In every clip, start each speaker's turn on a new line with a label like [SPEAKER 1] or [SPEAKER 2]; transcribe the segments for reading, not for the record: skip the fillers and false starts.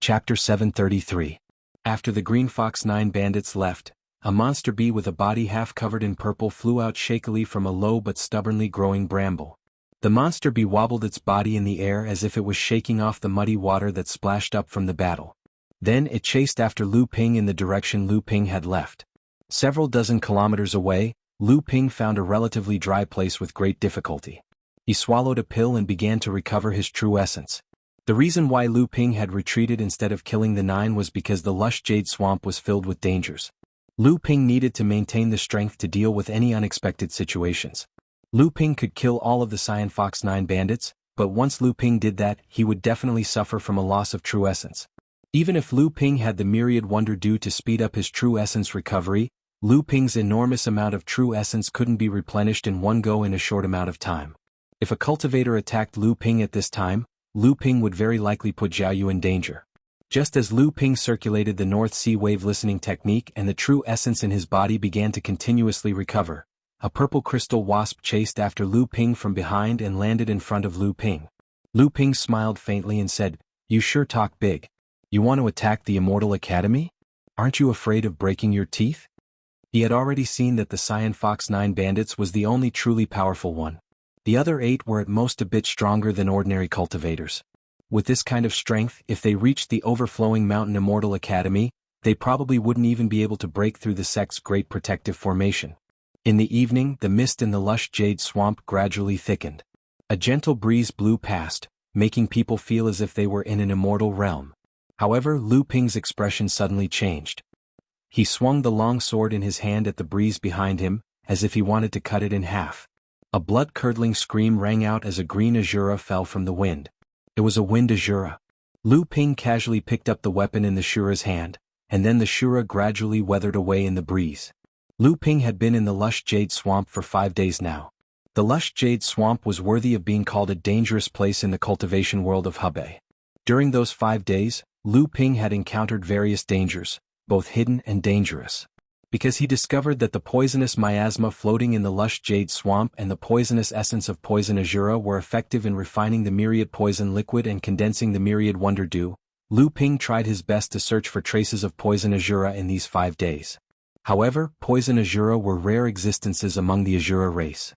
[SPEAKER 1] Chapter 733. After the Green Fox 9 bandits left, a monster bee with a body half covered in purple flew out shakily from a low but stubbornly growing bramble. The monster bee wobbled its body in the air as if it was shaking off the muddy water that splashed up from the battle. Then it chased after Lu Ping in the direction Lu Ping had left. Several dozen kilometers away, Lu Ping found a relatively dry place with great difficulty. He swallowed a pill and began to recover his true essence. The reason why Lu Ping had retreated instead of killing the 9 was because the lush jade swamp was filled with dangers. Lu Ping needed to maintain the strength to deal with any unexpected situations. Lu Ping could kill all of the Cyan Fox 9 bandits, but once Lu Ping did that, he would definitely suffer from a loss of true essence. Even if Lu Ping had the myriad wonder dew to speed up his true essence recovery, Lu Ping's enormous amount of true essence couldn't be replenished in one go in a short amount of time. If a cultivator attacked Lu Ping at this time, Lu Ping would very likely put Jianghu in danger. Just as Lu Ping circulated the North Sea wave listening technique and the true essence in his body began to continuously recover, a purple crystal wasp chased after Lu Ping from behind and landed in front of Lu Ping. Lu Ping smiled faintly and said, "You sure talk big. You want to attack the Immortal Academy? Aren't you afraid of breaking your teeth?" He had already seen that the Cyan Fox 9 bandits was the only truly powerful one. The other 8 were at most a bit stronger than ordinary cultivators. With this kind of strength, if they reached the overflowing mountain Immortal Academy, they probably wouldn't even be able to break through the sect's great protective formation. In the evening, the mist in the lush jade swamp gradually thickened. A gentle breeze blew past, making people feel as if they were in an immortal realm. However, Lu Ping's expression suddenly changed. He swung the long sword in his hand at the breeze behind him, as if he wanted to cut it in half. A blood-curdling scream rang out as a green azura fell from the wind. It was a wind azura. Lu Ping casually picked up the weapon in the shura's hand, and then the shura gradually weathered away in the breeze. Lu Ping had been in the lush jade swamp for 5 days now. The lush jade swamp was worthy of being called a dangerous place in the cultivation world of Hebei. During those 5 days, Lu Ping had encountered various dangers, both hidden and dangerous. Because he discovered that the poisonous miasma floating in the lush jade swamp and the poisonous essence of poison azura were effective in refining the myriad poison liquid and condensing the myriad wonder dew, Lu Ping tried his best to search for traces of poison azura in these 5 days. However, poison azura were rare existences among the azura race.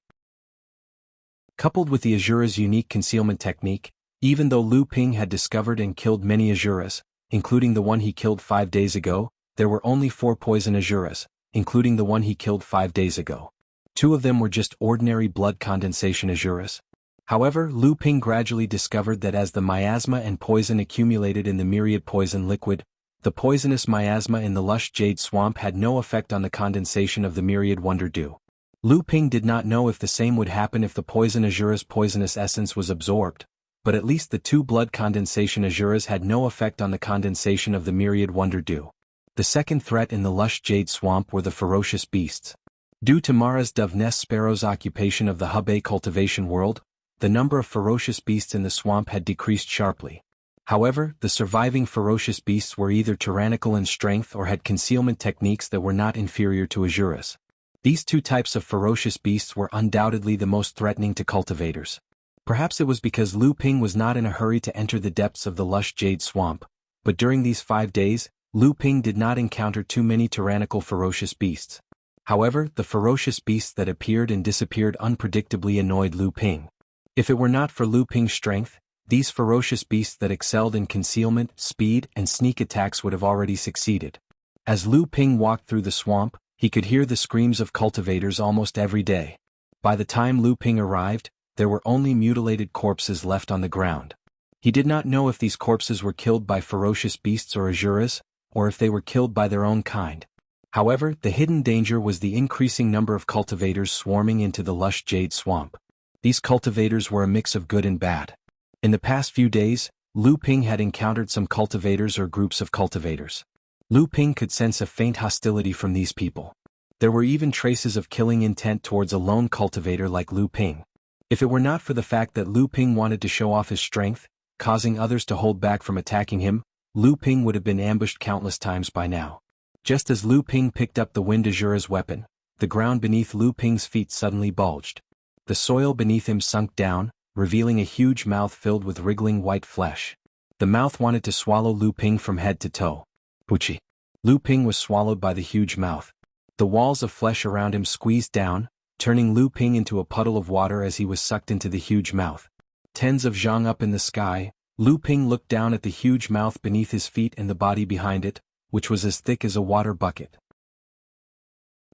[SPEAKER 1] Coupled with the azura's unique concealment technique, even though Lu Ping had discovered and killed many azuras, including the one he killed 5 days ago, there were only 4 poison azuras, including the one he killed 5 days ago. 2 of them were just ordinary blood condensation azuras. However, Lu Ping gradually discovered that as the miasma and poison accumulated in the myriad poison liquid, the poisonous miasma in the lush jade swamp had no effect on the condensation of the myriad wonder dew. Lu Ping did not know if the same would happen if the poison azura's poisonous essence was absorbed, but at least the 2 blood condensation azuras had no effect on the condensation of the myriad wonder dew. The second threat in the lush jade swamp were the ferocious beasts. Due to Mara's Doveness Sparrow's occupation of the Hebei cultivation world, the number of ferocious beasts in the swamp had decreased sharply. However, the surviving ferocious beasts were either tyrannical in strength or had concealment techniques that were not inferior to azuras. These 2 types of ferocious beasts were undoubtedly the most threatening to cultivators. Perhaps it was because Lu Ping was not in a hurry to enter the depths of the lush jade swamp, but during these 5 days, Lu Ping did not encounter too many tyrannical ferocious beasts. However, the ferocious beasts that appeared and disappeared unpredictably annoyed Lu Ping. If it were not for Lu Ping's strength, these ferocious beasts that excelled in concealment, speed, and sneak attacks would have already succeeded. As Lu Ping walked through the swamp, he could hear the screams of cultivators almost every day. By the time Lu Ping arrived, there were only mutilated corpses left on the ground. He did not know if these corpses were killed by ferocious beasts or azuras, or if they were killed by their own kind. However, the hidden danger was the increasing number of cultivators swarming into the lush jade swamp. These cultivators were a mix of good and bad. In the past few days, Lu Ping had encountered some cultivators or groups of cultivators. Lu Ping could sense a faint hostility from these people. There were even traces of killing intent towards a lone cultivator like Lu Ping. If it were not for the fact that Lu Ping wanted to show off his strength, causing others to hold back from attacking him, Lu Ping would have been ambushed countless times by now. Just as Lu Ping picked up the wind azura's weapon, the ground beneath Lu Ping's feet suddenly bulged. The soil beneath him sunk down, revealing a huge mouth filled with wriggling white flesh. The mouth wanted to swallow Lu Ping from head to toe. Puchi. Lu Ping was swallowed by the huge mouth. The walls of flesh around him squeezed down, turning Lu Ping into a puddle of water as he was sucked into the huge mouth. Tens of zhang up in the sky, Lu Ping looked down at the huge mouth beneath his feet and the body behind it, which was as thick as a water bucket.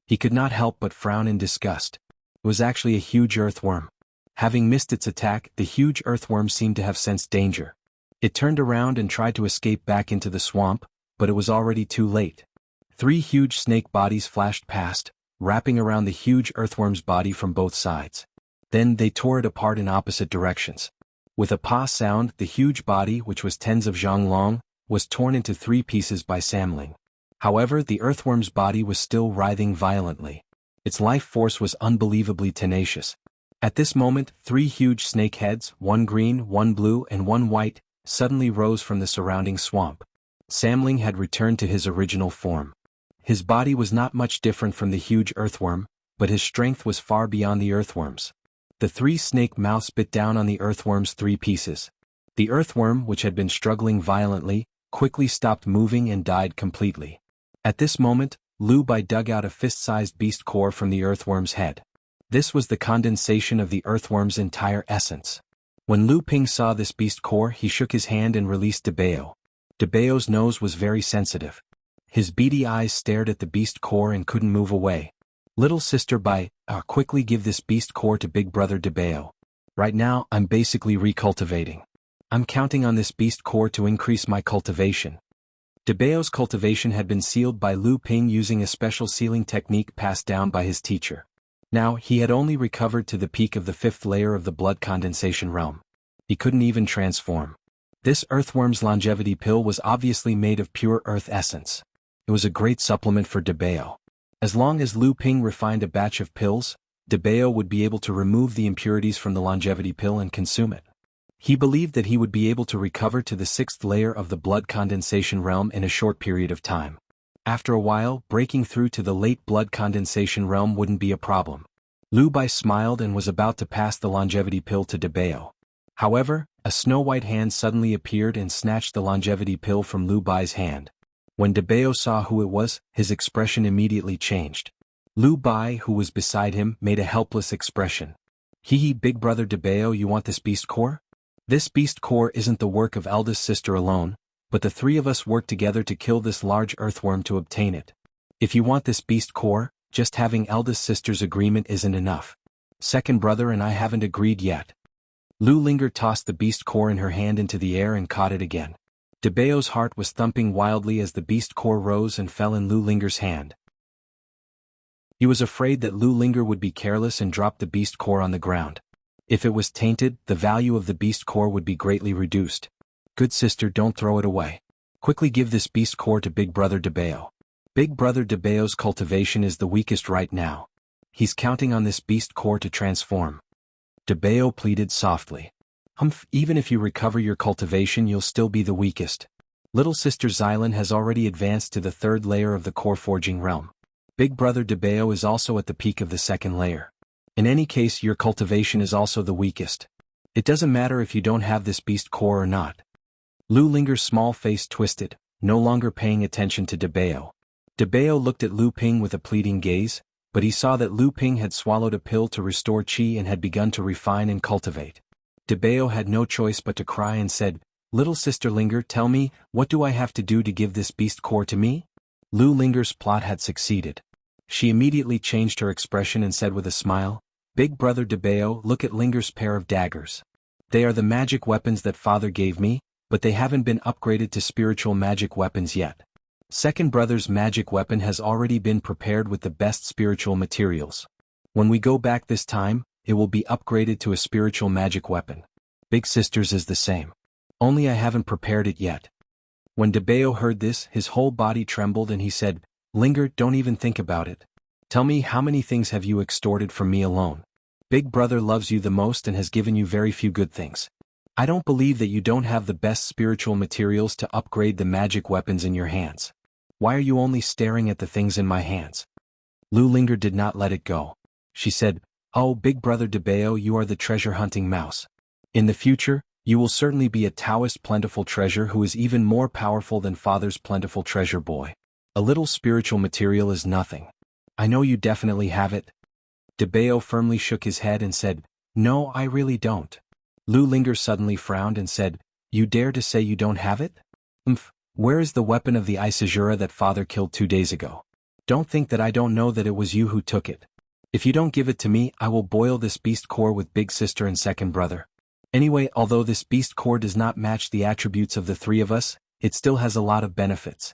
[SPEAKER 1] He could not help but frown in disgust. It was actually a huge earthworm. Having missed its attack, the huge earthworm seemed to have sensed danger. It turned around and tried to escape back into the swamp, but it was already too late. 3 huge snake bodies flashed past, wrapping around the huge earthworm's body from both sides. Then they tore it apart in opposite directions. With a pa sound, the huge body, which was tens of zhang long, was torn into 3 pieces by Samling. However, the earthworm's body was still writhing violently. Its life force was unbelievably tenacious. At this moment, 3 huge snake heads, 1 green, 1 blue and 1 white, suddenly rose from the surrounding swamp. Samling had returned to his original form. His body was not much different from the huge earthworm, but his strength was far beyond the earthworm's. The 3 snake mouths bit down on the earthworm's 3 pieces. The earthworm, which had been struggling violently, quickly stopped moving and died completely. At this moment, Lu Bai dug out a fist-sized beast core from the earthworm's head. This was the condensation of the earthworm's entire essence. When Lu Ping saw this beast core, he shook his hand and released Debao. Debao's nose was very sensitive. His beady eyes stared at the beast core and couldn't move away. Little sister Bai, quickly give this beast core to big brother Debao. Right now, I'm basically recultivating. I'm counting on this beast core to increase my cultivation. Debao's cultivation had been sealed by Lu Ping using a special sealing technique passed down by his teacher. Now, he had only recovered to the peak of the 5th layer of the blood condensation realm. He couldn't even transform. This earthworm's longevity pill was obviously made of pure earth essence. It was a great supplement for Debao. As long as Lu Ping refined a batch of pills, Debao would be able to remove the impurities from the longevity pill and consume it. He believed that he would be able to recover to the 6th layer of the blood condensation realm in a short period of time. After a while, breaking through to the late blood condensation realm wouldn't be a problem. Lu Bai smiled and was about to pass the longevity pill to Debao. However, a snow-white hand suddenly appeared and snatched the longevity pill from Lu Bai's hand. When Debao saw who it was, his expression immediately changed. Lu Bai, who was beside him, made a helpless expression. Hee, big brother Debao, you want this beast core? This beast core isn't the work of eldest sister alone, but the 3 of us work together to kill this large earthworm to obtain it. If you want this beast core, just having eldest sister's agreement isn't enough. Second brother and I haven't agreed yet. Lu Linger tossed the beast core in her hand into the air and caught it again. Debao's heart was thumping wildly as the beast core rose and fell in Lu Linger's hand. He was afraid that Lu Linger would be careless and drop the beast core on the ground. If it was tainted, the value of the beast core would be greatly reduced. Good sister, don't throw it away. Quickly give this beast core to big brother Debao. Big brother Debao's cultivation is the weakest right now. He's counting on this beast core to transform. Debao pleaded softly. Humph, even if you recover your cultivation you'll still be the weakest. Little sister Xylan has already advanced to the 3rd layer of the core forging realm. Big brother Debao is also at the peak of the 2nd layer. In any case, your cultivation is also the weakest. It doesn't matter if you don't have this beast core or not. Lu Linger's small face twisted, no longer paying attention to Debao. Debao looked at Lu Ping with a pleading gaze, but he saw that Lu Ping had swallowed a pill to restore qi and had begun to refine and cultivate. Debao had no choice but to cry and said, Little sister Linger, tell me, what do I have to do to give this beast core to me? Lu Linger's plot had succeeded. She immediately changed her expression and said with a smile, Big brother Debao, look at Linger's pair of daggers. They are the magic weapons that father gave me, but they haven't been upgraded to spiritual magic weapons yet. Second brother's magic weapon has already been prepared with the best spiritual materials. When we go back this time, it will be upgraded to a spiritual magic weapon. Big sister's is the same. Only I haven't prepared it yet. When Debao heard this, his whole body trembled and he said, Linger, don't even think about it. Tell me, how many things have you extorted from me alone? Big brother loves you the most and has given you very few good things. I don't believe that you don't have the best spiritual materials to upgrade the magic weapons in your hands. Why are you only staring at the things in my hands? Lu Linger did not let it go. She said, Oh, big brother Debao, you are the treasure-hunting mouse. In the future, You will certainly be a Taoist plentiful treasure who is even more powerful than father's plentiful treasure boy. A little spiritual material is nothing. I know you definitely have it. DeBeo firmly shook his head and said, "No, I really don't." Lu Linger suddenly frowned and said, "You dare to say you don't have it? Where is the weapon of the Isajura that father killed 2 days ago? Don't think that I don't know that it was you who took it. If you don't give it to me, I will boil this beast core with big sister and second brother. Anyway, although this beast core does not match the attributes of the three of us, it still has a lot of benefits."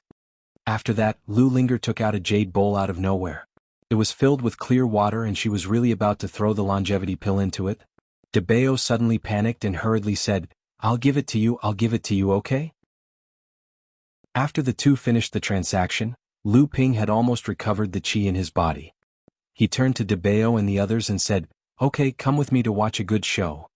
[SPEAKER 1] After that, Lu Linger took out a jade bowl out of nowhere. It was filled with clear water and she was really about to throw the longevity pill into it. DeBeo suddenly panicked and hurriedly said, I'll give it to you, okay? After the two finished the transaction, Lu Ping had almost recovered the qi in his body. He turned to DeBeo and the others and said, "Okay, come with me to watch a good show."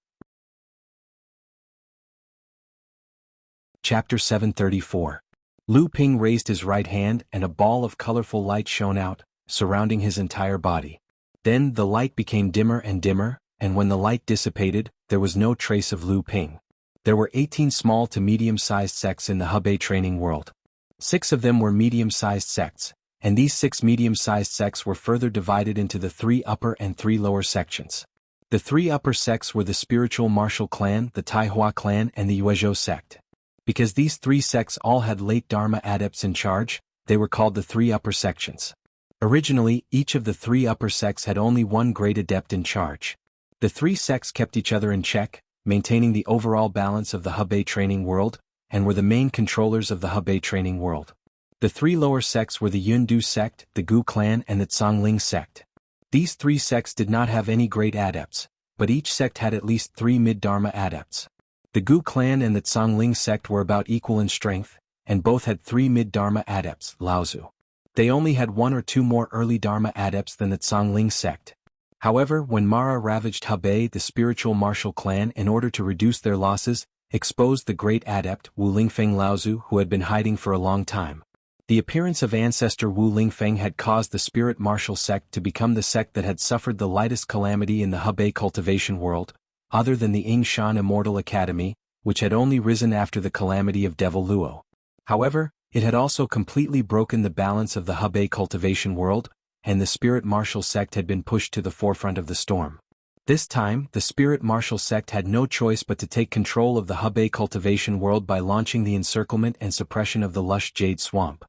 [SPEAKER 1] Chapter 734. Lu Ping raised his right hand and a ball of colorful light shone out, surrounding his entire body. Then the light became dimmer and dimmer, and when the light dissipated, there was no trace of Lu Ping. There were 18 small to medium-sized sects in the Hebei training world. 6 of them were medium-sized sects, and these 6 medium-sized sects were further divided into the 3 upper and 3 lower sections. The 3 upper sects were the spiritual martial clan, the Taihua clan, and the Yuezhou sect. Because these 3 sects all had late Dharma adepts in charge, they were called the 3 upper sections. Originally, each of the 3 upper sects had only 1 great adept in charge. The 3 sects kept each other in check, maintaining the overall balance of the Hebei training world, and were the main controllers of the Hebei training world. The 3 lower sects were the Yundu sect, the Gu clan, and the Zhongling sect. These 3 sects did not have any great adepts, but each sect had at least 3 mid-Dharma adepts. The Gu clan and the Zhongling sect were about equal in strength, and both had 3 mid-Dharma adepts, Laozu. They only had 1 or 2 more early Dharma adepts than the Zhongling sect. However, when Mara ravaged Hebei, the spiritual martial clan, in order to reduce their losses, exposed the great adept Wu Lingfeng Laozu, who had been hiding for a long time. The appearance of ancestor Wu Lingfeng had caused the spirit martial sect to become the sect that had suffered the lightest calamity in the Hebei cultivation world, other than the Yingshan Immortal Academy, which had only risen after the calamity of Devil Luo. However, it had also completely broken the balance of the Hebei cultivation world, and the spirit martial sect had been pushed to the forefront of the storm. This time, the spirit martial sect had no choice but to take control of the Hebei cultivation world by launching the encirclement and suppression of the lush jade swamp.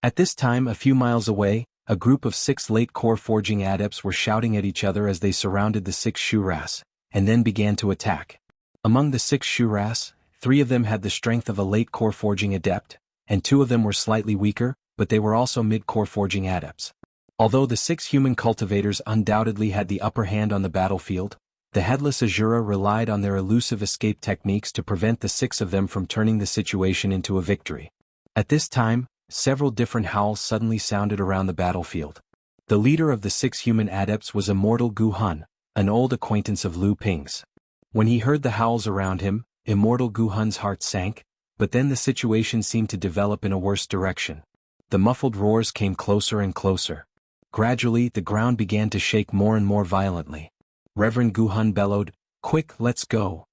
[SPEAKER 1] At this time, a few miles away, a group of 6 late core forging adepts were shouting at each other as they surrounded the 6 Shuras, and then began to attack. Among the 6 Shuras, 3 of them had the strength of a late core forging adept, and 2 of them were slightly weaker, but they were also mid-core forging adepts. Although the 6 human cultivators undoubtedly had the upper hand on the battlefield, the headless Azura relied on their elusive escape techniques to prevent the 6 of them from turning the situation into a victory. At this time, several different howls suddenly sounded around the battlefield. The leader of the 6 human adepts was Immortal Gu Hun, an old acquaintance of Lu Ping's. When he heard the howls around him, Immortal Gu Hun's heart sank, but then the situation seemed to develop in a worse direction. The muffled roars came closer and closer. Gradually, the ground began to shake more and more violently. Reverend Gu Hun bellowed, "Quick, let's go.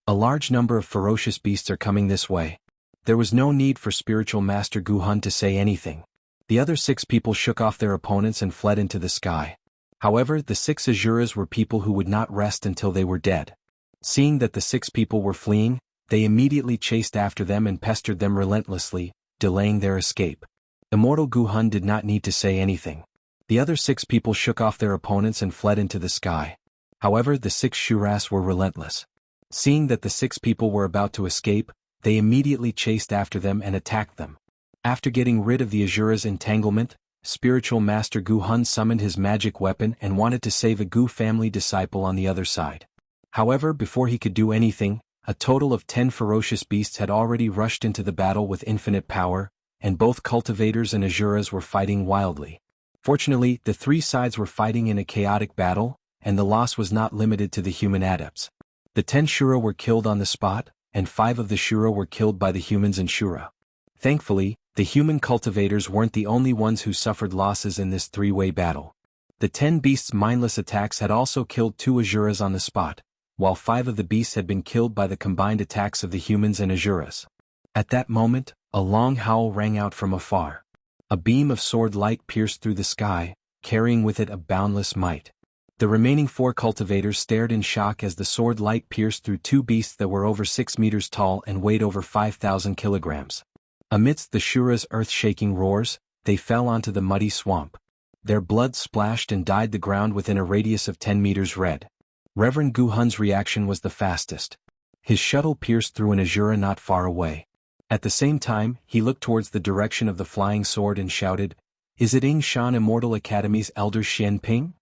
[SPEAKER 1] A large number of ferocious beasts are coming this way." There was no need for spiritual master Gu Hun to say anything. The other 6 people shook off their opponents and fled into the sky. However, the 6 Azuras were people who would not rest until they were dead. Seeing that the 6 people were fleeing, they immediately chased after them and pestered them relentlessly, delaying their escape. Immortal Gu Hun did not need to say anything. The other 6 people shook off their opponents and fled into the sky. However, the 6 Shuras were relentless. Seeing that the 6 people were about to escape, they immediately chased after them and attacked them. After getting rid of the Azura's entanglement, spiritual master Gu Hun summoned his magic weapon and wanted to save a Gu family disciple on the other side. However, before he could do anything, a total of 10 ferocious beasts had already rushed into the battle with infinite power, and both cultivators and Azuras were fighting wildly. Fortunately, the 3 sides were fighting in a chaotic battle, and the loss was not limited to the human adepts. The 10 Shura were killed on the spot, and 5 of the Shura were killed by the humans and Shura. Thankfully, the human cultivators weren't the only ones who suffered losses in this 3-way battle. The 10 beasts' mindless attacks had also killed 2 Azuras on the spot, while 5 of the beasts had been killed by the combined attacks of the humans and Asuras. At that moment, a long howl rang out from afar. A beam of sword light pierced through the sky, carrying with it a boundless might. The remaining 4 cultivators stared in shock as the sword light pierced through 2 beasts that were over 6 meters tall and weighed over 5,000 kilograms. Amidst the Shura's earth-shaking roars, they fell onto the muddy swamp. Their blood splashed and dyed the ground within a radius of 10 meters red. Reverend Gu Hun's reaction was the fastest. His shuttle pierced through an Asura not far away. At the same time, he looked towards the direction of the flying sword and shouted, "Is it Ing Shan Immortal Academy's elder Xian Ping?"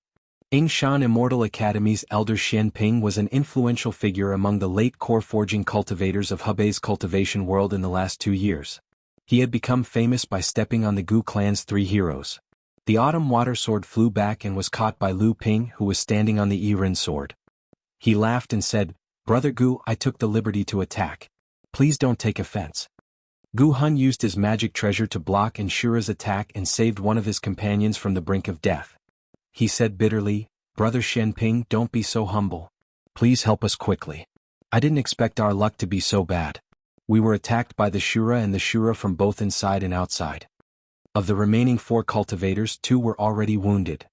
[SPEAKER 1] Ing Shan Immortal Academy's elder Xian Ping was an influential figure among the late core forging cultivators of Hebei's cultivation world in the last 2 years. He had become famous by stepping on the Gu clan's 3 heroes. The autumn water sword flew back and was caught by Lu Ping, who was standing on the Yiren sword. He laughed and said, "Brother Gu, I took the liberty to attack. Please don't take offense." Gu Hun used his magic treasure to block Shura's attack and saved one of his companions from the brink of death. He said bitterly, "Brother Shenping, don't be so humble. Please help us quickly. I didn't expect our luck to be so bad. We were attacked by the Shura and the Shura from both inside and outside. Of the remaining 4 cultivators, 2 were already wounded.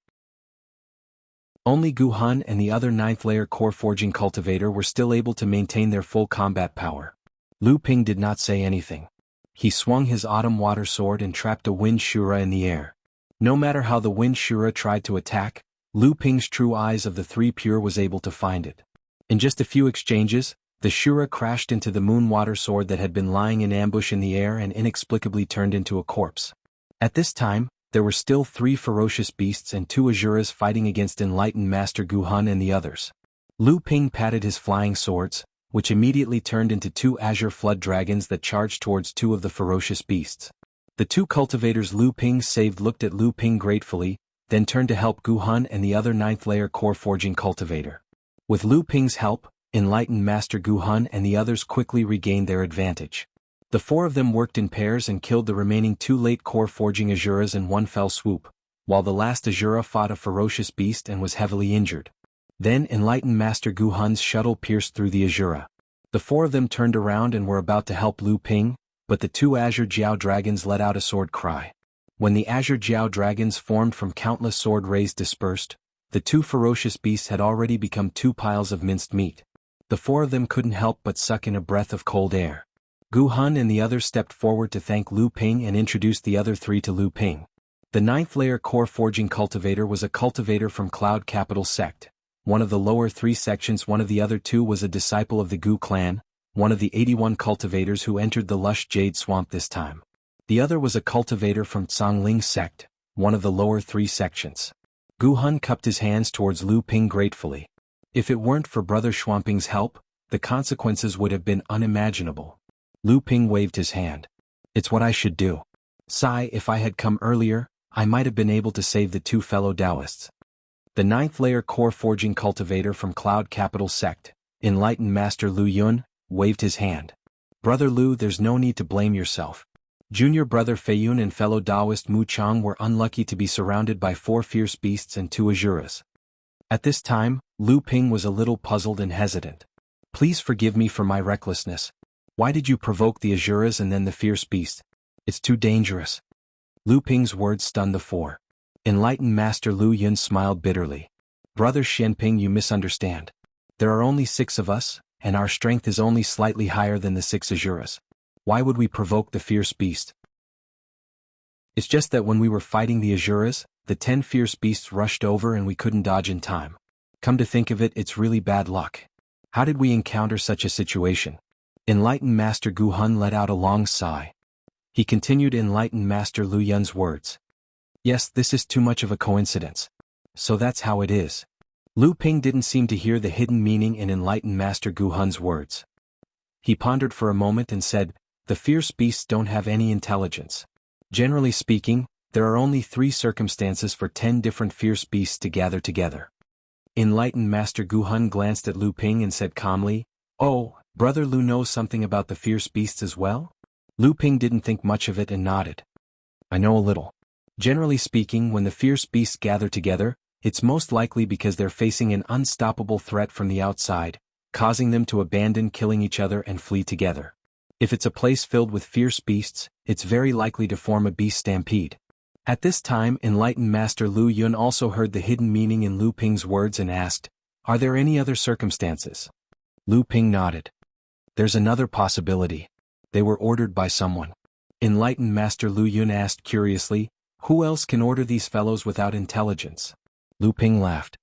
[SPEAKER 1] Only Gu Hun and the other 9th layer core forging cultivator were still able to maintain their full combat power. Lu Ping did not say anything. He swung his autumn water sword and trapped a wind Shura in the air. No matter how the wind Shura tried to attack, Lu Ping's true eyes of the 3 pure was able to find it. In just a few exchanges, the Shura crashed into the moon water sword that had been lying in ambush in the air and inexplicably turned into a corpse. At this time, there were still 3 ferocious beasts and 2 Asuras fighting against enlightened Master Gu Hun and the others. Lu Ping patted his flying swords, which immediately turned into 2 azure flood dragons that charged towards 2 of the ferocious beasts. The 2 cultivators Lu Ping saved looked at Lu Ping gratefully, then turned to help Gu Hun and the other 9th layer core forging cultivator. With Lu Ping's help, enlightened Master Gu Hun and the others quickly regained their advantage. The 4 of them worked in pairs and killed the remaining 2 late core forging Asuras in one fell swoop, while the last Asura fought a ferocious beast and was heavily injured. Then enlightened Master Gu Hun's shuttle pierced through the Asura. The 4 of them turned around and were about to help Lu Ping, but the 2 azure Jiao dragons let out a sword cry. When the azure Jiao dragons formed from countless sword rays dispersed, the 2 ferocious beasts had already become 2 piles of minced meat. The 4 of them couldn't help but suck in a breath of cold air. Gu Hun and the others stepped forward to thank Lu Ping and introduced the other 3 to Lu Ping. The 9th layer core forging cultivator was a cultivator from Cloud Capital Sect, one of the lower 3 sections. One of the other 2 was a disciple of the Gu clan, one of the 81 cultivators who entered the lush jade swamp this time. The other was a cultivator from Tsangling sect, one of the lower 3 sections. Gu Hun cupped his hands towards Lu Ping gratefully. If it weren't for Brother Shuangping's help, the consequences would have been unimaginable. Lu Ping waved his hand. "It's what I should do. Sai, if I had come earlier, I might have been able to save the 2 fellow Taoists." The 9th layer core forging cultivator from Cloud Capital Sect, enlightened Master Lu Yun, waved his hand. "Brother Lu, there's no need to blame yourself. Junior brother Feiyun and fellow Taoist Mu Chang were unlucky to be surrounded by 4 fierce beasts and 2 Asuras." At this time, Lu Ping was a little puzzled and hesitant. "Please forgive me for my recklessness. Why did you provoke the Asuras and then the fierce beast? It's too dangerous." Lu Ping's words stunned the 4. Enlightened Master Lu Yun smiled bitterly. "Brother Shenping, you misunderstand. There are only 6 of us, and our strength is only slightly higher than the 6 Asuras. Why would we provoke the fierce beast? It's just that when we were fighting the Asuras, the 10 fierce beasts rushed over and we couldn't dodge in time. Come to think of it, it's really bad luck. How did we encounter such a situation?" Enlightened Master Gu Hun let out a long sigh. He continued enlightened Master Lu Yun's words. "Yes, this is too much of a coincidence. So that's how it is." Lu Ping didn't seem to hear the hidden meaning in enlightened Master Gu Hun's words. He pondered for a moment and said, "The fierce beasts don't have any intelligence. Generally speaking, there are only 3 circumstances for 10 different fierce beasts to gather together." Enlightened Master Gu Hun glanced at Lu Ping and said calmly, "Oh, Brother Lu knows something about the fierce beasts as well?" Lu Ping didn't think much of it and nodded. "I know a little. Generally speaking, when the fierce beasts gather together, it's most likely because they're facing an unstoppable threat from the outside, causing them to abandon killing each other and flee together. If it's a place filled with fierce beasts, it's very likely to form a beast stampede. At this time, enlightened Master Lu Yun also heard the hidden meaning in Lu Ping's words and asked, "Are there any other circumstances?" Lu Ping nodded. "There's another possibility. They were ordered by someone." Enlightened Master Lu Yun asked curiously, "Who else can order these fellows without intelligence?" Lu Ping laughed.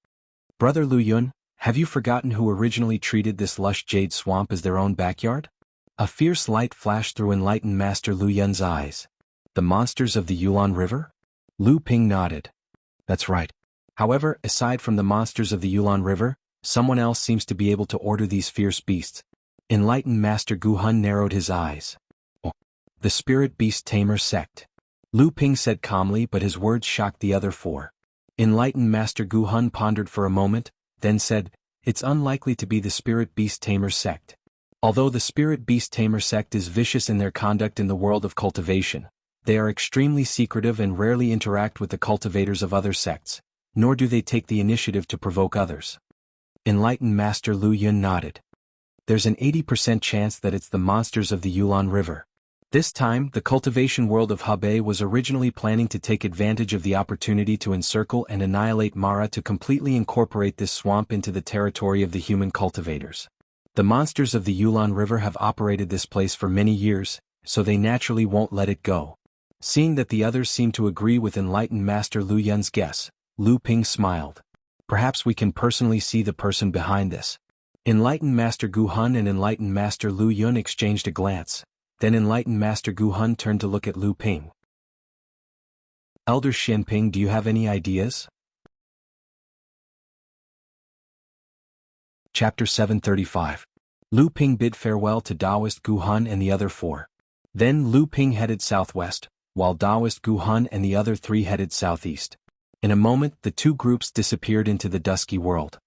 [SPEAKER 1] "Brother Lu Yun, have you forgotten who originally treated this lush jade swamp as their own backyard?" A fierce light flashed through enlightened Master Lu Yun's eyes. "The monsters of the Yulon River?" Lu Ping nodded. "That's right. However, aside from the monsters of the Yulon River, someone else seems to be able to order these fierce beasts." Enlightened Master Gu Hun narrowed his eyes. "Oh, the Spirit Beast Tamer Sect." Lu Ping said calmly, but his words shocked the other four. Enlightened Master Gu Hun pondered for a moment, then said, "It's unlikely to be the Spirit Beast Tamer Sect. Although the Spirit Beast Tamer Sect is vicious in their conduct in the world of cultivation, they are extremely secretive and rarely interact with the cultivators of other sects, nor do they take the initiative to provoke others." Enlightened Master Lu Yun nodded. "There's an 80% chance that it's the monsters of the Yulon River." This time, the cultivation world of Hebei was originally planning to take advantage of the opportunity to encircle and annihilate Mara to completely incorporate this swamp into the territory of the human cultivators. The monsters of the Yulon River have operated this place for many years, so they naturally won't let it go. Seeing that the others seemed to agree with enlightened Master Lu Yun's guess, Lu Ping smiled. "Perhaps we can personally see the person behind this." Enlightened Master Gu Hun and enlightened Master Lu Yun exchanged a glance, then enlightened Master Gu Hun turned to look at Lu Ping. "Elder Xianping, do you have any ideas?" Chapter 735. Lu Ping bid farewell to Taoist Gu Hun and the other four. Then Lu Ping headed southwest, while Taoist Gu Hun and the other three headed southeast. In a moment, the two groups disappeared into the dusky world.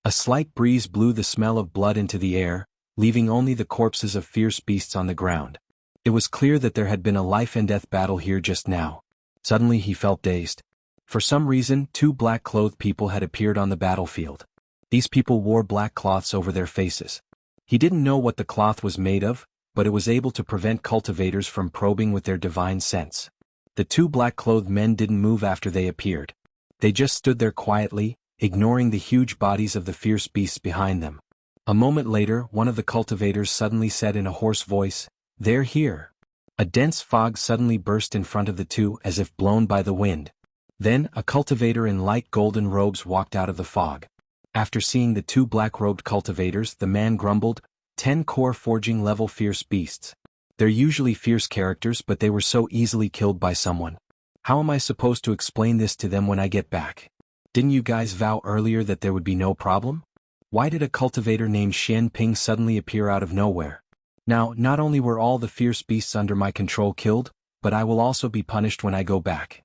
[SPEAKER 1] A slight breeze blew the smell of blood into the air, leaving only the corpses of fierce beasts on the ground. It was clear that there had been a life-and-death battle here just now. Suddenly he felt dazed. For some reason, two black-clothed people had appeared on the battlefield. These people wore black cloths over their faces. He didn't know what the cloth was made of, but it was able to prevent cultivators from probing with their divine sense. The two black-clothed men didn't move after they appeared. They just stood there quietly, ignoring the huge bodies of the fierce beasts behind them. A moment later, one of the cultivators suddenly said in a hoarse voice, "They're here." A dense fog suddenly burst in front of the two as if blown by the wind. Then, a cultivator in light golden robes walked out of the fog. After seeing the two black-robed cultivators, the man grumbled, 10 core forging level fierce beasts. They're usually fierce characters, but they were so easily killed by someone. How am I supposed to explain this to them when I get back? Didn't you guys vow earlier that there would be no problem? Why did a cultivator named Xian Ping suddenly appear out of nowhere? Now, not only were all the fierce beasts under my control killed, but I will also be punished when I go back.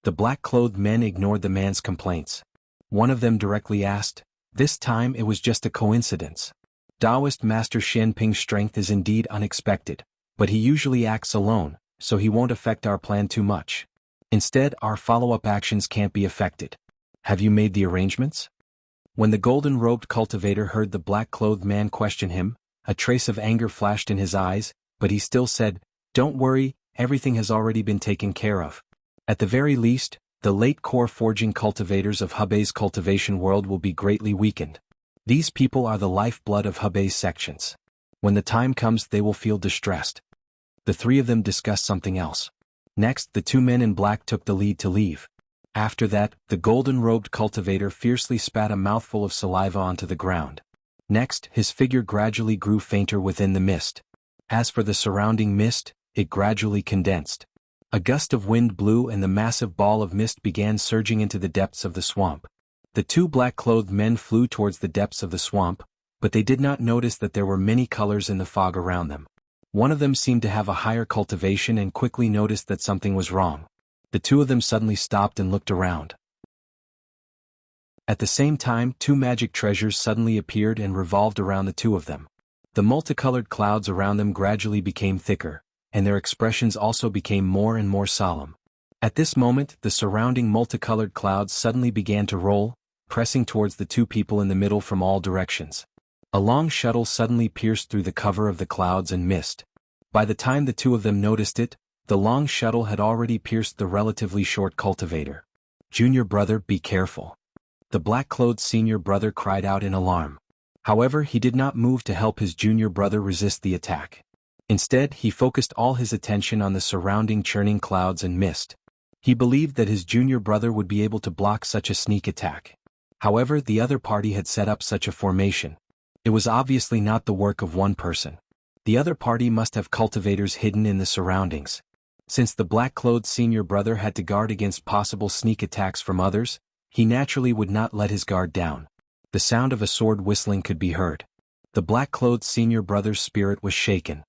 [SPEAKER 1] The black-clothed men ignored the man's complaints. One of them directly asked, "This time it was just a coincidence." Taoist Master Xian Ping's strength is indeed unexpected, but he usually acts alone, so he won't affect our plan too much. Instead, our follow-up actions can't be affected. Have you made the arrangements? When the golden-robed cultivator heard the black-clothed man question him, a trace of anger flashed in his eyes, but he still said, "Don't worry, everything has already been taken care of. At the very least, the late core forging cultivators of Hebei's cultivation world will be greatly weakened. These people are the lifeblood of Hebei's sections. When the time comes, they will feel distressed." The three of them discussed something else. Next, the two men in black took the lead to leave. After that, the golden-robed cultivator fiercely spat a mouthful of saliva onto the ground. Next, his figure gradually grew fainter within the mist. As for the surrounding mist, it gradually condensed. A gust of wind blew and the massive ball of mist began surging into the depths of the swamp. The two black-clothed men flew towards the depths of the swamp, but they did not notice that there were many colors in the fog around them. One of them seemed to have a higher cultivation and quickly noticed that something was wrong. The two of them suddenly stopped and looked around. At the same time, two magic treasures suddenly appeared and revolved around the two of them. The multicolored clouds around them gradually became thicker, and their expressions also became more and more solemn. At this moment, the surrounding multicolored clouds suddenly began to roll, pressing towards the two people in the middle from all directions. A long shuttle suddenly pierced through the cover of the clouds and mist. By the time the two of them noticed it, the long shuttle had already pierced the relatively short cultivator. "Junior brother, be careful." The black-clothed senior brother cried out in alarm. However, he did not move to help his junior brother resist the attack. Instead, he focused all his attention on the surrounding churning clouds and mist. He believed that his junior brother would be able to block such a sneak attack. However, the other party had set up such a formation. It was obviously not the work of one person. The other party must have cultivators hidden in the surroundings. Since the black-clothed senior brother had to guard against possible sneak attacks from others, he naturally would not let his guard down. The sound of a sword whistling could be heard. The black-clothed senior brother's spirit was shaken.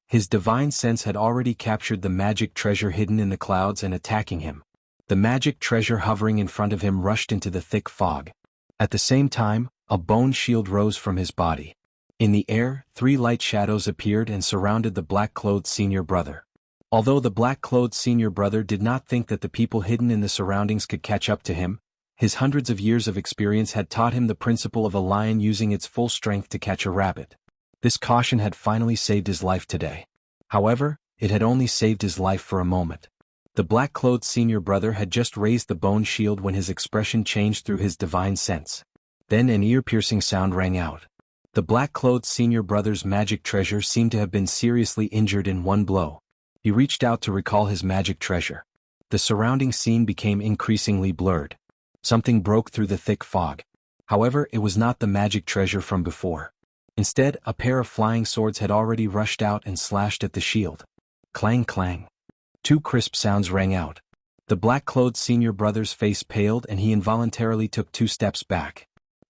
[SPEAKER 1] His divine sense had already captured the magic treasure hidden in the clouds and attacking him. The magic treasure hovering in front of him rushed into the thick fog. At the same time, a bone shield rose from his body. In the air, 3 light shadows appeared and surrounded the black-clothed senior brother. Although the black-clothed senior brother did not think that the people hidden in the surroundings could catch up to him, his hundreds of years of experience had taught him the principle of a lion using its full strength to catch a rabbit. This caution had finally saved his life today. However, it had only saved his life for a moment. The black-clothed senior brother had just raised the bone shield when his expression changed through his divine sense. Then an ear-piercing sound rang out. The black-clothed senior brother's magic treasure seemed to have been seriously injured in one blow. He reached out to recall his magic treasure. The surrounding scene became increasingly blurred. Something broke through the thick fog. However, it was not the magic treasure from before. Instead, a pair of flying swords had already rushed out and slashed at the shield. Clang clang. 2 crisp sounds rang out. The black-clothed senior brother's face paled and he involuntarily took 2 steps back.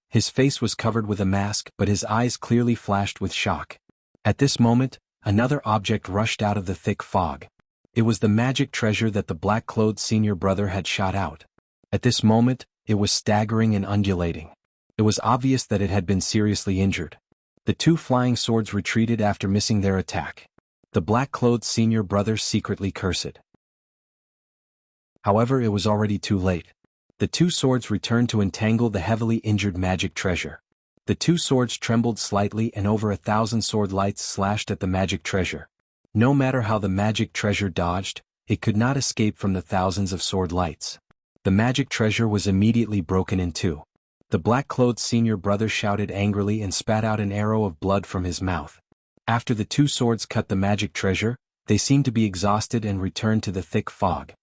[SPEAKER 1] His face was covered with a mask, but his eyes clearly flashed with shock. At this moment, another object rushed out of the thick fog. It was the magic treasure that the black-clothed senior brother had shot out. At this moment, it was staggering and undulating. It was obvious that it had been seriously injured. The 2 flying swords retreated after missing their attack. The black-clothed senior brother secretly cursed. However, it was already too late. The 2 swords returned to entangle the heavily injured magic treasure. The 2 swords trembled slightly and over 1,000 sword lights slashed at the magic treasure. No matter how the magic treasure dodged, it could not escape from the thousands of sword lights. The magic treasure was immediately broken in 2. The black-clothed senior brother shouted angrily and spat out an arrow of blood from his mouth. After the 2 swords cut the magic treasure, they seemed to be exhausted and returned to the thick fog.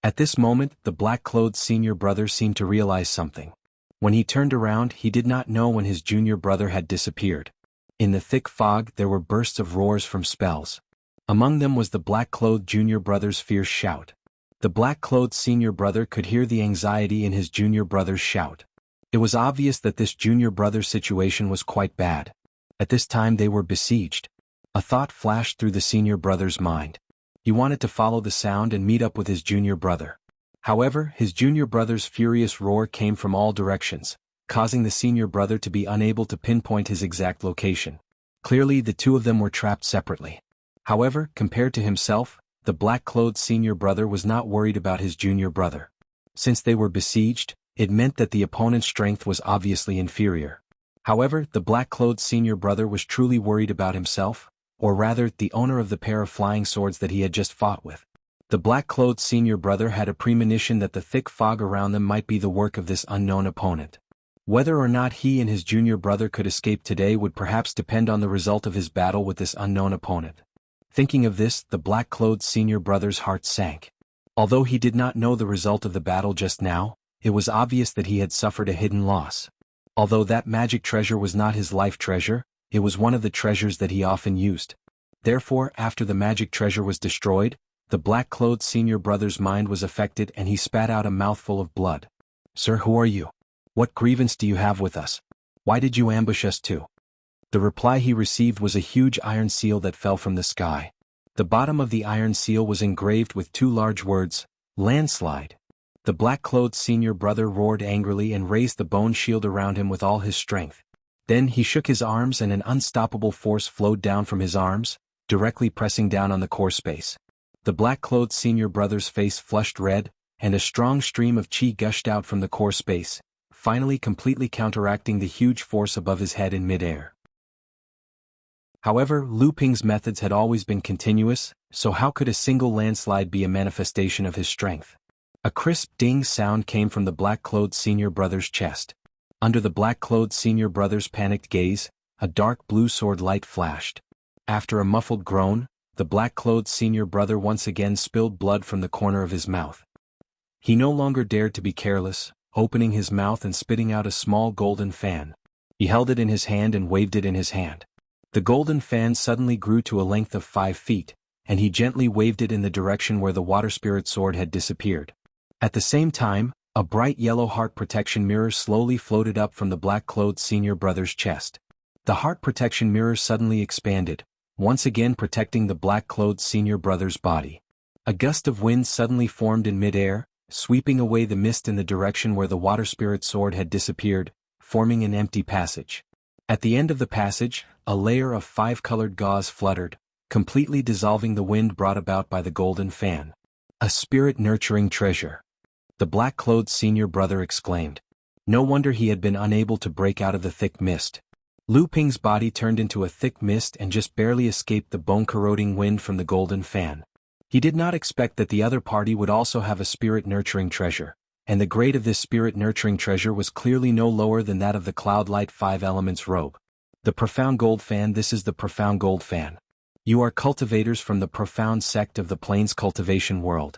[SPEAKER 1] At this moment, the black-clothed senior brother seemed to realize something. When he turned around, he did not know when his junior brother had disappeared. In the thick fog, there were bursts of roars from spells. Among them was the black-clothed junior brother's fierce shout. The black-clothed senior brother could hear the anxiety in his junior brother's shout. It was obvious that this junior brother's situation was quite bad. At this time they were besieged. A thought flashed through the senior brother's mind. He wanted to follow the sound and meet up with his junior brother. However, his junior brother's furious roar came from all directions, causing the senior brother to be unable to pinpoint his exact location. Clearly, the 2 of them were trapped separately. However, compared to himself, the black-clothed senior brother was not worried about his junior brother. Since they were besieged, it meant that the opponent's strength was obviously inferior. However, the black-clothed senior brother was truly worried about himself, or rather, the owner of the pair of flying swords that he had just fought with. The black-clothed senior brother had a premonition that the thick fog around them might be the work of this unknown opponent. Whether or not he and his junior brother could escape today would perhaps depend on the result of his battle with this unknown opponent. Thinking of this, the black-clothed senior brother's heart sank. Although he did not know the result of the battle just now, it was obvious that he had suffered a hidden loss. Although that magic treasure was not his life treasure, it was one of the treasures that he often used. Therefore, after the magic treasure was destroyed, the black-clothed senior brother's mind was affected and he spat out a mouthful of blood. "Sir, who are you? What grievance do you have with us? Why did you ambush us too?" The reply he received was a huge iron seal that fell from the sky. The bottom of the iron seal was engraved with 2 large words, "Landslide." The black-clothed senior brother roared angrily and raised the bone shield around him with all his strength. Then he shook his arms and an unstoppable force flowed down from his arms, directly pressing down on the core space. The black-clothed senior brother's face flushed red, and a strong stream of chi gushed out from the core space, finally completely counteracting the huge force above his head in midair. However, Lu Ping's methods had always been continuous, so how could a single landslide be a manifestation of his strength? A crisp ding sound came from the black-clothed senior brother's chest. Under the black-clothed senior brother's panicked gaze, a dark blue sword light flashed. After a muffled groan, the black-clothed senior brother once again spilled blood from the corner of his mouth. He no longer dared to be careless, opening his mouth and spitting out a small golden fan. He held it in his hand and waved it in his hand. The golden fan suddenly grew to a length of 5 feet, and he gently waved it in the direction where the water spirit sword had disappeared. At the same time, a bright yellow heart protection mirror slowly floated up from the black-clothed senior brother's chest. The heart protection mirror suddenly expanded, once again protecting the black-clothed senior brother's body. A gust of wind suddenly formed in mid-air, sweeping away the mist in the direction where the water spirit sword had disappeared, forming an empty passage. At the end of the passage, a layer of 5-colored gauze fluttered, completely dissolving the wind brought about by the golden fan. A spirit-nurturing treasure. The black-clothed senior brother exclaimed. No wonder he had been unable to break out of the thick mist. Lu Ping's body turned into a thick mist and just barely escaped the bone-corroding wind from the golden fan. He did not expect that the other party would also have a spirit-nurturing treasure, and the grade of this spirit-nurturing treasure was clearly no lower than that of the Cloudlight 5 Elements robe. The Profound Gold Fan. This is the Profound Gold Fan. You are cultivators from the profound sect of the Plains Cultivation world.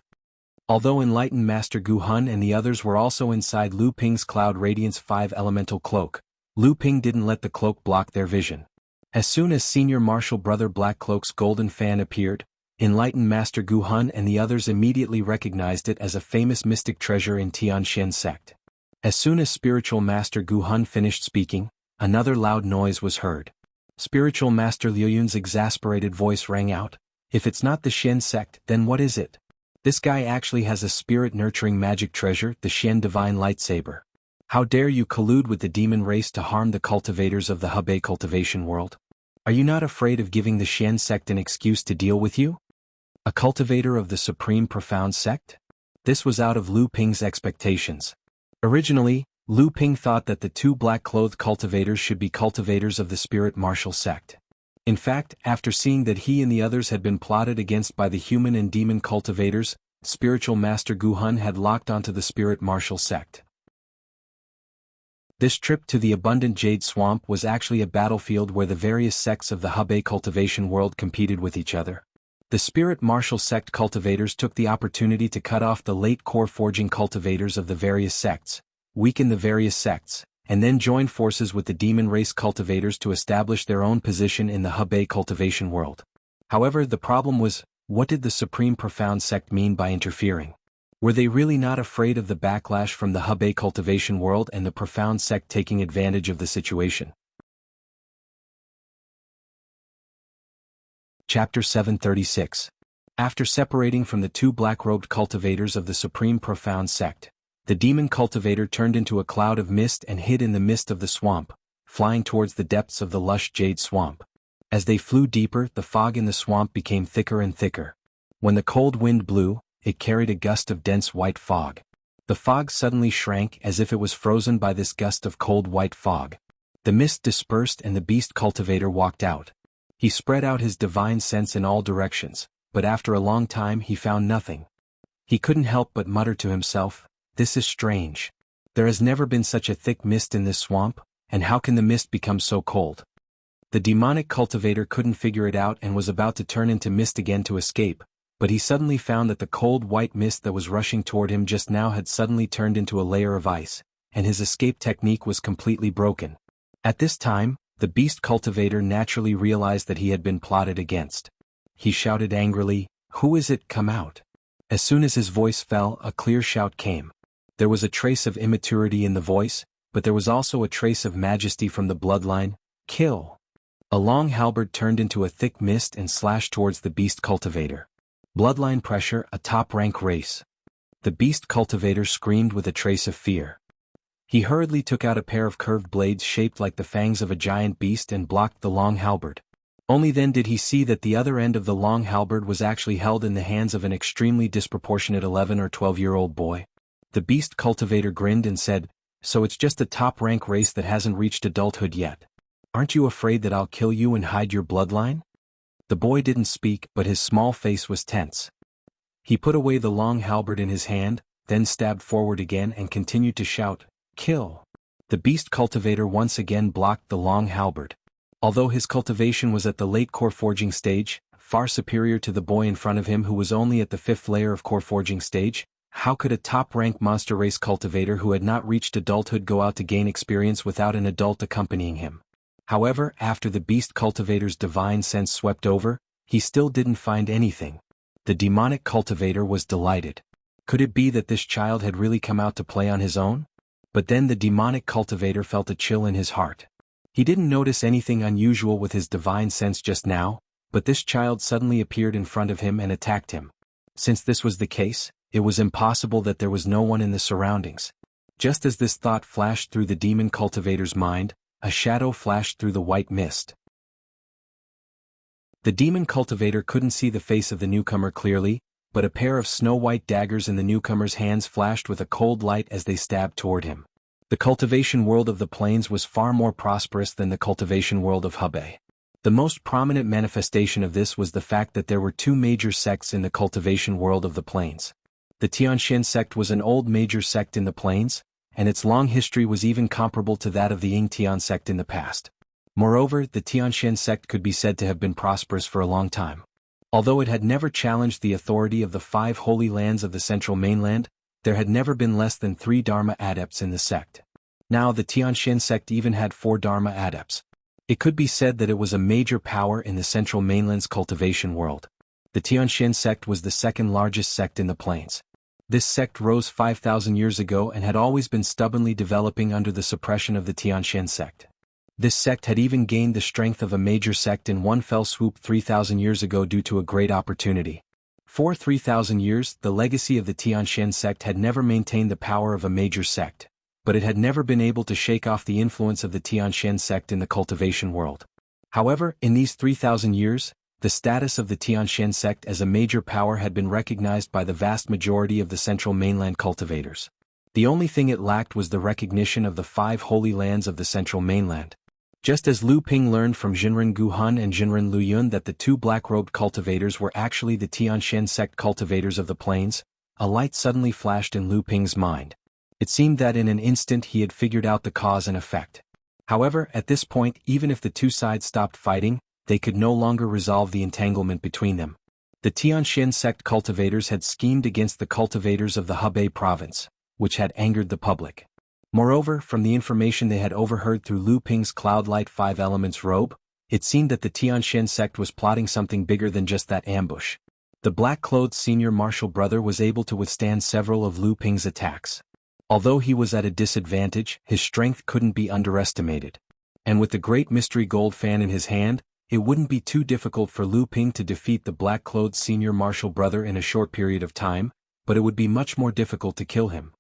[SPEAKER 1] Although enlightened Master Gu Hun and the others were also inside Lu Ping's Cloud Radiance 5 Elemental Cloak, Lu Ping didn't let the cloak block their vision. As soon as Senior Martial Brother Black Cloak's golden fan appeared, enlightened Master Gu Hun and the others immediately recognized it as a famous mystic treasure in Tianxian sect. As soon as Spiritual Master Gu Hun finished speaking, another loud noise was heard. Spiritual Master Liu Yun's exasperated voice rang out, "If it's not the Xian sect, then what is it? This guy actually has a spirit-nurturing magic treasure, the Xian Divine Lightsaber. How dare you collude with the demon race to harm the cultivators of the Hebei cultivation world? Are you not afraid of giving the Xian sect an excuse to deal with you? A cultivator of the Supreme Profound Sect?" This was out of Lu Ping's expectations. Originally, Lu Ping thought that the two black-clothed cultivators should be cultivators of the Spirit Martial Sect. In fact, after seeing that he and the others had been plotted against by the human and demon cultivators, Spiritual Master Gu Hun had locked onto the Spirit Martial Sect. This trip to the Abundant Jade Swamp was actually a battlefield where the various sects of the Hebei cultivation world competed with each other. The Spirit Martial Sect cultivators took the opportunity to cut off the late core forging cultivators of the various sects, weaken the various sects, and then join forces with the demon race cultivators to establish their own position in the Hebei cultivation world. However, the problem was, what did the Supreme Profound Sect mean by interfering? Were they really not afraid of the backlash from the Hebei cultivation world and the Profound Sect taking advantage of the situation? Chapter 736. After separating from the two black-robed cultivators of the Supreme Profound Sect, the demon cultivator turned into a cloud of mist and hid in the mist of the swamp, flying towards the depths of the lush jade swamp. As they flew deeper, the fog in the swamp became thicker and thicker. When the cold wind blew, it carried a gust of dense white fog. The fog suddenly shrank as if it was frozen by this gust of cold white fog. The mist dispersed and the beast cultivator walked out. He spread out his divine sense in all directions, but after a long time he found nothing. He couldn't help but mutter to himself, "This is strange. There has never been such a thick mist in this swamp, and how can the mist become so cold?" The demonic cultivator couldn't figure it out and was about to turn into mist again to escape, but he suddenly found that the cold white mist that was rushing toward him just now had suddenly turned into a layer of ice, and his escape technique was completely broken. At this time, the beast cultivator naturally realized that he had been plotted against. He shouted angrily, "Who is it? Come out." As soon as his voice fell, a clear shout came. There was a trace of immaturity in the voice, but there was also a trace of majesty from the bloodline. "Kill." A long halberd turned into a thick mist and slashed towards the beast cultivator. Bloodline pressure, a top-rank race. The beast cultivator screamed with a trace of fear. He hurriedly took out a pair of curved blades shaped like the fangs of a giant beast and blocked the long halberd. Only then did he see that the other end of the long halberd was actually held in the hands of an extremely disproportionate 11 or 12-year-old boy. The beast cultivator grinned and said, "So it's just a top-rank race that hasn't reached adulthood yet. Aren't you afraid that I'll kill you and hide your bloodline? The boy didn't speak, but his small face was tense. He put away the long halberd in his hand, then stabbed forward again and continued to shout, "Kill!" The beast cultivator once again blocked the long halberd. Although his cultivation was at the late core forging stage, far superior to the boy in front of him who was only at the 5th layer of core forging stage, how could a top-rank monster race cultivator who had not reached adulthood go out to gain experience without an adult accompanying him? However, after the beast cultivator's divine sense swept over, he still didn't find anything. The demonic cultivator was delighted. Could it be that this child had really come out to play on his own? But then the demonic cultivator felt a chill in his heart. He didn't notice anything unusual with his divine sense just now, but this child suddenly appeared in front of him and attacked him. Since this was the case, it was impossible that there was no one in the surroundings. Just as this thought flashed through the demon cultivator's mind, a shadow flashed through the white mist. The demon cultivator couldn't see the face of the newcomer clearly, but a pair of snow-white daggers in the newcomer's hands flashed with a cold light as they stabbed toward him. The cultivation world of the plains was far more prosperous than the cultivation world of Hebei. The most prominent manifestation of this was the fact that there were two major sects in the cultivation world of the plains. The Tianxian sect was an old major sect in the plains, and its long history was even comparable to that of the Yingtian sect in the past. Moreover, the Tianxian sect could be said to have been prosperous for a long time. Although it had never challenged the authority of the 5 holy lands of the central mainland, there had never been less than 3 Dharma adepts in the sect. Now the Tianxian sect even had 4 Dharma adepts. It could be said that it was a major power in the central mainland's cultivation world. The Tianxian sect was the second largest sect in the plains. This sect rose 5,000 years ago and had always been stubbornly developing under the suppression of the Tianxian sect. This sect had even gained the strength of a major sect in one fell swoop 3,000 years ago due to a great opportunity. For 3,000 years, the legacy of the Tianxian sect had never maintained the power of a major sect, but it had never been able to shake off the influence of the Tianxian sect in the cultivation world. However, in these 3,000 years, the status of the Tianxian sect as a major power had been recognized by the vast majority of the central mainland cultivators. The only thing it lacked was the recognition of the 5 holy lands of the central mainland. Just as Lu Ping learned from Jinren Guhun and Jinren Luyun that the 2 black-robed cultivators were actually the Tianxian sect cultivators of the plains, a light suddenly flashed in Lu Ping's mind. It seemed that in an instant he had figured out the cause and effect. However, at this point, even if the 2 sides stopped fighting, they could no longer resolve the entanglement between them. The Tianxian sect cultivators had schemed against the cultivators of the Hebei province, which had angered the public. Moreover, from the information they had overheard through Lu Ping's Cloudlight 5 Elements robe, it seemed that the Tianxian sect was plotting something bigger than just that ambush. The black-clothed senior martial brother was able to withstand several of Lu Ping's attacks. Although he was at a disadvantage, his strength couldn't be underestimated. And with the great mystery gold fan in his hand, it wouldn't be too difficult for Lu Ping to defeat the black-clothed senior martial brother in a short period of time, but it would be much more difficult to kill him.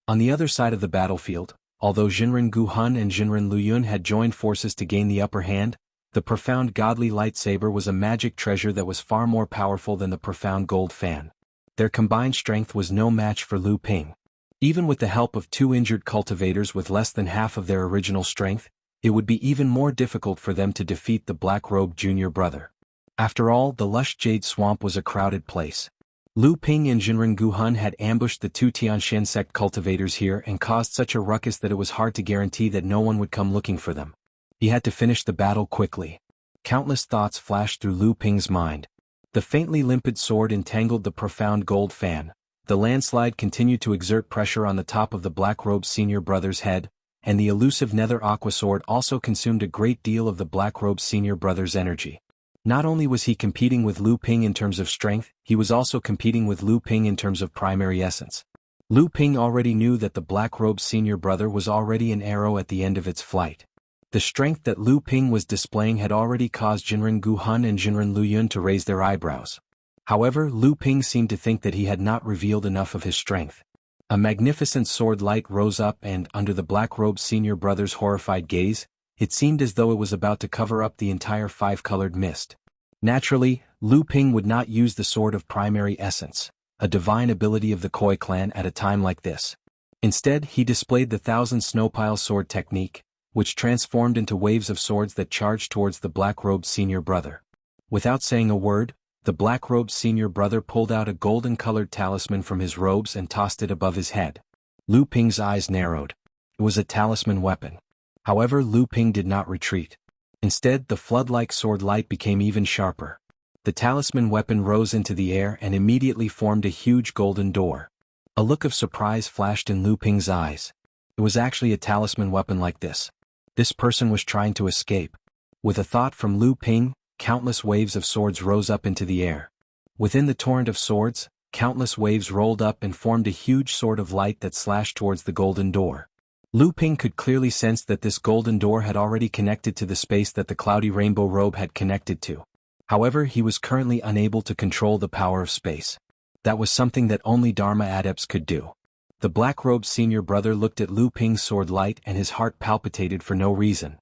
[SPEAKER 1] On the other side of the battlefield, although Jinren Guhun and Jinren Luyun had joined forces to gain the upper hand, the profound godly lightsaber was a magic treasure that was far more powerful than the profound gold fan. Their combined strength was no match for Lu Ping. Even with the help of 2 injured cultivators with less than half of their original strength, it would be even more difficult for them to defeat the black-robed junior brother. After all, the lush jade swamp was a crowded place. Lu Ping and Jinren Guhun had ambushed the 2 Tianxian sect cultivators here and caused such a ruckus that it was hard to guarantee that no one would come looking for them. He had to finish the battle quickly. Countless thoughts flashed through Lu Ping's mind. The faintly limpid sword entangled the profound gold fan, the landslide continued to exert pressure on the top of the black-robed senior brother's head, and the elusive nether aqua sword also consumed a great deal of the black-robed senior brother's energy. Not only was he competing with Lu Ping in terms of strength, he was also competing with Lu Ping in terms of primary essence. Lu Ping already knew that the black-robed senior brother was already an arrow at the end of its flight. The strength that Lu Ping was displaying had already caused Jinren Guhun and Jinren Luyun to raise their eyebrows. However, Lu Ping seemed to think that he had not revealed enough of his strength. A magnificent sword light rose up and, under the black-robed senior brother's horrified gaze, it seemed as though it was about to cover up the entire 5-colored mist. Naturally, Lu Ping would not use the sword of primary essence, a divine ability of the Koi clan at a time like this. Instead, he displayed the 1,000 snowpile sword technique, which transformed into waves of swords that charged towards the black-robed senior brother. Without saying a word, the black-robed senior brother pulled out a golden-colored talisman from his robes and tossed it above his head. Lu Ping's eyes narrowed. It was a talisman weapon. However, Lu Ping did not retreat. Instead, the flood-like sword light became even sharper. The talisman weapon rose into the air and immediately formed a huge golden door. A look of surprise flashed in Lu Ping's eyes. It was actually a talisman weapon like this. This person was trying to escape. With a thought from Lu Ping, countless waves of swords rose up into the air. Within the torrent of swords, countless waves rolled up and formed a huge sword of light that slashed towards the golden door. Lu Ping could clearly sense that this golden door had already connected to the space that the cloudy rainbow robe had connected to. However, he was currently unable to control the power of space. That was something that only Dharma adepts could do. The black-robed senior brother looked at Lu Ping's sword light and his heart palpitated for no reason.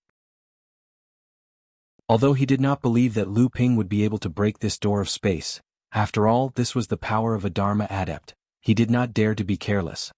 [SPEAKER 1] Although he did not believe that Lu Ping would be able to break this door of space, after all, this was the power of a Dharma adept, he did not dare to be careless.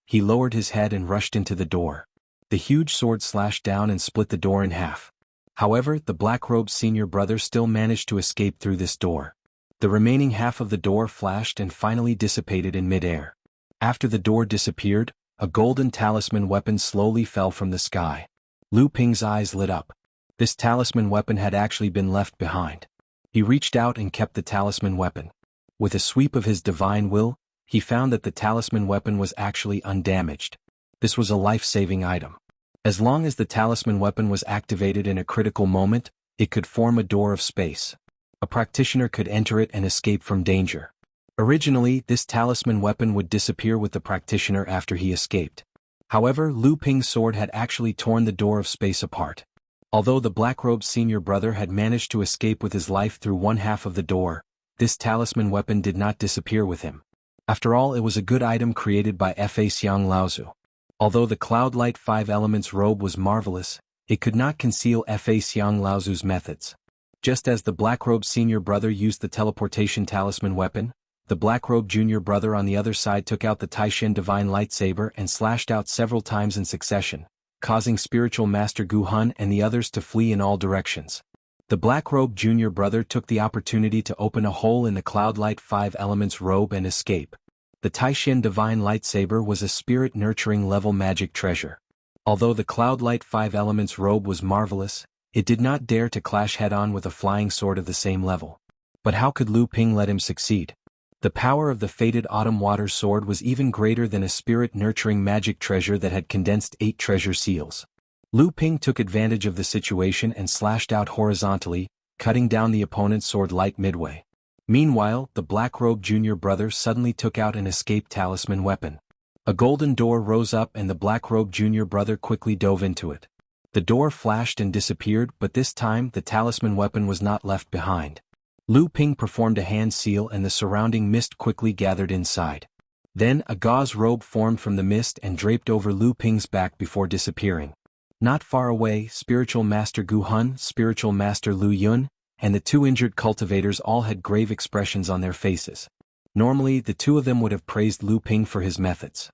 [SPEAKER 1] He lowered his head and rushed into the door. The huge sword slashed down and split the door in half. However, the black-robed senior brother still managed to escape through this door. The remaining half of the door flashed and finally dissipated in mid-air. After the door disappeared, a golden talisman weapon slowly fell from the sky. Lu Ping's eyes lit up. This talisman weapon had actually been left behind. He reached out and kept the talisman weapon. With a sweep of his divine will, he found that the talisman weapon was actually undamaged. This was a life-saving item. As long as the talisman weapon was activated in a critical moment, it could form a door of space. A practitioner could enter it and escape from danger. Originally, this talisman weapon would disappear with the practitioner after he escaped. However, Lu Ping's sword had actually torn the door of space apart. Although the black-robed senior brother had managed to escape with his life through one half of the door, this talisman weapon did not disappear with him. After all, it was a good item created by Fa Xiang Laozu. Although the Cloud-Light 5 Elements robe was marvelous, it could not conceal Fa Xiang Laozu's methods. Just as the black-robed senior brother used the teleportation talisman weapon, the black-robed junior brother on the other side took out the Taishin divine lightsaber and slashed out several times in succession, causing spiritual master Gu Hun and the others to flee in all directions. The black-robed junior brother took the opportunity to open a hole in the Cloud-Light 5 Elements robe and escape. The Taishin divine lightsaber was a spirit-nurturing level magic treasure. Although the Cloud-Light 5 Elements robe was marvelous, it did not dare to clash head-on with a flying sword of the same level. But how could Lu Ping let him succeed? The power of the fated Autumn Water sword was even greater than a spirit-nurturing magic treasure that had condensed 8 treasure seals. Lu Ping took advantage of the situation and slashed out horizontally, cutting down the opponent's sword light midway. Meanwhile, the black-robed junior brother suddenly took out an escape talisman weapon. A golden door rose up and the black-robed junior brother quickly dove into it. The door flashed and disappeared, but this time the talisman weapon was not left behind. Lu Ping performed a hand seal and the surrounding mist quickly gathered inside. Then a gauze robe formed from the mist and draped over Lu Ping's back before disappearing. Not far away, Spiritual Master Gu Hun, Spiritual Master Lu Yun, and the 2 injured cultivators all had grave expressions on their faces. Normally, the 2 of them would have praised Lu Ping for his methods.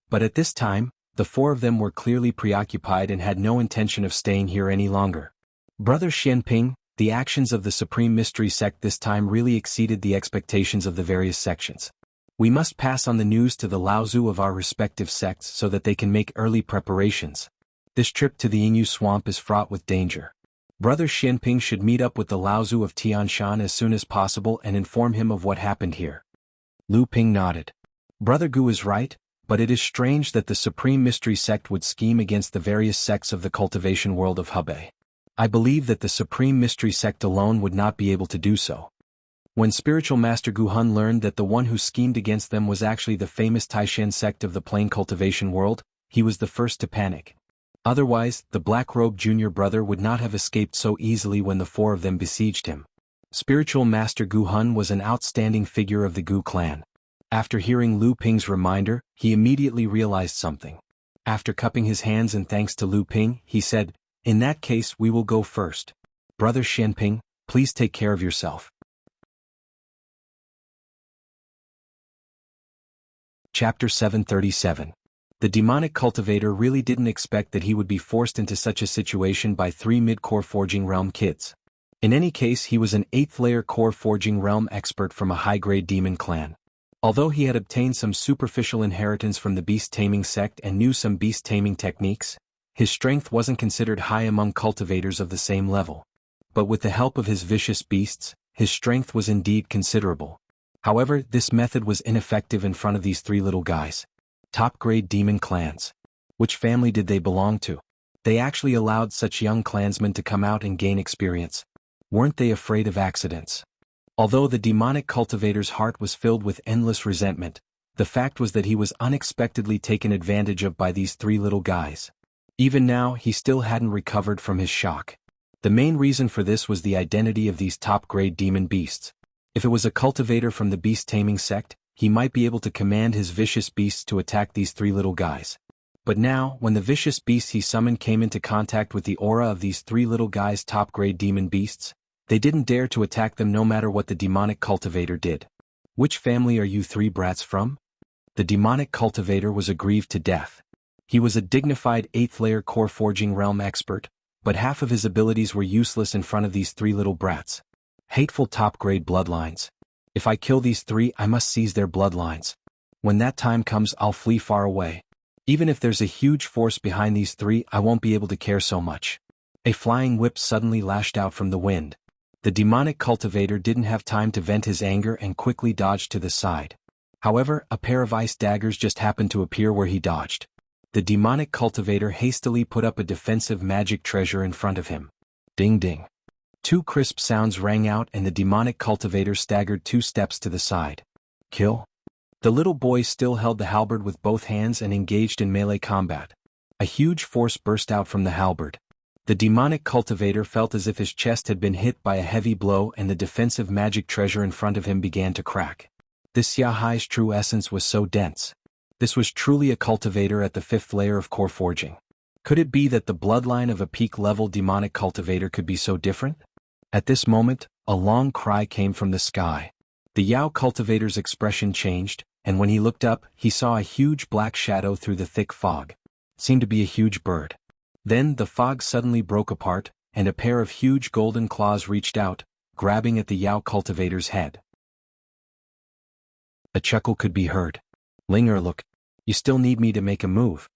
[SPEAKER 1] But at this time, the 4 of them were clearly preoccupied and had no intention of staying here any longer. Brother Xianping, the actions of the Supreme Mystery Sect this time really exceeded the expectations of the various sections. We must pass on the news to the Laozu of our respective sects so that they can make early preparations. This trip to the Yingyu swamp is fraught with danger. Brother Xianping should meet up with the Laozu of Tianshan as soon as possible and inform him of what happened here. Lu Ping nodded. Brother Gu is right, but it is strange that the Supreme Mystery Sect would scheme against the various sects of the cultivation world of Hebei. I believe that the Supreme Mystery Sect alone would not be able to do so. When Spiritual Master Gu Hun learned that the one who schemed against them was actually the famous Taishan sect of the plain cultivation world, he was the first to panic. Otherwise, the black-robed junior brother would not have escaped so easily when the 4 of them besieged him. Spiritual Master Gu Hun was an outstanding figure of the Gu clan. After hearing Lu Ping's reminder, he immediately realized something. After cupping his hands in thanks to Lu Ping, he said, "In that case, we will go first. Brother Xianping, please take care of yourself." Chapter 737. The demonic cultivator really didn't expect that he would be forced into such a situation by 3 mid-core forging realm kids. In any case, he was an 8th-layer core forging realm expert from a high-grade demon clan. Although he had obtained some superficial inheritance from the beast-taming sect and knew some beast-taming techniques, his strength wasn't considered high among cultivators of the same level. But with the help of his vicious beasts, his strength was indeed considerable. However, this method was ineffective in front of these 3 little guys. Top-grade demon clans. Which family did they belong to? They actually allowed such young clansmen to come out and gain experience. Weren't they afraid of accidents? Although the demonic cultivator's heart was filled with endless resentment, the fact was that he was unexpectedly taken advantage of by these 3 little guys. Even now, he still hadn't recovered from his shock. The main reason for this was the identity of these top-grade demon beasts. If it was a cultivator from the beast-taming sect, he might be able to command his vicious beasts to attack these 3 little guys. But now, when the vicious beasts he summoned came into contact with the aura of these 3 little guys' top-grade demon beasts, they didn't dare to attack them no matter what the demonic cultivator did. Which family are you 3 brats from? The demonic cultivator was aggrieved to death. He was a dignified 8th-layer core forging realm expert, but half of his abilities were useless in front of these 3 little brats. Hateful top-grade bloodlines. If I kill these 3, I must seize their bloodlines. When that time comes, I'll flee far away. Even if there's a huge force behind these 3, I won't be able to care so much. A flying whip suddenly lashed out from the wind. The demonic cultivator didn't have time to vent his anger and quickly dodged to the side. However, a pair of ice daggers just happened to appear where he dodged. The demonic cultivator hastily put up a defensive magic treasure in front of him. Ding ding. 2 crisp sounds rang out and the demonic cultivator staggered 2 steps to the side. Kill? The little boy still held the halberd with both hands and engaged in melee combat. A huge force burst out from the halberd. The demonic cultivator felt as if his chest had been hit by a heavy blow and the defensive magic treasure in front of him began to crack. This Yahai's true essence was so dense. This was truly a cultivator at the 5th layer of core forging. Could it be that the bloodline of a peak-level demonic cultivator could be so different? At this moment, a long cry came from the sky. The Yao cultivator's expression changed, and when he looked up, he saw a huge black shadow through the thick fog. It seemed to be a huge bird. Then the fog suddenly broke apart, and a pair of huge golden claws reached out, grabbing at the Yao cultivator's head. A chuckle could be heard. Linger, look. You still need me to make a move.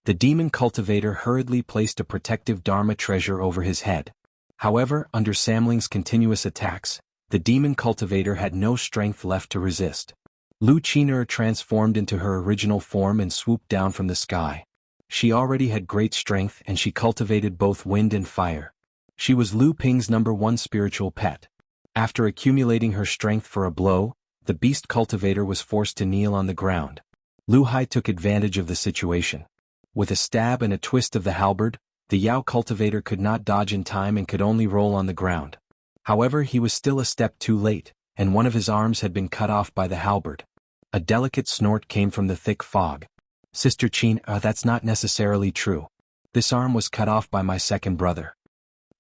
[SPEAKER 1] The demon cultivator hurriedly placed a protective Dharma treasure over his head. However, under Samling's continuous attacks, the demon cultivator had no strength left to resist. Lu Qin'er transformed into her original form and swooped down from the sky. She already had great strength and she cultivated both wind and fire. She was Lu Ping's #1 spiritual pet. After accumulating her strength for a blow, the beast cultivator was forced to kneel on the ground. Lu Hai took advantage of the situation. With a stab and a twist of the halberd, the Yao cultivator could not dodge in time and could only roll on the ground. However, he was still a step too late, and one of his arms had been cut off by the halberd. A delicate snort came from the thick fog. Sister Qin, that's not necessarily true. This arm was cut off by my second brother.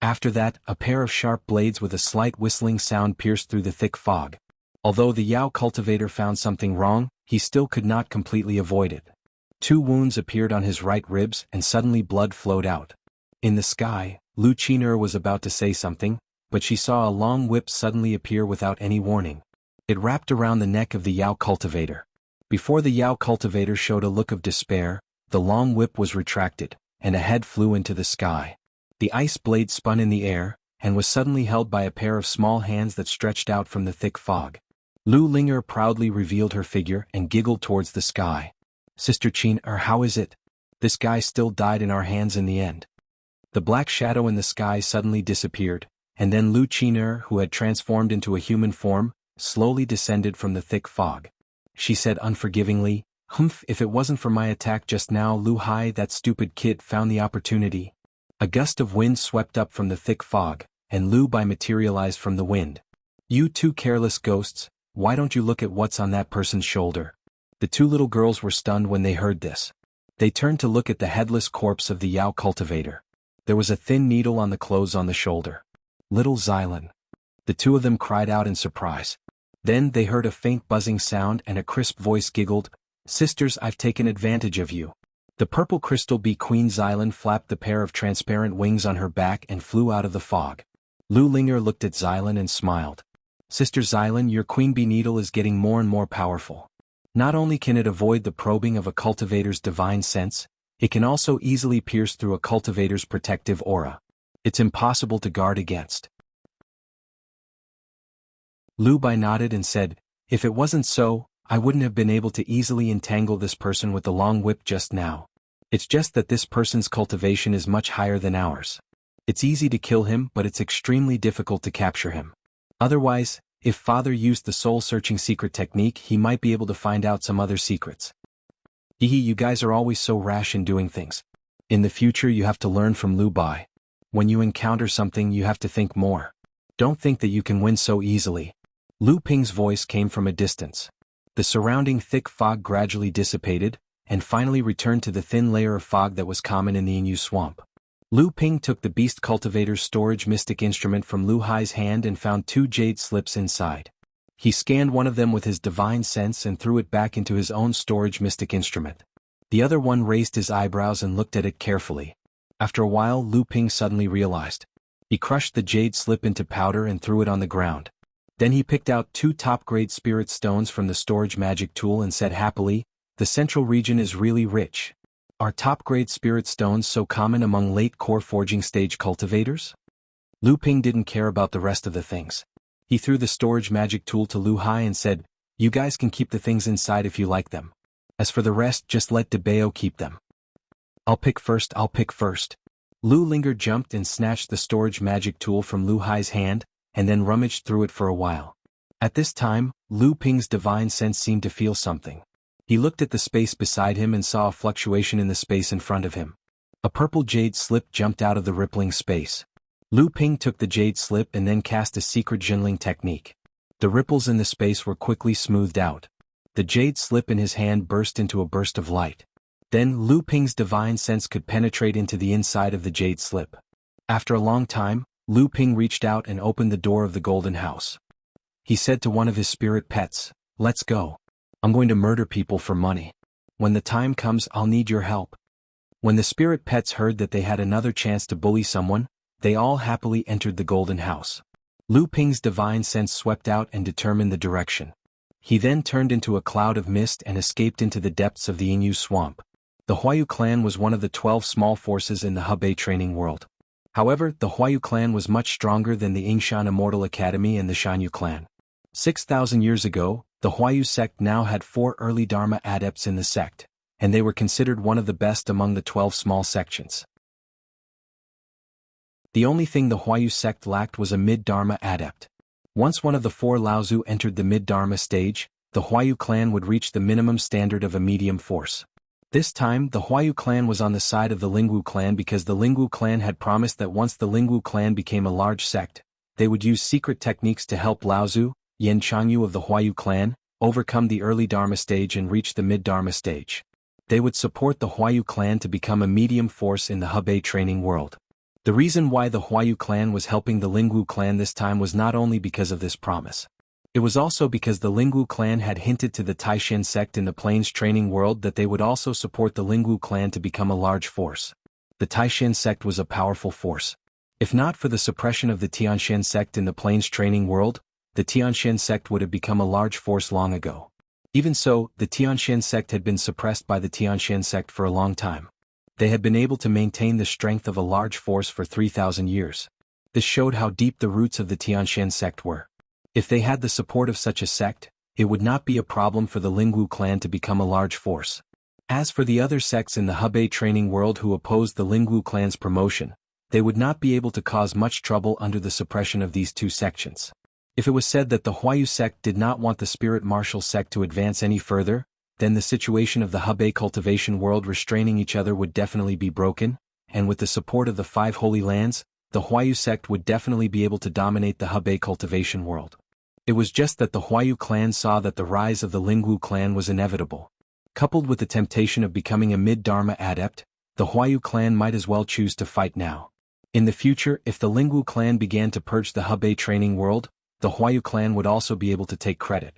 [SPEAKER 1] After that, a pair of sharp blades with a slight whistling sound pierced through the thick fog. Although the Yao cultivator found something wrong, he still could not completely avoid it. 2 wounds appeared on his right ribs and suddenly blood flowed out. In the sky, Lu Qin'er was about to say something, but she saw a long whip suddenly appear without any warning. It wrapped around the neck of the Yao cultivator. Before the Yao cultivator showed a look of despair, the long whip was retracted, and a head flew into the sky. The ice blade spun in the air, and was suddenly held by a pair of small hands that stretched out from the thick fog. Lu Linger proudly revealed her figure and giggled towards the sky. Sister Qin, how is it? This guy still died in our hands in the end. The black shadow in the sky suddenly disappeared, and then Lu Qin'er, who had transformed into a human form, slowly descended from the thick fog. She said unforgivingly, "Humph, if it wasn't for my attack just now, Lu Hai, that stupid kid, found the opportunity." A gust of wind swept up from the thick fog, and Lu Bai materialized from the wind. "You 2 careless ghosts, why don't you look at what's on that person's shoulder?" The 2 little girls were stunned when they heard this. They turned to look at the headless corpse of the Yao cultivator. There was a thin needle on the clothes on the shoulder. Little Xylan. The 2 of them cried out in surprise. Then they heard a faint buzzing sound and a crisp voice giggled, "Sisters, I've taken advantage of you. The purple crystal bee Queen Xylan flapped the pair of transparent wings on her back and flew out of the fog. Lu Linger looked at Xylan and smiled. Sister Xylan, your queen bee needle is getting more and more powerful. Not only can it avoid the probing of a cultivator's divine sense, it can also easily pierce through a cultivator's protective aura. It's impossible to guard against. Lu Bai nodded and said, if it wasn't so, I wouldn't have been able to easily entangle this person with the long whip just now. It's just that this person's cultivation is much higher than ours. It's easy to kill him, but it's extremely difficult to capture him. Otherwise, if Father used the soul-searching secret technique, he might be able to find out some other secrets. Hehe, you guys are always so rash in doing things. In the future you have to learn from Lu Bai. When you encounter something you have to think more. Don't think that you can win so easily. Lu Ping's voice came from a distance. The surrounding thick fog gradually dissipated, and finally returned to the thin layer of fog that was common in the Inyu swamp. Lu Ping took the beast cultivator's storage mystic instrument from Lu Hai's hand and found 2 jade slips inside. He scanned one of them with his divine sense and threw it back into his own storage mystic instrument. The other one raised his eyebrows and looked at it carefully. After a while, Lu Ping suddenly realized. He crushed the jade slip into powder and threw it on the ground. Then he picked out 2 top-grade spirit stones from the storage magic tool and said happily, the central region is really rich. Are top-grade spirit stones so common among late core forging stage cultivators? Lu Ping didn't care about the rest of the things. He threw the storage magic tool to Lu Hai and said, you guys can keep the things inside if you like them. As for the rest, just let De Bao keep them. I'll pick first. Lu Linger jumped and snatched the storage magic tool from Lu Hai's hand, and then rummaged through it for a while. At this time, Lu Ping's divine sense seemed to feel something. He looked at the space beside him and saw a fluctuation in the space in front of him. A purple jade slip jumped out of the rippling space. Lu Ping took the jade slip and then cast a secret Jinling technique. The ripples in the space were quickly smoothed out. The jade slip in his hand burst into a burst of light. Then Lu Ping's divine sense could penetrate into the inside of the jade slip. After a long time, Lu Ping reached out and opened the door of the golden house. He said to one of his spirit pets, let's go. I'm going to murder people for money. When the time comes, I'll need your help. When the spirit pets heard that they had another chance to bully someone, they all happily entered the golden house. Lu Ping's divine sense swept out and determined the direction. He then turned into a cloud of mist and escaped into the depths of the Inyu swamp. The Huayu clan was one of the 12 small forces in the Hebei training world. However, the Huayu clan was much stronger than the Yingshan Immortal Academy and the Shanyu clan. 6,000 years ago, the Huayu sect now had 4 early Dharma adepts in the sect, and they were considered one of the best among the 12 small sections. The only thing the Huayu sect lacked was a mid-Dharma adept. Once one of the 4 Laozu entered the mid-Dharma stage, the Huayu clan would reach the minimum standard of a medium force. This time, the Huayu clan was on the side of the Lingwu clan because the Lingwu clan had promised that once the Lingwu clan became a large sect, they would use secret techniques to help Laozu, Yan Changyu of the Huayu clan, overcome the early Dharma stage and reach the mid-Dharma stage. They would support the Huayu clan to become a medium force in the Hebei training world. The reason why the Huayu clan was helping the Lingwu clan this time was not only because of this promise. It was also because the Lingwu clan had hinted to the Taishan sect in the Plains training world that they would also support the Lingwu clan to become a large force. The Taishan sect was a powerful force. If not for the suppression of the Tianshan sect in the Plains training world, the Tianshan sect would have become a large force long ago. Even so, the Tianshan sect had been suppressed by the Tianshan sect for a long time. They had been able to maintain the strength of a large force for 3,000 years. This showed how deep the roots of the Tianshan sect were. If they had the support of such a sect, it would not be a problem for the Lingwu clan to become a large force. As for the other sects in the Hebei training world who opposed the Lingwu clan's promotion, they would not be able to cause much trouble under the suppression of these 2 sections. If it was said that the Huayu sect did not want the Spirit Martial sect to advance any further, then the situation of the Hebei cultivation world restraining each other would definitely be broken, and with the support of the 5 holy lands, the Huayu sect would definitely be able to dominate the Hebei cultivation world. It was just that the Huayu clan saw that the rise of the Lingwu clan was inevitable. Coupled with the temptation of becoming a mid-Dharma adept, the Huayu clan might as well choose to fight now. In the future, if the Lingwu clan began to purge the Hebei training world, the Huayu clan would also be able to take credit.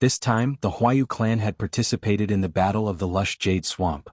[SPEAKER 1] This time, the Huayu clan had participated in the Battle of the Lush Jade Swamp.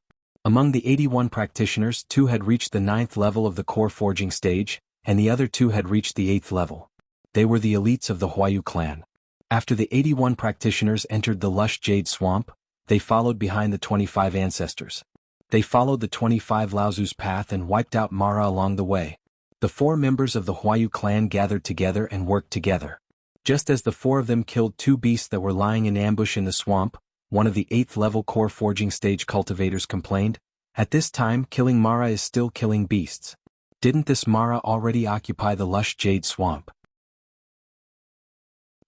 [SPEAKER 1] Among the 81 practitioners, 2 had reached the 9th level of the core forging stage, and the other 2 had reached the 8th level. They were the elites of the Huayu clan. After the 81 practitioners entered the lush jade swamp, they followed behind the 25 ancestors. They followed the 25 Laozu's path and wiped out Mara along the way. The 4 members of the Huayu clan gathered together and worked together. Just as the 4 of them killed 2 beasts that were lying in ambush in the swamp, one of the 8th level core forging stage cultivators complained, "At this time, killing Mara is still killing beasts. Didn't this Mara already occupy the lush jade swamp?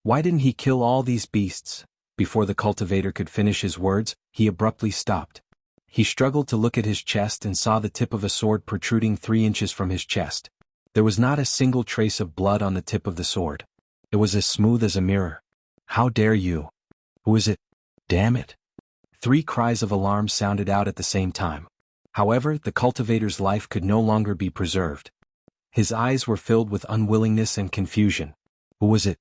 [SPEAKER 1] Why didn't he kill all these beasts?" Before the cultivator could finish his words, he abruptly stopped. He struggled to look at his chest and saw the tip of a sword protruding 3 inches from his chest. There was not a single trace of blood on the tip of the sword. It was as smooth as a mirror. "How dare you? Who is it? Damn it!" 3 cries of alarm sounded out at the same time. However, the cultivator's life could no longer be preserved. His eyes were filled with unwillingness and confusion. Who was it?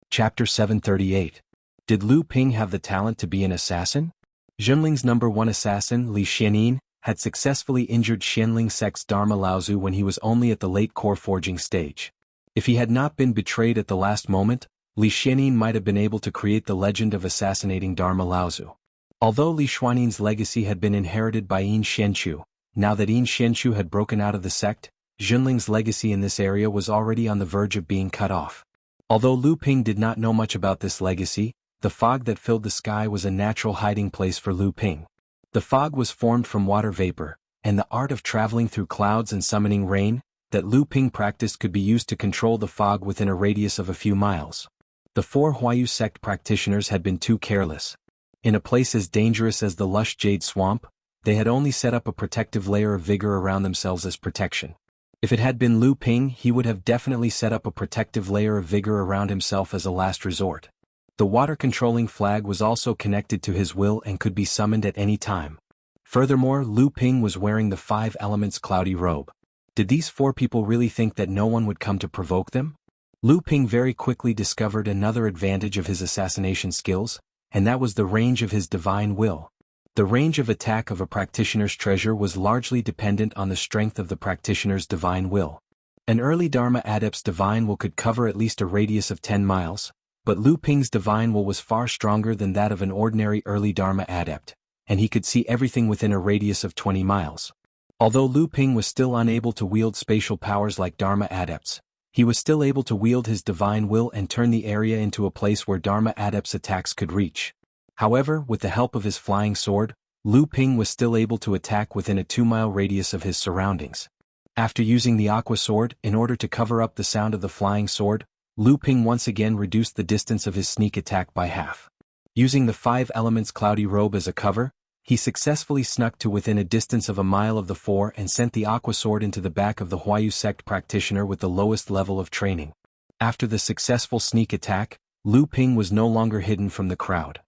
[SPEAKER 1] Chapter 738. Did Lu Ping have the talent to be an assassin? Zhenling's #1 assassin, Li Xianin, had successfully injured Xianling sect's Dharma Laozu when he was only at the late core forging stage. If he had not been betrayed at the last moment, Li Xianin might have been able to create the legend of assassinating Dharma Laozu. Although Li Xuanin's legacy had been inherited by Yin Xianchu, now that Yin Xianchu had broken out of the sect, Zhenling's legacy in this area was already on the verge of being cut off. Although Lu Ping did not know much about this legacy, the fog that filled the sky was a natural hiding place for Lu Ping. The fog was formed from water vapor, and the art of traveling through clouds and summoning rain that Lu Ping practiced could be used to control the fog within a radius of a few miles. The 4 Huayu sect practitioners had been too careless. In a place as dangerous as the lush jade swamp, they had only set up a protective layer of vigor around themselves as protection. If it had been Lu Ping, he would have definitely set up a protective layer of vigor around himself as a last resort. The water-controlling flag was also connected to his will and could be summoned at any time. Furthermore, Lu Ping was wearing the 5 elements cloudy robe. Did these 4 people really think that no one would come to provoke them? Lu Ping very quickly discovered another advantage of his assassination skills, and that was the range of his divine will. The range of attack of a practitioner's treasure was largely dependent on the strength of the practitioner's divine will. An early Dharma adept's divine will could cover at least a radius of 10 miles, but Lu Ping's divine will was far stronger than that of an ordinary early Dharma adept, and he could see everything within a radius of 20 miles. Although Lu Ping was still unable to wield spatial powers like Dharma adepts, he was still able to wield his divine will and turn the area into a place where Dharma adepts' attacks could reach. However, with the help of his flying sword, Lu Ping was still able to attack within a 2-mile radius of his surroundings. After using the aqua sword in order to cover up the sound of the flying sword, Lu Ping once again reduced the distance of his sneak attack by half. Using the 5 elements cloudy robe as a cover, he successfully snuck to within a distance of a mile of the 4 and sent the aqua sword into the back of the Huayu sect practitioner with the lowest level of training. After the successful sneak attack, Lu Ping was no longer hidden from the crowd.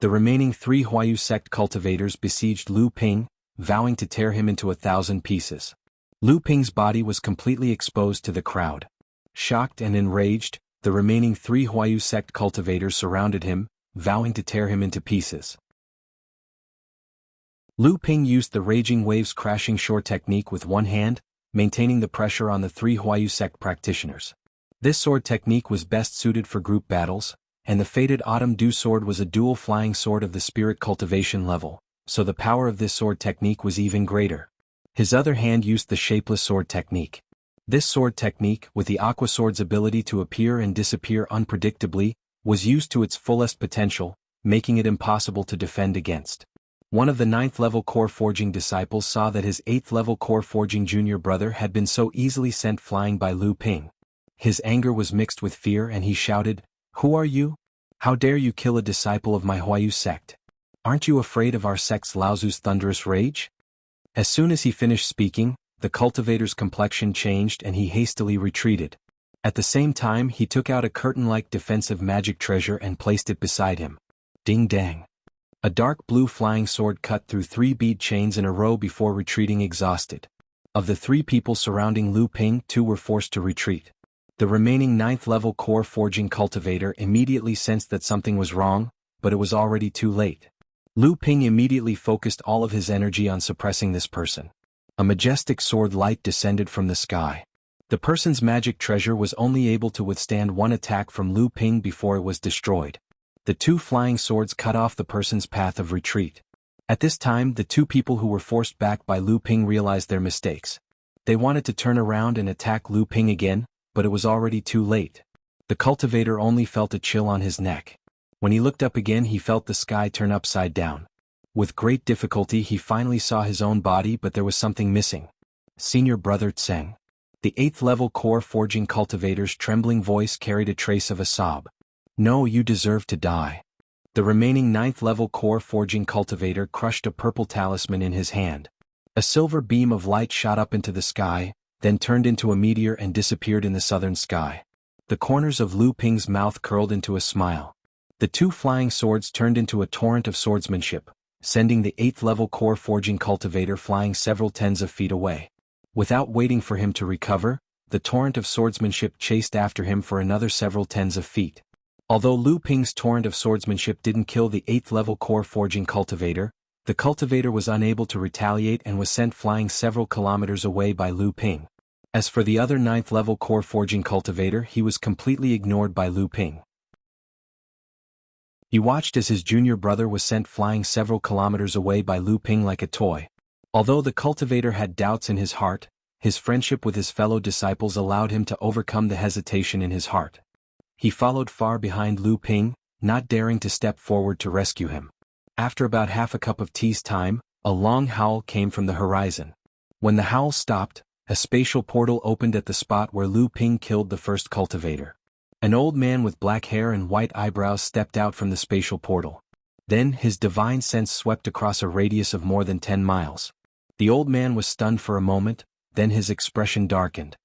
[SPEAKER 1] The remaining 3 Huayu sect cultivators besieged Lu Ping, vowing to tear him into 1,000 pieces. Lu Ping's body was completely exposed to the crowd. Shocked and enraged, the remaining 3 Huayu sect cultivators surrounded him, vowing to tear him into pieces. Lu Ping used the raging waves crashing shore technique with one hand, maintaining the pressure on the 3 Huayu sect practitioners. This sword technique was best suited for group battles, and the fated Autumn Dew sword was a dual flying sword of the spirit cultivation level, so the power of this sword technique was even greater. His other hand used the shapeless sword technique. This sword technique, with the aqua sword's ability to appear and disappear unpredictably, was used to its fullest potential, making it impossible to defend against. One of the 9th level core forging disciples saw that his 8th level core forging junior brother had been so easily sent flying by Lu Ping. His anger was mixed with fear and he shouted, "Who are you? How dare you kill a disciple of my Huayu sect? Aren't you afraid of our sect's Laozu's thunderous rage?" As soon as he finished speaking, the cultivator's complexion changed and he hastily retreated. At the same time he took out a curtain-like defensive magic treasure and placed it beside him. Ding dang. A dark blue flying sword cut through 3 bead chains in a row before retreating exhausted. Of the 3 people surrounding Lu Ping, 2 were forced to retreat. The remaining 9th level core forging cultivator immediately sensed that something was wrong, but it was already too late. Lu Ping immediately focused all of his energy on suppressing this person. A majestic sword light descended from the sky. The person's magic treasure was only able to withstand one attack from Lu Ping before it was destroyed. The two flying swords cut off the person's path of retreat. At this time, the two people who were forced back by Lu Ping realized their mistakes. They wanted to turn around and attack Lu Ping again, but it was already too late. The cultivator only felt a chill on his neck. When he looked up again, he felt the sky turn upside down. With great difficulty, he finally saw his own body, but there was something missing. Senior Brother Tseng. The 8th level core forging cultivator's trembling voice carried a trace of a sob. No, you deserve to die. The remaining 9th level core forging cultivator crushed a purple talisman in his hand. A silver beam of light shot up into the sky, then turned into a meteor and disappeared in the southern sky. The corners of Lu Ping's mouth curled into a smile. The two flying swords turned into a torrent of swordsmanship, sending the 8th level core forging cultivator flying several tens of feet away. Without waiting for him to recover, the torrent of swordsmanship chased after him for another several tens of feet. Although Lu Ping's torrent of swordsmanship didn't kill the 8th level core forging cultivator, the cultivator was unable to retaliate and was sent flying several kilometers away by Lu Ping. As for the other 9th level core forging cultivator, he was completely ignored by Lu Ping. He watched as his junior brother was sent flying several kilometers away by Lu Ping like a toy. Although the cultivator had doubts in his heart, his friendship with his fellow disciples allowed him to overcome the hesitation in his heart. He followed far behind Lu Ping, not daring to step forward to rescue him. After about half a cup of tea's time, a long howl came from the horizon. When the howl stopped, a spatial portal opened at the spot where Lu Ping killed the first cultivator. An old man with black hair and white eyebrows stepped out from the spatial portal. Then his divine sense swept across a radius of more than 10 miles. The old man was stunned for a moment, then his expression darkened.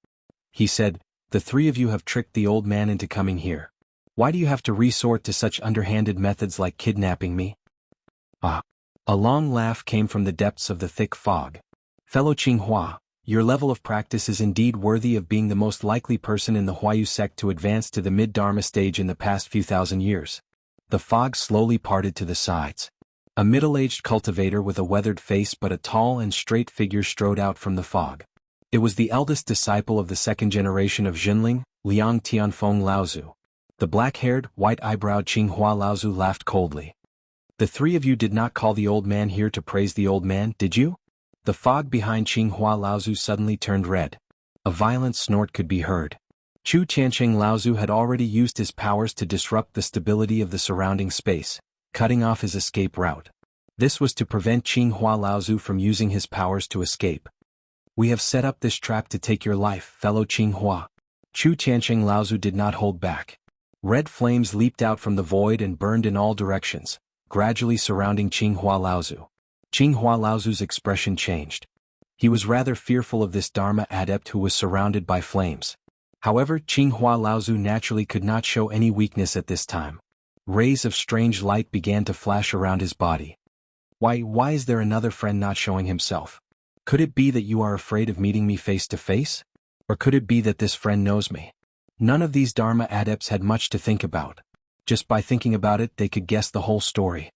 [SPEAKER 1] He said, "The three of you have tricked the old man into coming here. Why do you have to resort to such underhanded methods like kidnapping me?" Ah! A long laugh came from the depths of the thick fog. "Fellow Qinghua, your level of practice is indeed worthy of being the most likely person in the Huayu sect to advance to the mid-Dharma stage in the past few thousand years." The fog slowly parted to the sides. A middle-aged cultivator with a weathered face but a tall and straight figure strode out from the fog. It was the eldest disciple of the second generation of Jinling, Liang Tianfeng Laozu. The black-haired, white-eyebrowed Qinghua Laozu laughed coldly. "The three of you did not call the old man here to praise the old man, did you?" The fog behind Qinghua Laozu suddenly turned red. A violent snort could be heard. Chu Tiancheng Laozu had already used his powers to disrupt the stability of the surrounding space, cutting off his escape route. This was to prevent Qinghua Laozu from using his powers to escape. "We have set up this trap to take your life, fellow Qinghua." Chu Tiancheng Laozu did not hold back. Red flames leaped out from the void and burned in all directions, gradually surrounding Qinghua Laozu. Qinghua Laozu's expression changed. He was rather fearful of this Dharma adept who was surrounded by flames. However, Qinghua Laozu naturally could not show any weakness at this time. Rays of strange light began to flash around his body. Why is there another friend not showing himself? Could it be that you are afraid of meeting me face to face? Or could it be that this friend knows me? None of these Dharma adepts had much to think about. Just by thinking about it, they could guess the whole story.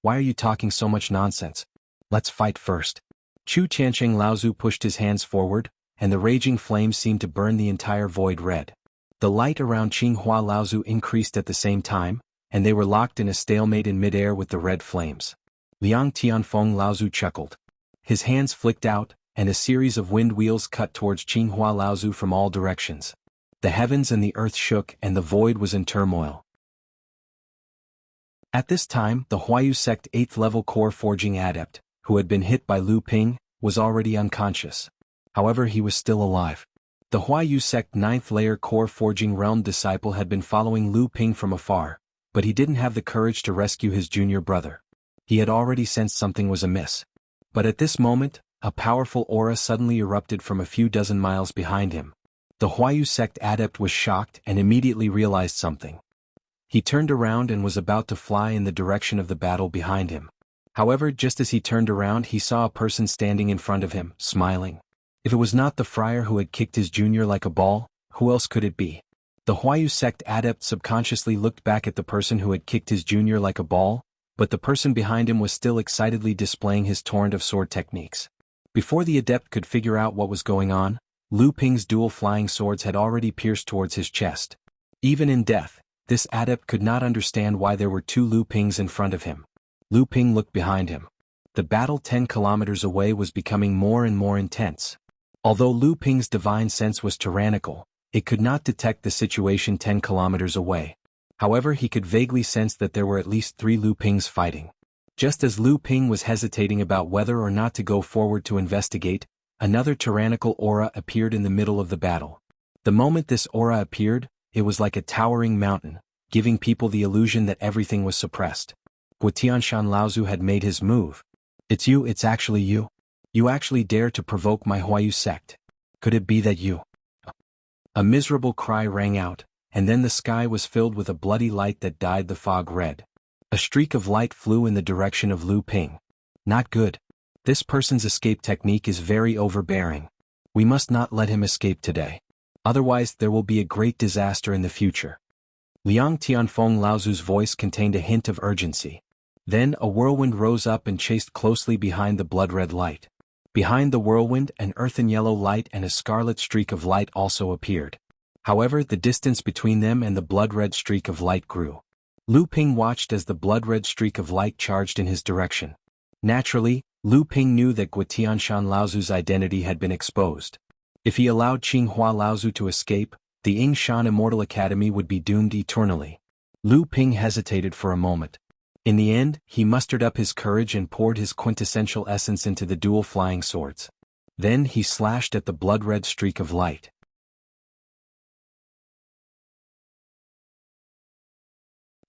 [SPEAKER 1] "Why are you talking so much nonsense? Let's fight first." Chu Tiancheng Laozu pushed his hands forward, and the raging flames seemed to burn the entire void red. The light around Qinghua Laozu increased at the same time, and they were locked in a stalemate in midair with the red flames. Liang Tianfeng Laozu chuckled. His hands flicked out, and a series of wind wheels cut towards Qinghua Laozu from all directions. The heavens and the earth shook and the void was in turmoil. At this time, the Huayu sect 8th level core forging adept, who had been hit by Lu Ping, was already unconscious. However, he was still alive. The Huayu sect 9th layer core forging realm disciple had been following Lu Ping from afar, but he didn't have the courage to rescue his junior brother. He had already sensed something was amiss. But at this moment, a powerful aura suddenly erupted from a few dozen miles behind him. The Huayu sect adept was shocked and immediately realized something. He turned around and was about to fly in the direction of the battle behind him. However, just as he turned around, he saw a person standing in front of him, smiling. If it was not the friar who had kicked his junior like a ball, who else could it be? The Huayu sect adept subconsciously looked back at the person who had kicked his junior like a ball, but the person behind him was still excitedly displaying his torrent of sword techniques. Before the adept could figure out what was going on, Lu Ping's dual flying swords had already pierced towards his chest. Even in death, this adept could not understand why there were two Lu Pings in front of him. Lu Ping looked behind him. The battle 10 kilometers away was becoming more and more intense. Although Lu Ping's divine sense was tyrannical, it could not detect the situation 10 kilometers away. However, he could vaguely sense that there were at least 3 Lu Pings fighting. Just as Lu Ping was hesitating about whether or not to go forward to investigate, another tyrannical aura appeared in the middle of the battle. The moment this aura appeared, it was like a towering mountain, giving people the illusion that everything was suppressed. Guotianshan Laozu had made his move. It's you, it's actually you. You actually dare to provoke my Huayu sect. Could it be that you? A miserable cry rang out, and then the sky was filled with a bloody light that dyed the fog red. A streak of light flew in the direction of Lu Ping. Not good. This person's escape technique is very overbearing. We must not let him escape today. Otherwise there will be a great disaster in the future. Liang Tianfeng Laozu's voice contained a hint of urgency. Then a whirlwind rose up and chased closely behind the blood-red light. Behind the whirlwind, an earthen yellow light and a scarlet streak of light also appeared. However, the distance between them and the blood-red streak of light grew. Lu Ping watched as the blood-red streak of light charged in his direction. Naturally, Lu Ping knew that Guotianshan Laozu's identity had been exposed. If he allowed Qinghua Laozu to escape, the Yingshan Immortal Academy would be doomed eternally. Lu Ping hesitated for a moment. In the end, he mustered up his courage and poured his quintessential essence into the dual flying swords. Then he slashed at the blood-red streak of light.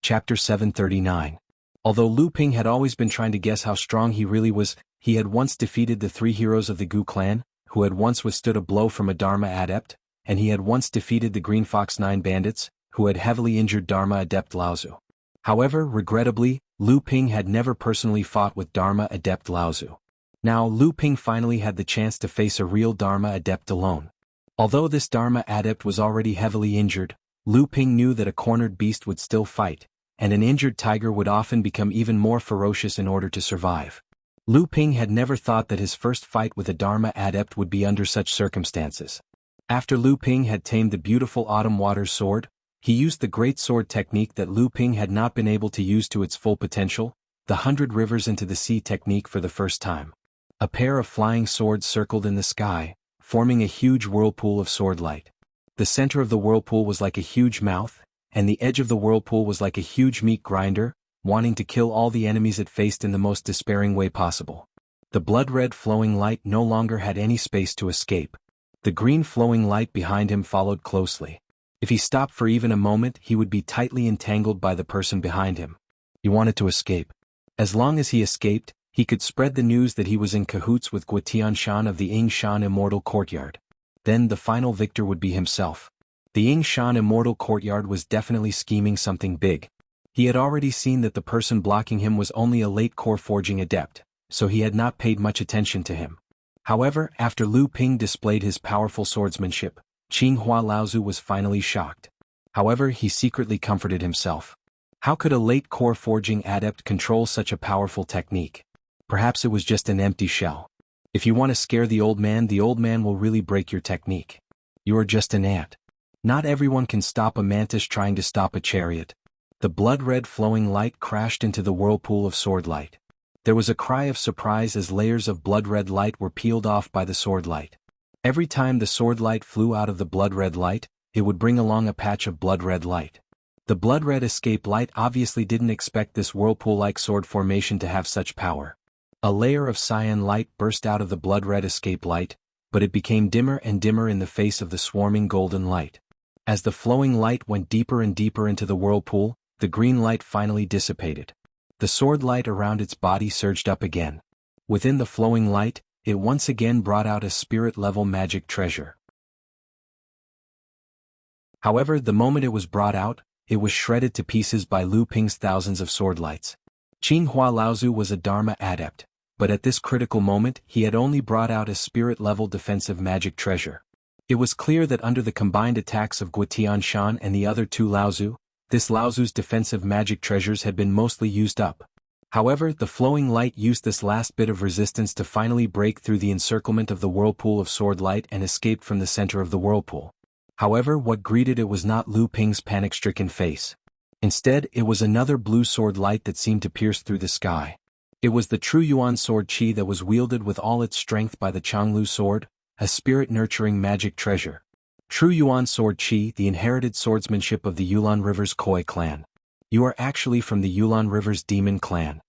[SPEAKER 1] Chapter 739. Although Lu Ping had always been trying to guess how strong he really was, he had once defeated the 3 heroes of the Gu clan, who had once withstood a blow from a Dharma adept, and he had once defeated the Green Fox 9 bandits, who had heavily injured Dharma adept Laozu. However, regrettably, Lu Ping had never personally fought with Dharma adept Laozu. Now Lu Ping finally had the chance to face a real Dharma adept alone. Although this Dharma adept was already heavily injured, Lu Ping knew that a cornered beast would still fight, and an injured tiger would often become even more ferocious in order to survive. Lu Ping had never thought that his first fight with a Dharma adept would be under such circumstances. After Lu Ping had tamed the beautiful Autumn Water's sword, he used the great sword technique that Lu Ping had not been able to use to its full potential, the 100 rivers into the sea technique for the first time. A pair of flying swords circled in the sky, forming a huge whirlpool of sword light. The center of the whirlpool was like a huge mouth, and the edge of the whirlpool was like a huge meat grinder, wanting to kill all the enemies it faced in the most despairing way possible. The blood-red flowing light no longer had any space to escape. The green flowing light behind him followed closely. If he stopped for even a moment, he would be tightly entangled by the person behind him. He wanted to escape. As long as he escaped, he could spread the news that he was in cahoots with Guotianshan of the Yingshan Immortal Courtyard. Then the final victor would be himself. The Yingshan Immortal Courtyard was definitely scheming something big. He had already seen that the person blocking him was only a late core forging adept, so he had not paid much attention to him. However, after Lu Ping displayed his powerful swordsmanship, Qinghua Laozu was finally shocked. However, he secretly comforted himself. How could a late core forging adept control such a powerful technique? Perhaps it was just an empty shell. If you want to scare the old man will really break your technique. You are just an ant. Not everyone can stop a mantis trying to stop a chariot. The blood-red flowing light crashed into the whirlpool of sword light. There was a cry of surprise as layers of blood-red light were peeled off by the sword light. Every time the sword light flew out of the blood-red light, it would bring along a patch of blood-red light. The blood-red escape light obviously didn't expect this whirlpool-like sword formation to have such power. A layer of cyan light burst out of the blood-red escape light, but it became dimmer and dimmer in the face of the swarming golden light. As the flowing light went deeper and deeper into the whirlpool, the green light finally dissipated. The sword light around its body surged up again. Within the flowing light, it once again brought out a spirit-level magic treasure. However, the moment it was brought out, it was shredded to pieces by Lu Ping's thousands of sword lights. Qinghua Laozu was a Dharma adept, but at this critical moment he had only brought out a spirit-level defensive magic treasure. It was clear that under the combined attacks of Guotianshan and the other two Laozu, this Laozu's defensive magic treasures had been mostly used up. However, the flowing light used this last bit of resistance to finally break through the encirclement of the whirlpool of sword light and escaped from the center of the whirlpool. However, what greeted it was not Lu Ping's panic-stricken face. Instead, it was another blue sword light that seemed to pierce through the sky. It was the true Yuan sword qi that was wielded with all its strength by the Changlu sword, a spirit-nurturing magic treasure. True Yuan sword qi, the inherited swordsmanship of the Yulon River's Koi clan. You are actually from the Yulon River's demon clan.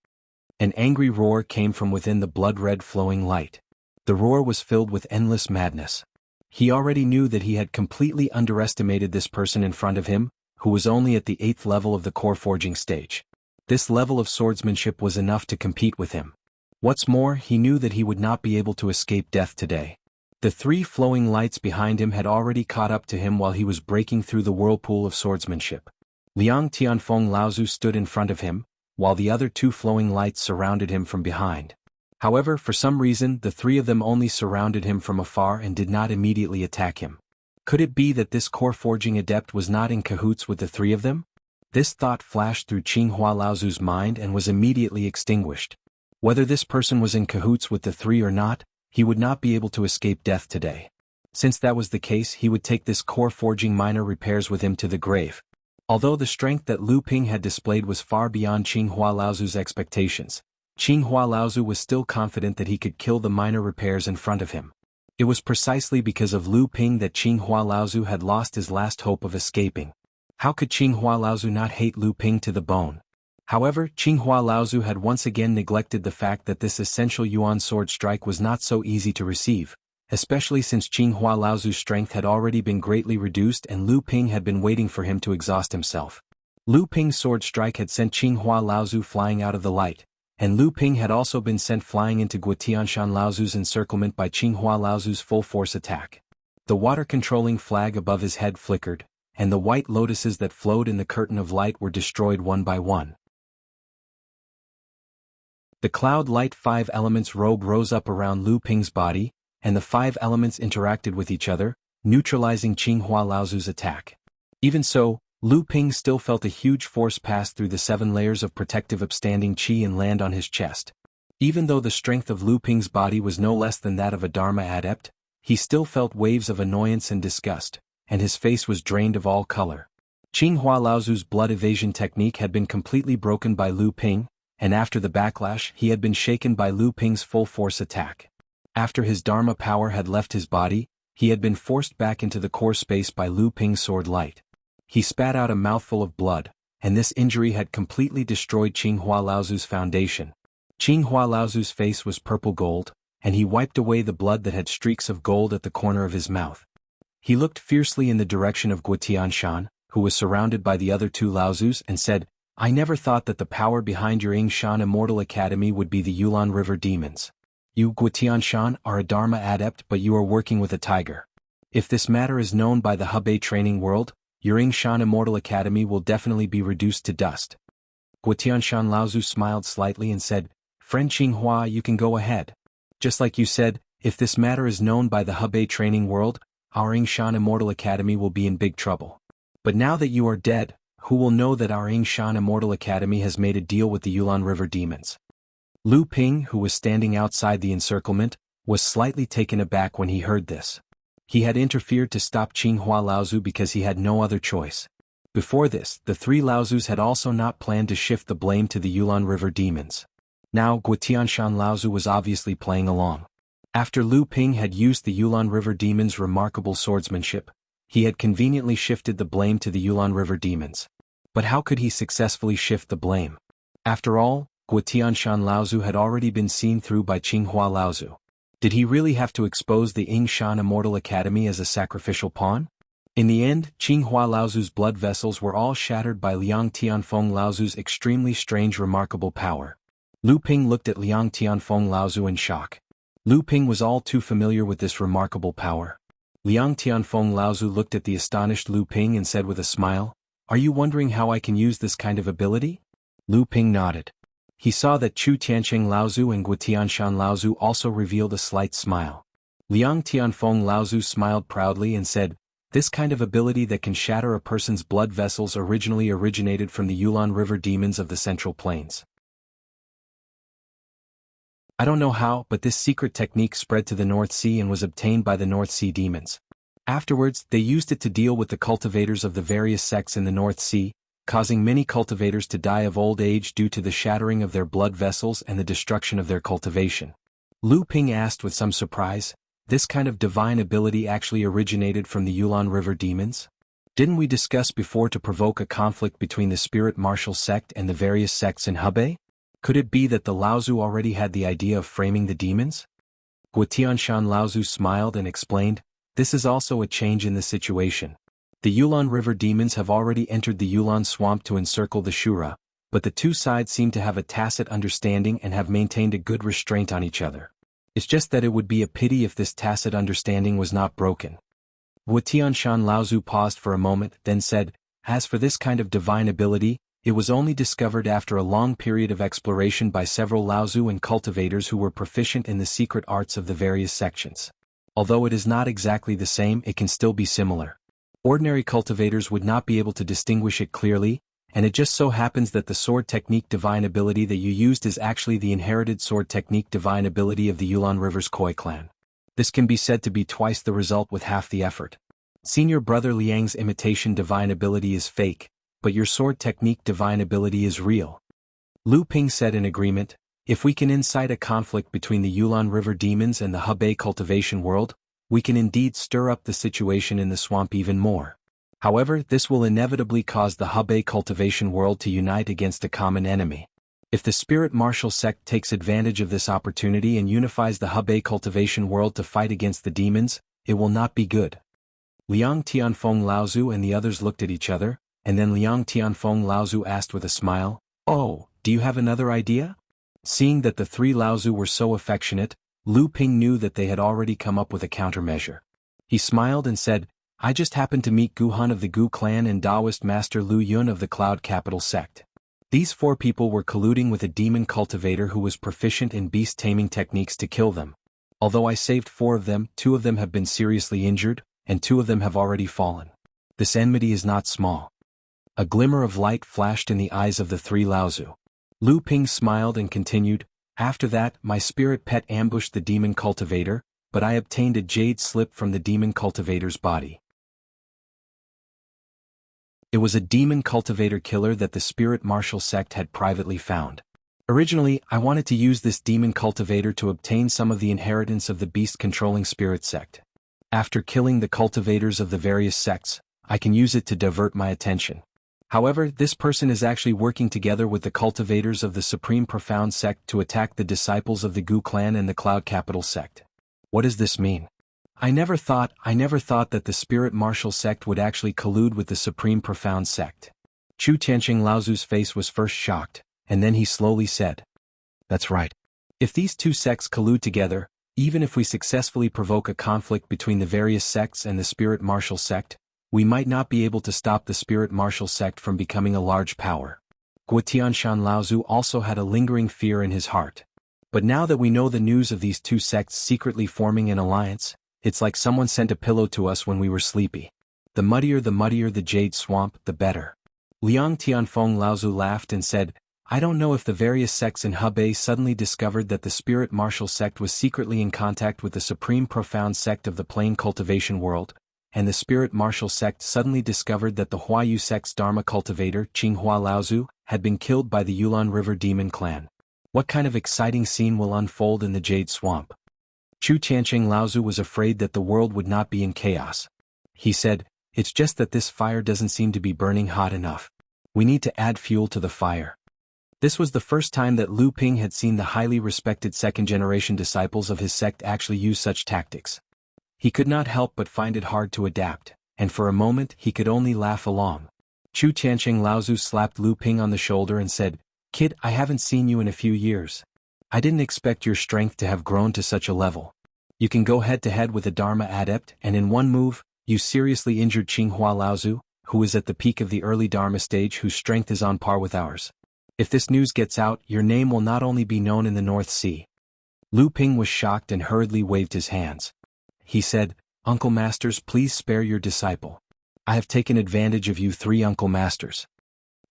[SPEAKER 1] An angry roar came from within the blood-red flowing light. The roar was filled with endless madness. He already knew that he had completely underestimated this person in front of him, who was only at the 8th level of the core forging stage. This level of swordsmanship was enough to compete with him. What's more, he knew that he would not be able to escape death today. The 3 flowing lights behind him had already caught up to him while he was breaking through the whirlpool of swordsmanship. Liang Tianfeng Laozu stood in front of him, while the other 2 flowing lights surrounded him from behind. However, for some reason, the 3 of them only surrounded him from afar and did not immediately attack him. Could it be that this core forging adept was not in cahoots with the 3 of them? This thought flashed through Qinghua Laozu's mind and was immediately extinguished. Whether this person was in cahoots with the 3 or not, he would not be able to escape death today. Since that was the case, he would take this core forging minor repairs with him to the grave. Although the strength that Lu Ping had displayed was far beyond Qinghua Laozu's expectations, Qinghua Laozu was still confident that he could kill the minor repairs in front of him. It was precisely because of Lu Ping that Qinghua Laozu had lost his last hope of escaping. How could Qinghua Laozu not hate Lu Ping to the bone? However, Qinghua Laozu had once again neglected the fact that this essential Yuan sword strike was not so easy to receive, especially since Qinghua Laozu's strength had already been greatly reduced and Lu Ping had been waiting for him to exhaust himself. Lu Ping's sword strike had sent Qinghua Laozu flying out of the light, and Lu Ping had also been sent flying into Guotianshan Laozu's encirclement by Qinghua Laozu's full-force attack. The water-controlling flag above his head flickered, and the white lotuses that flowed in the curtain of light were destroyed one by one. The cloud light 5 elements robe rose up around Lu Ping's body, and the 5 elements interacted with each other, neutralizing Qinghua Laozu's attack. Even so, Lu Ping still felt a huge force pass through the 7 layers of protective upstanding qi and land on his chest. Even though the strength of Lu Ping's body was no less than that of a Dharma adept, he still felt waves of annoyance and disgust, and his face was drained of all color. Qinghua Laozu's blood evasion technique had been completely broken by Lu Ping, and after the backlash he had been shaken by Lu Ping's full-force attack. After his Dharma power had left his body, he had been forced back into the core space by Lu Ping's sword light. He spat out a mouthful of blood, and this injury had completely destroyed Qinghua Laozu's foundation. Qinghua Laozu's face was purple gold, and he wiped away the blood that had streaks of gold at the corner of his mouth. He looked fiercely in the direction of Guotianshan, who was surrounded by the other 2 Laozus, and said, "I never thought that the power behind your Yingshan Immortal Academy would be the Yulon River demons. You, Guotianshan, are a Dharma adept, but you are working with a tiger. If this matter is known by the Hebei training world, your Yingshan Immortal Academy will definitely be reduced to dust." Guotianshan Laozu smiled slightly and said, "Friend Qinghua, you can go ahead. Just like you said, if this matter is known by the Hebei training world, our Yingshan Immortal Academy will be in big trouble. But now that you are dead, who will know that our Yingshan Immortal Academy has made a deal with the Yulon River demons?" Lu Ping, who was standing outside the encirclement, was slightly taken aback when he heard this. He had interfered to stop Qinghua Laozu because he had no other choice. Before this, the 3 Laozus had also not planned to shift the blame to the Yulon River demons. Now Guotianshan Laozu was obviously playing along. After Lu Ping had used the Yulon River demons' remarkable swordsmanship, he had conveniently shifted the blame to the Yulon River demons. But how could he successfully shift the blame? After all, Guotianshan Laozu had already been seen through by Qinghua Laozu. Did he really have to expose the Yingshan Immortal Academy as a sacrificial pawn? In the end, Qinghua Laozu's blood vessels were all shattered by Liang Tianfeng Laozu's extremely strange remarkable power. Lu Ping looked at Liang Tianfeng Laozu in shock. Lu Ping was all too familiar with this remarkable power. Liang Tianfeng Laozu looked at the astonished Lu Ping and said with a smile, "Are you wondering how I can use this kind of ability?" Lu Ping nodded. He saw that Chu Tiancheng Laozu and Guotianshan Laozu also revealed a slight smile. Liang Tianfeng Laozu smiled proudly and said, "This kind of ability that can shatter a person's blood vessels originally originated from the Yulon River demons of the Central Plains. I don't know how, but this secret technique spread to the North Sea and was obtained by the North Sea demons. Afterwards, they used it to deal with the cultivators of the various sects in the North Sea, causing many cultivators to die of old age due to the shattering of their blood vessels and the destruction of their cultivation." Lu Ping asked with some surprise, "This kind of divine ability actually originated from the Yulon River demons? Didn't we discuss before to provoke a conflict between the spirit martial sect and the various sects in Hebei? Could it be that the Laozu already had the idea of framing the demons?" Guotianshan Laozu smiled and explained, "This is also a change in the situation. The Yulon River demons have already entered the Yulon swamp to encircle the Shura, but the two sides seem to have a tacit understanding and have maintained a good restraint on each other. It's just that it would be a pity if this tacit understanding was not broken." Guotianshan Laozu paused for a moment, then said, "As for this kind of divine ability, it was only discovered after a long period of exploration by several Laozu and cultivators who were proficient in the secret arts of the various sections. Although it is not exactly the same, it can still be similar. Ordinary cultivators would not be able to distinguish it clearly, and it just so happens that the sword technique divine ability that you used is actually the inherited sword technique divine ability of the Yulon River's Khoi clan. This can be said to be twice the result with half the effort. Senior brother Liang's imitation divine ability is fake, but your sword technique divine ability is real." Lu Ping said in agreement, "If we can incite a conflict between the Yulon River demons and the Hebei cultivation world, we can indeed stir up the situation in the swamp even more. However, this will inevitably cause the Hebei cultivation world to unite against a common enemy. If the spirit martial sect takes advantage of this opportunity and unifies the Hebei cultivation world to fight against the demons, it will not be good." Liang Tianfeng Laozu and the others looked at each other, and then Liang Tianfeng Laozu asked with a smile, "Oh, do you have another idea?" Seeing that the three Laozu were so affectionate, Lu Ping knew that they had already come up with a countermeasure. He smiled and said, "I just happened to meet Gu Hun of the Gu clan and Taoist master Lu Yun of the Cloud Capital sect. These four people were colluding with a demon cultivator who was proficient in beast-taming techniques to kill them. Although I saved 4 of them, 2 of them have been seriously injured, and 2 of them have already fallen. This enmity is not small." A glimmer of light flashed in the eyes of the three Laozu. Lu Ping smiled and continued, "After that, my spirit pet ambushed the demon cultivator, but I obtained a jade slip from the demon cultivator's body. It was a demon cultivator killer that the spirit martial sect had privately found. Originally, I wanted to use this demon cultivator to obtain some of the inheritance of the beast-controlling spirit sect. After killing the cultivators of the various sects, I can use it to divert my attention. However, this person is actually working together with the cultivators of the Supreme Profound sect to attack the disciples of the Gu clan and the Cloud Capital sect. What does this mean? I never thought that the spirit martial sect would actually collude with the Supreme Profound sect." Chu Tianqing Laozu's face was first shocked, and then he slowly said, "That's right. If these two sects collude together, even if we successfully provoke a conflict between the various sects and the spirit martial sect, we might not be able to stop the spirit martial sect from becoming a large power." Guotianshan Laozu also had a lingering fear in his heart. But now that we know the news of these two sects secretly forming an alliance, it's like someone sent a pillow to us when we were sleepy. The muddier the jade swamp, the better. Liang Tianfeng Laozu laughed and said, "I don't know if the various sects in Hebei suddenly discovered that the spirit martial sect was secretly in contact with the Supreme Profound sect of the plain cultivation world, and the spirit martial sect suddenly discovered that the Huayu sect's Dharma cultivator, Qinghua Laozu, had been killed by the Yulon River Demon clan. What kind of exciting scene will unfold in the Jade Swamp?" Chu Tianqing Laozu was afraid that the world would not be in chaos. He said, "It's just that this fire doesn't seem to be burning hot enough. We need to add fuel to the fire." This was the first time that Lu Ping had seen the highly respected second-generation disciples of his sect actually use such tactics. He could not help but find it hard to adapt, and for a moment he could only laugh along. Chu Tianqing Laozu slapped Lu Ping on the shoulder and said, "Kid, I haven't seen you in a few years. I didn't expect your strength to have grown to such a level. You can go head-to-head with a Dharma adept, and in one move, you seriously injured Qinghua Laozu, who is at the peak of the early Dharma stage whose strength is on par with ours. If this news gets out, your name will not only be known in the North Sea." Lu Ping was shocked and hurriedly waved his hands. he said, "Uncle Masters, please spare your disciple. I have taken advantage of you three Uncle Masters."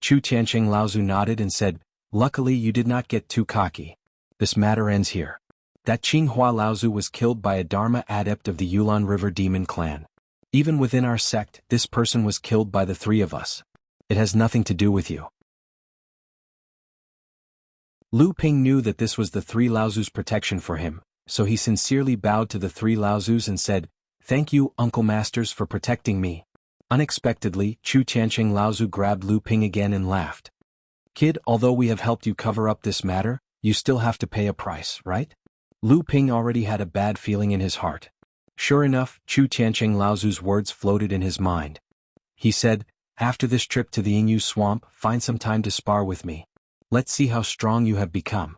[SPEAKER 1] Chu Tianqing Laozu nodded and said, "Luckily you did not get too cocky. This matter ends here. That Qinghua Laozu was killed by a Dharma adept of the Yulon River Demon clan. Even within our sect, this person was killed by the three of us. It has nothing to do with you." Lu Ping knew that this was the three Laozu's protection for him, so he sincerely bowed to the three Laozus and said, "Thank you, Uncle Masters, for protecting me." Unexpectedly, Chu Tianqing Laozu grabbed Lu Ping again and laughed. "Kid, although we have helped you cover up this matter, you still have to pay a price, right?" Lu Ping already had a bad feeling in his heart. Sure enough, Chu Tianqing Laozu's words floated in his mind. He said, "After this trip to the Yingyu swamp, find some time to spar with me. Let's see how strong you have become."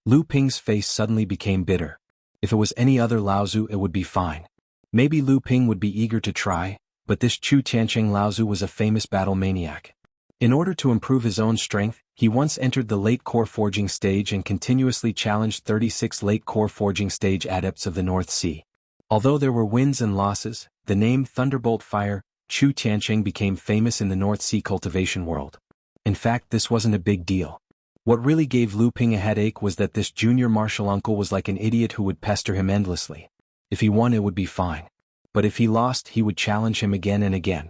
[SPEAKER 1] Lu Ping's face suddenly became bitter. If it was any other Laozu, it would be fine. Maybe Lu Ping would be eager to try, but this Chu Tianqing Laozu was a famous battle maniac. In order to improve his own strength, he once entered the late core forging stage and continuously challenged 36 late core forging stage adepts of the North Sea. Although there were wins and losses, the name Thunderbolt Fire, Chu Tianqing became famous in the North Sea cultivation world. In fact, this wasn't a big deal. What really gave Lu Ping a headache was that this junior martial uncle was like an idiot who would pester him endlessly. If he won, it would be fine. But if he lost, he would challenge him again and again.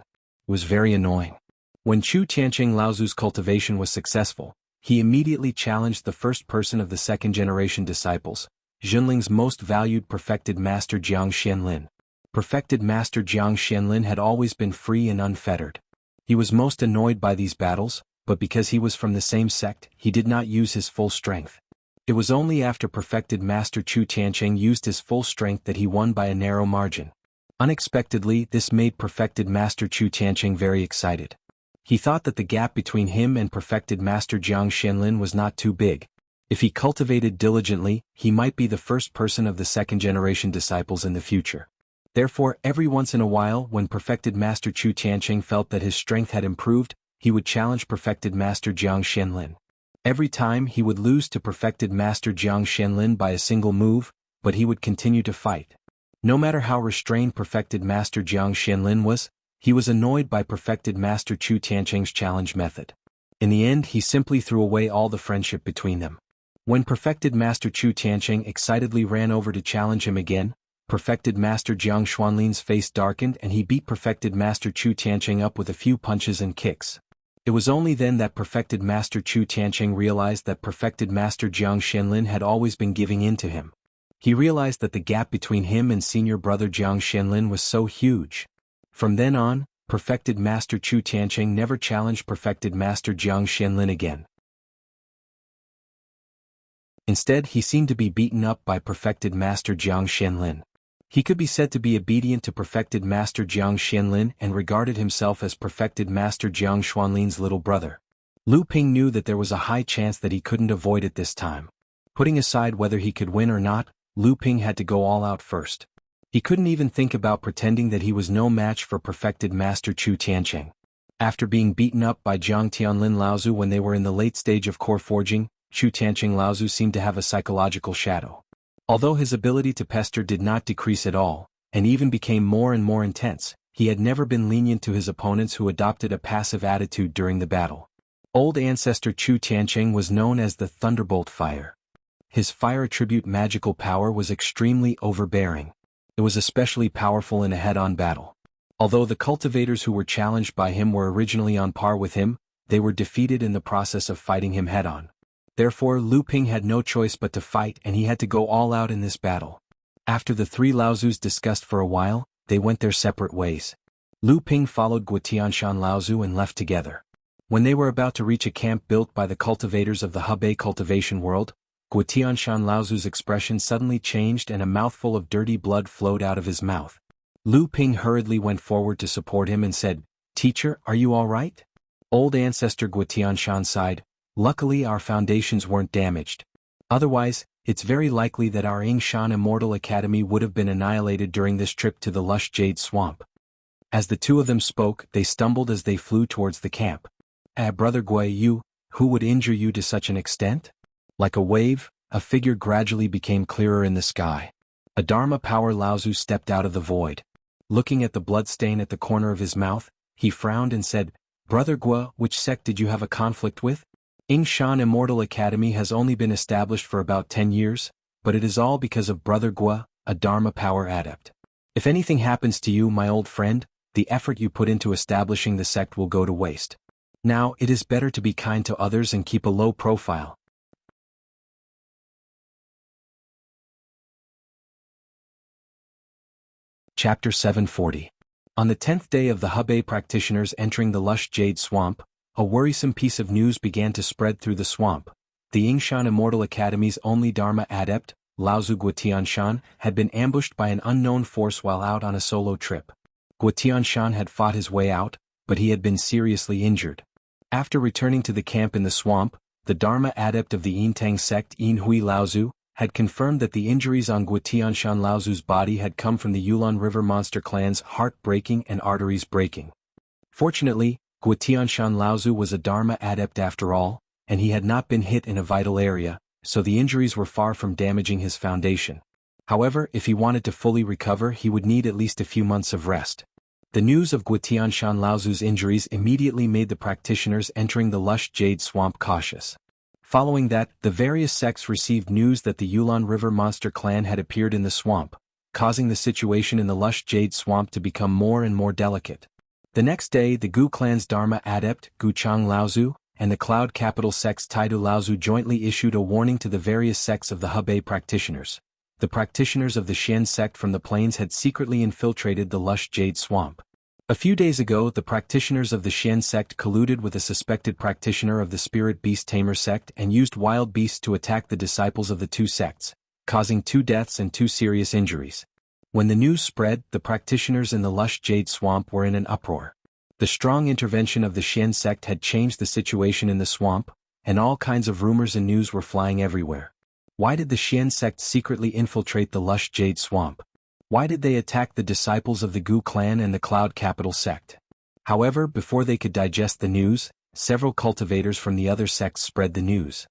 [SPEAKER 1] It was very annoying. When Chu Tianqing Laozu's cultivation was successful, he immediately challenged the first person of the second-generation disciples, Junling's most valued perfected master Jiang Xianlin. Perfected master Jiang Xianlin had always been free and unfettered. He was most annoyed by these battles, but because he was from the same sect, he did not use his full strength. It was only after perfected master Chu Tianqing used his full strength that he won by a narrow margin. Unexpectedly, this made perfected master Chu Tianqing very excited. He thought that the gap between him and perfected master Jiang Xianlin was not too big. If he cultivated diligently, he might be the first person of the second-generation disciples in the future. Therefore, every once in a while, when perfected master Chu Tianqing felt that his strength had improved, he would challenge perfected master Jiang Xianlin. Every time he would lose to perfected master Jiang Xianlin by a single move, but he would continue to fight. No matter how restrained perfected master Jiang Xianlin was, he was annoyed by perfected master Chu Tianqing's challenge method. In the end, he simply threw away all the friendship between them. When perfected master Chu Tianqing excitedly ran over to challenge him again, perfected master Jiang Xuanlin's face darkened and he beat perfected master Chu Tianqing up with a few punches and kicks. It was only then that perfected master Chu Tianqing realized that perfected master Jiang Xianlin had always been giving in to him. He realized that the gap between him and senior brother Jiang Xianlin was so huge. From then on, perfected master Chu Tianqing never challenged perfected master Jiang Xianlin again. Instead, he seemed to be beaten up by perfected master Jiang Xianlin. He could be said to be obedient to perfected master Jiang Xianlin and regarded himself as perfected master Jiang Xuanlin's little brother. Lu Ping knew that there was a high chance that he couldn't avoid it this time. Putting aside whether he could win or not, Lu Ping had to go all out first. He couldn't even think about pretending that he was no match for perfected master Chu Tianqing. After being beaten up by Jiang Tianlin Laozu when they were in the late stage of core forging, Chu Tianqing Laozu seemed to have a psychological shadow. Although his ability to pester did not decrease at all, and even became more and more intense, he had never been lenient to his opponents who adopted a passive attitude during the battle. Old ancestor Chu Tianqing was known as the Thunderbolt Fire. His fire attribute magical power was extremely overbearing. It was especially powerful in a head-on battle. Although the cultivators who were challenged by him were originally on par with him, they were defeated in the process of fighting him head-on. Therefore, Lu Ping had no choice but to fight and he had to go all out in this battle. After the three Laozus discussed for a while, they went their separate ways. Lu Ping followed Guotianshan Laozu and left together. When they were about to reach a camp built by the cultivators of the Hebei cultivation world, Guotianshan Laozu's expression suddenly changed and a mouthful of dirty blood flowed out of his mouth. Lu Ping hurriedly went forward to support him and said, "Teacher, are you all right?" Old ancestor Guotianshan sighed, "Luckily our foundations weren't damaged. Otherwise, it's very likely that our Yingshan Immortal Academy would have been annihilated during this trip to the lush jade swamp." As the two of them spoke, they stumbled as they flew towards the camp. Brother Gui, who would injure you to such an extent?" Like a wave, a figure gradually became clearer in the sky. A Dharma power Laozu stepped out of the void. Looking at the bloodstain at the corner of his mouth, he frowned and said, "Brother Gua, which sect did you have a conflict with?" Yingshan Immortal Academy has only been established for about 10 years, but it is all because of Brother Gua, a Dharma power adept. If anything happens to you, my old friend, the effort you put into establishing the sect will go to waste. Now, it is better to be kind to others and keep a low profile. Chapter 740. On the 10th day of the Hebei practitioners entering the lush jade swamp, a worrisome piece of news began to spread through the swamp. The Yingshan Immortal Academy's only Dharma adept, Laozu Guotianshan, had been ambushed by an unknown force while out on a solo trip. Guotianshan had fought his way out, but he had been seriously injured. After returning to the camp in the swamp, the Dharma adept of the Yintang sect Yin Hui Laozu had confirmed that the injuries on Guotianshan Laozu's body had come from the Yulon River monster clan's heart breaking and arteries breaking. Fortunately, Guotianshan Laozu was a Dharma adept after all, and he had not been hit in a vital area, so the injuries were far from damaging his foundation. However, if he wanted to fully recover, he would need at least a few months of rest. The news of Guotianshan Laozu's injuries immediately made the practitioners entering the lush jade swamp cautious. Following that, the various sects received news that the Yulon River monster clan had appeared in the swamp, causing the situation in the lush jade swamp to become more and more delicate. The next day, the Gu clan's Dharma adept, Guchang Laozu, and the Cloud Capital sect's Taidu Laozu jointly issued a warning to the various sects of the Hebei practitioners. The practitioners of the Xian sect from the plains had secretly infiltrated the lush jade swamp. A few days ago, the practitioners of the Xian sect colluded with a suspected practitioner of the Spirit Beast Tamer sect and used wild beasts to attack the disciples of the two sects, causing 2 deaths and 2 serious injuries. When the news spread, the practitioners in the lush jade swamp were in an uproar. The strong intervention of the Xian sect had changed the situation in the swamp, and all kinds of rumors and news were flying everywhere. Why did the Xian sect secretly infiltrate the lush jade swamp? Why did they attack the disciples of the Gu clan and the Cloud Capital sect? However, before they could digest the news, several cultivators from the other sects spread the news.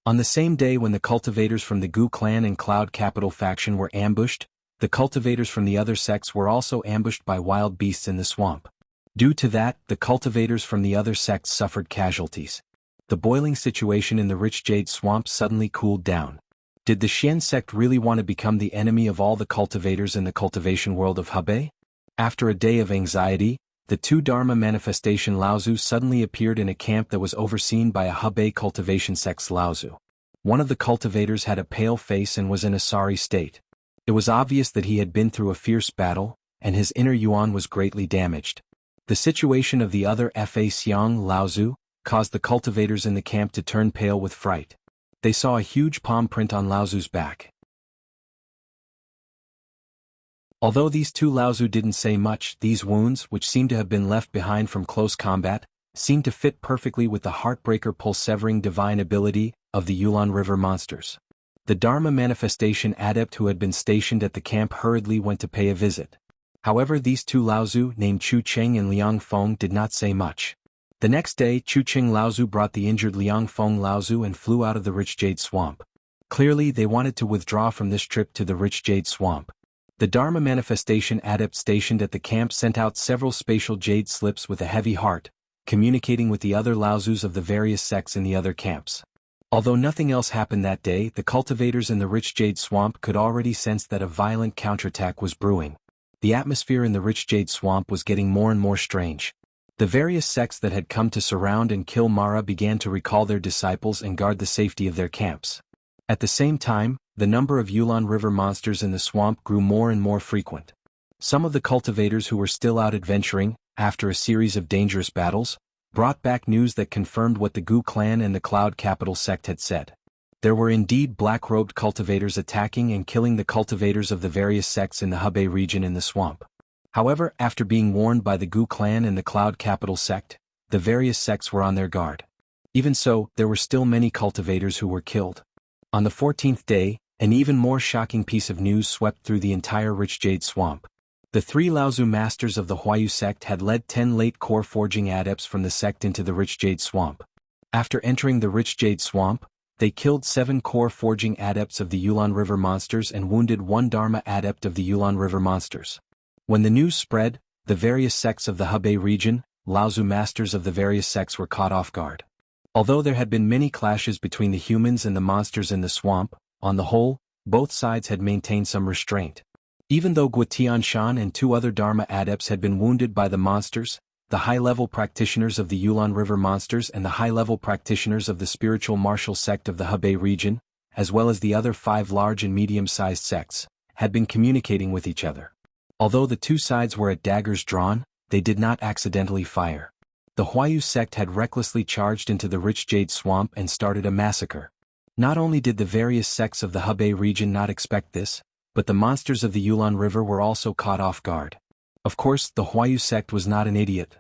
[SPEAKER 1] On the same day when the cultivators from the Gu clan and Cloud Capital faction were ambushed, the cultivators from the other sects were also ambushed by wild beasts in the swamp. Due to that, the cultivators from the other sects suffered casualties. The boiling situation in the rich jade swamp suddenly cooled down. Did the Xian sect really want to become the enemy of all the cultivators in the cultivation world of Hebei? After a day of anxiety, the 2 Dharma manifestation Laozu suddenly appeared in a camp that was overseen by a Hebei cultivation sect's Laozu. One of the cultivators had a pale face and was in a sorry state. It was obvious that he had been through a fierce battle, and his inner yuan was greatly damaged. The situation of the other Fa Xiang Laozu caused the cultivators in the camp to turn pale with fright. They saw a huge palm print on Laozu's back. Although these 2 Laozu didn't say much, these wounds, which seemed to have been left behind from close combat, seemed to fit perfectly with the heartbreaker pulse-severing divine ability of the Yulon River monsters. The Dharma manifestation adept who had been stationed at the camp hurriedly went to pay a visit. However, these 2 Laozu, named Chu Cheng and Liang Feng, did not say much. The next day, Chu Cheng Laozu brought the injured Liang Feng Laozu and flew out of the rich jade swamp. Clearly, they wanted to withdraw from this trip to the rich jade swamp. The Dharma manifestation adept stationed at the camp sent out several spatial jade slips with a heavy heart, communicating with the other Laozus of the various sects in the other camps. Although nothing else happened that day, the cultivators in the rich jade swamp could already sense that a violent counterattack was brewing. The atmosphere in the rich jade swamp was getting more and more strange. The various sects that had come to surround and kill Mara began to recall their disciples and guard the safety of their camps. At the same time, the number of Yulon River monsters in the swamp grew more and more frequent. Some of the cultivators who were still out adventuring, after a series of dangerous battles, brought back news that confirmed what the Gu clan and the Cloud Capital sect had said. There were indeed black-robed cultivators attacking and killing the cultivators of the various sects in the Hebei region in the swamp. However, after being warned by the Gu clan and the Cloud Capital sect, the various sects were on their guard. Even so, there were still many cultivators who were killed. On the 14th day, an even more shocking piece of news swept through the entire rich jade swamp. The 3 Laozu masters of the Huayu sect had led 10 late core forging adepts from the sect into the rich jade swamp. After entering the rich jade swamp, They killed 7 core forging adepts of the Yulon River monsters and wounded 1 Dharma adept of the Yulon River monsters. When the news spread, the various sects of the Hebei region, Laozu masters of the various sects were caught off guard. Although there had been many clashes between the humans and the monsters in the swamp, on the whole, both sides had maintained some restraint. Even though Guotianshan and 2 other Dharma adepts had been wounded by the monsters, the high-level practitioners of the Yulon River monsters and the high-level practitioners of the spiritual martial sect of the Hebei region, as well as the other 5 large and medium-sized sects, had been communicating with each other. Although the 2 sides were at daggers drawn, they did not accidentally fire. The Huayu sect had recklessly charged into the rich jade swamp and started a massacre. Not only did the various sects of the Hebei region not expect this, but the monsters of the Yulon River were also caught off guard. Of course, the Huayu sect was not an idiot.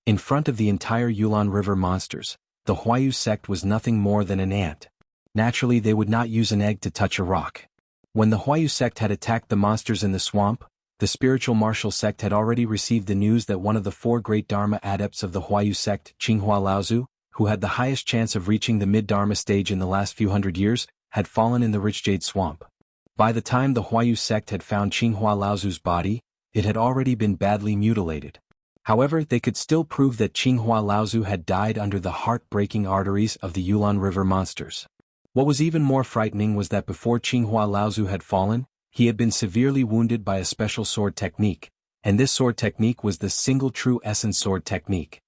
[SPEAKER 1] In front of the entire Yulon River monsters, the Huayu sect was nothing more than an ant. Naturally, they would not use an egg to touch a rock. When the Huayu sect had attacked the monsters in the swamp, the spiritual martial sect had already received the news that one of the 4 great Dharma adepts of the Huayu sect, Qinghua Laozu, who had the highest chance of reaching the mid-Dharma stage in the last few hundred years, had fallen in the rich jade swamp. By the time the Huayu sect had found Qinghua Laozu's body, it had already been badly mutilated. However, they could still prove that Qinghua Laozu had died under the heart-breaking arteries of the Yulon River monsters. What was even more frightening was that before Qinghua Laozu had fallen, he had been severely wounded by a special sword technique, and this sword technique was the single true essence sword technique.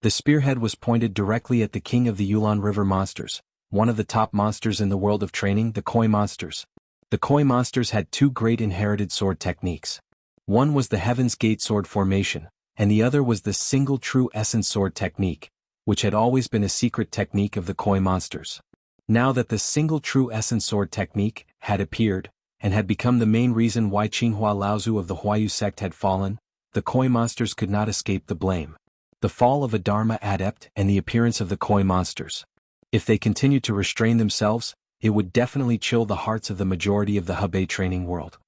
[SPEAKER 1] The spearhead was pointed directly at the king of the Yulon River monsters, one of the top monsters in the world of training, the Koi monsters. The Koi monsters had 2 great inherited sword techniques. One was the Heaven's Gate sword formation, and the other was the single true essence sword technique, which had always been a secret technique of the Koi monsters. Now that the single true essence sword technique had appeared, and had become the main reason why Qinghua Laozu of the Huayu sect had fallen, the Koi monsters could not escape the blame. The fall of a Dharma adept and the appearance of the Koi monsters. If they continued to restrain themselves, it would definitely chill the hearts of the majority of the Hebei training world.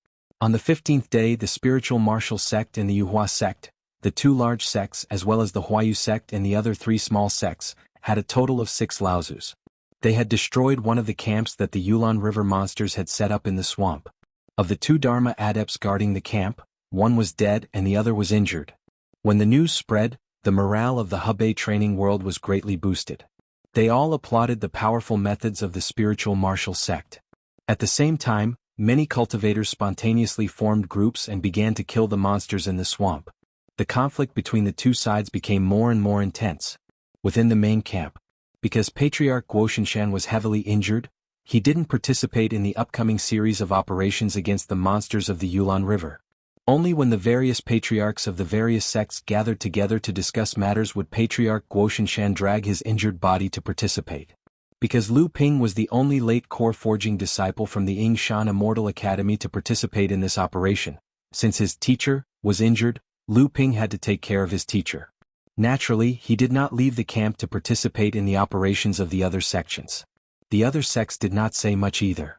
[SPEAKER 1] On the 15th day, the spiritual martial sect and the Yuhua sect, the 2 large sects as well as the Huayu sect and the other 3 small sects, had a total of 6 Laozus. They had destroyed one of the camps that the Yulon River monsters had set up in the swamp. Of the 2 Dharma adepts guarding the camp, one was dead and the other was injured. When the news spread, the morale of the Hebei training world was greatly boosted. They all applauded the powerful methods of the spiritual martial sect. At the same time, many cultivators spontaneously formed groups and began to kill the monsters in the swamp. The conflict between the 2 sides became more and more intense. Within the main camp, because Patriarch Guoshinshan was heavily injured, he didn't participate in the upcoming series of operations against the monsters of the Yulon River. Only when the various patriarchs of the various sects gathered together to discuss matters would Patriarch Guoshinshan drag his injured body to participate. Because Lu Ping was the only late core forging disciple from the Yingshan Immortal Academy to participate in this operation, since his teacher was injured, Lu Ping had to take care of his teacher. Naturally, he did not leave the camp to participate in the operations of the other sections. The other sects did not say much either.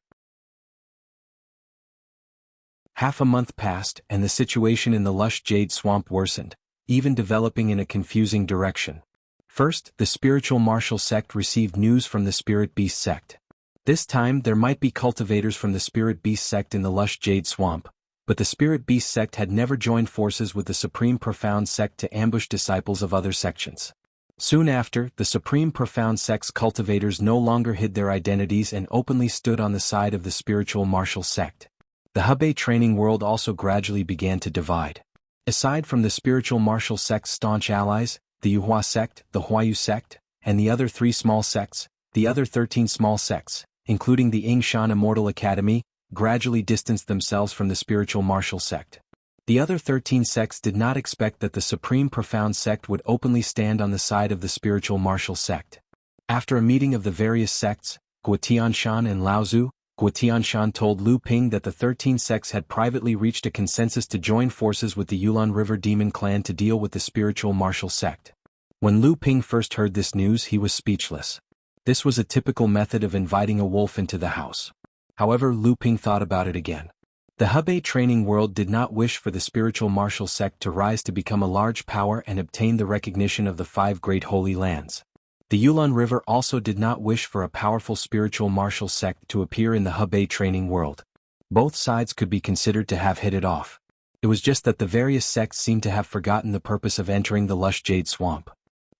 [SPEAKER 1] Half a month passed and the situation in the lush jade swamp worsened, even developing in a confusing direction. First, the spiritual martial sect received news from the spirit beast sect. This time there might be cultivators from the spirit beast sect in the lush jade swamp, but the spirit beast sect had never joined forces with the supreme profound sect to ambush disciples of other sections. Soon after, the supreme profound sect's cultivators no longer hid their identities and openly stood on the side of the spiritual martial sect. The Hebei training world also gradually began to divide. Aside from the spiritual martial sect's staunch allies, the Yuhua sect, the Huayu sect, and the other 3 small sects, the other 13 small sects, including the Yingshan Immortal Academy, gradually distanced themselves from the spiritual martial sect. The other 13 sects did not expect that the supreme profound sect would openly stand on the side of the spiritual martial sect. After a meeting of the various sects, Guotianshan and Laozu, Guotianshan told Lu Ping that the 13 sects had privately reached a consensus to join forces with the Yulon River Demon Clan to deal with the spiritual martial sect. When Lu Ping first heard this news, he was speechless. This was a typical method of inviting a wolf into the house. However, Lu Ping thought about it again. The Hebei training world did not wish for the spiritual martial sect to rise to become a large power and obtain the recognition of the 5 great holy lands. The Yulun River also did not wish for a powerful spiritual martial sect to appear in the Hebei training world. Both sides could be considered to have hit it off. It was just that the various sects seemed to have forgotten the purpose of entering the lush jade swamp.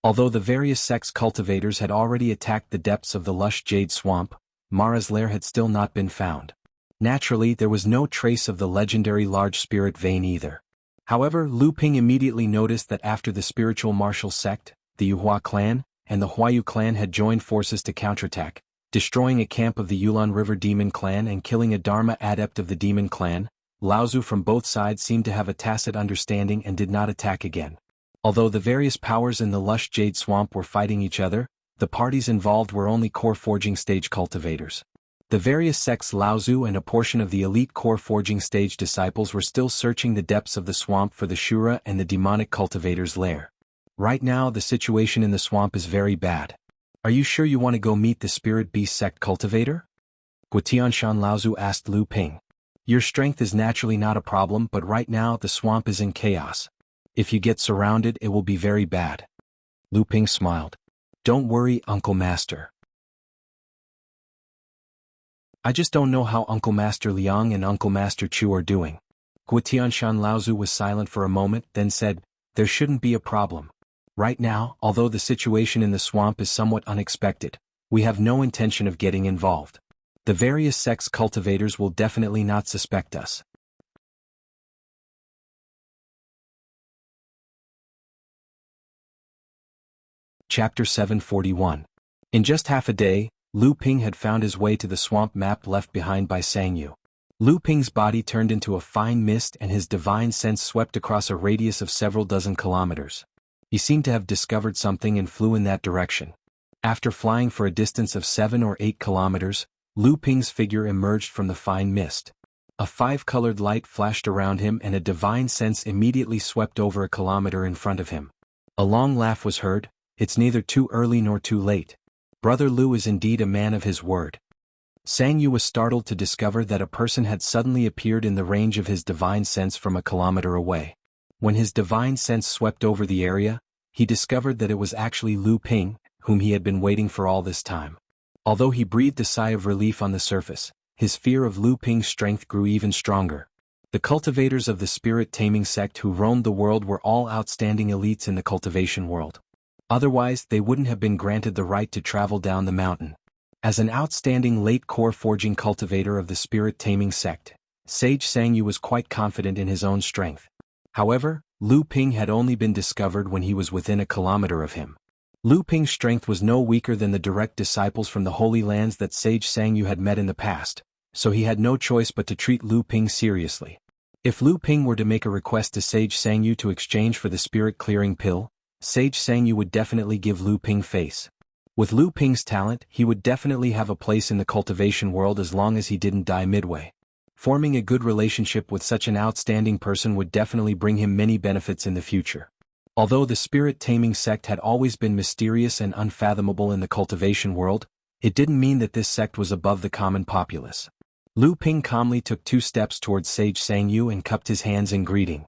[SPEAKER 1] Although the various sects' cultivators had already attacked the depths of the lush jade swamp, Mara's lair had still not been found. Naturally, there was no trace of the legendary large spirit vein either. However, Lu Ping immediately noticed that after the spiritual martial sect, the Yuhua clan, and the Huayu clan had joined forces to counterattack, destroying a camp of the Yulun River Demon clan and killing a Dharma adept of the Demon clan, Laozu from both sides seemed to have a tacit understanding and did not attack again. Although the various powers in the lush jade swamp were fighting each other, the parties involved were only core forging stage cultivators. The various sects Laozu and a portion of the elite core forging stage disciples were still searching the depths of the swamp for the Shura and the demonic cultivator's lair. Right now the situation in the swamp is very bad. Are you sure you want to go meet the spirit beast sect cultivator? Guotianshan Laozu asked Lu Ping. Your strength is naturally not a problem, but right now the swamp is in chaos. If you get surrounded, it will be very bad. Lu Ping smiled. Don't worry, Uncle Master. I just don't know how Uncle Master Liang and Uncle Master Chu are doing. Guotianshan Laozu was silent for a moment, then said, there shouldn't be a problem. Right now, although the situation in the swamp is somewhat unexpected, we have no intention of getting involved. The various sects cultivators will definitely not suspect us. Chapter 741. In just half a day, Lu Ping had found his way to the swamp map left behind by Sangyu. Lu Ping's body turned into a fine mist and his divine sense swept across a radius of several dozen kilometers. He seemed to have discovered something and flew in that direction. After flying for a distance of 7 or 8 kilometers, Lu Ping's figure emerged from the fine mist. A 5-colored light flashed around him and a divine sense immediately swept over a kilometer in front of him. A long laugh was heard. It's neither too early nor too late. Brother Lu is indeed a man of his word. Sangyu was startled to discover that a person had suddenly appeared in the range of his divine sense from a kilometer away. When his divine sense swept over the area, he discovered that it was actually Lu Ping, whom he had been waiting for all this time. Although he breathed a sigh of relief on the surface, his fear of Lu Ping's strength grew even stronger. The cultivators of the spirit-taming sect who roamed the world were all outstanding elites in the cultivation world. Otherwise, they wouldn't have been granted the right to travel down the mountain. As an outstanding late core forging cultivator of the spirit-taming sect, Sage Sangyu was quite confident in his own strength. However, Lu Ping had only been discovered when he was within a kilometer of him. Lu Ping's strength was no weaker than the direct disciples from the Holy Lands that Sage Sangyu had met in the past, so he had no choice but to treat Lu Ping seriously. If Lu Ping were to make a request to Sage Sangyu to exchange for the spirit-clearing pill, Sage Sangyu would definitely give Lu Ping face. With Lu Ping's talent, he would definitely have a place in the cultivation world as long as he didn't die midway. Forming a good relationship with such an outstanding person would definitely bring him many benefits in the future. Although the spirit-taming sect had always been mysterious and unfathomable in the cultivation world, it didn't mean that this sect was above the common populace. Lu Ping calmly took 2 steps towards Sage Sangyu and cupped his hands in greeting.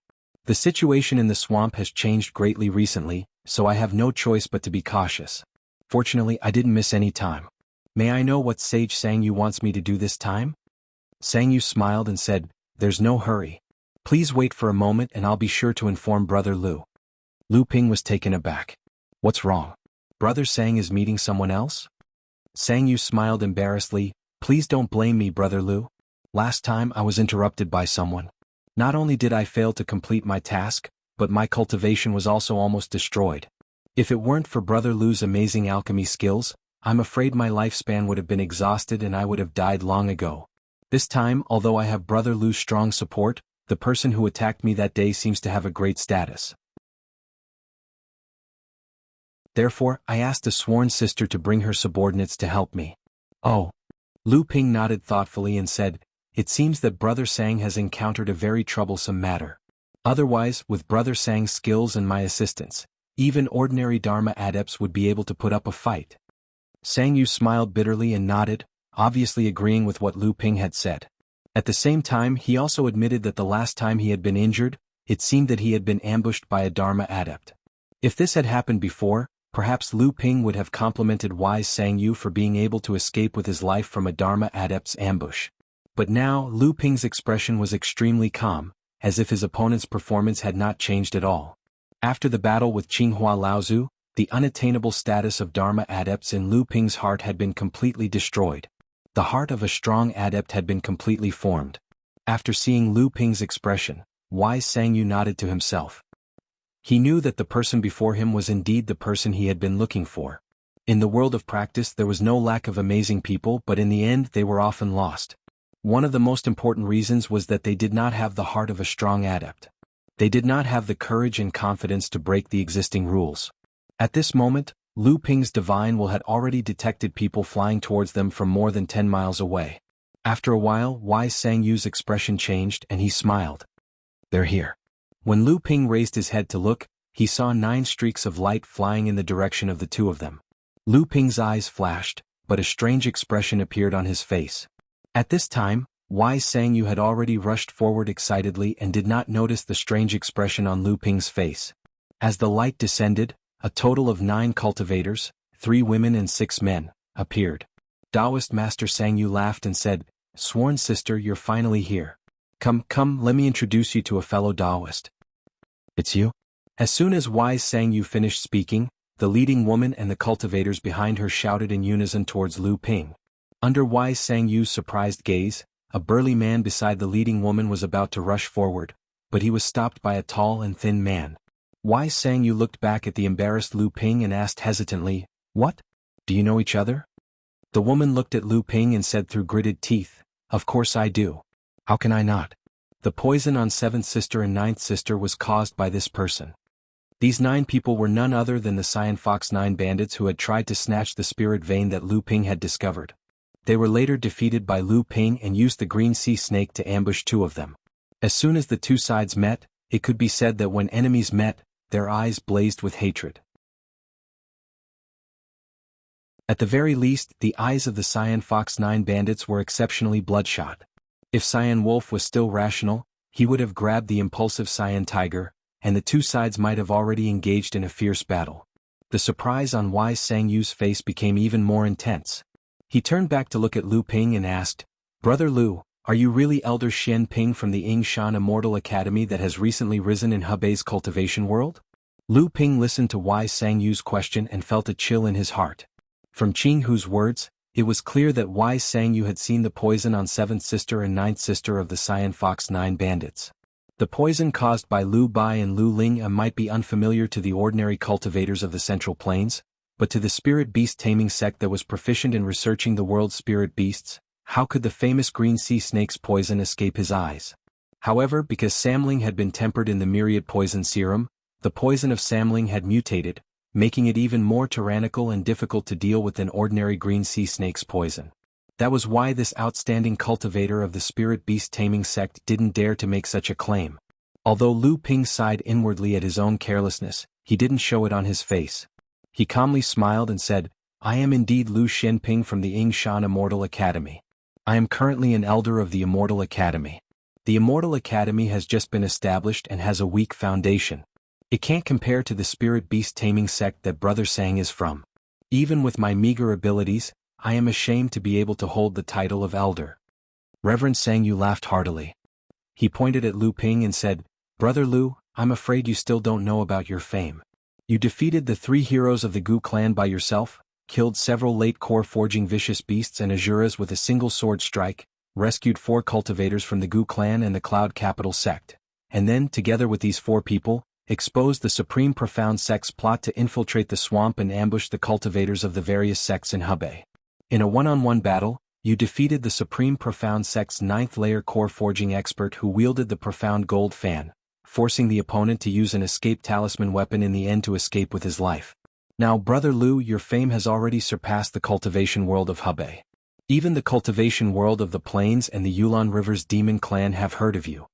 [SPEAKER 1] The situation in the swamp has changed greatly recently, so I have no choice but to be cautious. Fortunately, I didn't miss any time. May I know what Sage Sangyu wants me to do this time? Sangyu smiled and said, there's no hurry. Please wait for a moment and I'll be sure to inform Brother Lu. Lu Ping was taken aback. What's wrong? Brother Sang is meeting someone else? Sangyu smiled embarrassedly. Please don't blame me, Brother Lu. Last time I was interrupted by someone. Not only did I fail to complete my task, but my cultivation was also almost destroyed. If it weren't for Brother Lu's amazing alchemy skills, I'm afraid my lifespan would have been exhausted and I would have died long ago. This time, although I have Brother Lu's strong support, the person who attacked me that day seems to have a great status. Therefore, I asked a sworn sister to bring her subordinates to help me. Oh. Lu Ping nodded thoughtfully and said, it seems that Brother Sang has encountered a very troublesome matter. Otherwise, with Brother Sang's skills and my assistance, even ordinary Dharma adepts would be able to put up a fight. Sangyu smiled bitterly and nodded, obviously agreeing with what Lu Ping had said. At the same time, he also admitted that the last time he had been injured, it seemed that he had been ambushed by a Dharma adept. If this had happened before, perhaps Lu Ping would have complimented wise Sang Yu for being able to escape with his life from a Dharma adept's ambush. But now, Lu Ping's expression was extremely calm, as if his opponent's performance had not changed at all. After the battle with Qinghua Laozu, the unattainable status of Dharma adepts in Lu Ping's heart had been completely destroyed. The heart of a strong adept had been completely formed. After seeing Lu Ping's expression, wise Sang Yu nodded to himself. He knew that the person before him was indeed the person he had been looking for. In the world of practice there was no lack of amazing people, but in the end they were often lost. One of the most important reasons was that they did not have the heart of a strong adept. They did not have the courage and confidence to break the existing rules. At this moment, Lu Ping's divine will had already detected people flying towards them from more than 10 miles away. After a while, wise Sang Yu's expression changed and he smiled. "They're here." When Lu Ping raised his head to look, he saw 9 streaks of light flying in the direction of the two of them. Lu Ping's eyes flashed, but a strange expression appeared on his face. At this time, wise Sang Yu had already rushed forward excitedly and did not notice the strange expression on Lu Ping's face. As the light descended, a total of 9 cultivators, 3 women and 6 men, appeared. Taoist Master Sang Yu laughed and said, "Sworn sister, you're finally here. Come, let me introduce you to a fellow Taoist." "It's you?" As soon as wise Sang Yu finished speaking, the leading woman and the cultivators behind her shouted in unison towards Lu Ping. Under wise Sang Yu's surprised gaze, a burly man beside the leading woman was about to rush forward, but he was stopped by a tall and thin man. Wise Sang Yu looked back at the embarrassed Lu Ping and asked hesitantly, "What? Do you know each other?" The woman looked at Lu Ping and said through gritted teeth, "Of course I do. How can I not? The poison on 7th sister and 9th sister was caused by this person." These 9 people were none other than the Cyan Fox 9 bandits who had tried to snatch the spirit vein that Lu Ping had discovered. They were later defeated by Lu Ping and used the green sea snake to ambush 2 of them. As soon as the 2 sides met, it could be said that when enemies met, their eyes blazed with hatred. At the very least, the eyes of the Cyan Fox 9 bandits were exceptionally bloodshot. If Cyan Wolf was still rational, he would have grabbed the impulsive Cyan Tiger, and the 2 sides might have already engaged in a fierce battle. The surprise on wise Sang Yu's face became even more intense. He turned back to look at Lu Ping and asked, "Brother Lu, are you really Elder Xian Ping from the Yingshan Immortal Academy that has recently risen in Hebei's cultivation world?" Lu Ping listened to wise Sang Yu's question and felt a chill in his heart. From Jianghu's words, it was clear that wise Sang Yu had seen the poison on 7th sister and 9th sister of the Cyan Fox 9 bandits. The poison caused by Lu Bai and Lu Ling might be unfamiliar to the ordinary cultivators of the Central Plains, but to the spirit beast taming sect that was proficient in researching the world's spirit beasts, how could the famous green sea snake's poison escape his eyes? However, because Samling had been tempered in the myriad poison serum, the poison of Samling had mutated, making it even more tyrannical and difficult to deal with than ordinary green sea snake's poison. That was why this outstanding cultivator of the spirit beast taming sect didn't dare to make such a claim. Although Lu Ping sighed inwardly at his own carelessness, he didn't show it on his face. He calmly smiled and said, "I am indeed Lu Xianping from the Yingshan Immortal Academy. I am currently an elder of the Immortal Academy. The Immortal Academy has just been established and has a weak foundation. It can't compare to the spirit beast taming sect that Brother Sang is from. Even with my meager abilities, I am ashamed to be able to hold the title of elder." Reverend Sang Yu laughed heartily. He pointed at Lu Ping and said, "Brother Lu, I'm afraid you still don't know about your fame. You defeated the 3 heroes of the Gu clan by yourself, killed several late core forging vicious beasts and Azuras with a single sword strike, rescued 4 cultivators from the Gu clan and the Cloud Capital sect, and then, together with these 4 people, exposed the Supreme Profound sect's plot to infiltrate the swamp and ambush the cultivators of the various sects in Hebei. In a one-on-one battle, you defeated the Supreme Profound sect's 9th layer core forging expert who wielded the Profound Gold Fan, forcing the opponent to use an escape talisman weapon in the end to escape with his life. Now, Brother Lu, your fame has already surpassed the cultivation world of Hebei. Even the cultivation world of the plains and the Yulon River's demon clan have heard of you."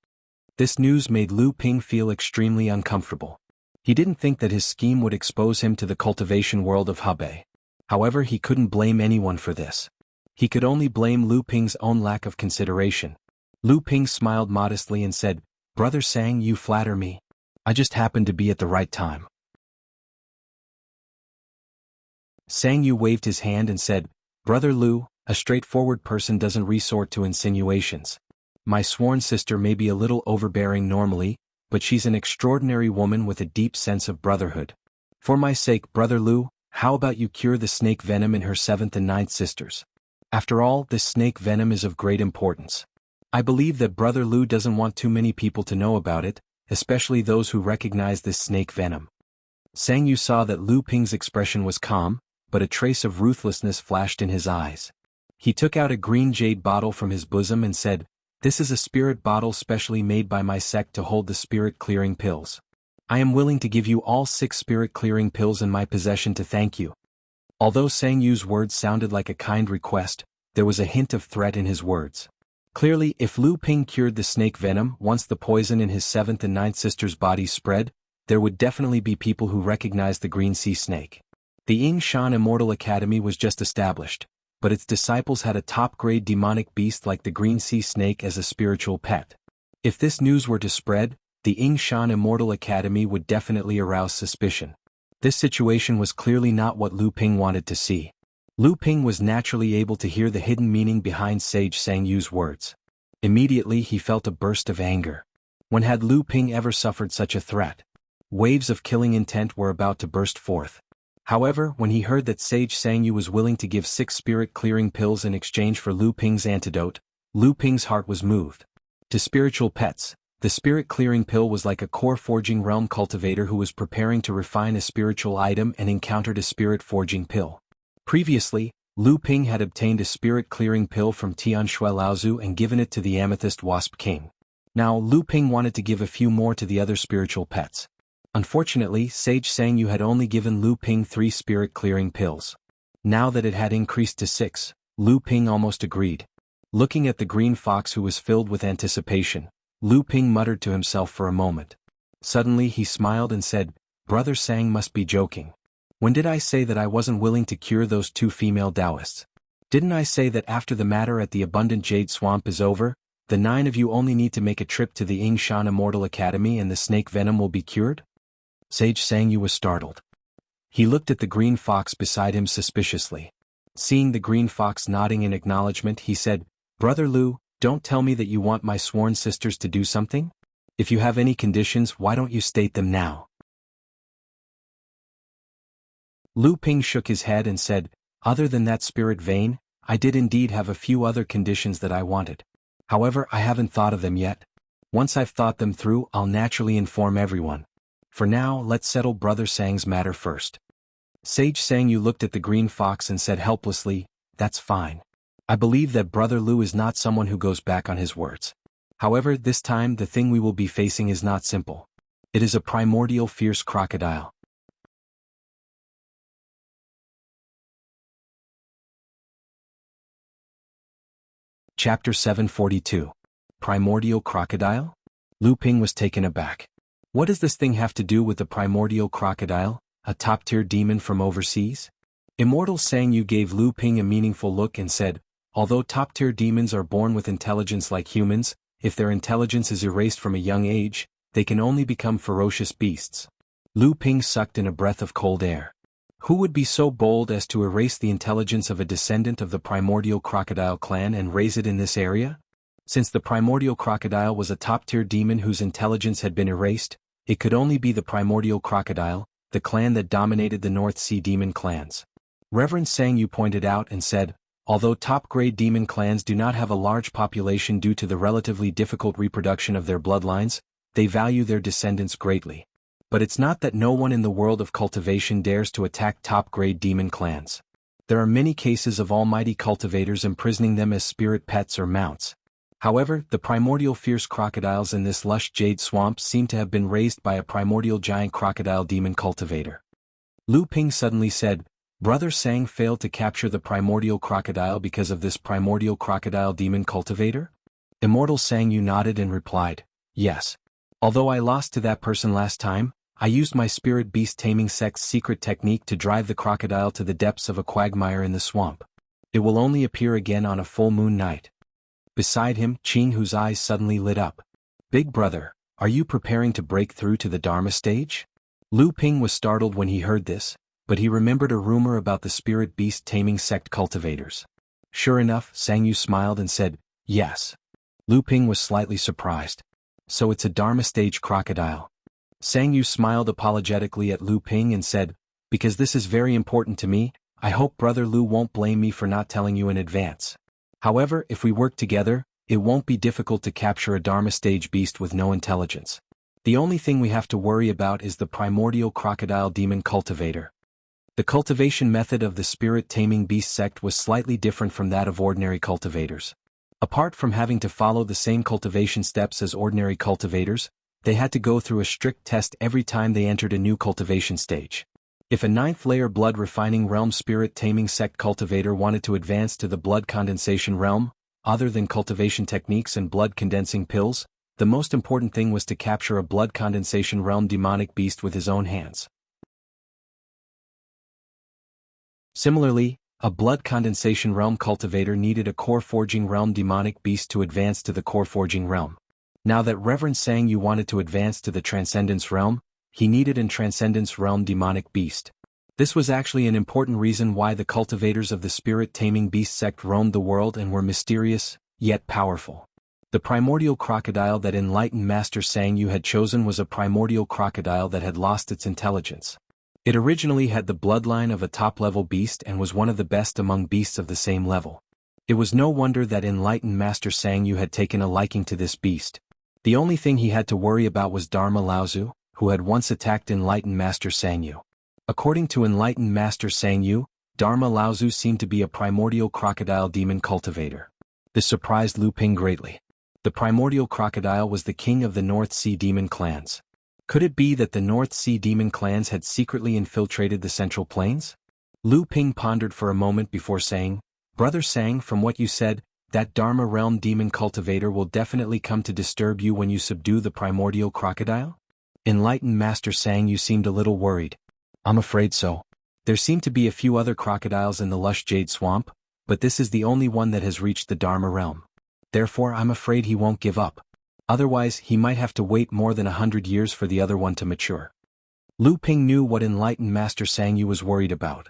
[SPEAKER 1] This news made Lu Ping feel extremely uncomfortable. He didn't think that his scheme would expose him to the cultivation world of Hebei. However, he couldn't blame anyone for this. He could only blame Lu Ping's own lack of consideration. Lu Ping smiled modestly and said, "Brother Sang, you flatter me. I just happened to be at the right time." Sang Yu waved his hand and said, Brother Lu, a straightforward person doesn't resort to insinuations. My sworn sister may be a little overbearing normally, but she's an extraordinary woman with a deep sense of brotherhood. For my sake, Brother Lu, how about you cure the snake venom in her 7th and 9th sisters? After all, this snake venom is of great importance. I believe that Brother Lu doesn't want too many people to know about it, especially those who recognize this snake venom. Sang Yu saw that Lu Ping's expression was calm, but a trace of ruthlessness flashed in his eyes. He took out a green jade bottle from his bosom and said, This is a spirit bottle specially made by my sect to hold the spirit-clearing pills. I am willing to give you all 6 spirit-clearing pills in my possession to thank you. Although Sang Yu's words sounded like a kind request, there was a hint of threat in his words. Clearly, if Lu Ping cured the snake venom once the poison in his 7th and 9th sister's bodies spread, there would definitely be people who recognized the green sea snake. The Ying Shan Immortal Academy was just established, but its disciples had a top-grade demonic beast like the green sea snake as a spiritual pet. If this news were to spread, the Ying Shan Immortal Academy would definitely arouse suspicion. This situation was clearly not what Lu Ping wanted to see. Lu Ping was naturally able to hear the hidden meaning behind Sage Sang Yu's words. Immediately he felt a burst of anger. When had Lu Ping ever suffered such a threat? Waves of killing intent were about to burst forth. However, when he heard that Sage Sang Yu was willing to give 6 spirit-clearing pills in exchange for Lu Ping's antidote, Lu Ping's heart was moved. To spiritual pets, the spirit-clearing pill was like a core-forging realm cultivator who was preparing to refine a spiritual item and encountered a spirit-forging pill. Previously, Lu Ping had obtained a spirit-clearing pill from Tian Shui Laozu and given it to the Amethyst Wasp King. Now Lu Ping wanted to give a few more to the other spiritual pets. Unfortunately, Sage Sang Yu had only given Lu Ping 3 spirit-clearing pills. Now that it had increased to 6, Lu Ping almost agreed. Looking at the green fox who was filled with anticipation, Lu Ping muttered to himself for a moment. Suddenly he smiled and said, Brother Sang must be joking. When did I say that I wasn't willing to cure those 2 female Taoists? Didn't I say that after the matter at the Abundant Jade Swamp is over, the 9 of you only need to make a trip to the Ying Shan Immortal Academy and the snake venom will be cured? Sage Sang Yu was startled. He looked at the green fox beside him suspiciously. Seeing the green fox nodding in acknowledgement, he said, Brother Lu, don't tell me that you want my sworn sisters to do something? If you have any conditions, why don't you state them now? Lu Ping shook his head and said, Other than that spirit vein, I did indeed have a few other conditions that I wanted. However, I haven't thought of them yet. Once I've thought them through, I'll naturally inform everyone. For now, let's settle Brother Sang's matter first. Sage Sang Yu looked at the green fox and said helplessly, That's fine. I believe that Brother Lu is not someone who goes back on his words. However, this time the thing we will be facing is not simple. It is a primordial fierce crocodile. Chapter 742. Primordial Crocodile? Lu Ping was taken aback. What does this thing have to do with the primordial crocodile, a top-tier demon from overseas? Immortal Sang Yu gave Lu Ping a meaningful look and said, Although top-tier demons are born with intelligence like humans, if their intelligence is erased from a young age, they can only become ferocious beasts. Lu Ping sucked in a breath of cold air. Who would be so bold as to erase the intelligence of a descendant of the primordial crocodile clan and raise it in this area? Since the primordial crocodile was a top-tier demon whose intelligence had been erased, it could only be the primordial crocodile, the clan that dominated the North Sea demon clans. Reverend Sang Yu pointed out and said, Although top-grade demon clans do not have a large population due to the relatively difficult reproduction of their bloodlines, they value their descendants greatly. But it's not that no one in the world of cultivation dares to attack top-grade demon clans. There are many cases of almighty cultivators imprisoning them as spirit pets or mounts. However, the primordial fierce crocodiles in this lush jade swamp seem to have been raised by a primordial giant crocodile demon cultivator. Lu Ping suddenly said, Brother Sang failed to capture the primordial crocodile because of this primordial crocodile demon cultivator? Immortal Sang Yu nodded and replied, Yes. Although I lost to that person last time, I used my spirit beast taming sect's secret technique to drive the crocodile to the depths of a quagmire in the swamp. It will only appear again on a full moon night. Beside him, Jianghu's eyes suddenly lit up. Big brother, are you preparing to break through to the Dharma stage? Lu Ping was startled when he heard this, but he remembered a rumor about the spirit beast taming sect cultivators. Sure enough, Sang Yu smiled and said, "Yes." Lu Ping was slightly surprised. "So it's a Dharma stage crocodile." Sang Yu smiled apologetically at Lu Ping and said, "Because this is very important to me, I hope Brother Lu won't blame me for not telling you in advance. However, if we work together, it won't be difficult to capture a Dharma stage beast with no intelligence. The only thing we have to worry about is the primordial crocodile demon cultivator." The cultivation method of the spirit-taming beast sect was slightly different from that of ordinary cultivators. Apart from having to follow the same cultivation steps as ordinary cultivators, they had to go through a strict test every time they entered a new cultivation stage. If a 9th-layer blood-refining realm spirit-taming sect cultivator wanted to advance to the blood condensation realm, other than cultivation techniques and blood-condensing pills, the most important thing was to capture a blood condensation realm demonic beast with his own hands. Similarly, a blood condensation realm cultivator needed a core forging realm demonic beast to advance to the core forging realm. Now that Reverend Sang Yu wanted to advance to the transcendence realm, he needed an transcendence realm demonic beast. This was actually an important reason why the cultivators of the spirit-taming beast sect roamed the world and were mysterious, yet powerful. The primordial crocodile that enlightened Master Sang Yu had chosen was a primordial crocodile that had lost its intelligence. It originally had the bloodline of a top-level beast and was one of the best among beasts of the same level. It was no wonder that enlightened Master Sang Yu had taken a liking to this beast. The only thing he had to worry about was Dharma Laozu, who had once attacked enlightened Master Sang Yu. According to enlightened Master Sang Yu, Dharma Laozu seemed to be a primordial crocodile demon cultivator. This surprised Lu Ping greatly. The primordial crocodile was the king of the North Sea demon clans. Could it be that the North Sea demon clans had secretly infiltrated the Central Plains? Lu Ping pondered for a moment before saying, "Brother Sang, from what you said, that Dharma realm demon cultivator will definitely come to disturb you when you subdue the primordial crocodile?" Enlightened Master Sang Yu seemed a little worried. "I'm afraid so. There seem to be a few other crocodiles in the lush jade swamp, but this is the only one that has reached the Dharma realm. Therefore I'm afraid he won't give up. Otherwise he might have to wait more than 100 years for the other one to mature." Lu Ping knew what enlightened Master Sang Yu was worried about.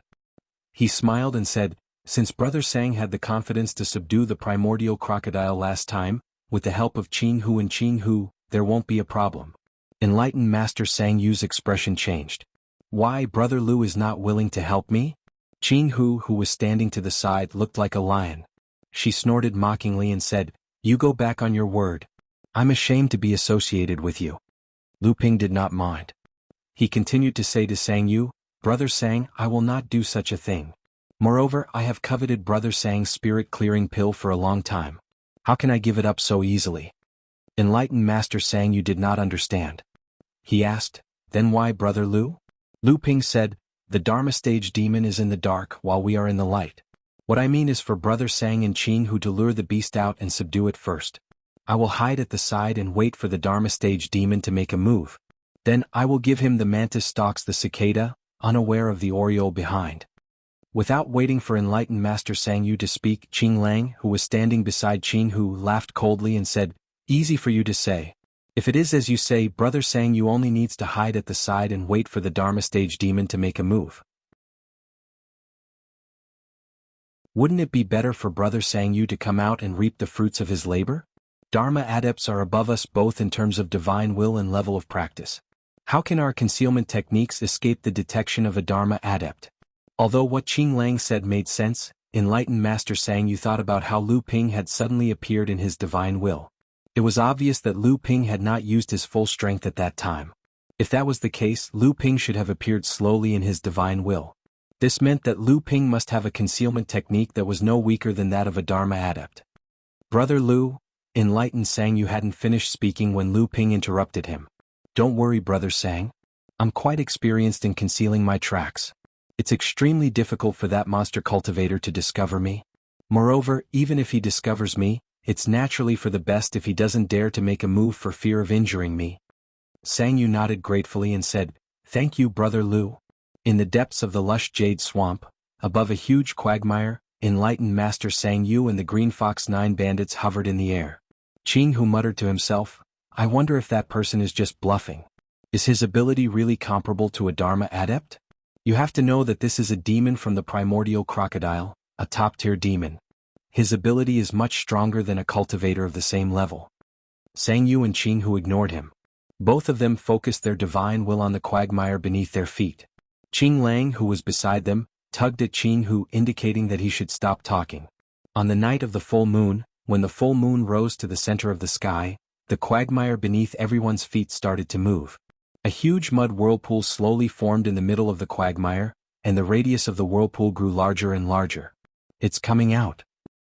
[SPEAKER 1] He smiled and said, "Since Brother Sang had the confidence to subdue the primordial crocodile last time, with the help of Jianghu and Jianghu, there won't be a problem." Enlightened Master Sang Yu's expression changed. "Why, Brother Lu is not willing to help me?" Jianghu, who was standing to the side, looked like a lion. She snorted mockingly and said, "You go back on your word. I'm ashamed to be associated with you." Lu Ping did not mind. He continued to say to Sang Yu, "Brother Sang, I will not do such a thing. Moreover, I have coveted Brother Sang's spirit-clearing pill for a long time. How can I give it up so easily?" Enlightened Master Sang Yu did not understand. He asked, "Then why Brother Lu?" Lu Ping said, "The Dharma stage demon is in the dark while we are in the light. What I mean is for Brother Sang and Jianghu to lure the beast out and subdue it first. I will hide at the side and wait for the Dharma stage demon to make a move. Then I will give him the mantis stalks the cicada, unaware of the oriole behind." Without waiting for enlightened Master Sang Yu to speak, Qing Lang, who was standing beside Jianghu, laughed coldly and said, "Easy for you to say. If it is as you say, Brother Sang Yu only needs to hide at the side and wait for the Dharma stage demon to make a move. Wouldn't it be better for Brother Sang Yu to come out and reap the fruits of his labor? Dharma adepts are above us both in terms of divine will and level of practice. How can our concealment techniques escape the detection of a Dharma adept?" Although what Qing Lang said made sense, enlightened Master Sang Yu thought about how Lu Ping had suddenly appeared in his divine will. It was obvious that Lu Ping had not used his full strength at that time. If that was the case, Lu Ping should have appeared slowly in his divine will. This meant that Lu Ping must have a concealment technique that was no weaker than that of a Dharma adept. "Brother Lu," enlightened Sang Yu hadn't finished speaking when Lu Ping interrupted him. "Don't worry, Brother Sang. I'm quite experienced in concealing my tracks. It's extremely difficult for that monster cultivator to discover me. Moreover, even if he discovers me, it's naturally for the best if he doesn't dare to make a move for fear of injuring me." Sang Yu nodded gratefully and said, "Thank you, Brother Lu." In the depths of the lush jade swamp, above a huge quagmire, enlightened Master Sang Yu and the Green Fox 9 bandits hovered in the air. Jianghu muttered to himself, "I wonder if that person is just bluffing. Is his ability really comparable to a Dharma adept?" You have to know that this is a demon from the primordial crocodile, a top-tier demon. His ability is much stronger than a cultivator of the same level. Sang Yu and Jianghu ignored him. Both of them focused their divine will on the quagmire beneath their feet. Qing Lang, who was beside them, tugged at Jianghu, indicating that he should stop talking. On the night of the full moon, when the full moon rose to the center of the sky, the quagmire beneath everyone's feet started to move. A huge mud whirlpool slowly formed in the middle of the quagmire, and the radius of the whirlpool grew larger and larger. "It's coming out,"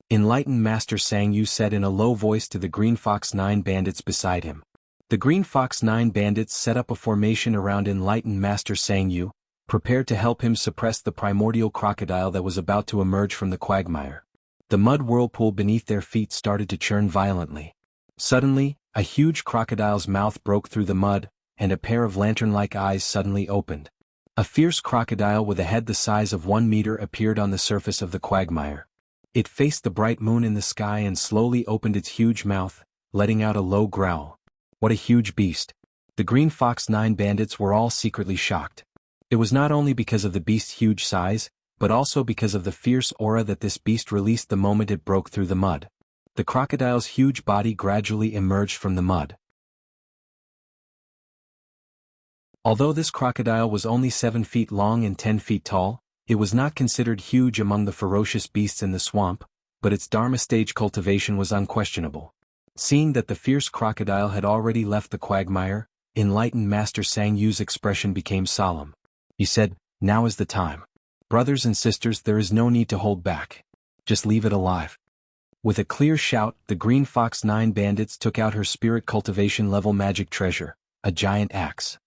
[SPEAKER 1] Enlightened Master Sang Yu said in a low voice to the Green Fox 9 bandits beside him. The Green Fox 9 bandits set up a formation around Enlightened Master Sang Yu, prepared to help him suppress the primordial crocodile that was about to emerge from the quagmire. The mud whirlpool beneath their feet started to churn violently. Suddenly, a huge crocodile's mouth broke through the mud, and a pair of lantern-like eyes suddenly opened. A fierce crocodile with a head the size of 1 meter appeared on the surface of the quagmire. It faced the bright moon in the sky and slowly opened its huge mouth, letting out a low growl. What a huge beast! The Green Fox 9 bandits were all secretly shocked. It was not only because of the beast's huge size, but also because of the fierce aura that this beast released the moment it broke through the mud. The crocodile's huge body gradually emerged from the mud. Although this crocodile was only 7 feet long and 10 feet tall, it was not considered huge among the ferocious beasts in the swamp, but its Dharma stage cultivation was unquestionable. Seeing that the fierce crocodile had already left the quagmire, Enlightened Master Sang Yu's expression became solemn. He said, "Now is the time. Brothers and sisters, there is no need to hold back. Just leave it alive." With a clear shout, the Green Fox 9 bandits took out her spirit cultivation level magic treasure, a giant axe.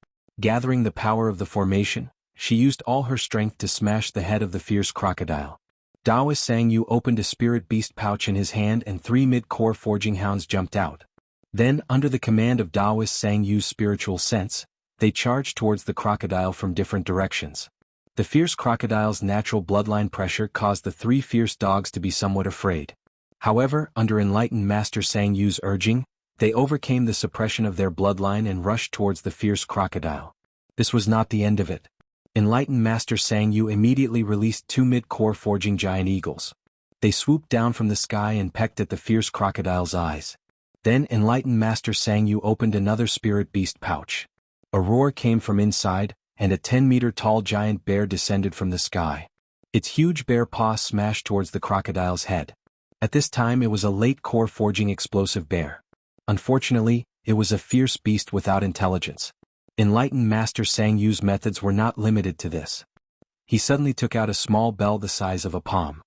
[SPEAKER 1] Gathering the power of the formation, she used all her strength to smash the head of the fierce crocodile. Taoist Sang Yu opened a spirit beast pouch in his hand and 3 mid-core forging hounds jumped out. Then, under the command of Taoist Sang Yu's spiritual sense, they charged towards the crocodile from different directions. The fierce crocodile's natural bloodline pressure caused the 3 fierce dogs to be somewhat afraid. However, under Enlightened Master Sang Yu's urging, they overcame the suppression of their bloodline and rushed towards the fierce crocodile. This was not the end of it. Enlightened Master Sang Yu immediately released 2 mid-core forging giant eagles. They swooped down from the sky and pecked at the fierce crocodile's eyes. Then Enlightened Master Sang Yu opened another spirit beast pouch. A roar came from inside, and a 10-meter-tall giant bear descended from the sky. Its huge bear paw smashed towards the crocodile's head. At this time it was a late-core forging explosive bear. Unfortunately, it was a fierce beast without intelligence. Enlightened Master Sang Yu's methods were not limited to this. He suddenly took out a small bell the size of a palm.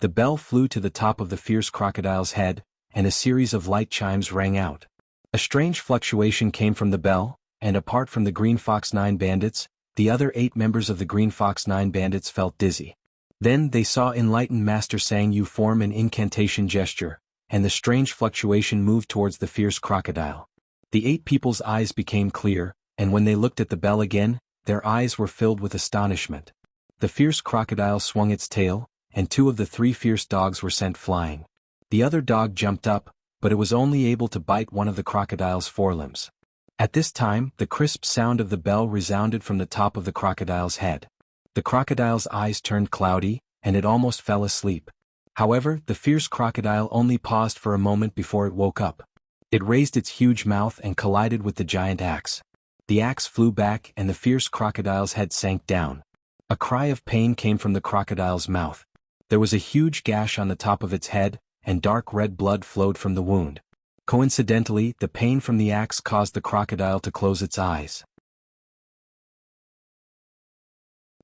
[SPEAKER 1] The bell flew to the top of the fierce crocodile's head, and a series of light chimes rang out. A strange fluctuation came from the bell, and apart from the Green Fox 9 bandits, the other 8 members of the Green Fox 9 bandits felt dizzy. Then they saw Enlightened Master Sang Yu form an incantation gesture, and the strange fluctuation moved towards the fierce crocodile. The 8 people's eyes became clear, and when they looked at the bell again, their eyes were filled with astonishment. The fierce crocodile swung its tail, and 2 of the 3 fierce dogs were sent flying. The other dog jumped up, but it was only able to bite one of the crocodile's forelimbs. At this time, the crisp sound of the bell resounded from the top of the crocodile's head. The crocodile's eyes turned cloudy, and it almost fell asleep. However, the fierce crocodile only paused for a moment before it woke up. It raised its huge mouth and collided with the giant axe. The axe flew back and the fierce crocodile's head sank down. A cry of pain came from the crocodile's mouth. There was a huge gash on the top of its head, and dark red blood flowed from the wound. Coincidentally, the pain from the axe caused the crocodile to close its eyes.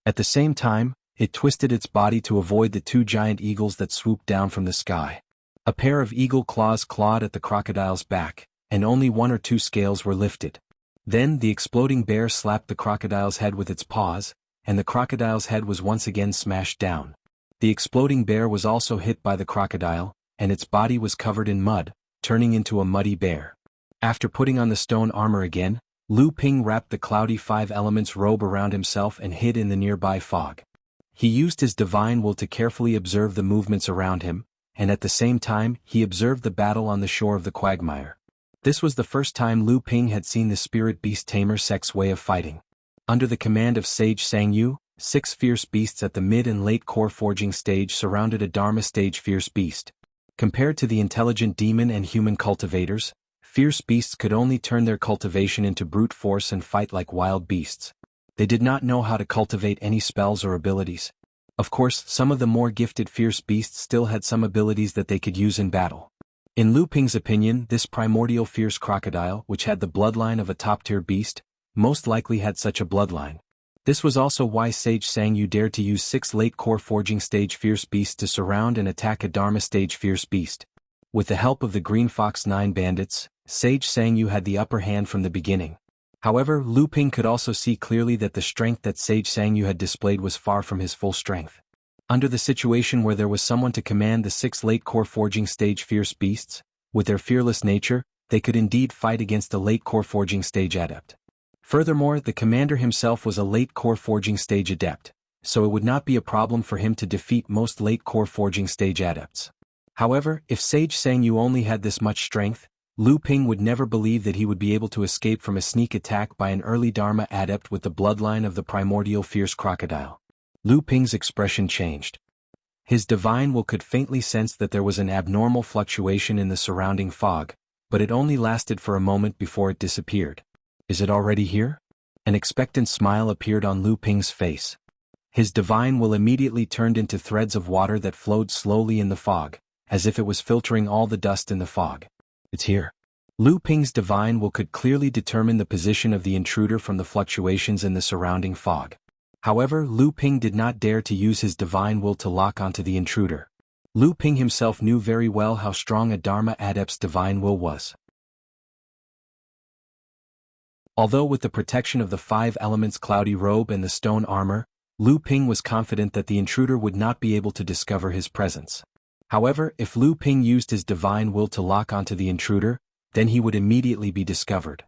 [SPEAKER 1] At the same time, it twisted its body to avoid the 2 giant eagles that swooped down from the sky. A pair of eagle claws clawed at the crocodile's back, and only 1 or 2 scales were lifted. Then the exploding bear slapped the crocodile's head with its paws, and the crocodile's head was once again smashed down. The exploding bear was also hit by the crocodile, and its body was covered in mud, turning into a muddy bear. After putting on the stone armor again, Lu Ping wrapped the cloudy 5 elements robe around himself and hid in the nearby fog. He used his divine will to carefully observe the movements around him, and at the same time he observed the battle on the shore of the quagmire. This was the first time Lu Ping had seen the spirit beast tamer sex way of fighting. Under the command of Sage Sang Yu, 6 fierce beasts at the mid and late core forging stage surrounded a Dharma stage fierce beast. Compared to the intelligent demon and human cultivators, fierce beasts could only turn their cultivation into brute force and fight like wild beasts. They did not know how to cultivate any spells or abilities. Of course, some of the more gifted fierce beasts still had some abilities that they could use in battle. In Lu Ping's opinion, this primordial fierce crocodile, which had the bloodline of a top-tier beast, most likely had such a bloodline. This was also why Sage Sangyu dared to use 6 late core forging stage fierce beasts to surround and attack a Dharma stage fierce beast. With the help of the Green Fox 9 bandits, Sage Sangyu had the upper hand from the beginning. However, Lu Ping could also see clearly that the strength that Sage Sangyu had displayed was far from his full strength. Under the situation where there was someone to command the 6 late core forging stage fierce beasts, with their fearless nature, they could indeed fight against a late core forging stage adept. Furthermore, the commander himself was a late core forging stage adept, so it would not be a problem for him to defeat most late core forging stage adepts. However, if Sage Sangyu only had this much strength, Lu Ping would never believe that he would be able to escape from a sneak attack by an early Dharma adept with the bloodline of the primordial fierce crocodile. Lu Ping's expression changed. His divine will could faintly sense that there was an abnormal fluctuation in the surrounding fog, but it only lasted for a moment before it disappeared. Is it already here? An expectant smile appeared on Lu Ping's face. His divine will immediately turned into threads of water that flowed slowly in the fog, as if it was filtering all the dust in the fog. It's here. Lu Ping's divine will could clearly determine the position of the intruder from the fluctuations in the surrounding fog. However, Lu Ping did not dare to use his divine will to lock onto the intruder. Lu Ping himself knew very well how strong a Dharma adept's divine will was. Although with the protection of the 5 elements cloudy robe and the stone armor, Lu Ping was confident that the intruder would not be able to discover his presence. However, if Lu Ping used his divine will to lock onto the intruder, then he would immediately be discovered.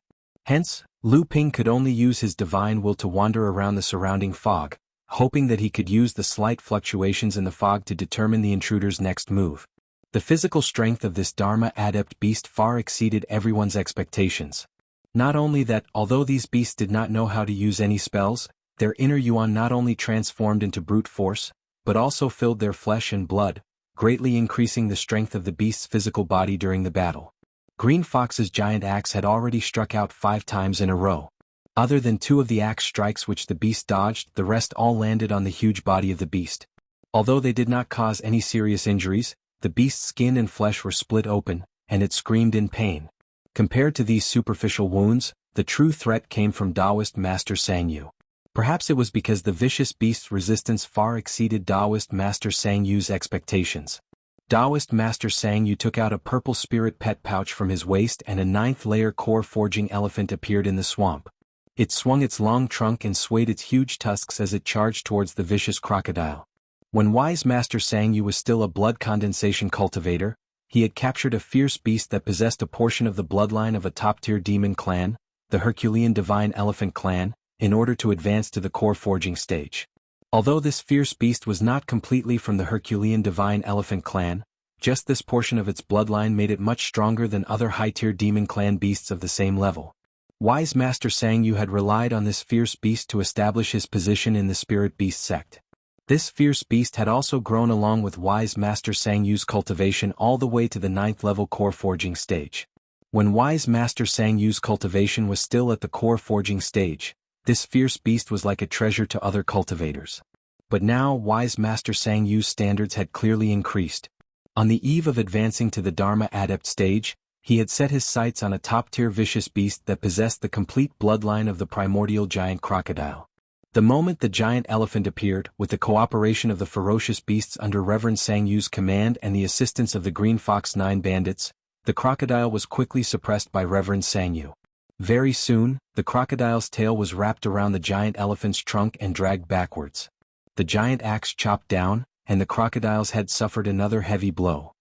[SPEAKER 1] Hence, Lu Ping could only use his divine will to wander around the surrounding fog, hoping that he could use the slight fluctuations in the fog to determine the intruder's next move. The physical strength of this Dharma adept beast far exceeded everyone's expectations. Not only that, although these beasts did not know how to use any spells, their inner yuan not only transformed into brute force, but also filled their flesh and blood, greatly increasing the strength of the beast's physical body during the battle. Green Fox's giant axe had already struck out 5 times in a row. Other than 2 of the axe strikes which the beast dodged, the rest all landed on the huge body of the beast. Although they did not cause any serious injuries, the beast's skin and flesh were split open, and it screamed in pain. Compared to these superficial wounds, the true threat came from Taoist Master Sangyu. Perhaps it was because the vicious beast's resistance far exceeded Taoist Master Sangyu's expectations. Taoist Master Sangyu took out a purple spirit pet pouch from his waist and a 9th layer core forging elephant appeared in the swamp. It swung its long trunk and swayed its huge tusks as it charged towards the vicious crocodile. When wise Master Sangyu was still a blood condensation cultivator, he had captured a fierce beast that possessed a portion of the bloodline of a top-tier demon clan, the Herculean Divine Elephant clan, in order to advance to the core forging stage. Although this fierce beast was not completely from the Herculean Divine Elephant clan, just this portion of its bloodline made it much stronger than other high-tier demon clan beasts of the same level. Wise Master Sangyu had relied on this fierce beast to establish his position in the spirit beast sect. This fierce beast had also grown along with wise Master Sangyu's cultivation all the way to the 9th level core forging stage. When wise Master Sangyu's cultivation was still at the core forging stage, this fierce beast was like a treasure to other cultivators. But now wise Master Sangyu's standards had clearly increased. On the eve of advancing to the Dharma adept stage, he had set his sights on a top-tier vicious beast that possessed the complete bloodline of the primordial giant crocodile. The moment the giant elephant appeared, with the cooperation of the ferocious beasts under Reverend Sangyu's command and the assistance of the Green Fox 9 bandits, the crocodile was quickly suppressed by Reverend Sangyu. Very soon, the crocodile's tail was wrapped around the giant elephant's trunk and dragged backwards. The giant axe chopped down, and the crocodile's head suffered another heavy blow.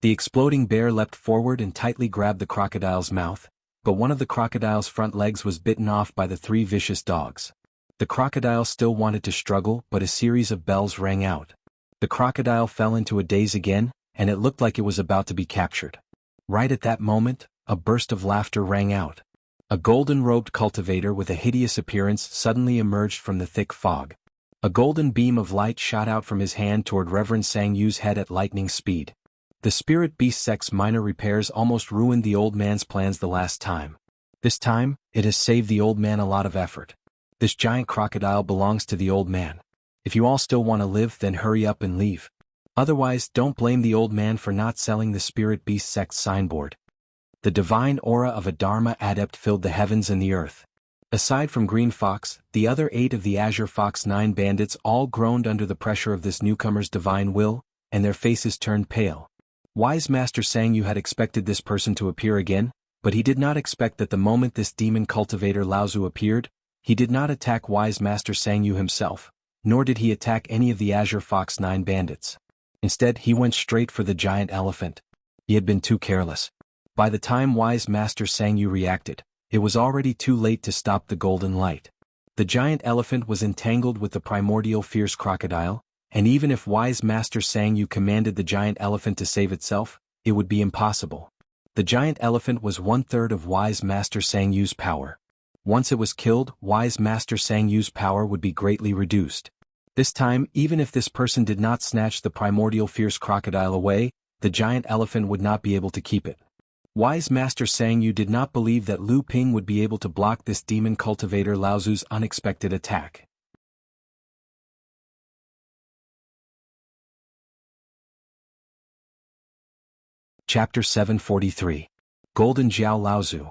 [SPEAKER 1] The exploding bear leapt forward and tightly grabbed the crocodile's mouth, but one of the crocodile's front legs was bitten off by the 3 vicious dogs. The crocodile still wanted to struggle, but a series of bells rang out. The crocodile fell into a daze again, and it looked like it was about to be captured. Right at that moment, a burst of laughter rang out. A golden-robed cultivator with a hideous appearance suddenly emerged from the thick fog. A golden beam of light shot out from his hand toward Reverend Sang Yu's head at lightning speed. The spirit beast sect's minor repairs almost ruined the old man's plans the last time. This time, it has saved the old man a lot of effort. This giant crocodile belongs to the old man. If you all still want to live, then hurry up and leave. Otherwise, don't blame the old man for not selling the spirit beast sect's signboard. The divine aura of a Dharma adept filled the heavens and the earth. Aside from Green Fox, the other 8 of the Azure Fox 9 bandits all groaned under the pressure of this newcomer's divine will, and their faces turned pale. Wise Master Sang Yu had expected this person to appear again, but he did not expect that the moment this demon cultivator Laozu appeared, he did not attack Wise Master Sang Yu himself, nor did he attack any of the Azure Fox 9 bandits. Instead, he went straight for the giant elephant. He had been too careless. By the time Wise Master Sang Yu reacted, it was already too late to stop the golden light. The giant elephant was entangled with the primordial fierce crocodile, and even if Wise Master Sang Yu commanded the giant elephant to save itself, it would be impossible. The giant elephant was 1/3 of Wise Master Sang Yu's power. Once it was killed, Wise Master Sang Yu's power would be greatly reduced. This time, even if this person did not snatch the primordial fierce crocodile away, the giant elephant would not be able to keep it. Wise Master Sang Yu did not believe that Lu Ping would be able to block this demon cultivator Laozu's unexpected attack. Chapter 743. Golden Jiao Laozu.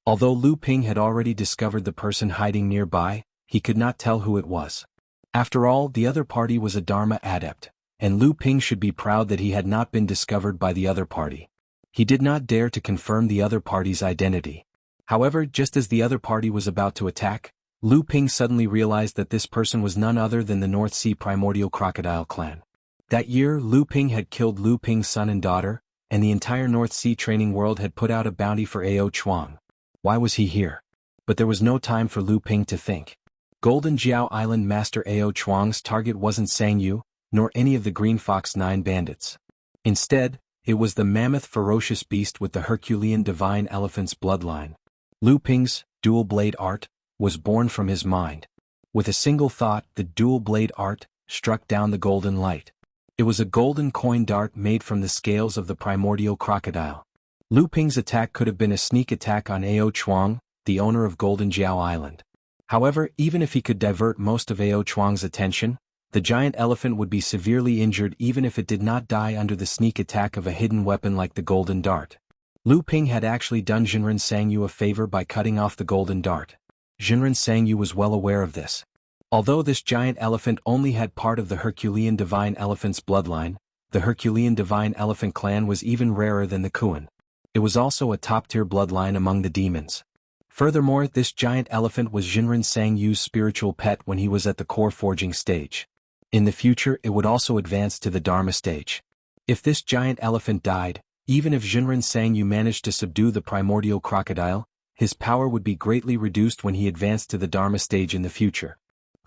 [SPEAKER 1] Although Lu Ping had already discovered the person hiding nearby, he could not tell who it was. After all, the other party was a Dharma adept, and Lu Ping should be proud that he had not been discovered by the other party. He did not dare to confirm the other party's identity. However, just as the other party was about to attack, Lu Ping suddenly realized that this person was none other than the North Sea Primordial Crocodile clan. That year, Lu Ping had killed Lu Ping's son and daughter, and the entire North Sea training world had put out a bounty for Ao Chuang. Why was he here? But there was no time for Lu Ping to think. Golden Jiao Island Master Ao Chuang's target wasn't Sang Yu, nor any of the Green Fox 9 bandits. Instead, it was the mammoth ferocious beast with the Herculean divine elephant's bloodline. Lu Ping's dual blade art was born from his mind. With a single thought, the dual blade art struck down the golden light. It was a golden coin dart made from the scales of the primordial crocodile. Lu Ping's attack could have been a sneak attack on Ao Chuang, the owner of Golden Jiao Island. However, even if he could divert most of Ao Chuang's attention, the giant elephant would be severely injured even if it did not die under the sneak attack of a hidden weapon like the golden dart. Lu Ping had actually done Jinren Sang Yu a favor by cutting off the golden dart. Jinren Sang Yu was well aware of this. Although this giant elephant only had part of the Herculean divine elephant's bloodline, the Herculean divine elephant clan was even rarer than the Kuan. It was also a top-tier bloodline among the demons. Furthermore, this giant elephant was Jinren Sang Yu's spiritual pet when he was at the core forging stage. In the future, it would also advance to the Dharma stage. If this giant elephant died, even if Jinren Sang Yu managed to subdue the primordial crocodile, his power would be greatly reduced when he advanced to the Dharma stage in the future.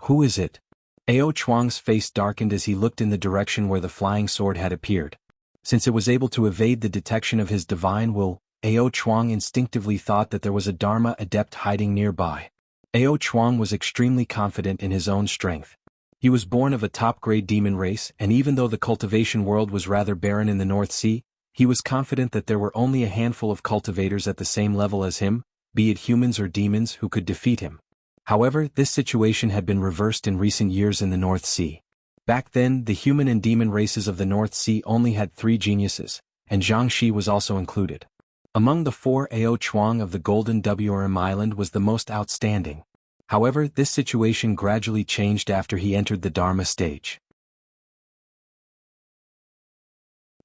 [SPEAKER 1] Who is it? Ao Chuang's face darkened as he looked in the direction where the flying sword had appeared. Since it was able to evade the detection of his divine will, Ao Chuang instinctively thought that there was a Dharma adept hiding nearby. Ao Chuang was extremely confident in his own strength. He was born of a top-grade demon race, and even though the cultivation world was rather barren in the North Sea, he was confident that there were only a handful of cultivators at the same level as him, be it humans or demons, who could defeat him. However, this situation had been reversed in recent years in the North Sea. Back then, the human and demon races of the North Sea only had 3 geniuses, and Jianghu was also included. Among the 4, Ao Chuang of the Golden WRM Island was the most outstanding. However, this situation gradually changed after he entered the Dharma stage.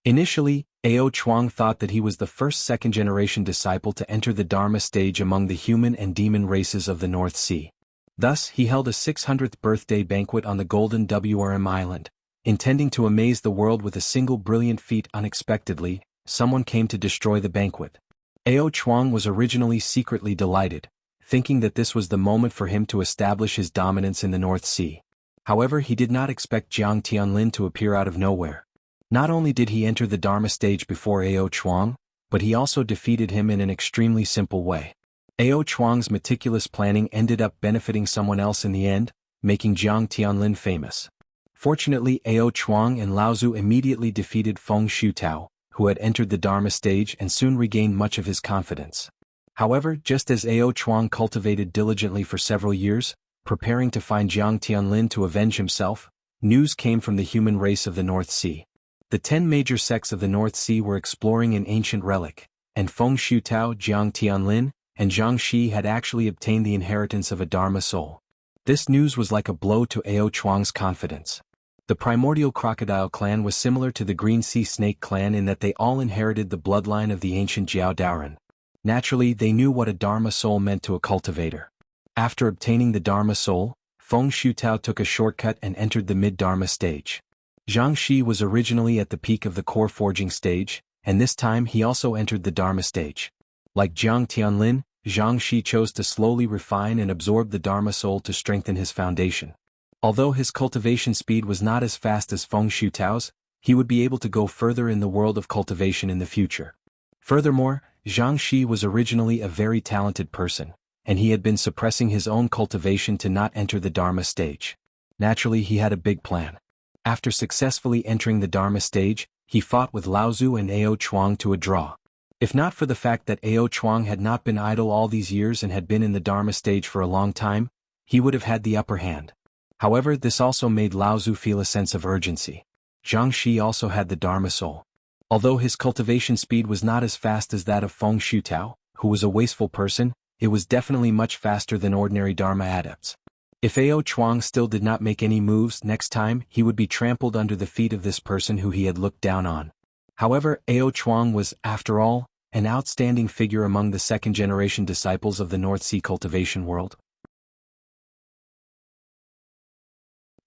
[SPEAKER 1] Initially, Ao Chuang thought that he was the first second-generation disciple to enter the Dharma stage among the human and demon races of the North Sea. Thus, he held a 600th birthday banquet on the Golden WRM Island. Intending to amaze the world with a single brilliant feat. Unexpectedly, someone came to destroy the banquet. Ao Chuang was originally secretly delighted, thinking that this was the moment for him to establish his dominance in the North Sea. However, he did not expect Jiang Tianlin to appear out of nowhere. Not only did he enter the Dharma stage before Ao Chuang, but he also defeated him in an extremely simple way. Ao Chuang's meticulous planning ended up benefiting someone else in the end, making Jiang Tianlin famous. Fortunately, Ao Chuang and Lao Tzu immediately defeated Feng Xiutao, who had entered the Dharma stage and soon regained much of his confidence. However, just as Ao Chuang cultivated diligently for several years, preparing to find Jiang Tianlin to avenge himself, news came from the human race of the North Sea. The 10 major sects of the North Sea were exploring an ancient relic, and Feng Xiutao, Jiang Tianlin, and Zhang Shi had actually obtained the inheritance of a Dharma soul. This news was like a blow to Ao Chuang's confidence. The primordial crocodile clan was similar to the Green Sea Snake clan in that they all inherited the bloodline of the ancient Jiao Daoren. Naturally, they knew what a Dharma soul meant to a cultivator. After obtaining the Dharma soul, Feng Xiutao took a shortcut and entered the mid-Dharma stage. Zhang Shi was originally at the peak of the core forging stage, and this time he also entered the Dharma stage. Like Jiang Tianlin, Zhang Shi chose to slowly refine and absorb the Dharma soul to strengthen his foundation. Although his cultivation speed was not as fast as Feng Xiutao's, he would be able to go further in the world of cultivation in the future. Furthermore, Zhang Shi was originally a very talented person, and he had been suppressing his own cultivation to not enter the Dharma stage. Naturally, he had a big plan. After successfully entering the Dharma stage, he fought with Lao Tzu and Ao Chuang to a draw. If not for the fact that Ao Chuang had not been idle all these years and had been in the Dharma stage for a long time, he would have had the upper hand. However, this also made Lao Tzu feel a sense of urgency. Zhang Shi also had the Dharma soul. Although his cultivation speed was not as fast as that of Feng Xiutao, who was a wasteful person, it was definitely much faster than ordinary Dharma adepts. If Ao Chuang still did not make any moves next time, he would be trampled under the feet of this person who he had looked down on. However, Ao Chuang was, after all, an outstanding figure among the second-generation disciples of the North Sea cultivation world.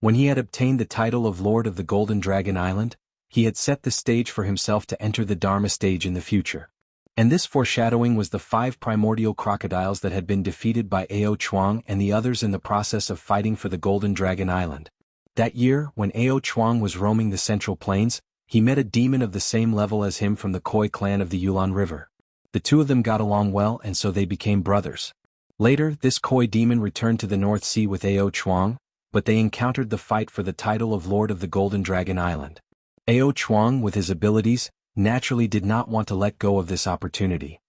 [SPEAKER 1] When he had obtained the title of Lord of the Golden Dragon Island, he had set the stage for himself to enter the Dharma stage in the future. And this foreshadowing was the 5 primordial crocodiles that had been defeated by Ao Chuang and the others in the process of fighting for the Golden Dragon Island. That year, when Ao Chuang was roaming the Central Plains, he met a demon of the same level as him from the Khoi clan of the Yulon River. The two of them got along well and so they became brothers. Later, this Khoi demon returned to the North Sea with Ao Chuang, but they encountered the fight for the title of Lord of the Golden Dragon Island. Ao Chuang, with his abilities, naturally did not want to let go of this opportunity.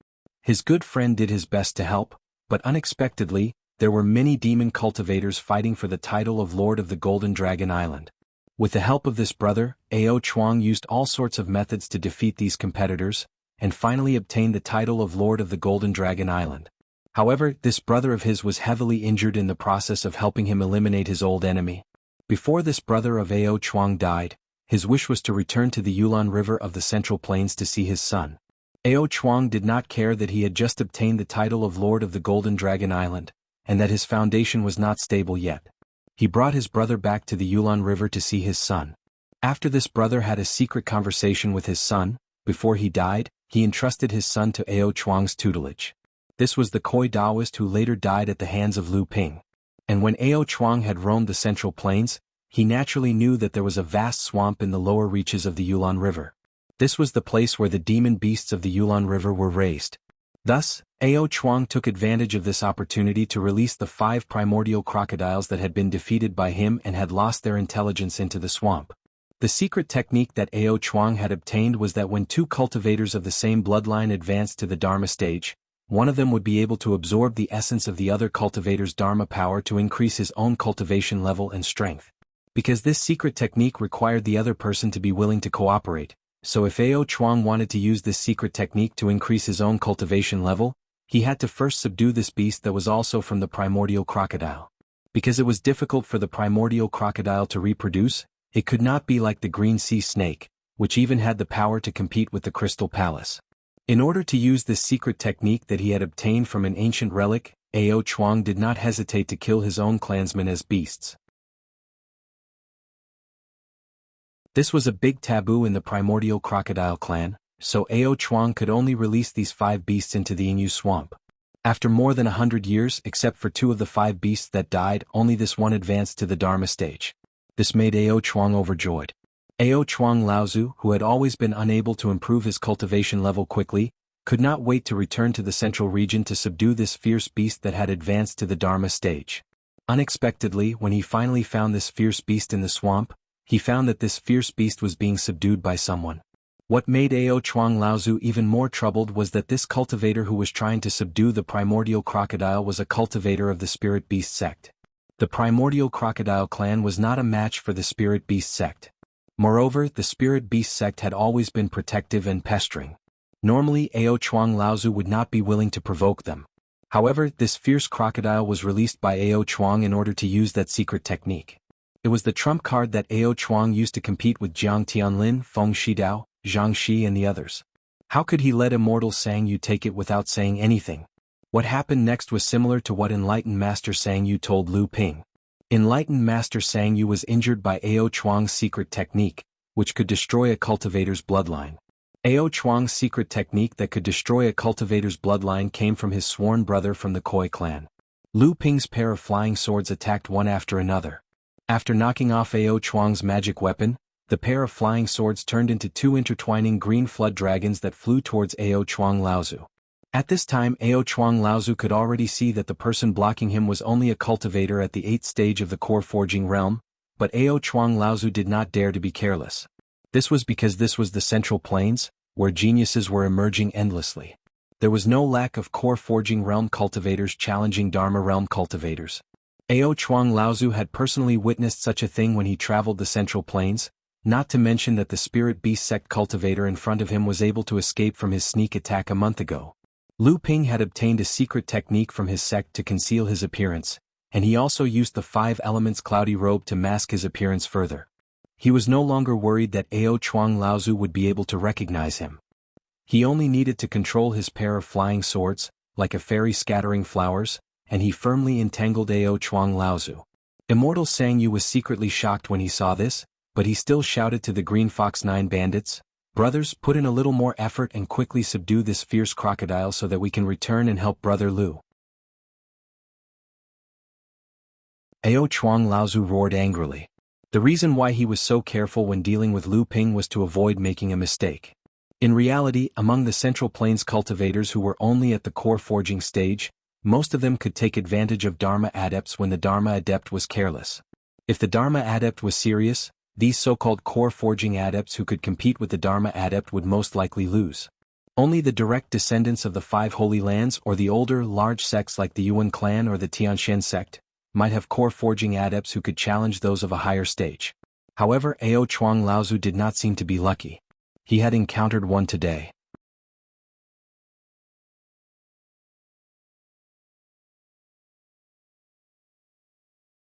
[SPEAKER 1] His good friend did his best to help, but unexpectedly, there were many demon cultivators fighting for the title of Lord of the Golden Dragon Island. With the help of this brother, Ao Chuang used all sorts of methods to defeat these competitors, and finally obtained the title of Lord of the Golden Dragon Island. However, this brother of his was heavily injured in the process of helping him eliminate his old enemy. Before this brother of Ao Chuang died, his wish was to return to the Yulon River of the Central Plains to see his son. Ao Chuang did not care that he had just obtained the title of Lord of the Golden Dragon Island, and that his foundation was not stable yet. He brought his brother back to the Yulon River to see his son. After this brother had a secret conversation with his son, before he died, he entrusted his son to Ao Chuang's tutelage. This was the Khoi Taoist who later died at the hands of Lu Ping. And when Ao Chuang had roamed the Central Plains, he naturally knew that there was a vast swamp in the lower reaches of the Yulon River. This was the place where the demon beasts of the Yulon River were raised. Thus, Ao Chuang took advantage of this opportunity to release the 5 primordial crocodiles that had been defeated by him and had lost their intelligence into the swamp. The secret technique that Ao Chuang had obtained was that when 2 cultivators of the same bloodline advanced to the Dharma stage, one of them would be able to absorb the essence of the other cultivator's Dharma power to increase his own cultivation level and strength. Because this secret technique required the other person to be willing to cooperate, so if Ao Chuang wanted to use this secret technique to increase his own cultivation level, he had to first subdue this beast that was also from the primordial crocodile. Because it was difficult for the primordial crocodile to reproduce, it could not be like the Green Sea Snake, which even had the power to compete with the Crystal Palace. In order to use this secret technique that he had obtained from an ancient relic, Ao Chuang did not hesitate to kill his own clansmen as beasts. This was a big taboo in the primordial crocodile clan, so Ao Chuang could only release these 5 beasts into the Inyu swamp. After more than 100 years, except for 2 of the 5 beasts that died, only this one advanced to the Dharma stage. This made Ao Chuang overjoyed. Ao Chuang Laozu, who had always been unable to improve his cultivation level quickly, could not wait to return to the central region to subdue this fierce beast that had advanced to the Dharma stage. Unexpectedly, when he finally found this fierce beast in the swamp, he found that this fierce beast was being subdued by someone. What made Ao Chuang Laozu even more troubled was that this cultivator who was trying to subdue the primordial crocodile was a cultivator of the spirit beast sect. The primordial crocodile clan was not a match for the spirit beast sect. Moreover, the spirit beast sect had always been protective and pestering. Normally, Ao Chuang Laozu would not be willing to provoke them. However, this fierce crocodile was released by Ao Chuang in order to use that secret technique. It was the trump card that Ao Chuang used to compete with Jiang Tianlin, Feng Shidao, Zhang Shi and the others. How could he let immortal Sang Yu take it without saying anything? What happened next was similar to what enlightened Master Sang Yu told Lu Ping. Enlightened Master Sang Yu was injured by Ao Chuang's secret technique, which could destroy a cultivator's bloodline. Ao Chuang's secret technique that could destroy a cultivator's bloodline came from his sworn brother from the Koi clan. Lu Ping's pair of flying swords attacked one after another. After knocking off Ao Chuang's magic weapon, the pair of flying swords turned into two intertwining green flood dragons that flew towards Ao Chuang Laozu. At this time Ao Chuang Laozu could already see that the person blocking him was only a cultivator at the 8th stage of the core forging realm, but Ao Chuang Laozu did not dare to be careless. This was because this was the Central Plains, where geniuses were emerging endlessly. There was no lack of core forging realm cultivators challenging Dharma realm cultivators. Ao Chuang Laozu had personally witnessed such a thing when he traveled the Central Plains, not to mention that the spirit beast sect cultivator in front of him was able to escape from his sneak attack a month ago. Lu Ping had obtained a secret technique from his sect to conceal his appearance, and he also used the 5 elements cloudy robe to mask his appearance further. He was no longer worried that Ao Chuang Laozu would be able to recognize him. He only needed to control his pair of flying swords, like a fairy scattering flowers, and he firmly entangled Ao Chuang Laozu. Immortal Sang Yu was secretly shocked when he saw this, but he still shouted to the Green Fox 9 bandits, "Brothers, put in a little more effort and quickly subdue this fierce crocodile so that we can return and help Brother Lu." Ao Chuang Laozu roared angrily. The reason why he was so careful when dealing with Lu Ping was to avoid making a mistake. In reality, among the Central Plains cultivators who were only at the core forging stage, most of them could take advantage of Dharma adepts when the Dharma adept was careless. If the Dharma adept was serious, these so-called core forging adepts who could compete with the Dharma adept would most likely lose. Only the direct descendants of the 5 Holy Lands or the older, large sects like the Yuan clan or the Tianshan sect might have core forging adepts who could challenge those of a higher stage. However, Ao Chuang Laozu did not seem to be lucky. He had encountered one today.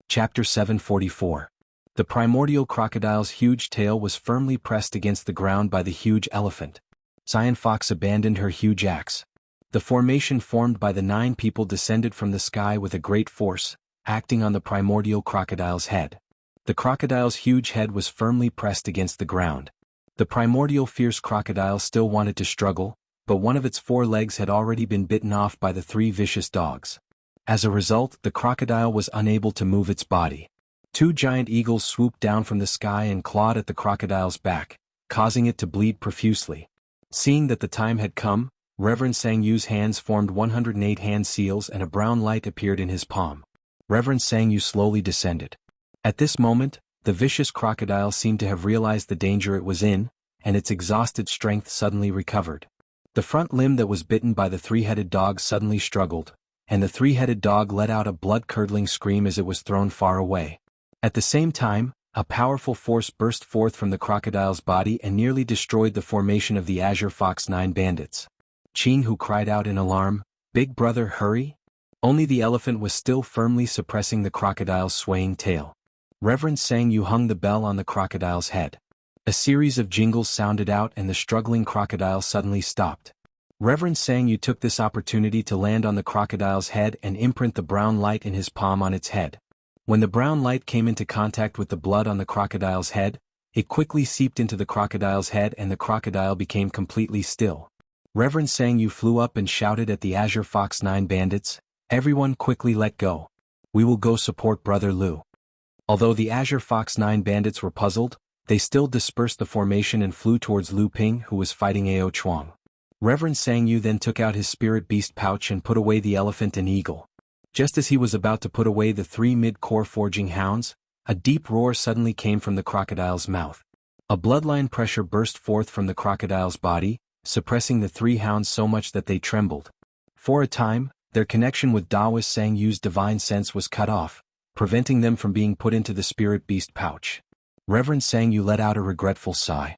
[SPEAKER 1] Chapter 744. The primordial crocodile's huge tail was firmly pressed against the ground by the huge elephant. Cyan Fox abandoned her huge axe. The formation formed by the 9 people descended from the sky with a great force, acting on the primordial crocodile's head. The crocodile's huge head was firmly pressed against the ground. The primordial fierce crocodile still wanted to struggle, but one of its 4 legs had already been bitten off by the 3 vicious dogs. As a result, the crocodile was unable to move its body. 2 giant eagles swooped down from the sky and clawed at the crocodile's back, causing it to bleed profusely. Seeing that the time had come, Reverend Sang Yu's hands formed 108 hand seals and a brown light appeared in his palm. Reverend Sang Yu slowly descended. At this moment, the vicious crocodile seemed to have realized the danger it was in, and its exhausted strength suddenly recovered. The front limb that was bitten by the 3-headed dog suddenly struggled, and the 3-headed dog let out a blood-curdling scream as it was thrown far away. At the same time, a powerful force burst forth from the crocodile's body and nearly destroyed the formation of the Azure Fox 9 bandits. Jianghu cried out in alarm, "Big brother, hurry!" Only the elephant was still firmly suppressing the crocodile's swaying tail. Reverend Sang Yu hung the bell on the crocodile's head. A series of jingles sounded out and the struggling crocodile suddenly stopped. Reverend Sang Yu took this opportunity to land on the crocodile's head and imprint the brown light in his palm on its head. When the brown light came into contact with the blood on the crocodile's head, it quickly seeped into the crocodile's head and the crocodile became completely still. Reverend Sang Yu flew up and shouted at the Azure Fox 9 bandits, "Everyone quickly let go. We will go support Brother Lu." Although the Azure Fox 9 bandits were puzzled, they still dispersed the formation and flew towards Lu Ping who was fighting Ao Chuang. Reverend Sang Yu then took out his spirit beast pouch and put away the elephant and eagle. Just as he was about to put away the 3 mid-core forging hounds, a deep roar suddenly came from the crocodile's mouth. A bloodline pressure burst forth from the crocodile's body, suppressing the 3 hounds so much that they trembled. For a time, their connection with Daoist Sang Yu's divine sense was cut off, preventing them from being put into the spirit beast pouch. Reverend Sang Yu let out a regretful sigh.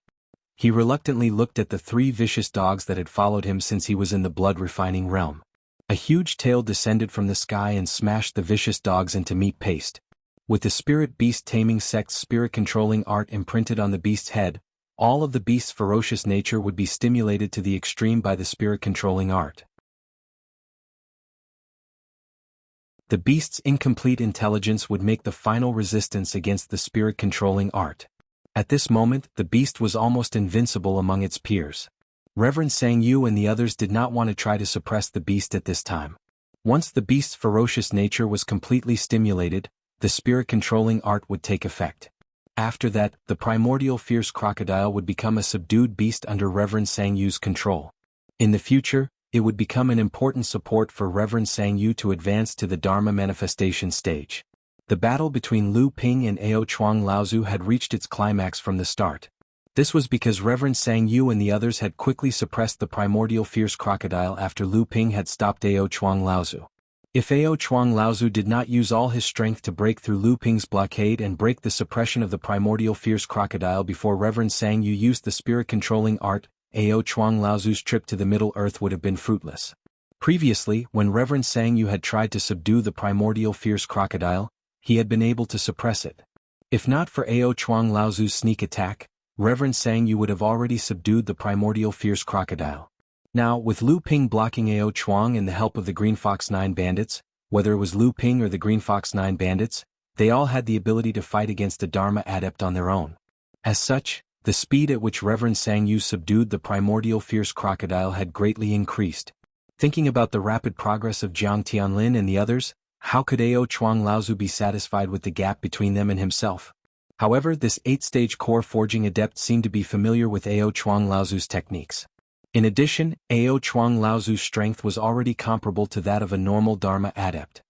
[SPEAKER 1] He reluctantly looked at the 3 vicious dogs that had followed him since he was in the blood-refining realm. A huge tail descended from the sky and smashed the vicious dogs into meat paste. With the spirit beast taming sect's spirit-controlling art imprinted on the beast's head, all of the beast's ferocious nature would be stimulated to the extreme by the spirit-controlling art. The beast's incomplete intelligence would make the final resistance against the spirit-controlling art. At this moment, the beast was almost invincible among its peers. Reverend Sang Yu and the others did not want to try to suppress the beast at this time. Once the beast's ferocious nature was completely stimulated, the spirit-controlling art would take effect. After that, the primordial fierce crocodile would become a subdued beast under Reverend Sang Yu's control. In the future, it would become an important support for Reverend Sang Yu to advance to the Dharma manifestation stage. The battle between Lu Ping and Ao Chuang Laozu had reached its climax from the start. This was because Reverend Sang Yu and the others had quickly suppressed the primordial fierce crocodile after Lu Ping had stopped Ao Chuang Laozu. If Ao Chuang Laozu did not use all his strength to break through Lu Ping's blockade and break the suppression of the primordial fierce crocodile before Reverend Sang Yu used the spirit-controlling art, Ao Chuang Laozu's trip to the Middle Earth would have been fruitless. Previously, when Reverend Sang Yu had tried to subdue the primordial fierce crocodile, he had been able to suppress it. If not for Ao Chuang Laozu's sneak attack, Reverend Sang Yu would have already subdued the primordial fierce crocodile. Now, with Lu Ping blocking Ao Chuang and the help of the Green Fox 9 bandits, whether it was Lu Ping or the Green Fox 9 bandits, they all had the ability to fight against a Dharma adept on their own. As such, the speed at which Reverend Sang Yu subdued the primordial fierce crocodile had greatly increased. Thinking about the rapid progress of Jiang Tianlin and the others, how could Ao Chuang Laozu be satisfied with the gap between them and himself? However, this 8-stage core forging adept seemed to be familiar with Ao Chuang Laozu's techniques. In addition, Ao Chuang Laozu's strength was already comparable to that of a normal Dharma adept.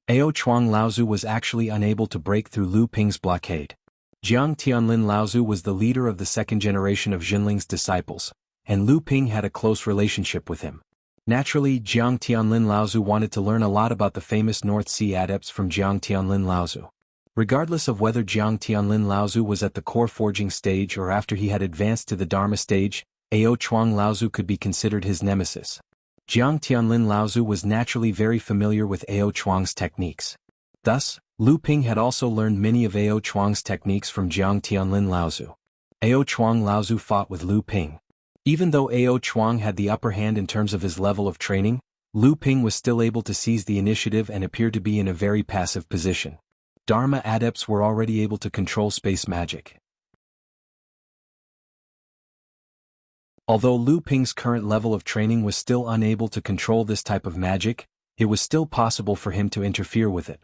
[SPEAKER 1] Ao Chuang Laozu was actually unable to break through Lu Ping's blockade. Jiang Tianlin Laozu was the leader of the second generation of Jinling's disciples, and Lu Ping had a close relationship with him. Naturally, Jiang Tianlin Laozu wanted to learn a lot about the famous North Sea adepts from Jiang Tianlin Laozu. Regardless of whether Jiang Tianlin Laozu was at the core forging stage or after he had advanced to the Dharma stage, Ao Chuang Laozu could be considered his nemesis. Jiang Tianlin Laozu was naturally very familiar with Ao Chuang's techniques. Thus, Lu Ping had also learned many of Ao Chuang's techniques from Jiang Tianlin Laozu. Ao Chuang Laozu fought with Lu Ping. Even though Ao Chuang had the upper hand in terms of his level of training, Lu Ping was still able to seize the initiative and appeared to be in a very passive position. Dharma adepts were already able to control space magic. Although Lu Ping's current level of training was still unable to control this type of magic, it was still possible for him to interfere with it.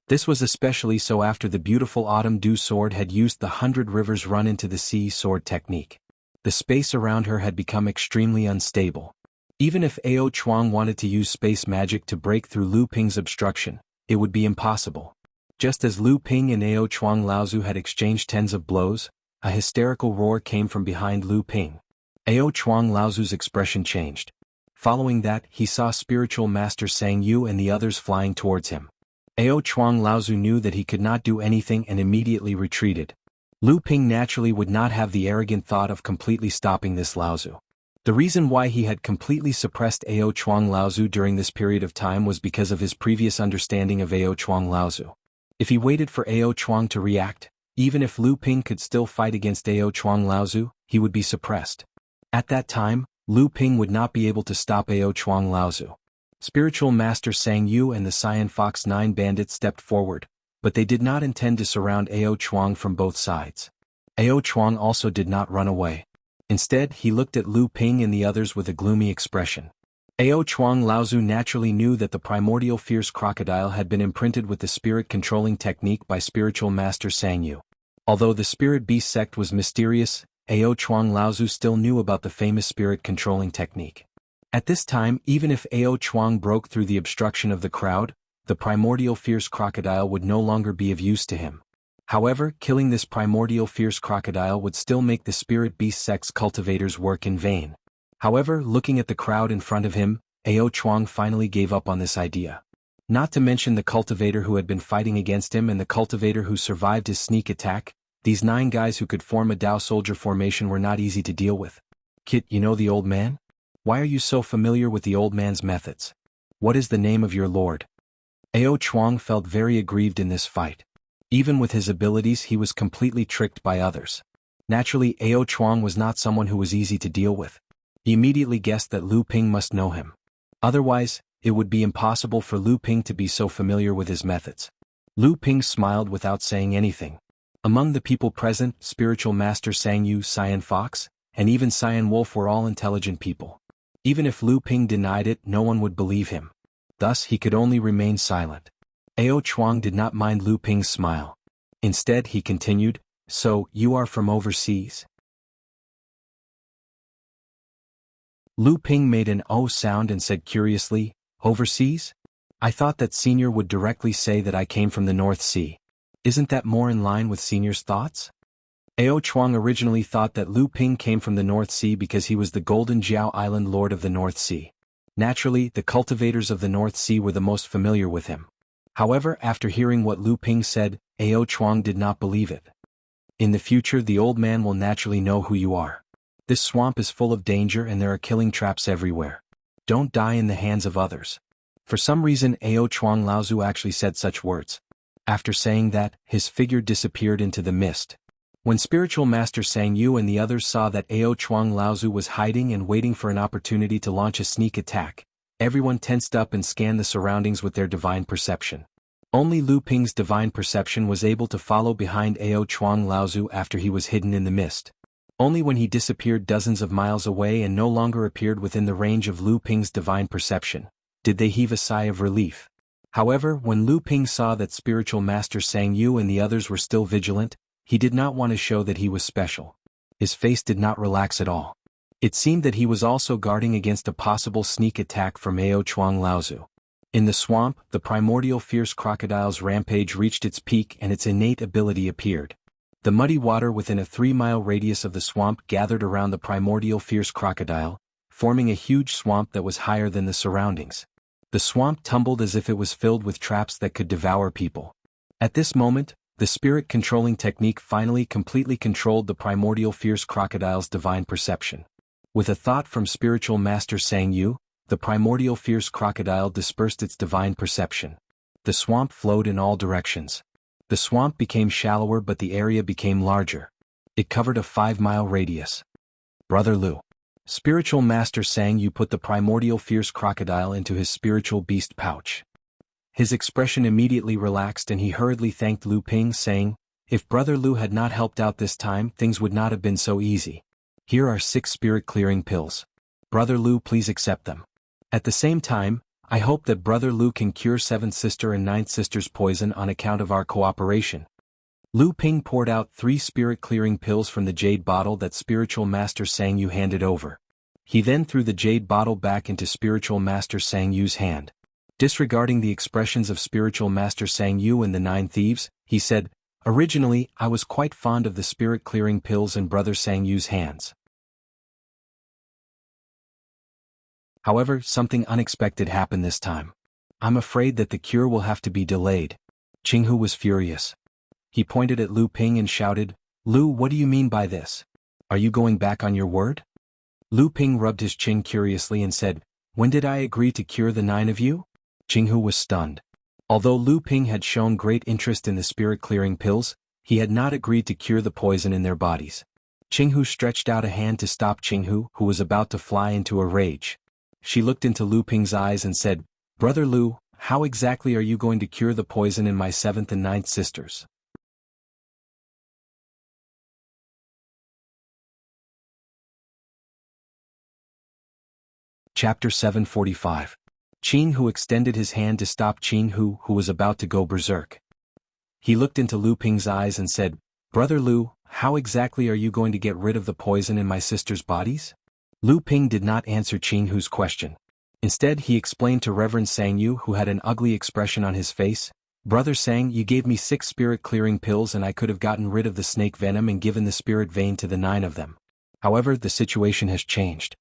[SPEAKER 1] This was especially so after the beautiful Autumn Dew sword had used the 100 Rivers Run into the Sea sword technique. The space around her had become extremely unstable. Even if Ao Chuang wanted to use space magic to break through Lu Ping's obstruction, it would be impossible. Just as Lu Ping and Ao Chuang Laozu had exchanged tens of blows, a hysterical roar came from behind Lu Ping. Ao Chuang Laozu's expression changed. Following that, he saw spiritual master Sang Yu and the others flying towards him. Ao Chuang Laozu knew that he could not do anything and immediately retreated. Lu Ping naturally would not have the arrogant thought of completely stopping this Laozu. The reason why he had completely suppressed Ao Chuang Laozu during this period of time was because of his previous understanding of Ao Chuang Laozu. If he waited for Ao Chuang to react, even if Lu Ping could still fight against Ao Chuang Laozu, he would be suppressed. At that time, Lu Ping would not be able to stop Ao Chuang Laozu. Spiritual Master Sang Yu and the Cyan Fox 9 bandits stepped forward, but they did not intend to surround Ao Chuang from both sides. Ao Chuang also did not run away. Instead, he looked at Lu Ping and the others with a gloomy expression. Ao Chuang Laozu naturally knew that the primordial fierce crocodile had been imprinted with the spirit-controlling technique by Spiritual Master Sang Yu. Although the Spirit Beast sect was mysterious, Ao Chuang Laozu still knew about the famous spirit-controlling technique. At this time, even if Ao Chuang broke through the obstruction of the crowd, the primordial fierce crocodile would no longer be of use to him. However, killing this primordial fierce crocodile would still make the spirit beast sex cultivators work in vain. However, looking at the crowd in front of him, Ao Chuang finally gave up on this idea. Not to mention the cultivator who had been fighting against him and the cultivator who survived his sneak attack, these 9 guys who could form a Dao soldier formation were not easy to deal with. Kit, you know the old man? Why are you so familiar with the old man's methods? What is the name of your lord? Ao Chuang felt very aggrieved in this fight. Even with his abilities, he was completely tricked by others. Naturally, Ao Chuang was not someone who was easy to deal with. He immediately guessed that Lu Ping must know him. Otherwise, it would be impossible for Lu Ping to be so familiar with his methods. Lu Ping smiled without saying anything. Among the people present, Spiritual Master Sang Yu, Cyan Fox, and even Cyan Wolf were all intelligent people. Even if Lu Ping denied it, no one would believe him. Thus, he could only remain silent. Ao Chuang did not mind Lu Ping's smile. Instead, he continued, "So, you are from overseas?" Lu Ping made an "oh" sound and said curiously, "Overseas? I thought that Senior would directly say that I came from the North Sea. Isn't that more in line with Senior's thoughts?" Ao Chuang originally thought that Lu Ping came from the North Sea because he was the Golden Jiao Island Lord of the North Sea. Naturally, the cultivators of the North Sea were the most familiar with him. However, after hearing what Lu Ping said, Ao Chuang did not believe it. "In the future, the old man will naturally know who you are. This swamp is full of danger and there are killing traps everywhere. Don't die in the hands of others." For some reason, Ao Chuang Laozu actually said such words. After saying that, his figure disappeared into the mist. When Spiritual Master Sang Yu and the others saw that Ao Chuang Laozu was hiding and waiting for an opportunity to launch a sneak attack, everyone tensed up and scanned the surroundings with their divine perception. Only Lu Ping's divine perception was able to follow behind Ao Chuang Laozu after he was hidden in the mist. Only when he disappeared dozens of miles away and no longer appeared within the range of Lu Ping's divine perception, did they heave a sigh of relief. However, when Lu Ping saw that Spiritual Master Sang Yu and the others were still vigilant, he did not want to show that he was special. His face did not relax at all. It seemed that he was also guarding against a possible sneak attack from Ao Chuang Laozu. In the swamp, the primordial fierce crocodile's rampage reached its peak and its innate ability appeared. The muddy water within a 3-mile radius of the swamp gathered around the primordial fierce crocodile, forming a huge swamp that was higher than the surroundings. The swamp tumbled as if it was filled with traps that could devour people. At this moment, the spirit controlling technique finally completely controlled the primordial fierce crocodile's divine perception. With a thought from Spiritual Master Sang Yu, the primordial fierce crocodile dispersed its divine perception. The swamp flowed in all directions. The swamp became shallower but the area became larger. It covered a 5-mile radius. "Brother Lu." Spiritual Master Sang Yu put the primordial fierce crocodile into his spiritual beast pouch. His expression immediately relaxed and he hurriedly thanked Lu Ping, saying, "If Brother Lu had not helped out this time, things would not have been so easy. Here are 6 spirit-clearing pills. Brother Lu, please accept them. At the same time, I hope that Brother Lu can cure 7th sister and 9th sister's poison on account of our cooperation." Lu Ping poured out 3 spirit-clearing pills from the jade bottle that Spiritual Master Sang Yu handed over. He then threw the jade bottle back into Spiritual Master Sang Yu's hand. Disregarding the expressions of Spiritual Master Sang Yu and the 9 thieves, he said, "Originally, I was quite fond of the spirit-clearing pills in Brother Sang Yu's hands. However, something unexpected happened this time. I'm afraid that the cure will have to be delayed." Jianghu was furious. He pointed at Lu Ping and shouted, "Lu, what do you mean by this? Are you going back on your word?" Lu Ping rubbed his chin curiously and said, "When did I agree to cure the 9 of you?" Jianghu was stunned. Although Lu Ping had shown great interest in the spirit-clearing pills, he had not agreed to cure the poison in their bodies. Jianghu stretched out a hand to stop Jianghu, who was about to fly into a rage. She looked into Lu Ping's eyes and said, "Brother Lu, how exactly are you going to cure the poison in my 7th and 9th sisters?" Chapter 745. Qin Hu extended his hand to stop Qin Hu, who was about to go berserk. He looked into Lu Ping's eyes and said, "Brother Lu, how exactly are you going to get rid of the poison in my sisters' bodies?" Lu Ping did not answer Jianghu's question. Instead, he explained to Reverend Sang Yu, who had an ugly expression on his face, "Brother Sang, you gave me 6 spirit-clearing pills and I could have gotten rid of the snake venom and given the spirit vein to the 9 of them. However, the situation has changed."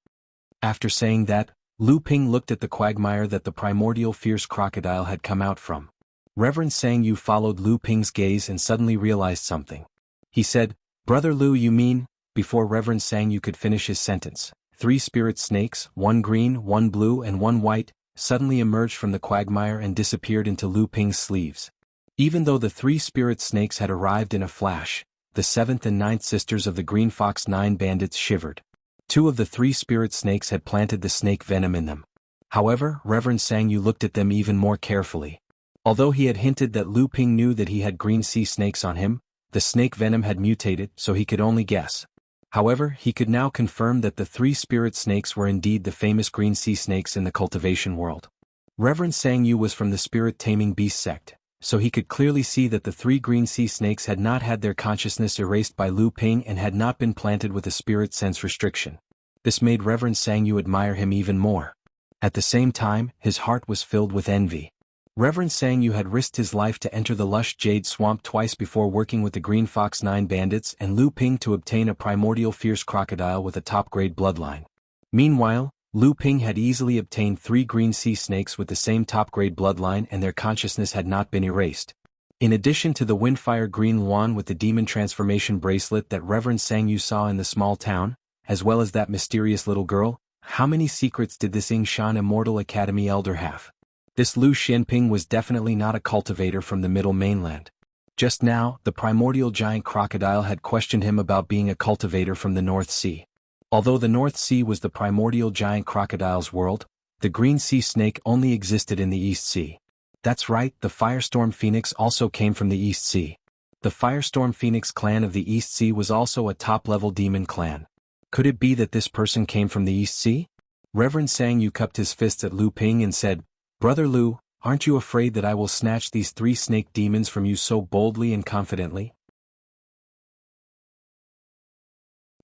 [SPEAKER 1] After saying that, Lu Ping looked at the quagmire that the primordial fierce crocodile had come out from. Reverend Sang Yu followed Lu Ping's gaze and suddenly realized something. He said, "Brother Lu, you mean?" Before Reverend Sang Yu could finish his sentence, 3 spirit snakes, 1 green, 1 blue and 1 white, suddenly emerged from the quagmire and disappeared into Lu Ping's sleeves. Even though the 3 spirit snakes had arrived in a flash, the 7th and 9th sisters of the Green Fox 9 bandits shivered. 2 of the 3 spirit snakes had planted the snake venom in them. However, Reverend Sang Yu looked at them even more carefully. Although he had hinted that Lu Ping knew that he had green sea snakes on him, the snake venom had mutated, so he could only guess. However, he could now confirm that the 3 spirit snakes were indeed the famous green sea snakes in the cultivation world. Reverend Sang Yu was from the spirit-taming beast sect, so he could clearly see that the 3 green sea snakes had not had their consciousness erased by Lu Ping and had not been planted with a spirit sense restriction. This made Reverend Sang Yu admire him even more. At the same time, his heart was filled with envy. Reverend Sang Yu had risked his life to enter the lush jade swamp twice before working with the Green Fox 9 bandits and Lu Ping to obtain a primordial fierce crocodile with a top-grade bloodline. Meanwhile, Lu Ping had easily obtained 3 green sea snakes with the same top-grade bloodline and their consciousness had not been erased. In addition to the Windfire Green Yuan with the demon transformation bracelet that Reverend Sang Yu saw in the small town, as well as that mysterious little girl, how many secrets did this Yingshan Immortal Academy elder have? This Lu Xianping was definitely not a cultivator from the Middle Mainland. Just now, the primordial giant crocodile had questioned him about being a cultivator from the North Sea. Although the North Sea was the primordial giant crocodile's world, the green sea snake only existed in the East Sea. That's right, the Firestorm Phoenix also came from the East Sea. The Firestorm Phoenix clan of the East Sea was also a top-level demon clan. Could it be that this person came from the East Sea? Reverend Sang Yu cupped his fists at Lu Ping and said, "Brother Lu, aren't you afraid that I will snatch these 3 snake demons from you so boldly and confidently?"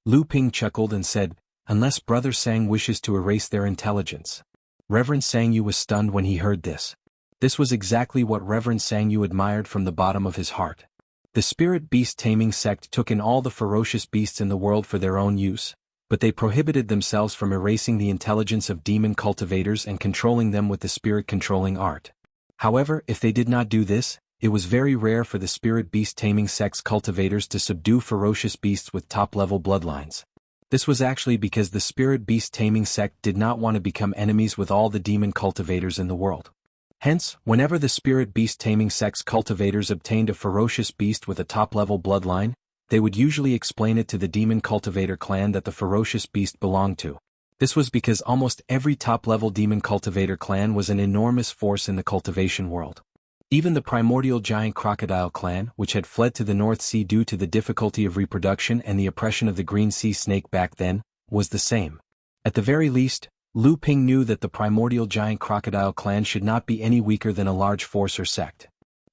[SPEAKER 1] Lu Ping chuckled and said, "Unless Brother Sang wishes to erase their intelligence." Reverend Sang Yu was stunned when he heard this. This was exactly what Reverend Sang Yu admired from the bottom of his heart. The spirit beast taming sect took in all the ferocious beasts in the world for their own use, but they prohibited themselves from erasing the intelligence of demon cultivators and controlling them with the spirit-controlling art. However, if they did not do this, it was very rare for the spirit beast taming sect's cultivators to subdue ferocious beasts with top-level bloodlines. This was actually because the spirit beast taming sect did not want to become enemies with all the demon cultivators in the world. Hence, whenever the spirit beast taming sect's cultivators obtained a ferocious beast with a top-level bloodline, they would usually explain it to the demon cultivator clan that the ferocious beast belonged to. This was because almost every top-level demon cultivator clan was an enormous force in the cultivation world. Even the primordial giant crocodile clan, which had fled to the North Sea due to the difficulty of reproduction and the oppression of the green sea snake back then, was the same. At the very least, Lu Ping knew that the primordial giant crocodile clan should not be any weaker than a large force or sect.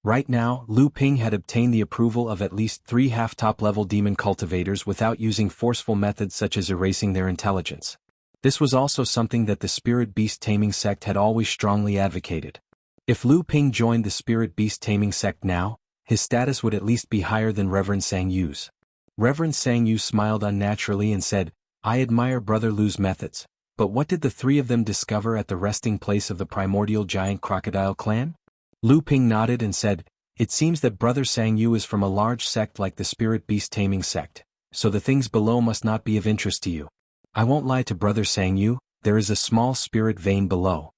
[SPEAKER 1] Right now, Lu Ping had obtained the approval of at least 3 half-top-level demon cultivators without using forceful methods such as erasing their intelligence. This was also something that the spirit beast taming sect had always strongly advocated. If Lu Ping joined the spirit beast taming sect now, his status would at least be higher than Reverend Sang Yu's. Reverend Sang Yu smiled unnaturally and said, "I admire Brother Lu's methods, but what did the 3 of them discover at the resting place of the primordial giant crocodile clan?" Lu Ping nodded and said, "It seems that Brother Sang Yu is from a large sect like the spirit beast taming sect, so the things below must not be of interest to you. I won't lie to Brother Sang Yu, there is a small spirit vein below."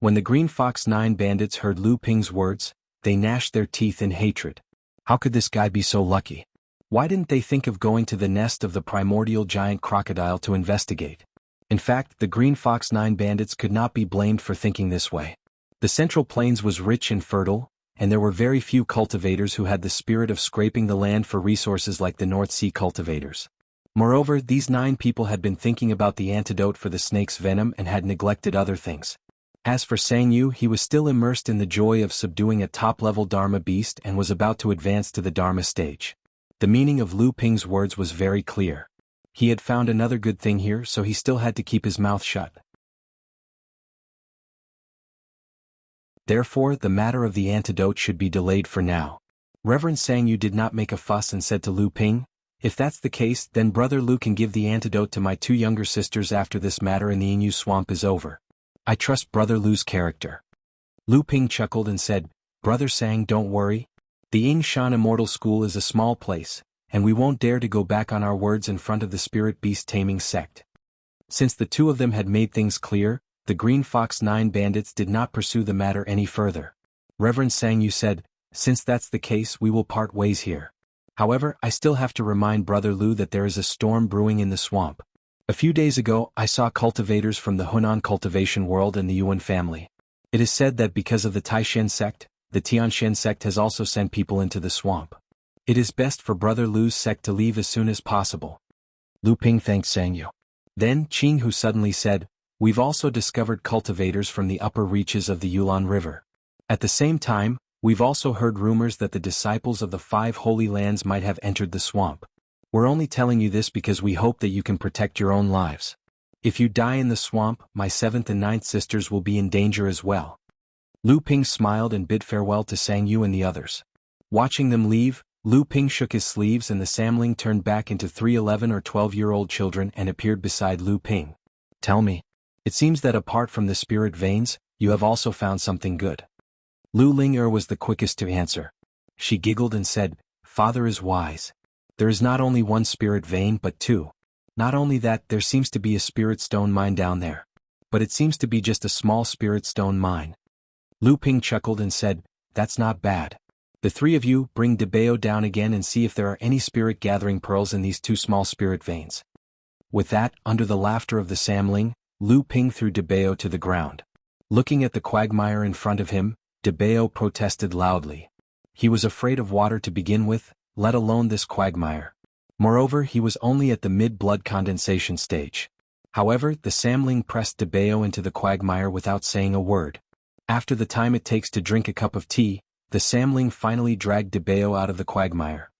[SPEAKER 1] When the Green Fox 9 bandits heard Lu Ping's words, they gnashed their teeth in hatred. How could this guy be so lucky? Why didn't they think of going to the nest of the primordial giant crocodile to investigate? In fact, the Green Fox 9 bandits could not be blamed for thinking this way. The Central Plains was rich and fertile, and there were very few cultivators who had the spirit of scraping the land for resources like the North Sea cultivators. Moreover, these 9 people had been thinking about the antidote for the snake's venom and had neglected other things. As for Sang Yu, he was still immersed in the joy of subduing a top-level Dharma beast and was about to advance to the Dharma stage. The meaning of Lu Ping's words was very clear. He had found another good thing here, so he still had to keep his mouth shut. Therefore, the matter of the antidote should be delayed for now. Reverend Sangyu did not make a fuss and said to Lu Ping, "If that's the case, then Brother Lu can give the antidote to my two younger sisters after this matter in the Inyu swamp is over. I trust Brother Lu's character." Lu Ping chuckled and said, "Brother Sang, don't worry. The Yingshan Immortal School is a small place, and we won't dare to go back on our words in front of the spirit beast taming sect." Since the two of them had made things clear, the Green Fox 9 bandits did not pursue the matter any further. Reverend Sangyu said, "Since that's the case, we will part ways here. However, I still have to remind Brother Lu that there is a storm brewing in the swamp. A few days ago, I saw cultivators from the Hunan cultivation world and the Yuan family. It is said that because of the Taishan sect, the Tianshan sect has also sent people into the swamp. It is best for Brother Lu's sect to leave as soon as possible." Lu Ping thanked Sangyu. Then Jianghu suddenly said, "We've also discovered cultivators from the upper reaches of the Yulon River. At the same time, we've also heard rumors that the disciples of the 5 holy lands might have entered the swamp. We're only telling you this because we hope that you can protect your own lives. If you die in the swamp, my 7th and 9th sisters will be in danger as well." Lu Ping smiled and bid farewell to Sangyu and the others. Watching them leave, Lu Ping shook his sleeves and the Samling turned back into 3 11 or 12-year-old children and appeared beside Lu Ping. "Tell me. It seems that apart from the spirit veins, you have also found something good." Lu Ling was the quickest to answer. She giggled and said, "Father is wise. There is not only one spirit vein but 2. Not only that, there seems to be a spirit stone mine down there. But it seems to be just a small spirit stone mine." Lu Ping chuckled and said, "That's not bad. The 3 of you bring Debeo down again and see if there are any spirit gathering pearls in these 2 small spirit veins." With that, under the laughter of the Samling, Lu Ping threw Debeo to the ground. Looking at the quagmire in front of him, Debeo protested loudly. He was afraid of water to begin with, let alone this quagmire. Moreover, he was only at the mid-blood condensation stage. However, the Samling pressed Debeo into the quagmire without saying a word. After the time it takes to drink a cup of tea, the Samling finally dragged Debeo out of the quagmire.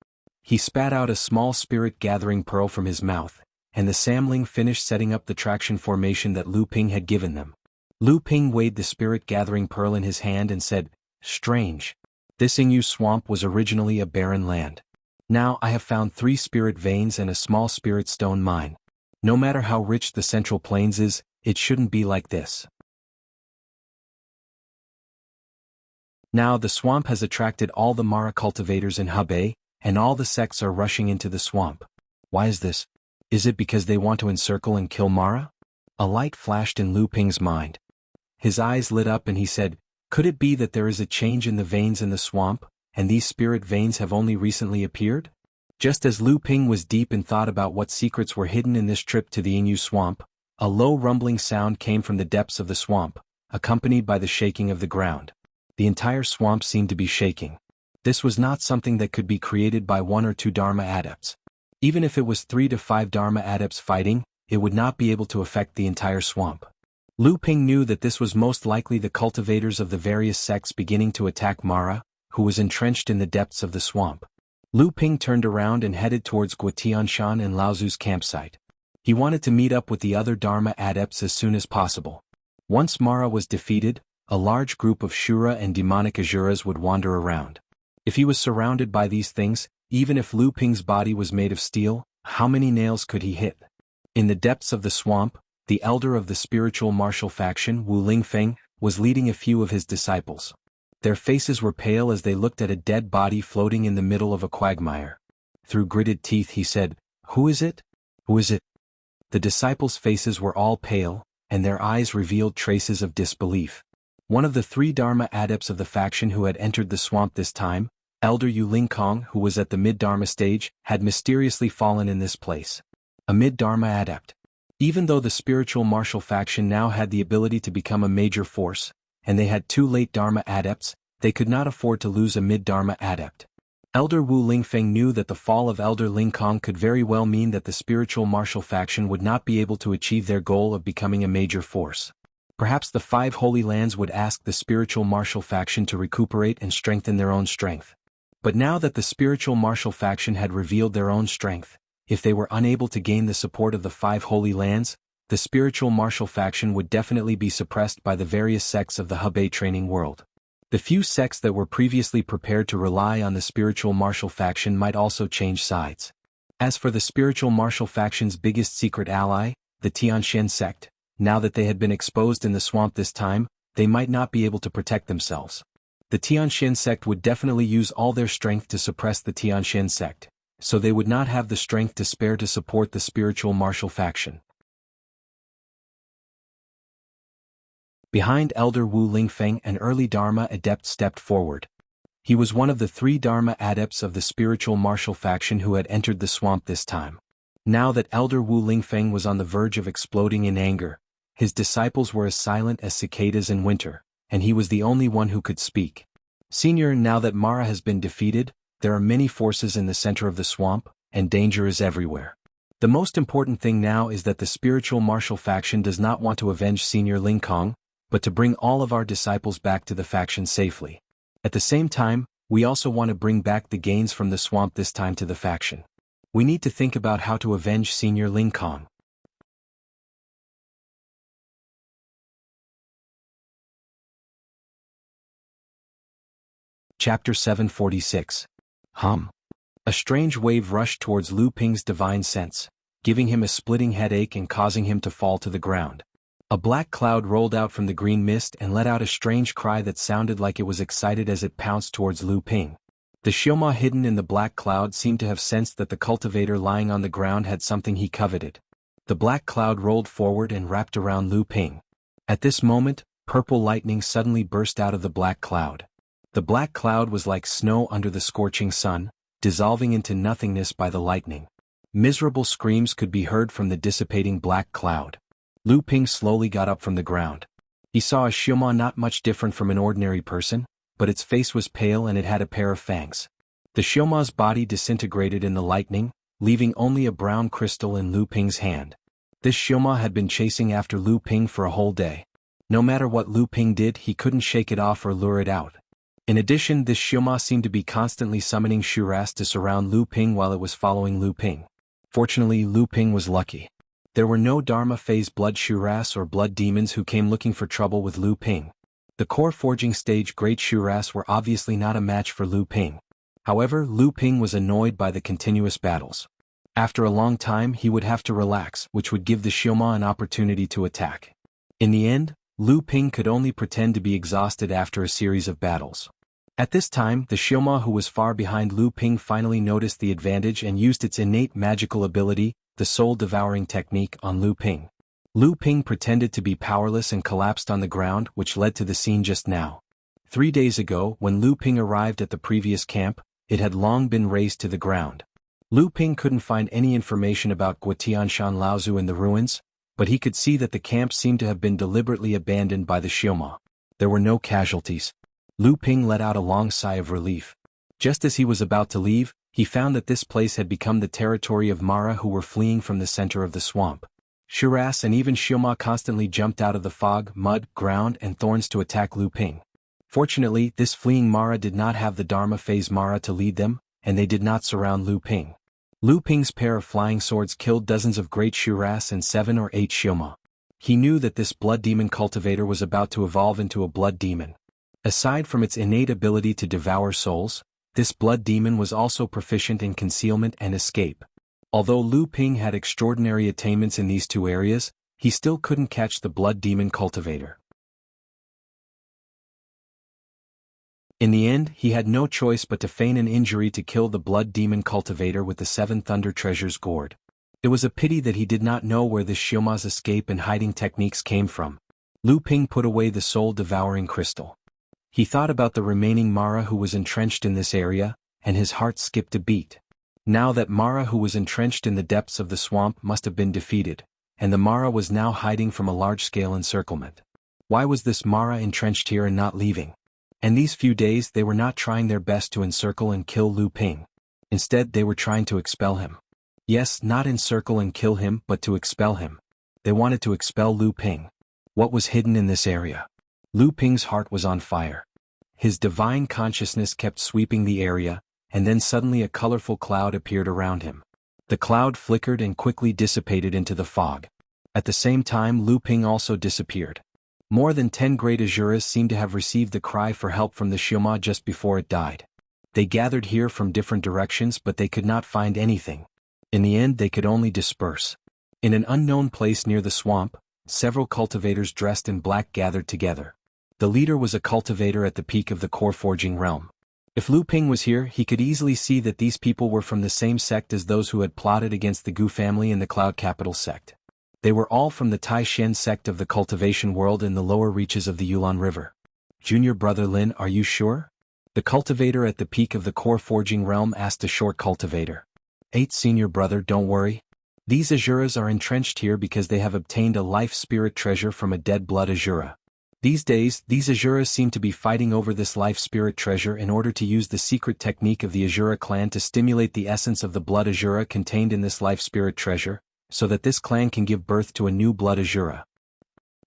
[SPEAKER 1] He spat out a small spirit-gathering pearl from his mouth, and the Samling finished setting up the traction formation that Lu Ping had given them. Lu Ping weighed the spirit-gathering pearl in his hand and said, "Strange. This Inyu swamp was originally a barren land. Now I have found 3 spirit veins and a small spirit stone mine. No matter how rich the Central Plains is, it shouldn't be like this." Now the swamp has attracted all the Mara cultivators in Hebei, and all the sects are rushing into the swamp. Why is this? Is it because they want to encircle and kill Mara? A light flashed in Lu Ping's mind. His eyes lit up and he said, "Could it be that there is a change in the veins in the swamp, and these spirit veins have only recently appeared?" Just as Lu Ping was deep in thought about what secrets were hidden in this trip to the Inyu swamp, a low rumbling sound came from the depths of the swamp, accompanied by the shaking of the ground. The entire swamp seemed to be shaking. This was not something that could be created by 1 or 2 Dharma adepts. Even if it was 3 to 5 Dharma adepts fighting, it would not be able to affect the entire swamp. Lu Ping knew that this was most likely the cultivators of the various sects beginning to attack Mara, who was entrenched in the depths of the swamp. Lu Ping turned around and headed towards Guotianshan and Laozu's campsite. He wanted to meet up with the other Dharma adepts as soon as possible. Once Mara was defeated, a large group of Shura and demonic Azuras would wander around. If he was surrounded by these things, even if Lu Ping's body was made of steel, how many nails could he hit? In the depths of the swamp, the elder of the spiritual martial faction, Wu Lingfeng, was leading a few of his disciples. Their faces were pale as they looked at a dead body floating in the middle of a quagmire. Through gritted teeth he said, "Who is it? Who is it?" The disciples' faces were all pale, and their eyes revealed traces of disbelief. One of the 3 Dharma adepts of the faction who had entered the swamp this time, Elder Yu Lingkong, who was at the mid-Dharma stage, had mysteriously fallen in this place. A mid-Dharma adept. Even though the spiritual martial faction now had the ability to become a major force, and they had 2 late Dharma adepts, they could not afford to lose a mid-Dharma adept. Elder Wu Lingfeng knew that the fall of Elder Lingkong could very well mean that the spiritual martial faction would not be able to achieve their goal of becoming a major force. Perhaps the 5 Holy Lands would ask the spiritual martial faction to recuperate and strengthen their own strength. But now that the spiritual martial faction had revealed their own strength, if they were unable to gain the support of the 5 Holy Lands, the spiritual martial faction would definitely be suppressed by the various sects of the Hebei training world. The few sects that were previously prepared to rely on the spiritual martial faction might also change sides. As for the spiritual martial faction's biggest secret ally, the Tianxian sect, now that they had been exposed in the swamp this time, they might not be able to protect themselves. The Tianxian sect would definitely use all their strength to suppress the Tianxian sect, so they would not have the strength to spare to support the spiritual martial faction. Behind Elder Wu Lingfeng, an early Dharma adept stepped forward. He was one of the 3 Dharma adepts of the spiritual martial faction who had entered the swamp this time. Now that Elder Wu Lingfeng was on the verge of exploding in anger, his disciples were as silent as cicadas in winter, and he was the only one who could speak. Senior, now that Mara has been defeated, there are many forces in the center of the swamp, and danger is everywhere. The most important thing now is that the spiritual martial faction does not want to avenge Senior Ling Kong, but to bring all of our disciples back to the faction safely. At the same time, we also want to bring back the gains from the swamp this time to the faction. We need to think about how to avenge Senior Ling Kong. Chapter 746. A strange wave rushed towards Lu Ping's divine sense, giving him a splitting headache and causing him to fall to the ground. A black cloud rolled out from the green mist and let out a strange cry that sounded like it was excited as it pounced towards Lu Ping. The Xioma hidden in the black cloud seemed to have sensed that the cultivator lying on the ground had something he coveted. The black cloud rolled forward and wrapped around Lu Ping. At this moment, purple lightning suddenly burst out of the black cloud. The black cloud was like snow under the scorching sun, dissolving into nothingness by the lightning. Miserable screams could be heard from the dissipating black cloud. Lu Ping slowly got up from the ground. He saw a Xioma not much different from an ordinary person, but its face was pale and it had a pair of fangs. The Xioma's body disintegrated in the lightning, leaving only a brown crystal in Lu Ping's hand. This Xioma had been chasing after Lu Ping for a whole day. No matter what Lu Ping did, he couldn't shake it off or lure it out. In addition, this Xioma seemed to be constantly summoning Shuras to surround Lu Ping while it was following Lu Ping. Fortunately, Lu Ping was lucky. There were no Dharma phase blood Shuras or blood demons who came looking for trouble with Lu Ping. The core forging stage great Shuras were obviously not a match for Lu Ping. However, Lu Ping was annoyed by the continuous battles. After a long time he would have to relax, which would give the Xioma an opportunity to attack. In the end, Lu Ping could only pretend to be exhausted after a series of battles. At this time, the Xioma who was far behind Lu Ping finally noticed the advantage and used its innate magical ability, the soul-devouring technique, on Lu Ping. Lu Ping pretended to be powerless and collapsed on the ground, which led to the scene just now. 3 days ago, when Lu Ping arrived at the previous camp, it had long been razed to the ground. Lu Ping couldn't find any information about Guotianshan Laozu in the ruins, but he could see that the camp seemed to have been deliberately abandoned by the Xioma. There were no casualties. Lu Ping let out a long sigh of relief. Just as he was about to leave, he found that this place had become the territory of Mara who were fleeing from the center of the swamp. Shuras and even Xioma constantly jumped out of the fog, mud, ground, and thorns to attack Lu Ping. Fortunately, this fleeing Mara did not have the Dharma phase Mara to lead them, and they did not surround Lu Ping. Lu Ping's pair of flying swords killed dozens of great Shuras and 7 or 8 Xioma. He knew that this blood demon cultivator was about to evolve into a blood demon. Aside from its innate ability to devour souls, this blood demon was also proficient in concealment and escape. Although Lu Ping had extraordinary attainments in these 2 areas, he still couldn't catch the blood demon cultivator. In the end, he had no choice but to feign an injury to kill the blood demon cultivator with the 7 Thunder Treasures gourd. It was a pity that he did not know where this Xioma's escape and hiding techniques came from. Lu Ping put away the soul-devouring crystal. He thought about the remaining Mara who was entrenched in this area, and his heart skipped a beat. Now that Mara who was entrenched in the depths of the swamp must have been defeated, and the Mara was now hiding from a large-scale encirclement. Why was this Mara entrenched here and not leaving? And these few days they were not trying their best to encircle and kill Lu Ping. Instead they were trying to expel him. Yes, not encircle and kill him, but to expel him. They wanted to expel Lu Ping. What was hidden in this area? Lu Ping's heart was on fire. His divine consciousness kept sweeping the area, and then suddenly a colorful cloud appeared around him. The cloud flickered and quickly dissipated into the fog. At the same time, Lu Ping also disappeared. More than 10 great Asuras seemed to have received the cry for help from the Xioma just before it died. They gathered here from different directions, but they could not find anything. In the end, they could only disperse. In an unknown place near the swamp, several cultivators dressed in black gathered together. The leader was a cultivator at the peak of the core forging realm. If Lu Ping was here, he could easily see that these people were from the same sect as those who had plotted against the Gu family and the Cloud Capital sect. They were all from the Tai Shen sect of the cultivation world in the lower reaches of the Yulon River. Junior brother Lin, are you sure? The cultivator at the peak of the core forging realm asked a short cultivator. 8 senior brother, don't worry. These Asuras are entrenched here because they have obtained a life spirit treasure from a dead blood Asura. These days, these Asuras seem to be fighting over this life spirit treasure in order to use the secret technique of the Asura clan to stimulate the essence of the blood Asura contained in this life spirit treasure, so that this clan can give birth to a new blood Asura.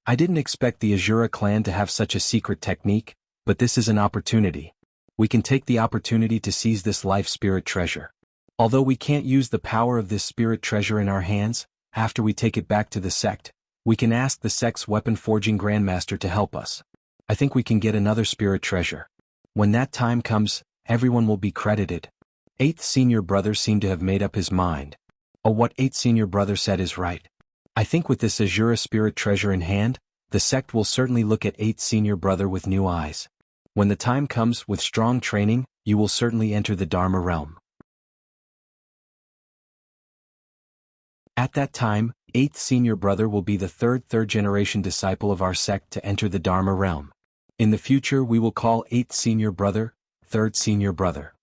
[SPEAKER 1] I didn't expect the Asura clan to have such a secret technique, but this is an opportunity. We can take the opportunity to seize this life spirit treasure. Although we can't use the power of this spirit treasure in our hands, after we take it back to the sect, we can ask the sect's weapon forging grandmaster to help us. I think we can get another spirit treasure. When that time comes, everyone will be credited. 8th senior brother seemed to have made up his mind. Oh, what 8th senior brother said is right. I think with this Asura spirit treasure in hand, the sect will certainly look at 8th senior brother with new eyes. When the time comes, with strong training, you will certainly enter the Dharma realm. At that time, 8th senior brother will be the third generation disciple of our sect to enter the Dharma realm. In the future we will call 8th senior brother, 3rd senior brother.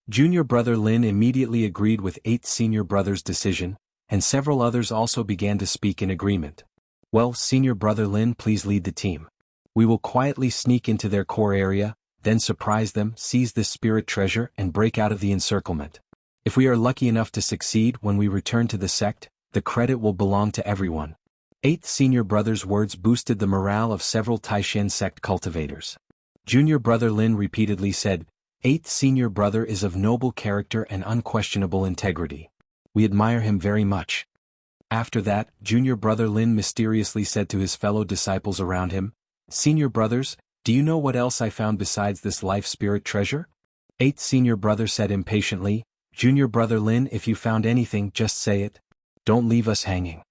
[SPEAKER 1] Junior brother Lin immediately agreed with 8th senior brother's decision, and several others also began to speak in agreement. Well, senior brother Lin, please lead the team. We will quietly sneak into their core area, then surprise them, seize this spirit treasure, and break out of the encirclement. If we are lucky enough to succeed when we return to the sect, the credit will belong to everyone. 8th senior brother's words boosted the morale of several Taishan sect cultivators. Junior brother Lin repeatedly said, 8th senior brother is of noble character and unquestionable integrity. We admire him very much. After that, junior brother Lin mysteriously said to his fellow disciples around him, Senior brothers, do you know what else I found besides this life spirit treasure? 8th senior brother said impatiently, Junior brother Lin, if you found anything, just say it. Don't leave us hanging.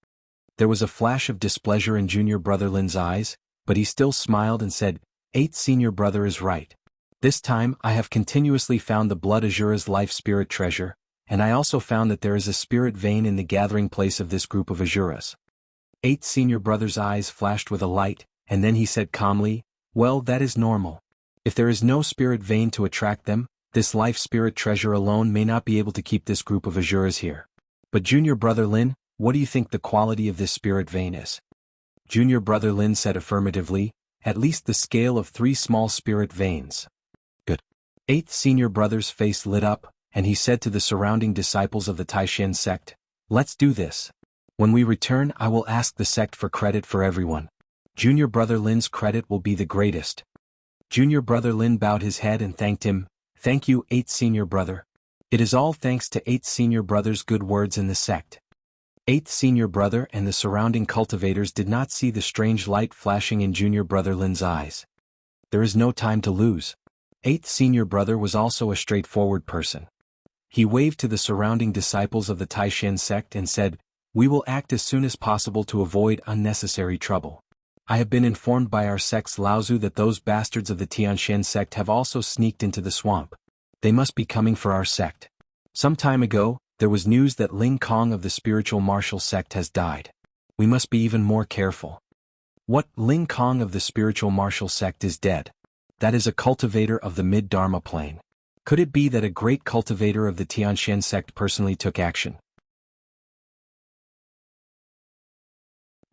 [SPEAKER 1] There was a flash of displeasure in junior brother Lin's eyes, but he still smiled and said, 8th senior brother is right. This time I have continuously found the blood Asura's life spirit treasure, and I also found that there is a spirit vein in the gathering place of this group of Asuras. 8th senior brother's eyes flashed with a light, and then he said calmly, well, that is normal. If there is no spirit vein to attract them, this life spirit treasure alone may not be able to keep this group of Asuras here. But junior brother Lin, what do you think the quality of this spirit vein is? Junior brother Lin said affirmatively, at least the scale of 3 small spirit veins. Good. 8th senior brother's face lit up, and he said to the surrounding disciples of the Taishan sect, let's do this. When we return, I will ask the sect for credit for everyone. Junior brother Lin's credit will be the greatest. Junior brother Lin bowed his head and thanked him. Thank you, 8th senior brother. It is all thanks to 8th senior brother's good words in the sect. 8th senior brother and the surrounding cultivators did not see the strange light flashing in junior brother Lin's eyes. There is no time to lose. 8th senior brother was also a straightforward person. He waved to the surrounding disciples of the Taishan sect and said, we will act as soon as possible to avoid unnecessary trouble. I have been informed by our sect's Laozu that those bastards of the Tianshan sect have also sneaked into the swamp. They must be coming for our sect. Some time ago, there was news that Ling Kong of the spiritual martial sect has died. We must be even more careful. What, Ling Kong of the spiritual martial sect is dead? That is a cultivator of the mid-Dharma plane. Could it be that a great cultivator of the Tianshan sect personally took action?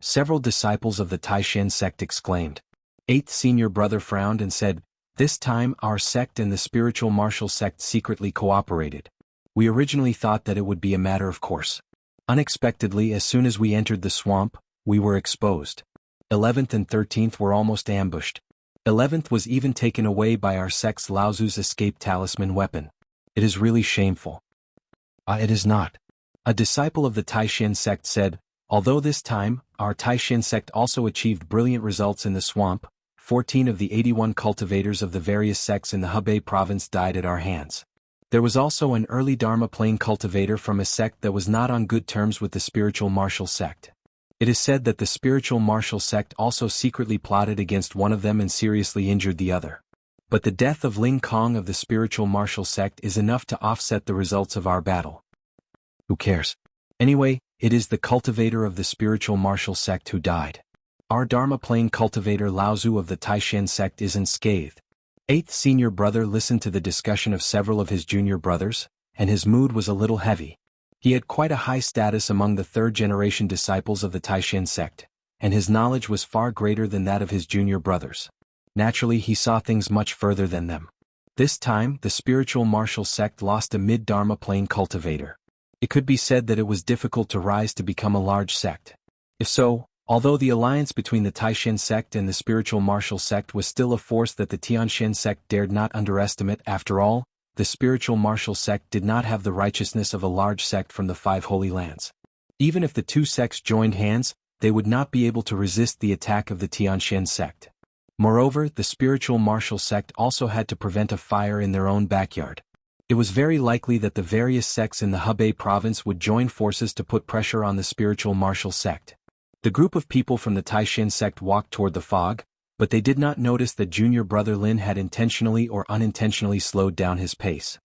[SPEAKER 1] Several disciples of the Taishan sect exclaimed. 8th senior brother frowned and said, this time our sect and the spiritual martial sect secretly cooperated. We originally thought that it would be a matter of course. Unexpectedly, as soon as we entered the swamp, we were exposed. 11th and 13th were almost ambushed. 11th was even taken away by our sect's Laozu's escape talisman weapon. It is really shameful. It is not. A disciple of the Taishan sect said, although this time, our Taishan sect also achieved brilliant results in the swamp, 14 of the 81 cultivators of the various sects in the Hebei province died at our hands. There was also an early Dharma plane cultivator from a sect that was not on good terms with the spiritual martial sect. It is said that the spiritual martial sect also secretly plotted against one of them and seriously injured the other. But the death of Ling Kong of the spiritual martial sect is enough to offset the results of our battle. Who cares? Anyway, it is the cultivator of the spiritual martial sect who died. Our Dharma plane cultivator Laozu of the Taishan sect is unscathed. Eighth senior brother listened to the discussion of several of his junior brothers, and his mood was a little heavy. He had quite a high status among the third-generation disciples of the Taishan sect, and his knowledge was far greater than that of his junior brothers. Naturally, he saw things much further than them. This time, the spiritual martial sect lost a mid-Dharma plane cultivator. It could be said that it was difficult to rise to become a large sect. If so, although the alliance between the Taishan sect and the spiritual martial sect was still a force that the Tianxian sect dared not underestimate, after all, the spiritual martial sect did not have the righteousness of a large sect from the Five Holy Lands. Even if the two sects joined hands, they would not be able to resist the attack of the Tianxian sect. Moreover, the spiritual martial sect also had to prevent a fire in their own backyard. It was very likely that the various sects in the Hebei province would join forces to put pressure on the spiritual martial sect. The group of people from the Taishan sect walked toward the fog, but they did not notice that junior brother Lin had intentionally or unintentionally slowed down his pace.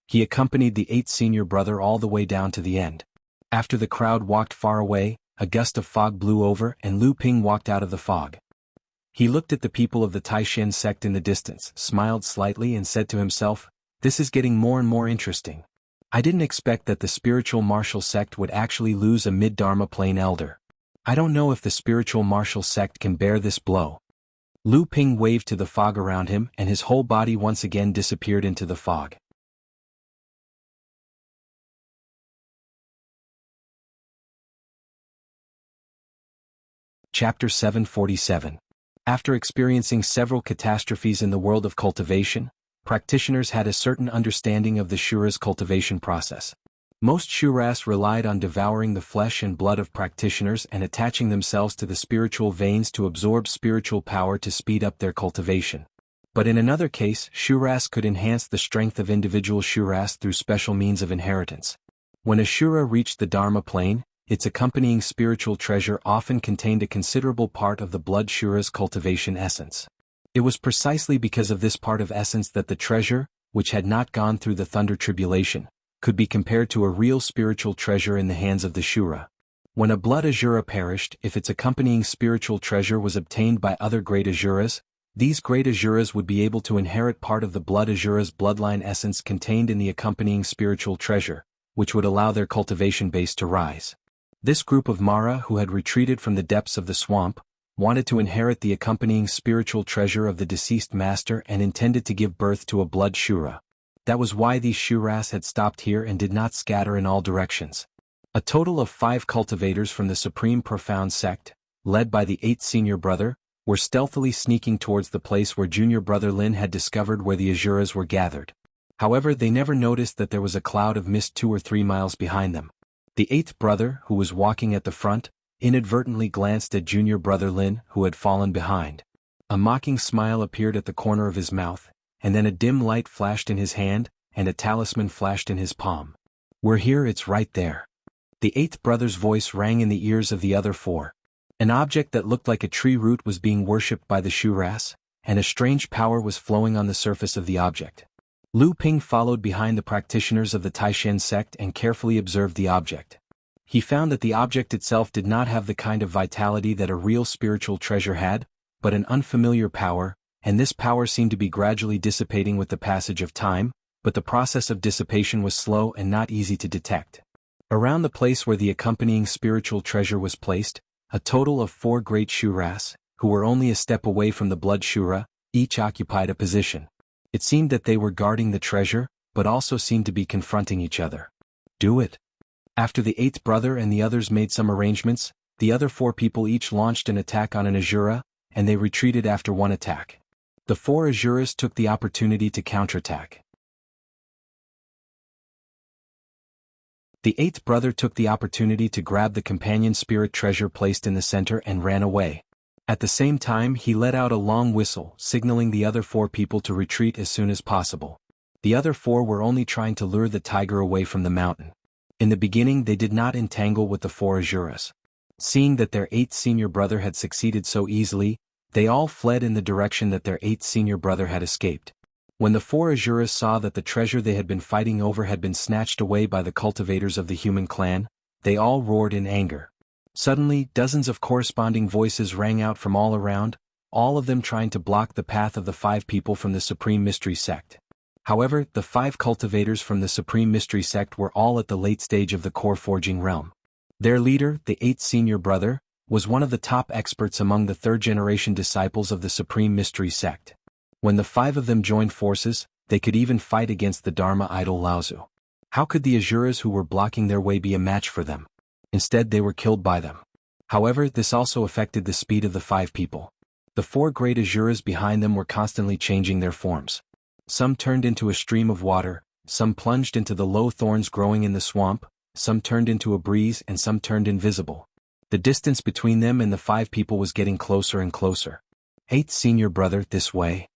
[SPEAKER 1] He accompanied the eighth senior brother all the way down to the end. After the crowd walked far away, a gust of fog blew over and Lu Ping walked out of the fog. He looked at the people of the Taishan sect in the distance, smiled slightly and said to himself, "This is getting more and more interesting. I didn't expect that the spiritual martial sect would actually lose a mid-Dharma plane elder. I don't know if the spiritual martial sect can bear this blow." Lu Ping waved to the fog around him and his whole body once again disappeared into the fog. Chapter 747. After experiencing several catastrophes in the world of cultivation, practitioners had a certain understanding of the Shura's cultivation process. Most Shuras relied on devouring the flesh and blood of practitioners and attaching themselves to the spiritual veins to absorb spiritual power to speed up their cultivation. But in another case, Shuras could enhance the strength of individual Shuras through special means of inheritance. When a Shura reached the Dharma plane, its accompanying spiritual treasure often contained a considerable part of the blood Shura's cultivation essence. It was precisely because of this part of essence that the treasure, which had not gone through the thunder tribulation, could be compared to a real spiritual treasure in the hands of the Shura. When a blood Azura perished, if its accompanying spiritual treasure was obtained by other great Azuras, these great Azuras would be able to inherit part of the blood Azura's bloodline essence contained in the accompanying spiritual treasure, which would allow their cultivation base to rise. This group of Mara who had retreated from the depths of the swamp, wanted to inherit the accompanying spiritual treasure of the deceased master and intended to give birth to a blood Shura. That was why these Shuras had stopped here and did not scatter in all directions. A total of 5 cultivators from the Supreme Profound sect, led by the 8th senior brother, were stealthily sneaking towards the place where junior brother Lin had discovered where the Azuras were gathered. However, they never noticed that there was a cloud of mist 2 or 3 miles behind them. The 8th brother, who was walking at the front, inadvertently glanced at junior brother Lin, who had fallen behind. A mocking smile appeared at the corner of his mouth, and then a dim light flashed in his hand, and a talisman flashed in his palm. "We're here, it's right there." The 8th brother's voice rang in the ears of the other 4. An object that looked like a tree root was being worshipped by the Shuras, and a strange power was flowing on the surface of the object. Lu Ping followed behind the practitioners of the Taishan sect and carefully observed the object. He found that the object itself did not have the kind of vitality that a real spiritual treasure had, but an unfamiliar power, and this power seemed to be gradually dissipating with the passage of time, but the process of dissipation was slow and not easy to detect. Around the place where the accompanying spiritual treasure was placed, a total of 4 great Shuras, who were only a step away from the blood Shura, each occupied a position. It seemed that they were guarding the treasure, but also seemed to be confronting each other. "Do it." After the 8th brother and the others made some arrangements, the other 4 people each launched an attack on an Azura, and they retreated after one attack. The 4 Azuras took the opportunity to counterattack. The eighth brother took the opportunity to grab the companion spirit treasure placed in the center and ran away. At the same time he let out a long whistle, signaling the other 4 people to retreat as soon as possible. The other 4 were only trying to lure the tiger away from the mountain. In the beginning they did not entangle with the 4 Asuras. Seeing that their 8th senior brother had succeeded so easily, they all fled in the direction that their 8th senior brother had escaped. When the 4 Asuras saw that the treasure they had been fighting over had been snatched away by the cultivators of the human clan, they all roared in anger. Suddenly, dozens of corresponding voices rang out from all around, all of them trying to block the path of the 5 people from the Supreme Mystery Sect. However, the 5 cultivators from the Supreme Mystery Sect were all at the late stage of the core forging realm. Their leader, the 8th senior brother, was one of the top experts among the 3rd-generation disciples of the Supreme Mystery Sect. When the 5 of them joined forces, they could even fight against the Dharma idol Laozu. How could the Asuras who were blocking their way be a match for them? Instead they were killed by them. However, this also affected the speed of the 5 people. The 4 great Asuras behind them were constantly changing their forms. Some turned into a stream of water, some plunged into the low thorns growing in the swamp, some turned into a breeze and some turned invisible. The distance between them and the 5 people was getting closer and closer. 8th senior brother, this way.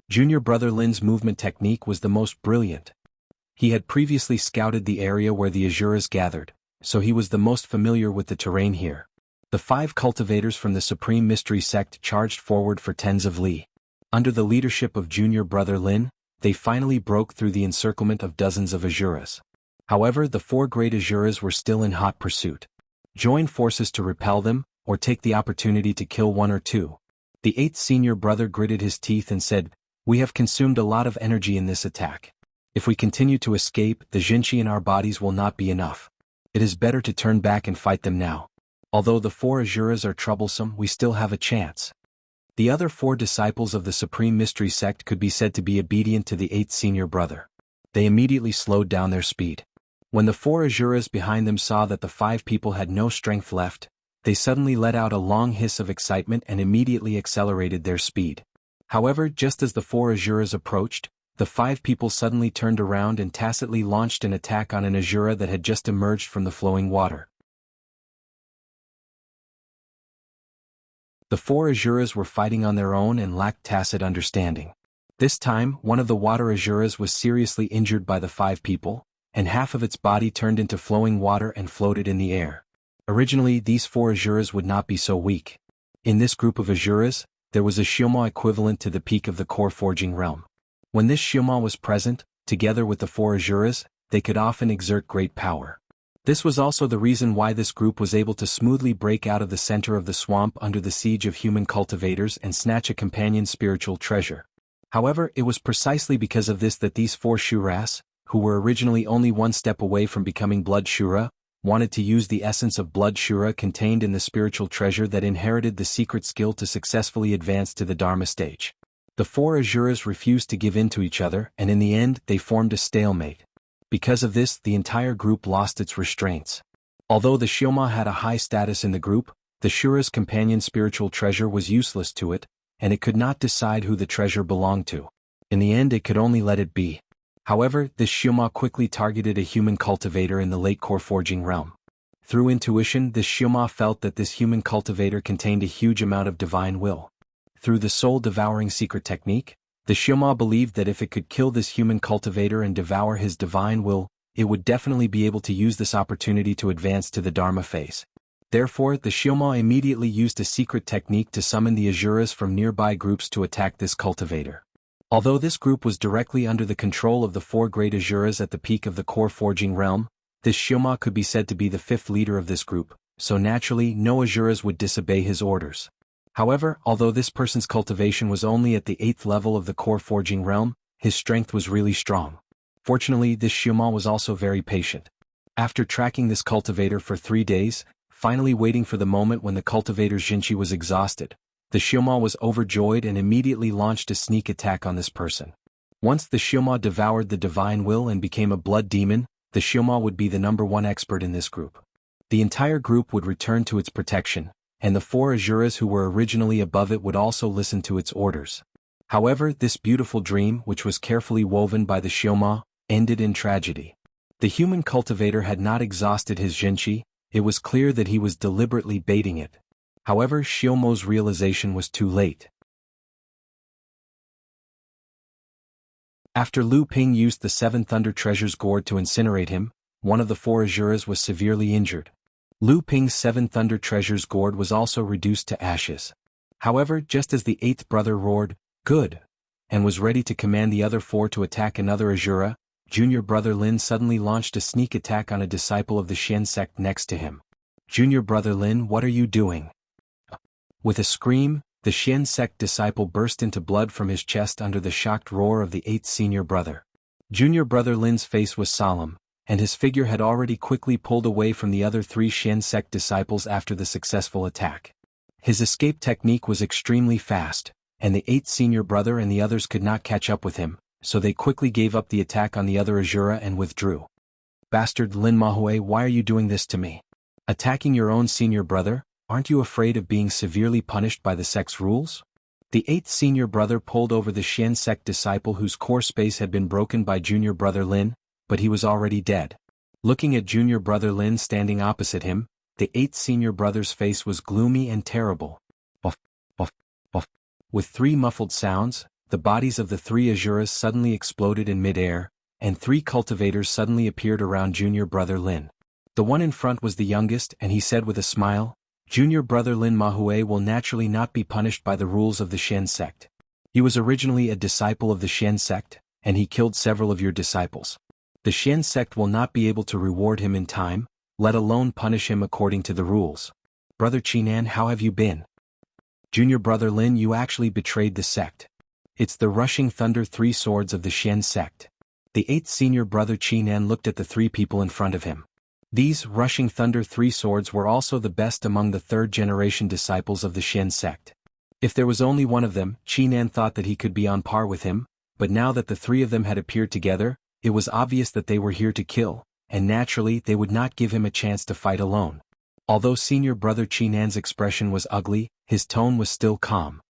[SPEAKER 1] Junior brother Lin's movement technique was the most brilliant. He had previously scouted the area where the Asuras gathered, so he was the most familiar with the terrain here. The 5 cultivators from the Supreme Mystery Sect charged forward for tens of li. Under the leadership of junior brother Lin, they finally broke through the encirclement of dozens of Asuras. However, the 4 great Asuras were still in hot pursuit. Join forces to repel them, or take the opportunity to kill 1 or 2. The 8th senior brother gritted his teeth and said, "We have consumed a lot of energy in this attack. If we continue to escape, the Jinchi in our bodies will not be enough. It is better to turn back and fight them now. Although the 4 Asuras are troublesome, we still have a chance." The other 4 disciples of the Supreme Mystery Sect could be said to be obedient to the 8th senior brother. They immediately slowed down their speed. When the 4 Asuras behind them saw that the 5 people had no strength left, they suddenly let out a long hiss of excitement and immediately accelerated their speed. However, just as the 4 Asuras approached, the 5 people suddenly turned around and tacitly launched an attack on an Asura that had just emerged from the flowing water. The 4 Asuras were fighting on their own and lacked tacit understanding. This time, one of the water Asuras was seriously injured by the 5 people, and half of its body turned into flowing water and floated in the air. Originally, these 4 Asuras would not be so weak. In this group of Asuras, there was a Shioma equivalent to the peak of the core forging realm. When this Shioma was present, together with the 4 Asuras, they could often exert great power. This was also the reason why this group was able to smoothly break out of the center of the swamp under the siege of human cultivators and snatch a companion spiritual treasure. However, it was precisely because of this that these 4 Shuras, who were originally only one step away from becoming Blood Shura, wanted to use the essence of Blood Shura contained in the spiritual treasure that inherited the secret skill to successfully advance to the Dharma stage. The 4 Asuras refused to give in to each other, and in the end they formed a stalemate. Because of this, the entire group lost its restraints. Although the Shioma had a high status in the group, the Shura's companion spiritual treasure was useless to it, and it could not decide who the treasure belonged to. In the end it could only let it be. However, this Shioma quickly targeted a human cultivator in the late core forging realm. Through intuition, this Shioma felt that this human cultivator contained a huge amount of divine will. Through the soul-devouring secret technique, the Shioma believed that if it could kill this human cultivator and devour his divine will, it would definitely be able to use this opportunity to advance to the Dharma phase. Therefore, the Shioma immediately used a secret technique to summon the Asuras from nearby groups to attack this cultivator. Although this group was directly under the control of the 4 great Asuras at the peak of the core forging realm, this Shioma could be said to be the 5th leader of this group, so naturally no Asuras would disobey his orders. However, although this person's cultivation was only at the 8th level of the core forging realm, his strength was really strong. Fortunately, this Shioma was also very patient. After tracking this cultivator for 3 days, finally waiting for the moment when the cultivator's Jinchi was exhausted, the Shioma was overjoyed and immediately launched a sneak attack on this person. Once the Shioma devoured the divine will and became a blood demon, the Shioma would be the #1 expert in this group. The entire group would return to its protection, and the 4 Asuras who were originally above it would also listen to its orders. However, this beautiful dream, which was carefully woven by the Shioma, ended in tragedy. The human cultivator had not exhausted his Jinchi, it was clear that he was deliberately baiting it. However, Shiomo's realization was too late. After Lu Ping used the Seven Thunder Treasures gourd to incinerate him, one of the four Azuras was severely injured. Lu Ping's Seven Thunder Treasures gourd was also reduced to ashes. However, just as the eighth brother roared, "Good!" and was ready to command the other four to attack another Azura, junior brother Lin suddenly launched a sneak attack on a disciple of the Xian sect next to him. "Junior brother Lin, what are you doing?" With a scream, the Xian sect disciple burst into blood from his chest under the shocked roar of the eighth senior brother. Junior brother Lin's face was solemn, and his figure had already quickly pulled away from the other three Xian sect disciples after the successful attack. His escape technique was extremely fast, and the eighth senior brother and the others could not catch up with him, so they quickly gave up the attack on the other Azura and withdrew. "Bastard Lin Mahue, why are you doing this to me? Attacking your own senior brother? Aren't you afraid of being severely punished by the sect's rules?" The eighth senior brother pulled over the Xian sect disciple whose core space had been broken by junior brother Lin, but he was already dead. Looking at junior brother Lin standing opposite him, the eighth senior brother's face was gloomy and terrible. Buff, buff, buff. With three muffled sounds, the bodies of the three Azuras suddenly exploded in mid-air, and three cultivators suddenly appeared around junior brother Lin. The one in front was the youngest, and he said with a smile, "Junior brother Lin Mahue will naturally not be punished by the rules of the Xian sect. He was originally a disciple of the Xian sect, and he killed several of your disciples. The Xian sect will not be able to reward him in time, let alone punish him according to the rules. Brother Qinan, how have you been? Junior brother Lin, you actually betrayed the sect. It's the Rushing Thunder Three Swords of the Xian sect." The eighth senior brother Qinan looked at the three people in front of him. These Rushing Thunder Three Swords were also the best among the third-generation disciples of the Xian sect. If there was only one of them, Qinan thought that he could be on par with him, but now that the three of them had appeared together, it was obvious that they were here to kill, and naturally they would not give him a chance to fight alone. Although senior brother Qinan's expression was ugly, his tone was still calm.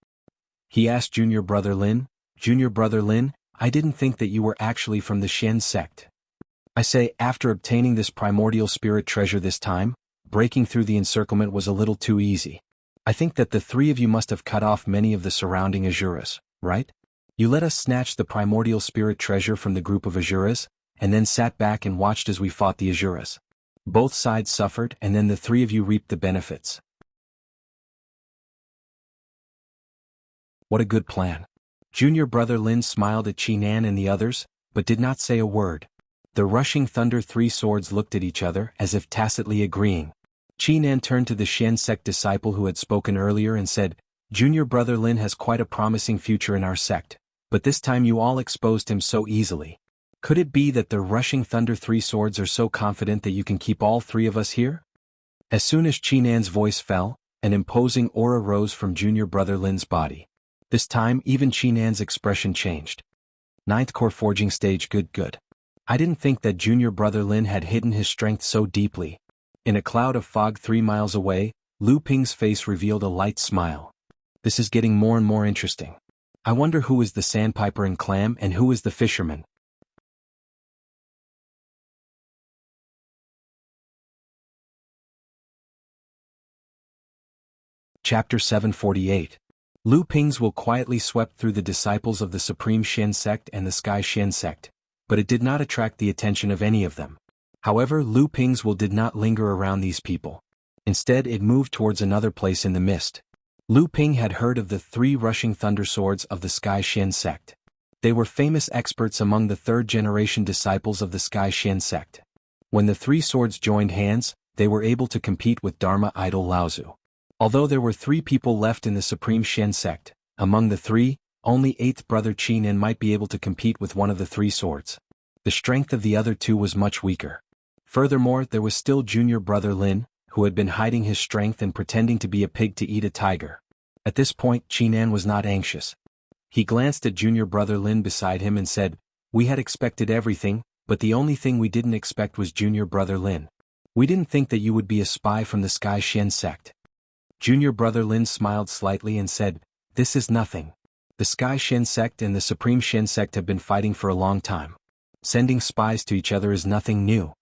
[SPEAKER 1] He asked junior brother Lin, "Junior brother Lin, I didn't think that you were actually from the Xian sect. I say, after obtaining this primordial spirit treasure this time, breaking through the encirclement was a little too easy. I think that the three of you must have cut off many of the surrounding Azuras, right? You let us snatch the primordial spirit treasure from the group of Azuras, and then sat back and watched as we fought the Azuras. Both sides suffered, and then the three of you reaped the benefits. What a good plan." Junior brother Lin smiled at Qinan and the others, but did not say a word. The Rushing Thunder Three Swords looked at each other as if tacitly agreeing. Qinan turned to the Xian sect disciple who had spoken earlier and said, "Junior brother Lin has quite a promising future in our sect, but this time you all exposed him so easily. Could it be that the Rushing Thunder Three Swords are so confident that you can keep all three of us here?" As soon as Qinan's voice fell, an imposing aura rose from junior brother Lin's body. This time even Qinan's expression changed. Ninth core forging stage, good. I didn't think that junior brother Lin had hidden his strength so deeply. In a cloud of fog 3 miles away, Lu Ping's face revealed a light smile. This is getting more and more interesting. I wonder who is the sandpiper and clam and who is the fisherman. Chapter 748. Lu Ping's will quietly swept through the disciples of the Supreme Xian sect and the Sky Xian sect, but it did not attract the attention of any of them. However, Lu Ping's will did not linger around these people. Instead, it moved towards another place in the mist. Lu Ping had heard of the 3 Rushing Thunder Swords of the Sky Xian sect. They were famous experts among the third-generation disciples of the Sky Xian sect. When the 3 swords joined hands, they were able to compete with Dharma idol Laozu. Although there were 3 people left in the Supreme Xian sect, among the 3, only 8th brother Qinan might be able to compete with one of the 3 swords. The strength of the other 2 was much weaker. Furthermore, there was still junior brother Lin, who had been hiding his strength and pretending to be a pig to eat a tiger. At this point, Qinan was not anxious. He glanced at junior brother Lin beside him and said, "We had expected everything, but the only thing we didn't expect was junior brother Lin. We didn't think that you would be a spy from the Sky Xian sect." Junior brother Lin smiled slightly and said, "This is nothing. The Sky Xian sect and the Supreme Xian sect have been fighting for a long time. Sending spies to each other is nothing new.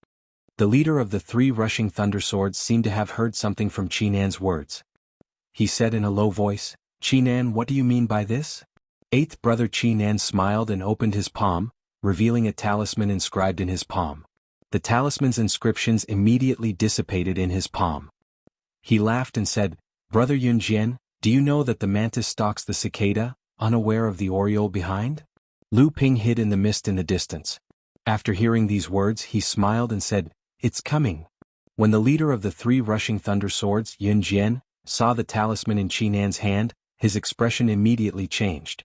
[SPEAKER 1] The leader of the three rushing thunder swords seemed to have heard something from Qinan's words. He said in a low voice, "Qinan, what do you mean by this?" Eighth brother Qinan smiled and opened his palm, revealing a talisman inscribed in his palm. The talisman's inscriptions immediately dissipated in his palm. He laughed and said, "Brother Yunjian, do you know that the mantis stalks the cicada, unaware of the oriole behind?" Lu Ping hid in the mist in the distance. After hearing these words he smiled and said, "It's coming." When the leader of the three rushing thunder swords, Yunjian, saw the talisman in Qinan's hand, his expression immediately changed.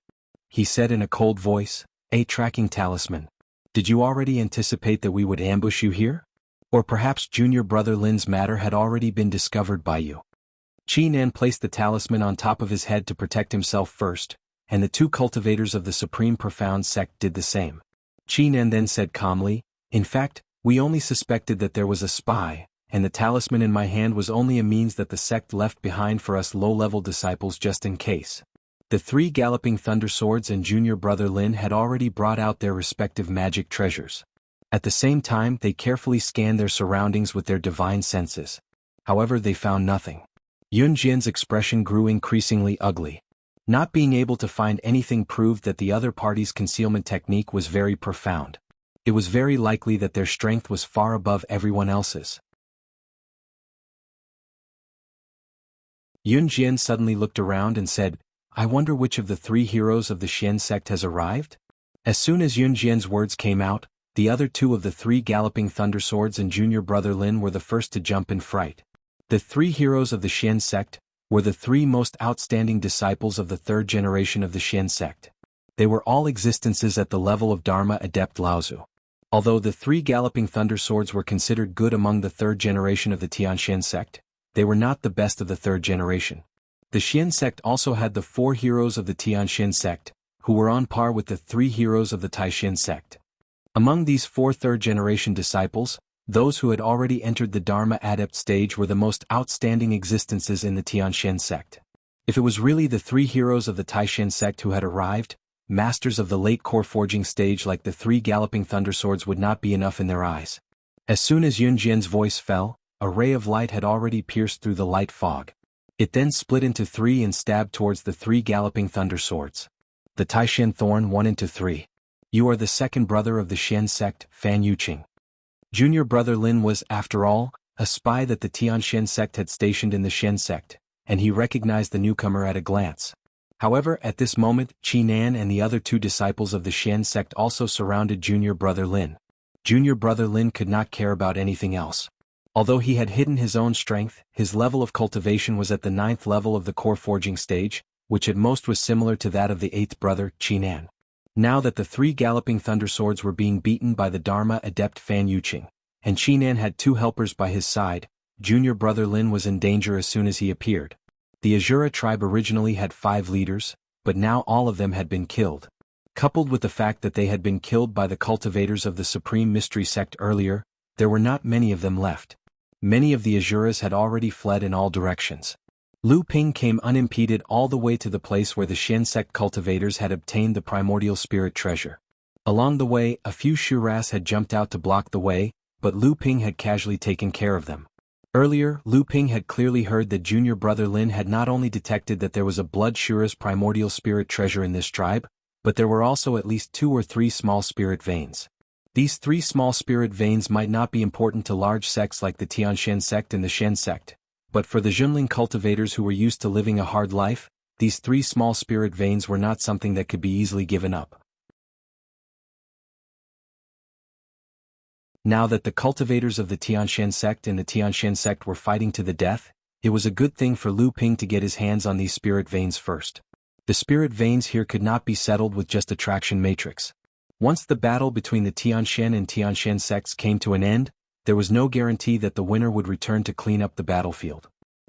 [SPEAKER 1] He said in a cold voice, "A tracking talisman. Did you already anticipate that we would ambush you here? Or perhaps junior brother Lin's matter had already been discovered by you?" Qinan placed the talisman on top of his head to protect himself first, and the two cultivators of the Supreme Profound Sect did the same. Qinan then said calmly, "In fact, we only suspected that there was a spy, and the talisman in my hand was only a means that the sect left behind for us low-level disciples just in case." The three galloping thunder swords and junior brother Lin had already brought out their respective magic treasures. At the same time they carefully scanned their surroundings with their divine senses. However, they found nothing. Yunjian's expression grew increasingly ugly. Not being able to find anything proved that the other party's concealment technique was very profound. It was very likely that their strength was far above everyone else's. Yunjian suddenly looked around and said, "I wonder which of the three heroes of the Xian sect has arrived?" As soon as Yunjian's words came out, the other two of the three galloping thunder swords and junior brother Lin were the first to jump in fright. The three heroes of the Xian sect were the three most outstanding disciples of the third generation of the Xian sect. They were all existences at the level of Dharma Adept Laozu. Although the three galloping thunder swords were considered good among the third generation of the Tianxian sect, they were not the best of the third generation. The Xian sect also had the four heroes of the Tianxian sect, who were on par with the three heroes of the Taishan sect. Among these four third-generation disciples, those who had already entered the Dharma Adept stage were the most outstanding existences in the Tianxian sect. If it was really the three heroes of the Taishan sect who had arrived, masters of the late core forging stage like the three galloping thunder swords would not be enough in their eyes. As soon as Yunjian's voice fell, a ray of light had already pierced through the light fog. It then split into three and stabbed towards the three galloping thunder swords. The Taishan thorn 1 into 3. "You are the second brother of the Xian sect, Fan Yuqing." Junior brother Lin was, after all, a spy that the Tianxian sect had stationed in the Xian sect, and he recognized the newcomer at a glance. However, at this moment, Qinan and the other two disciples of the Xian sect also surrounded junior brother Lin. Junior brother Lin could not care about anything else. Although he had hidden his own strength, his level of cultivation was at the 9th level of the core forging stage, which at most was similar to that of the 8th brother, Qinan. Now that the three galloping thunder swords were being beaten by the Dharma Adept Fan Yuqing, and Qinan had two helpers by his side, junior brother Lin was in danger as soon as he appeared. The Azura tribe originally had 5 leaders, but now all of them had been killed. Coupled with the fact that they had been killed by the cultivators of the Supreme Mystery Sect earlier, there were not many of them left. Many of the Azuras had already fled in all directions. Lu Ping came unimpeded all the way to the place where the Xian sect cultivators had obtained the primordial spirit treasure. Along the way, a few Shuras had jumped out to block the way, but Lu Ping had casually taken care of them. Earlier, Lu Ping had clearly heard that junior brother Lin had not only detected that there was a blood Shura's primordial spirit treasure in this tribe, but there were also at least 2 or 3 small spirit veins. These 3 small spirit veins might not be important to large sects like the Tianxian sect and the Shen sect, but for the Zhenling cultivators who were used to living a hard life, these 3 small spirit veins were not something that could be easily given up. Now that the cultivators of the Tianxian sect and the Tianxian sect were fighting to the death, it was a good thing for Lu Ping to get his hands on these spirit veins first. The spirit veins here could not be settled with just attraction matrix. Once the battle between the Tianxian and Tianxian sects came to an end, there was no guarantee that the winner would return to clean up the battlefield.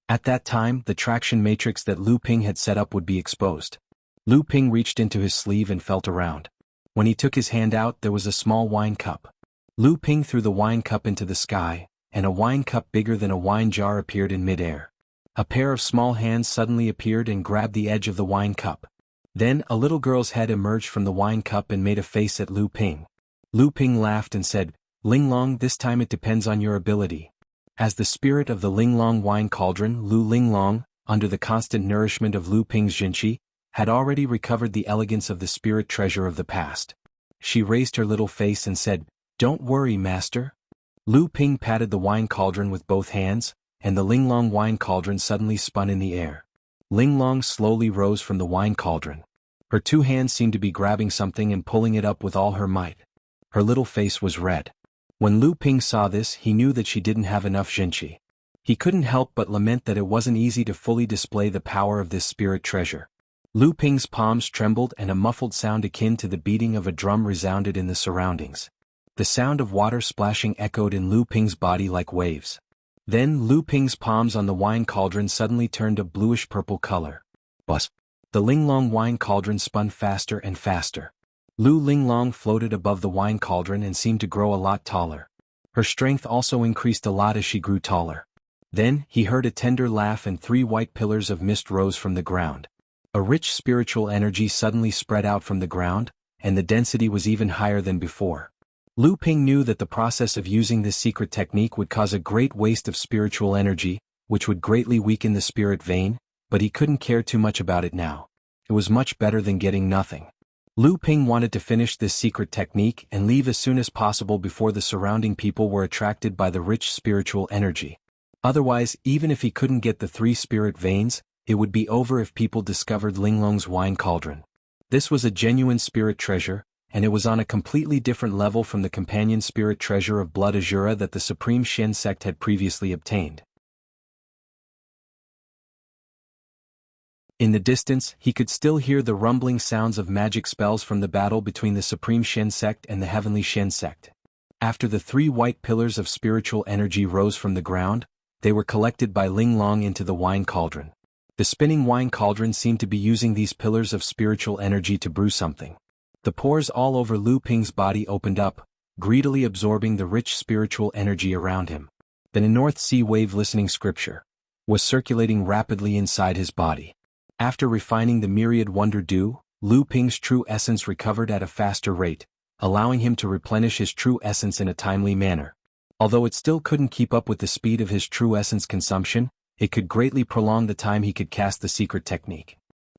[SPEAKER 1] At that time, the traction matrix that Lu Ping had set up would be exposed. Lu Ping reached into his sleeve and felt around. When he took his hand out, there was a small wine cup. Lu Ping threw the wine cup into the sky, and a wine cup bigger than a wine jar appeared in mid-air. A pair of small hands suddenly appeared and grabbed the edge of the wine cup. Then, a little girl's head emerged from the wine cup and made a face at Lu Ping. Lu Ping laughed and said, Linglong, this time it depends on your ability. As the spirit of the Linglong wine cauldron, Lu Linglong, under the constant nourishment of Lu Ping's jinqi, had already recovered the elegance of the spirit treasure of the past. She raised her little face and said, Don't worry, master. Lu Ping patted the wine cauldron with both hands, and the Linglong wine cauldron suddenly spun in the air. Linglong slowly rose from the wine cauldron. Her two hands seemed to be grabbing something and pulling it up with all her might. Her little face was red. When Lu Ping saw this, he knew that she didn't have enough jinqi. He couldn't help but lament that it wasn't easy to fully display the power of this spirit treasure. Lu Ping's palms trembled and a muffled sound akin to the beating of a drum resounded in the surroundings. The sound of water splashing echoed in Lu Ping's body like waves. Then Lu Ping's palms on the wine cauldron suddenly turned a bluish-purple color. Buzz! The Linglong wine cauldron spun faster and faster. Lu Linglong floated above the wine cauldron and seemed to grow a lot taller. Her strength also increased a lot as she grew taller. Then, he heard a tender laugh and 3 white pillars of mist rose from the ground. A rich spiritual energy suddenly spread out from the ground, and the density was even higher than before. Lu Ping knew that the process of using this secret technique would cause a great waste of spiritual energy, which would greatly weaken the spirit vein, but he couldn't care too much about it now. It was much better than getting nothing. Lu Ping wanted to finish this secret technique and leave as soon as possible before the surrounding people were attracted by the rich spiritual energy. Otherwise, even if he couldn't get the 3 spirit veins, it would be over if people discovered Linglong's wine cauldron. This was a genuine spirit treasure, and it was on a completely different level from the companion spirit treasure of blood azura that the Supreme Shen sect had previously obtained. In the distance, he could still hear the rumbling sounds of magic spells from the battle between the Supreme Shen sect and the Heavenly Shen sect. After the 3 white pillars of spiritual energy rose from the ground, they were collected by Linglong into the wine cauldron. The spinning wine cauldron seemed to be using these pillars of spiritual energy to brew something. The pores all over Lu Ping's body opened up, greedily absorbing the rich spiritual energy around him. The North Sea wave listening scripture was circulating rapidly inside his body. After refining the myriad wonder dew, Lu Ping's true essence recovered at a faster rate, allowing him to replenish his true essence in a timely manner. Although it still couldn't keep up with the speed of his true essence consumption, it could greatly prolong the time he could cast the secret technique.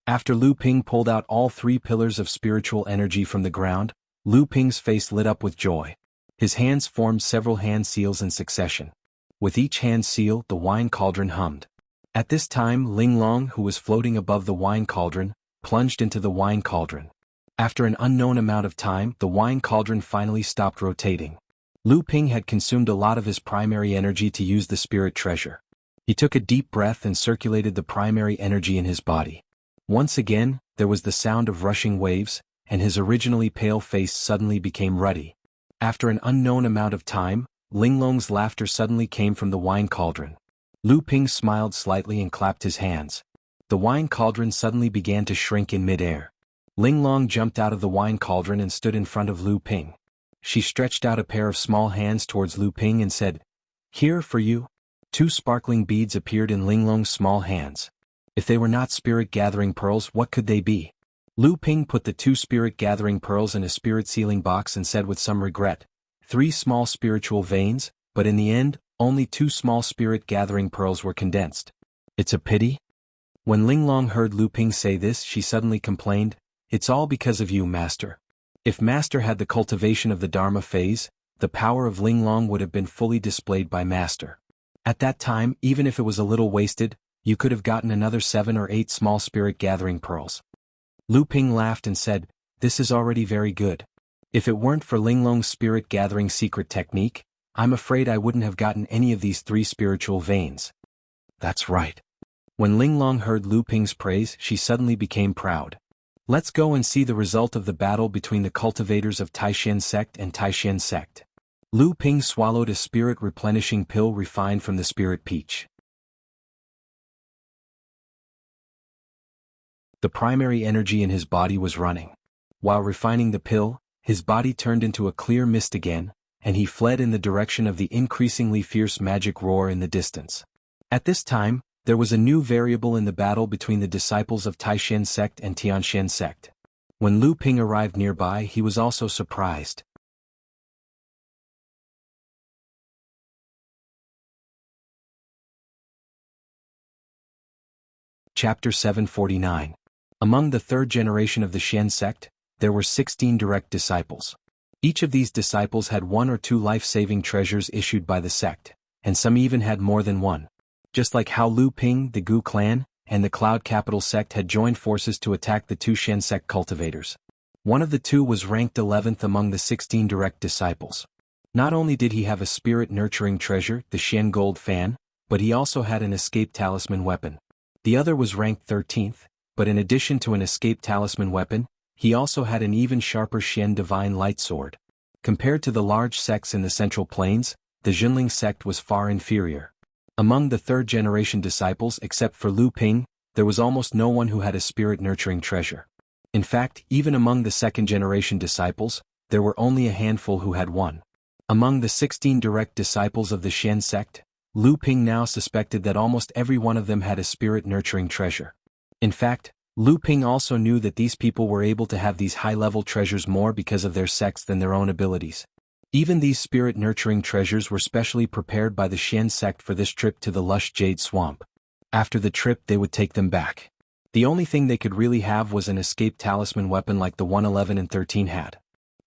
[SPEAKER 1] After Lu Ping pulled out all 3 pillars of spiritual energy from the ground, Lu Ping's face lit up with joy. His hands formed several hand seals in succession. With each hand seal, the wine cauldron hummed. At this time, Linglong, who was floating above the wine cauldron, plunged into the wine cauldron. After an unknown amount of time, the wine cauldron finally stopped rotating. Lu Ping had consumed a lot of his primary energy to use the spirit treasure. He took a deep breath and circulated the primary energy in his body. Once again, there was the sound of rushing waves, and his originally pale face suddenly became ruddy. After an unknown amount of time, Linglong's laughter suddenly came from the wine cauldron. Lu Ping smiled slightly and clapped his hands. The wine cauldron suddenly began to shrink in midair. Linglong jumped out of the wine cauldron and stood in front of Lu Ping. She stretched out a pair of small hands towards Lu Ping and said, "Here for you." 2 sparkling beads appeared in Linglong's small hands. If they were not spirit-gathering pearls, what could they be? Lu Ping put the 2 spirit-gathering pearls in a spirit-sealing box and said with some regret, 3 small spiritual veins, but in the end, only 2 small spirit-gathering pearls were condensed. It's a pity? When Linglong heard Lu Ping say this, she suddenly complained, "It's all because of you, Master." If Master had the cultivation of the Dharma phase, the power of Linglong would have been fully displayed by Master. At that time, even if it was a little wasted, you could have gotten another 7 or 8 small spirit-gathering pearls. Lu Ping laughed and said, "This is already very good. If it weren't for Linglong's spirit-gathering secret technique, I'm afraid I wouldn't have gotten any of these 3 spiritual veins." That's right. When Linglong heard Lu Ping's praise, she suddenly became proud. Let's go and see the result of the battle between the cultivators of Taishan sect and Taishan sect. Lu Ping swallowed a spirit-replenishing pill refined from the spirit peach. The primary energy in his body was running. While refining the pill, his body turned into a clear mist again, and he fled in the direction of the increasingly fierce magic roar in the distance. At this time, there was a new variable in the battle between the disciples of Taishan sect and Tianshan sect. When Lu Ping arrived nearby, he was also surprised. Chapter 749. Among the third generation of the Xian sect, there were 16 direct disciples. Each of these disciples had one or two life-saving treasures issued by the sect, and some even had more than one. Just like how Lu Ping, the Gu clan, and the Cloud Capital sect had joined forces to attack the two Xian sect cultivators. One of the two was ranked 11th among the 16 direct disciples. Not only did he have a spirit-nurturing treasure, the Xian Gold Fan, but he also had an escape talisman weapon. The other was ranked 13th, but in addition to an escape talisman weapon, he also had an even sharper Xian Divine Light Sword. Compared to the large sects in the Central Plains, the Jinling sect was far inferior. Among the third-generation disciples except for Lu Ping, there was almost no one who had a spirit-nurturing treasure. In fact, even among the second-generation disciples, there were only a handful who had one. Among the 16 direct disciples of the Xian sect, Lu Ping now suspected that almost every one of them had a spirit-nurturing treasure. In fact, Lu Ping also knew that these people were able to have these high-level treasures more because of their sects than their own abilities. Even these spirit-nurturing treasures were specially prepared by the Xian sect for this trip to the lush jade swamp. After the trip they would take them back. The only thing they could really have was an escape talisman weapon like the 111 and 13 had.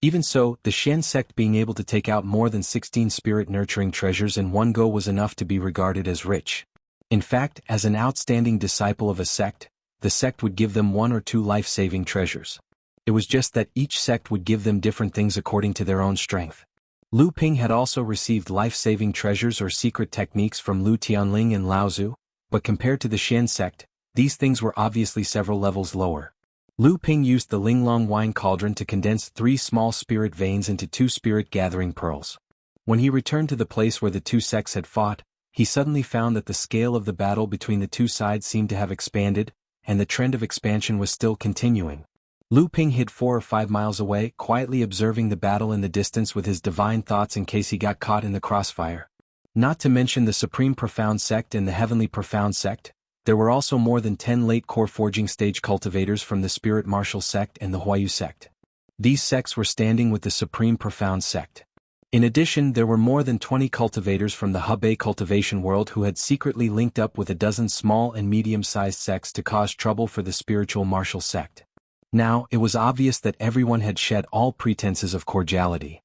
[SPEAKER 1] Even so, the Xian sect being able to take out more than 16 spirit-nurturing treasures in one go was enough to be regarded as rich. In fact, as an outstanding disciple of a sect, the sect would give them one or two life-saving treasures. It was just that each sect would give them different things according to their own strength. Lu Ping had also received life-saving treasures or secret techniques from Lu Tianling and Lao Zu, but compared to the Xian sect, these things were obviously several levels lower. Lu Ping used the Linglong wine cauldron to condense 3 small spirit veins into 2 spirit-gathering pearls. When he returned to the place where the two sects had fought, he suddenly found that the scale of the battle between the two sides seemed to have expanded, and the trend of expansion was still continuing. Lu Ping hid 4 or 5 miles away, quietly observing the battle in the distance with his divine thoughts in case he got caught in the crossfire. Not to mention the Supreme Profound Sect and the Heavenly Profound Sect, there were also more than 10 late core forging stage cultivators from the Spirit Martial Sect and the Huayu Sect. These sects were standing with the Supreme Profound Sect. In addition, there were more than 20 cultivators from the Hebei cultivation world who had secretly linked up with a dozen small and medium-sized sects to cause trouble for the Spiritual Martial Sect. Now, it was obvious that everyone had shed all pretenses of cordiality.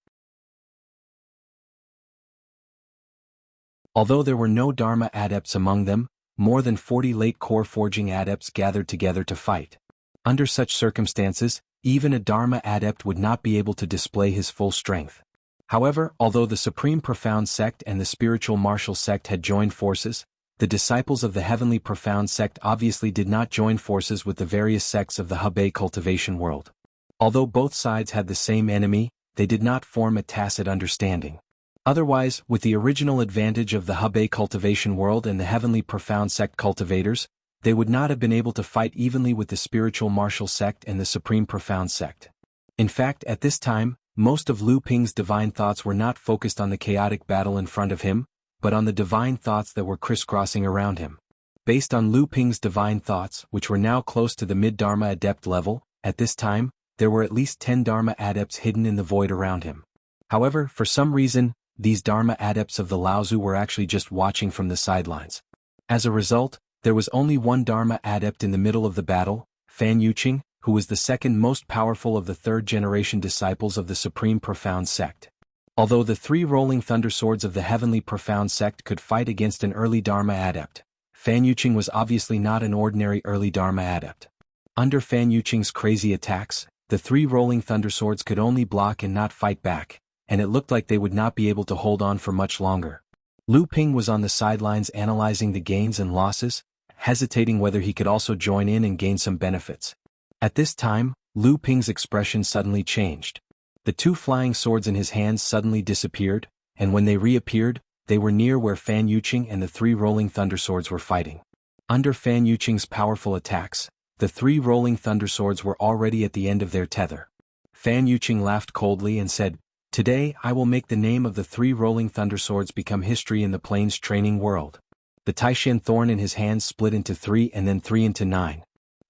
[SPEAKER 1] Although there were no Dharma adepts among them, more than 40 late core forging adepts gathered together to fight. Under such circumstances, even a Dharma adept would not be able to display his full strength. However, although the Supreme Profound Sect and the Spiritual Martial Sect had joined forces, the disciples of the Heavenly Profound Sect obviously did not join forces with the various sects of the Hebei cultivation world. Although both sides had the same enemy, they did not form a tacit understanding. Otherwise, with the original advantage of the Hebei cultivation world and the Heavenly Profound Sect cultivators, they would not have been able to fight evenly with the Spiritual Martial Sect and the Supreme Profound Sect. In fact, at this time, most of Lu Ping's divine thoughts were not focused on the chaotic battle in front of him, but on the divine thoughts that were crisscrossing around him. Based on Lu Ping's divine thoughts, which were now close to the mid-Dharma adept level, at this time, there were at least 10 Dharma adepts hidden in the void around him. However, for some reason, these Dharma adepts of the Laozu were actually just watching from the sidelines. As a result, there was only one Dharma adept in the middle of the battle, Fan Yuqing, who was the second most powerful of the third-generation disciples of the Supreme Profound Sect. Although the 3 rolling thunder swords of the Heavenly Profound Sect could fight against an early Dharma adept, Fan Yuqing was obviously not an ordinary early Dharma adept. Under Fan Yuqing's crazy attacks, the 3 rolling thunder swords could only block and not fight back, and it looked like they would not be able to hold on for much longer. Lu Ping was on the sidelines analyzing the gains and losses, hesitating whether he could also join in and gain some benefits. At this time, Lu Ping's expression suddenly changed. The 2 flying swords in his hands suddenly disappeared, and when they reappeared, they were near where Fan Yuqing and the 3 rolling thunder swords were fighting. Under Fan Yuqing's powerful attacks, the 3 rolling thunder swords were already at the end of their tether. Fan Yuqing laughed coldly and said, "Today I will make the name of the 3 rolling thunder swords become history in the Plains training world." The Taishan thorn in his hands split into 3 and then 3 into 9.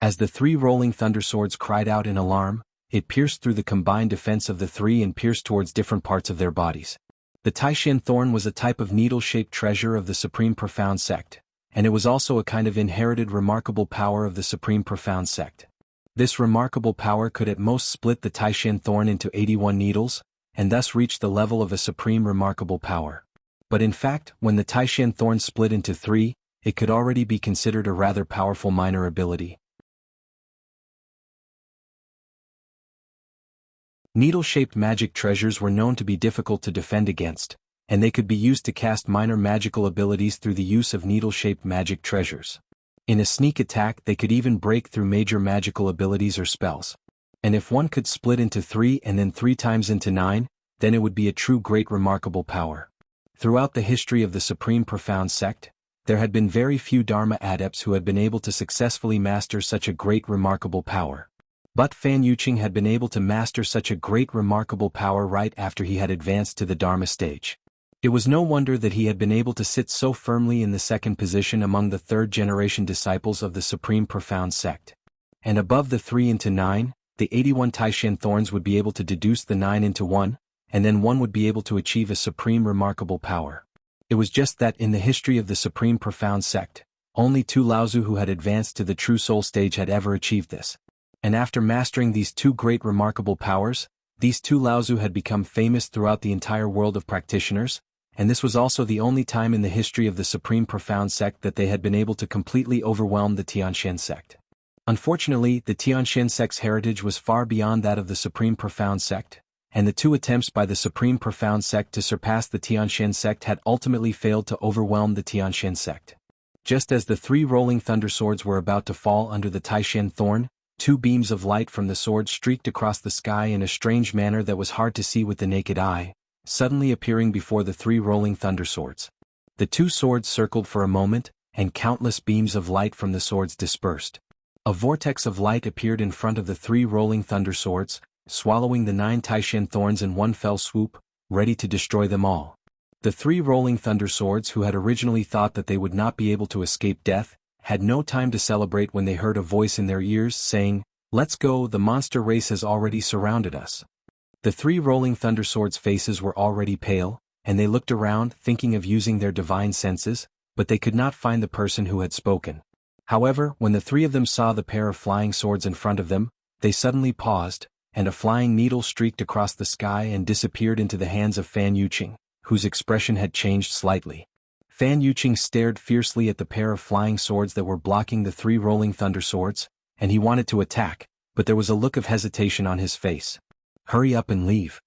[SPEAKER 1] As the 3 rolling thunder swords cried out in alarm, it pierced through the combined defense of the 3 and pierced towards different parts of their bodies. The Taishan thorn was a type of needle-shaped treasure of the Supreme Profound Sect, and it was also a kind of inherited remarkable power of the Supreme Profound Sect. This remarkable power could at most split the Taishan thorn into 81 needles, and thus reach the level of a supreme remarkable power. But in fact, when the Taishan thorn split into 3, it could already be considered a rather powerful minor ability. Needle-shaped magic treasures were known to be difficult to defend against, and they could be used to cast minor magical abilities through the use of needle-shaped magic treasures. In a sneak attack they could even break through major magical abilities or spells. And if one could split into 3 and then 3 times into 9, then it would be a true great remarkable power. Throughout the history of the Supreme Profound Sect, there had been very few Dharma adepts who had been able to successfully master such a great remarkable power. But Fan Yuqing had been able to master such a great remarkable power right after he had advanced to the Dharma stage. It was no wonder that he had been able to sit so firmly in the second position among the third-generation disciples of the Supreme Profound Sect. And above the 3 into 9, the 81 Taishan thorns would be able to deduce the 9 into 1, and then one would be able to achieve a supreme remarkable power. It was just that in the history of the Supreme Profound Sect, only 2 Laozu who had advanced to the true soul stage had ever achieved this. And after mastering these 2 great remarkable powers, these 2 Laozu had become famous throughout the entire world of practitioners, and this was also the only time in the history of the Supreme Profound Sect that they had been able to completely overwhelm the Tianxian sect. Unfortunately, the Tianxian sect's heritage was far beyond that of the Supreme Profound Sect, and the 2 attempts by the Supreme Profound Sect to surpass the Tianxian sect had ultimately failed to overwhelm the Tianxian sect. Just as the 3 rolling thunder swords were about to fall under the Taishan thorn, 2 beams of light from the sword streaked across the sky in a strange manner that was hard to see with the naked eye, suddenly appearing before the 3 rolling thunder swords. The 2 swords circled for a moment, and countless beams of light from the swords dispersed. A vortex of light appeared in front of the 3 rolling thunder swords, swallowing the 9 Taishan thorns in one fell swoop, ready to destroy them all. The 3 rolling thunder swords, who had originally thought that they would not be able to escape death, had no time to celebrate when they heard a voice in their ears saying, "Let's go, the monster race has already surrounded us." The 3 rolling thunder swords' faces were already pale, and they looked around thinking of using their divine senses, but they could not find the person who had spoken. However, when the 3 of them saw the pair of flying swords in front of them, they suddenly paused, and a flying needle streaked across the sky and disappeared into the hands of Fan Yuqing, whose expression had changed slightly. Fan Yuqing stared fiercely at the pair of flying swords that were blocking the 3 rolling thunder swords, and he wanted to attack, but there was a look of hesitation on his face. "Hurry up and leave."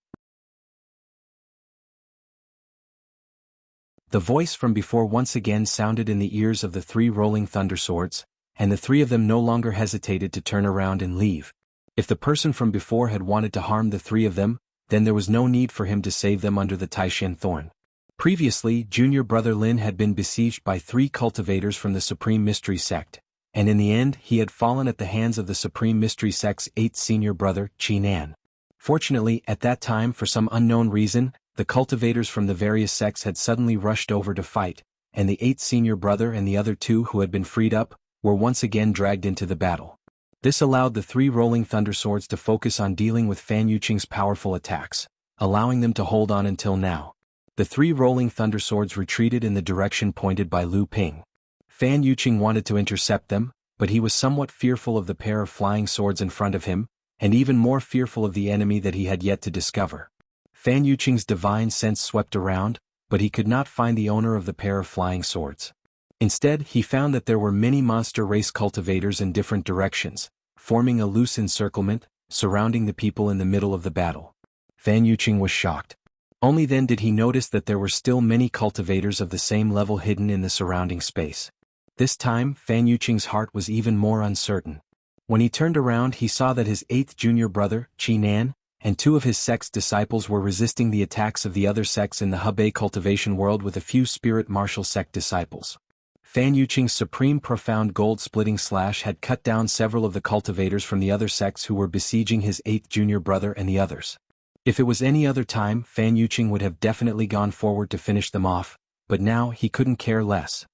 [SPEAKER 1] The voice from before once again sounded in the ears of the 3 rolling thunder swords, and the 3 of them no longer hesitated to turn around and leave. If the person from before had wanted to harm the 3 of them, then there was no need for him to save them under the Taishan thorn. Previously, junior brother Lin had been besieged by 3 cultivators from the Supreme Mystery Sect, and in the end he had fallen at the hands of the Supreme Mystery Sect's 8th senior brother, Qinan. Fortunately, at that time for some unknown reason, the cultivators from the various sects had suddenly rushed over to fight, and the 8th senior brother and the other 2 who had been freed up, were once again dragged into the battle. This allowed the 3 rolling thunder swords to focus on dealing with Fan Yuqing's powerful attacks, allowing them to hold on until now. The 3 rolling thunder swords retreated in the direction pointed by Lu Ping. Fan Yuqing wanted to intercept them, but he was somewhat fearful of the pair of flying swords in front of him, and even more fearful of the enemy that he had yet to discover. Fan Yuqing's divine sense swept around, but he could not find the owner of the pair of flying swords. Instead, he found that there were many monster race cultivators in different directions, forming a loose encirclement, surrounding the people in the middle of the battle. Fan Yuqing was shocked. Only then did he notice that there were still many cultivators of the same level hidden in the surrounding space. This time, Fan Yuqing's heart was even more uncertain. When he turned around he saw that his 8th junior brother, Qinan, and 2 of his sect's disciples were resisting the attacks of the other sects in the Hebei cultivation world with a few spirit martial sect disciples. Fan Yuqing's supreme profound gold-splitting slash had cut down several of the cultivators from the other sects who were besieging his 8th junior brother and the others. If it was any other time, Fan Yuqing would have definitely gone forward to finish them off, but now he couldn't care less.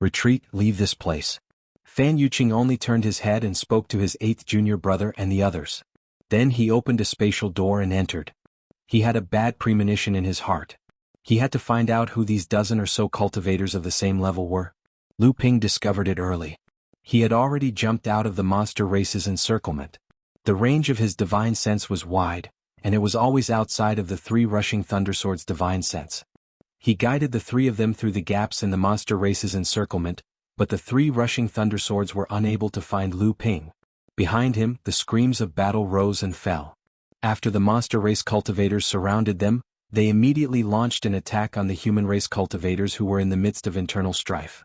[SPEAKER 1] "Retreat, leave this place." Fan Yuqing only turned his head and spoke to his 8th junior brother and the others. Then he opened a spatial door and entered. He had a bad premonition in his heart. He had to find out who these dozen or so cultivators of the same level were. Lu Ping discovered it early. He had already jumped out of the monster race's encirclement. The range of his divine sense was wide, and it was always outside of the three rushing thunderswords' divine sense. He guided the three of them through the gaps in the monster race's encirclement, but the three rushing thunderswords were unable to find Lu Ping. Behind him, the screams of battle rose and fell. After the monster race cultivators surrounded them, they immediately launched an attack on the human race cultivators who were in the midst of internal strife.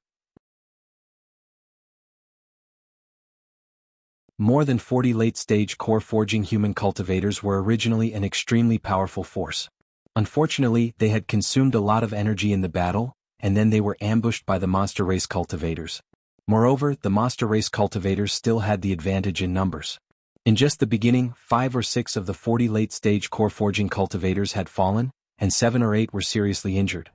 [SPEAKER 1] More than 40 late-stage core-forging human cultivators were originally an extremely powerful force. Unfortunately, they had consumed a lot of energy in the battle, and then they were ambushed by the monster race cultivators. Moreover, the monster race cultivators still had the advantage in numbers. In just the beginning, 5 or 6 of the 40 late-stage core-forging cultivators had fallen, and 7 or 8 were seriously injured.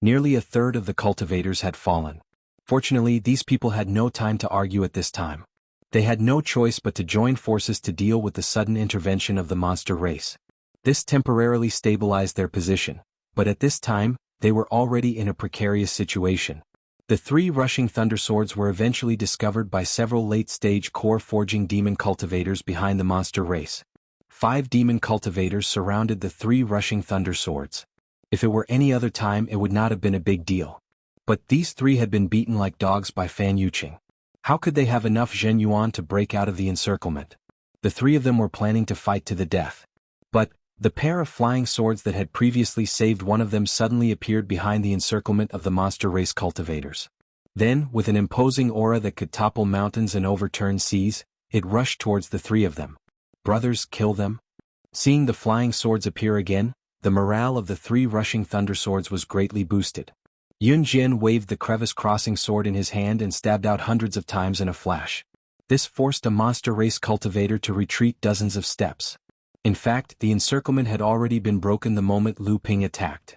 [SPEAKER 1] Nearly a third of the cultivators had fallen. Fortunately, these people had no time to argue at this time. They had no choice but to join forces to deal with the sudden intervention of the monster race. This temporarily stabilized their position, but at this time, they were already in a precarious situation. The three rushing thunder swords were eventually discovered by several late-stage core-forging demon cultivators behind the monster race. 5 demon cultivators surrounded the 3 rushing thunder swords. If it were any other time, it would not have been a big deal. But these 3 had been beaten like dogs by Fan Yuqing. How could they have enough Zhen Yuan to break out of the encirclement? The 3 of them were planning to fight to the death. But the pair of flying swords that had previously saved one of them suddenly appeared behind the encirclement of the monster race cultivators. Then, with an imposing aura that could topple mountains and overturn seas, it rushed towards the 3 of them. Brothers, kill them? Seeing the flying swords appear again, the morale of the 3 rushing thunder swords was greatly boosted. Yun Jian waved the crevice-crossing sword in his hand and stabbed out hundreds of times in a flash. This forced a monster race cultivator to retreat dozens of steps. In fact, the encirclement had already been broken the moment Lu Ping attacked.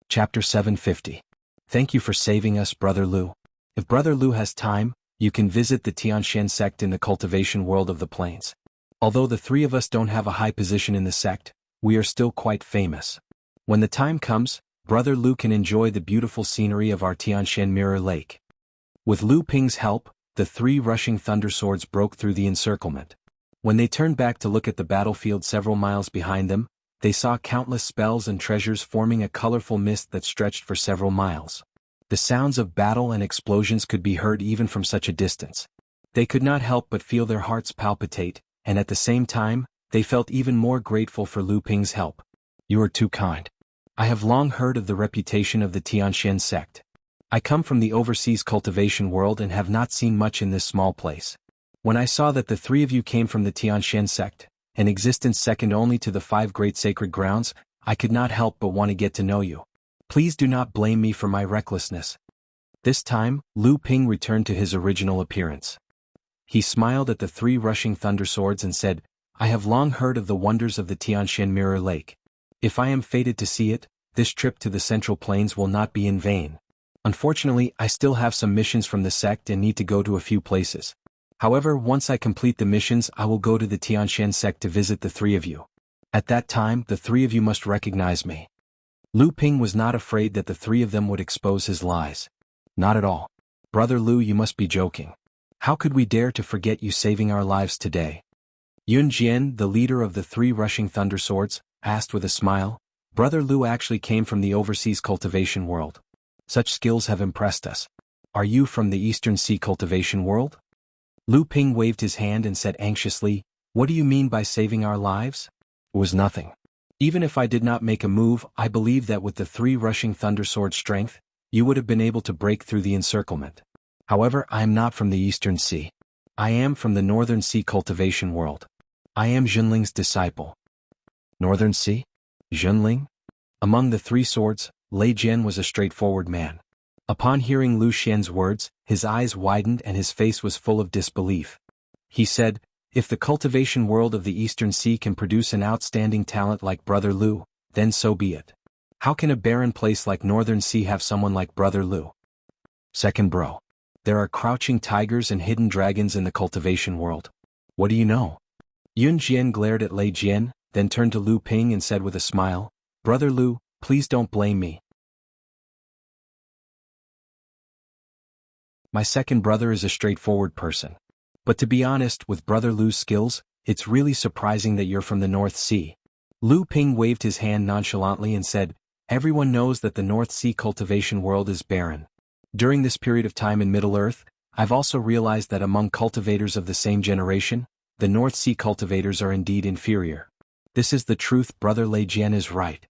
[SPEAKER 1] Chapter 750. Thank you for saving us, Brother Lu. If Brother Lu has time, you can visit the Tianshan sect in the cultivation world of the plains. Although the 3 of us don't have a high position in the sect, we are still quite famous. When the time comes, Brother Lu can enjoy the beautiful scenery of our Tianshan Mirror Lake. With Lu Ping's help, the 3 rushing thunder swords broke through the encirclement. When they turned back to look at the battlefield several miles behind them, they saw countless spells and treasures forming a colorful mist that stretched for several miles. The sounds of battle and explosions could be heard even from such a distance. They could not help but feel their hearts palpitate, and at the same time, they felt even more grateful for Lu Ping's help. You are too kind. I have long heard of the reputation of the Tianshan sect. I come from the overseas cultivation world and have not seen much in this small place. When I saw that the 3 of you came from the Tianshan sect, an existence second only to the 5 great sacred grounds, I could not help but want to get to know you. Please do not blame me for my recklessness. This time, Lu Ping returned to his original appearance. He smiled at the 3 rushing thunder swords and said, I have long heard of the wonders of the Tianshan Mirror Lake. If I am fated to see it, this trip to the Central Plains will not be in vain. Unfortunately, I still have some missions from the sect and need to go to a few places. However, once I complete the missions, I will go to the Tianshan sect to visit the 3 of you. At that time, the 3 of you must recognize me. Lu Ping was not afraid that the 3 of them would expose his lies. Not at all. Brother Lu, you must be joking. How could we dare to forget you saving our lives today? Yun Jian, the leader of the 3 rushing thunder swords, asked with a smile. Brother Lu actually came from the overseas cultivation world. Such skills have impressed us. Are you from the Eastern Sea cultivation world? Lu Ping waved his hand and said anxiously, What do you mean by saving our lives? It was nothing. Even if I did not make a move, I believe that with the 3 rushing thunder sword strength, you would have been able to break through the encirclement. However, I am not from the Eastern Sea. I am from the Northern Sea cultivation world. I am Zhenling's disciple. Northern Sea? Zhenling? Among the 3 swords, Lei Jian was a straightforward man. Upon hearing Lu Xian's words, his eyes widened and his face was full of disbelief. He said, If the cultivation world of the Eastern Sea can produce an outstanding talent like Brother Lu, then so be it. How can a barren place like Northern Sea have someone like Brother Lu? Second bro. There are crouching tigers and hidden dragons in the cultivation world. What do you know? Yun Jian glared at Lei Jian, then turned to Lu Ping and said with a smile, "Brother Lu, please don't blame me. My second brother is a straightforward person. But to be honest, with Brother Lu's skills, it's really surprising that you're from the North Sea." Lu Ping waved his hand nonchalantly and said, "Everyone knows that the North Sea cultivation world is barren. During this period of time in Middle-earth, I've also realized that among cultivators of the same generation, the North Sea cultivators are indeed inferior. This is the truth. Brother Lei Jian is right."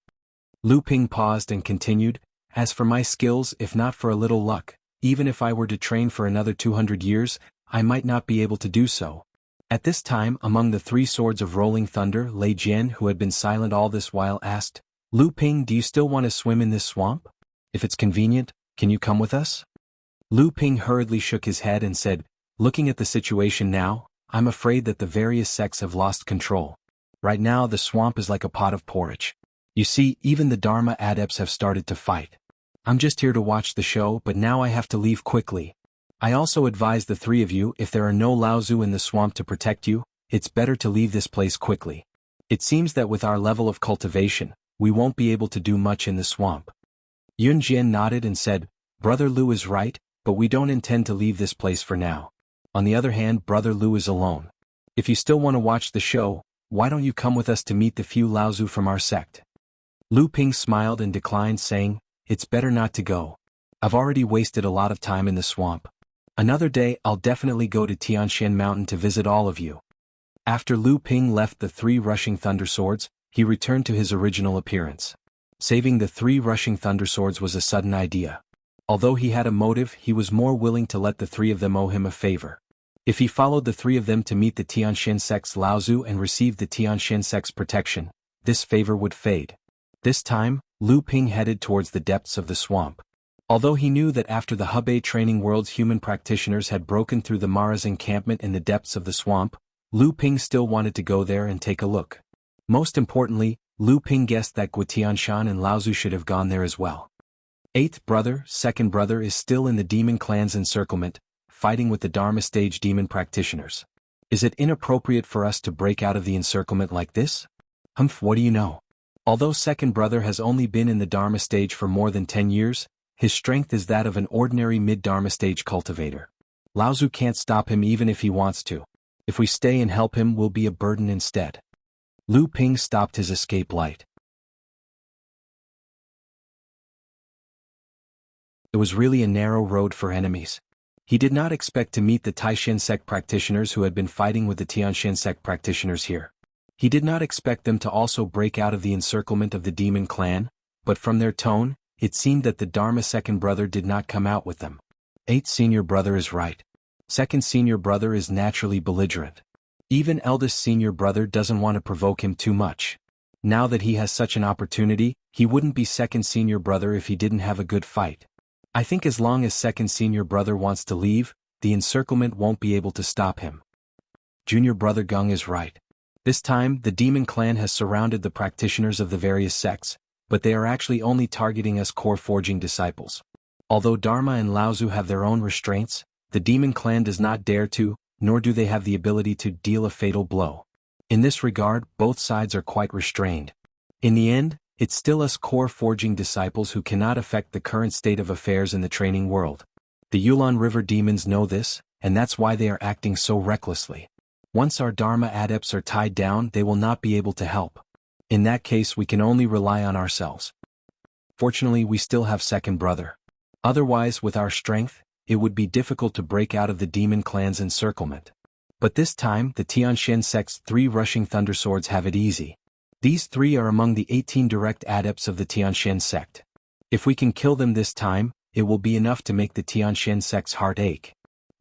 [SPEAKER 1] Lu Ping paused and continued, "As for my skills, if not for a little luck, even if I were to train for another 200 years, I might not be able to do so." At this time, among the 3 swords of rolling thunder, Lei Jian, who had been silent all this while, asked, "Lu Ping, do you still want to swim in this swamp? If it's convenient, can you come with us?" Lu Ping hurriedly shook his head and said, "Looking at the situation now, I'm afraid that the various sects have lost control. Right now the swamp is like a pot of porridge. You see, even the Dharma adepts have started to fight. I'm just here to watch the show, but now I have to leave quickly. I also advise the 3 of you, if there are no Laozu in the swamp to protect you, it's better to leave this place quickly. It seems that with our level of cultivation, we won't be able to do much in the swamp." Yun Jian nodded and said, "Brother Lu is right, but we don't intend to leave this place for now. On the other hand, Brother Lu is alone. If you still want to watch the show, why don't you come with us to meet the few Laozu from our sect?" Lu Ping smiled and declined, saying, "It's better not to go. I've already wasted a lot of time in the swamp. Another day I'll definitely go to Tianshan Mountain to visit all of you." After Lu Ping left the 3 rushing thunder swords, he returned to his original appearance. Saving the 3 rushing thunder swords was a sudden idea. Although he had a motive, he was more willing to let the 3 of them owe him a favor. If he followed the 3 of them to meet the Tianshan sect's Laozu and received the Tianshan sect's protection, this favor would fade. This time, Lu Ping headed towards the depths of the swamp. Although he knew that after the Hebei training world's human practitioners had broken through the Mara's encampment in the depths of the swamp, Lu Ping still wanted to go there and take a look. Most importantly, Lu Ping guessed that Guitianshan and Laozu should have gone there as well. 8th brother, second brother is still in the demon clan's encirclement, fighting with the Dharma stage demon practitioners. Is it inappropriate for us to break out of the encirclement like this? Humph, what do you know? Although second brother has only been in the Dharma stage for more than 10 years, his strength is that of an ordinary mid-Dharma stage cultivator. Laozu can't stop him even if he wants to. If we stay and help him, we'll be a burden instead. Lu Ping stopped his escape light. It was really a narrow road for enemies. He did not expect to meet the Taishan sect practitioners who had been fighting with the Tianshan sect practitioners here. He did not expect them to also break out of the encirclement of the demon clan, but from their tone, it seemed that the Dharma second brother did not come out with them. 8th senior brother is right. Second senior brother is naturally belligerent. Even eldest senior brother doesn't want to provoke him too much. Now that he has such an opportunity, he wouldn't be second senior brother if he didn't have a good fight. I think as long as second senior brother wants to leave, the encirclement won't be able to stop him. Junior brother Gung is right. This time, the demon clan has surrounded the practitioners of the various sects, but they are actually only targeting us core forging disciples. Although Dharma and Laozu have their own restraints, the demon clan does not dare to, nor do they have the ability to deal a fatal blow. In this regard, both sides are quite restrained. In the end, it's still us core forging disciples who cannot affect the current state of affairs in the training world. The Yulon River demons know this, and that's why they are acting so recklessly. Once our Dharma adepts are tied down, they will not be able to help. In that case, we can only rely on ourselves. Fortunately, we still have second brother. Otherwise, with our strength, it would be difficult to break out of the demon clan's encirclement. But this time, the Tianshan sect's 3 rushing thunder swords have it easy. These 3 are among the 18 direct adepts of the Tianshan sect. If we can kill them this time, it will be enough to make the Tianshan sect's heart ache.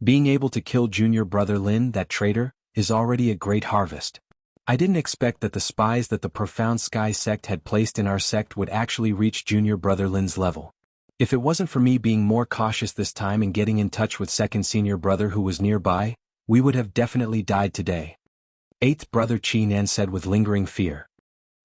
[SPEAKER 1] Being able to kill junior brother Lin, that traitor, is already a great harvest. I didn't expect that the spies that the Profound Sky sect had placed in our sect would actually reach junior brother Lin's level. If it wasn't for me being more cautious this time and getting in touch with second senior brother who was nearby, we would have definitely died today. 8th brother Chi Nan said with lingering fear.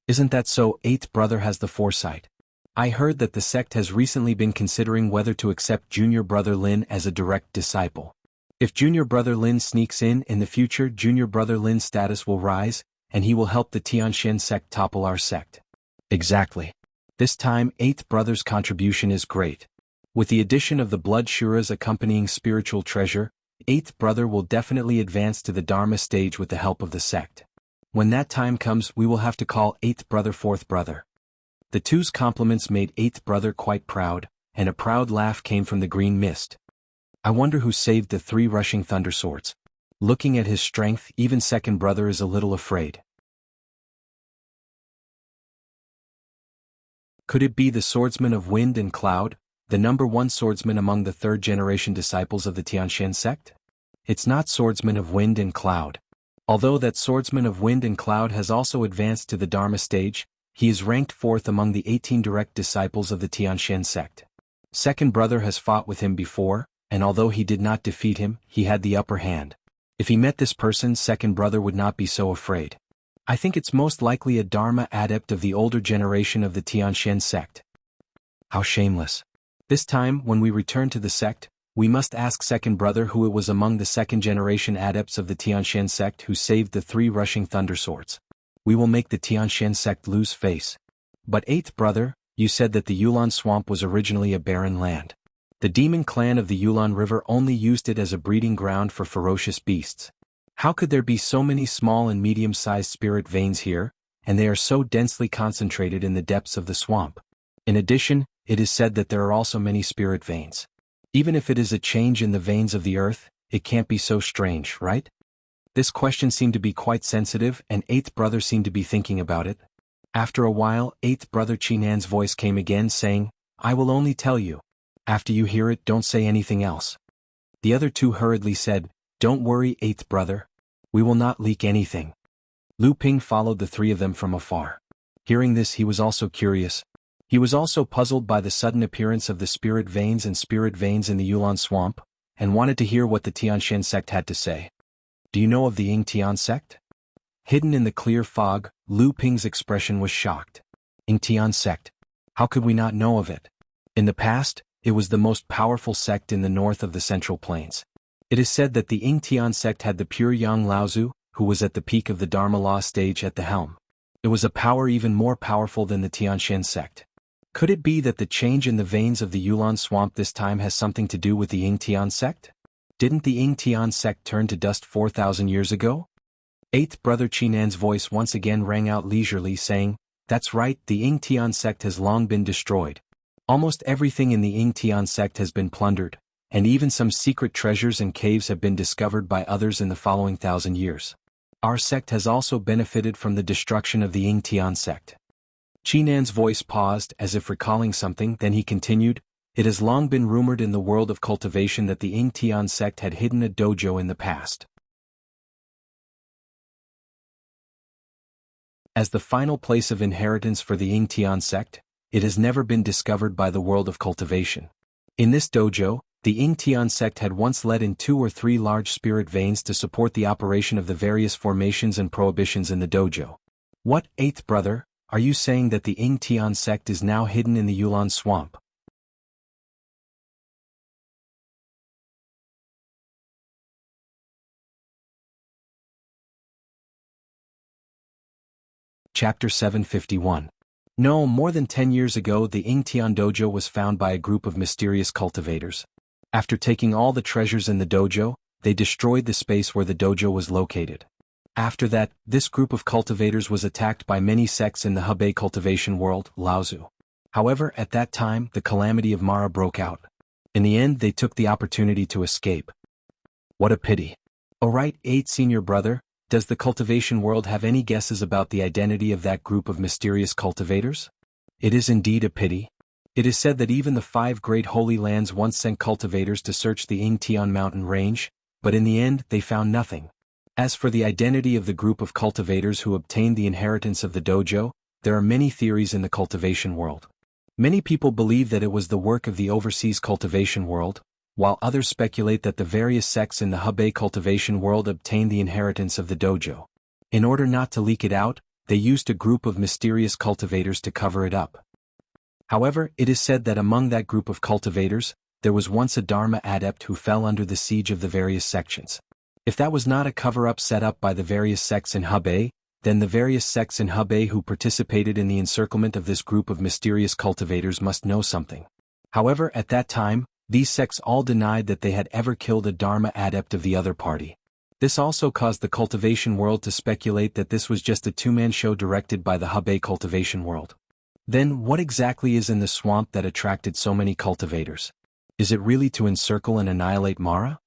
[SPEAKER 1] Isn't that so? 8th brother has the foresight. I heard that the sect has recently been considering whether to accept junior brother Lin as a direct disciple. If junior brother Lin sneaks in the future, junior brother Lin's status will rise, and he will help the Tianxian sect topple our sect. Exactly. This time, 8th Brother's contribution is great. With the addition of the Blood Shuras accompanying spiritual treasure, 8th Brother will definitely advance to the Dharma stage with the help of the sect. When that time comes, we will have to call 8th Brother 4th Brother. The two's compliments made 8th Brother quite proud, and a proud laugh came from the green mist. I wonder who saved the 3 rushing thunder swords. Looking at his strength, even 2nd Brother is a little afraid. Could it be the Swordsman of Wind and Cloud, the number 1 swordsman among the 3rd generation disciples of the Tianxian sect? It's not Swordsman of Wind and Cloud. Although that Swordsman of Wind and Cloud has also advanced to the Dharma stage, he is ranked 4th among the 18 direct disciples of the Tianxian sect. 2nd Brother has fought with him before, and although he did not defeat him, he had the upper hand. If he met this person, 2nd Brother would not be so afraid. I think it's most likely a Dharma adept of the older generation of the Tianxian sect. How shameless. This time, when we return to the sect, we must ask 2nd Brother who it was among the 2nd generation adepts of the Tianxian sect who saved the 3 rushing thunder swords. We will make the Tianxian sect lose face. But 8th Brother, you said that the Yulan swamp was originally a barren land. The demon clan of the Yulan River only used it as a breeding ground for ferocious beasts. How could there be so many small and medium-sized spirit veins here, and they are so densely concentrated in the depths of the swamp? In addition, it is said that there are also many spirit veins. Even if it is a change in the veins of the earth, it can't be so strange, right? This question seemed to be quite sensitive, and 8th Brother seemed to be thinking about it. After a while, 8th Brother Chinan's voice came again saying, I will only tell you. After you hear it, don't say anything else. The other 2 hurriedly said, Don't worry, 8th Brother. We will not leak anything. Lu Ping followed the 3 of them from afar. Hearing this, he was also curious. He was also puzzled by the sudden appearance of the spirit veins in the Yulan swamp, and wanted to hear what the Tianxian sect had to say. Do you know of the Yingtian sect? Hidden in the clear fog, Lu Ping's expression was shocked. Yingtian sect. How could we not know of it? In the past, it was the most powerful sect in the north of the Central Plains. It is said that the Yingtian sect had the pure Yang Laozu, who was at the peak of the Dharma law stage at the helm. It was a power even more powerful than the Tianxian sect. Could it be that the change in the veins of the Yulan swamp this time has something to do with the Yingtian sect? Didn't the Yingtian sect turn to dust 4,000 years ago? 8th Brother Chinan's voice once again rang out leisurely saying, That's right, the Yingtian sect has long been destroyed. Almost everything in the Yingtian sect has been plundered, and even some secret treasures and caves have been discovered by others in the following 1,000 years. Our sect has also benefited from the destruction of the Yingtian sect. Chinan's voice paused as if recalling something, then he continued, It has long been rumored in the world of cultivation that the Yingtian sect had hidden a dojo in the past. As the final place of inheritance for the Yingtian sect, it has never been discovered by the world of cultivation. In this dojo, the Yingtian sect had once let in 2 or 3 large spirit veins to support the operation of the various formations and prohibitions in the dojo. What, 8th Brother, are you saying that the Yingtian sect is now hidden in the Yulan swamp? Chapter 751. No, more than 10 years ago the Yingtian dojo was found by a group of mysterious cultivators. After taking all the treasures in the dojo, they destroyed the space where the dojo was located. After that, this group of cultivators was attacked by many sects in the Hebei cultivation world, Laozu. However, at that time, the calamity of Mara broke out. In the end, they took the opportunity to escape. What a pity. Alright, 8th Senior Brother, does the cultivation world have any guesses about the identity of that group of mysterious cultivators? It is indeed a pity. It is said that even the 5 great holy lands once sent cultivators to search the Yingtian mountain range, but in the end they found nothing. As for the identity of the group of cultivators who obtained the inheritance of the dojo, there are many theories in the cultivation world. Many people believe that it was the work of the overseas cultivation world, while others speculate that the various sects in the Hebei cultivation world obtained the inheritance of the dojo. In order not to leak it out, they used a group of mysterious cultivators to cover it up. However, it is said that among that group of cultivators, there was once a Dharma adept who fell under the siege of the various sections. If that was not a cover-up set up by the various sects in Hebei, then the various sects in Hebei who participated in the encirclement of this group of mysterious cultivators must know something. However, at that time, these sects all denied that they had ever killed a Dharma adept of the other party. This also caused the cultivation world to speculate that this was just a two-man show directed by the Hebei cultivation world. Then what exactly is in the swamp that attracted so many cultivators? Is it really to encircle and annihilate Mara?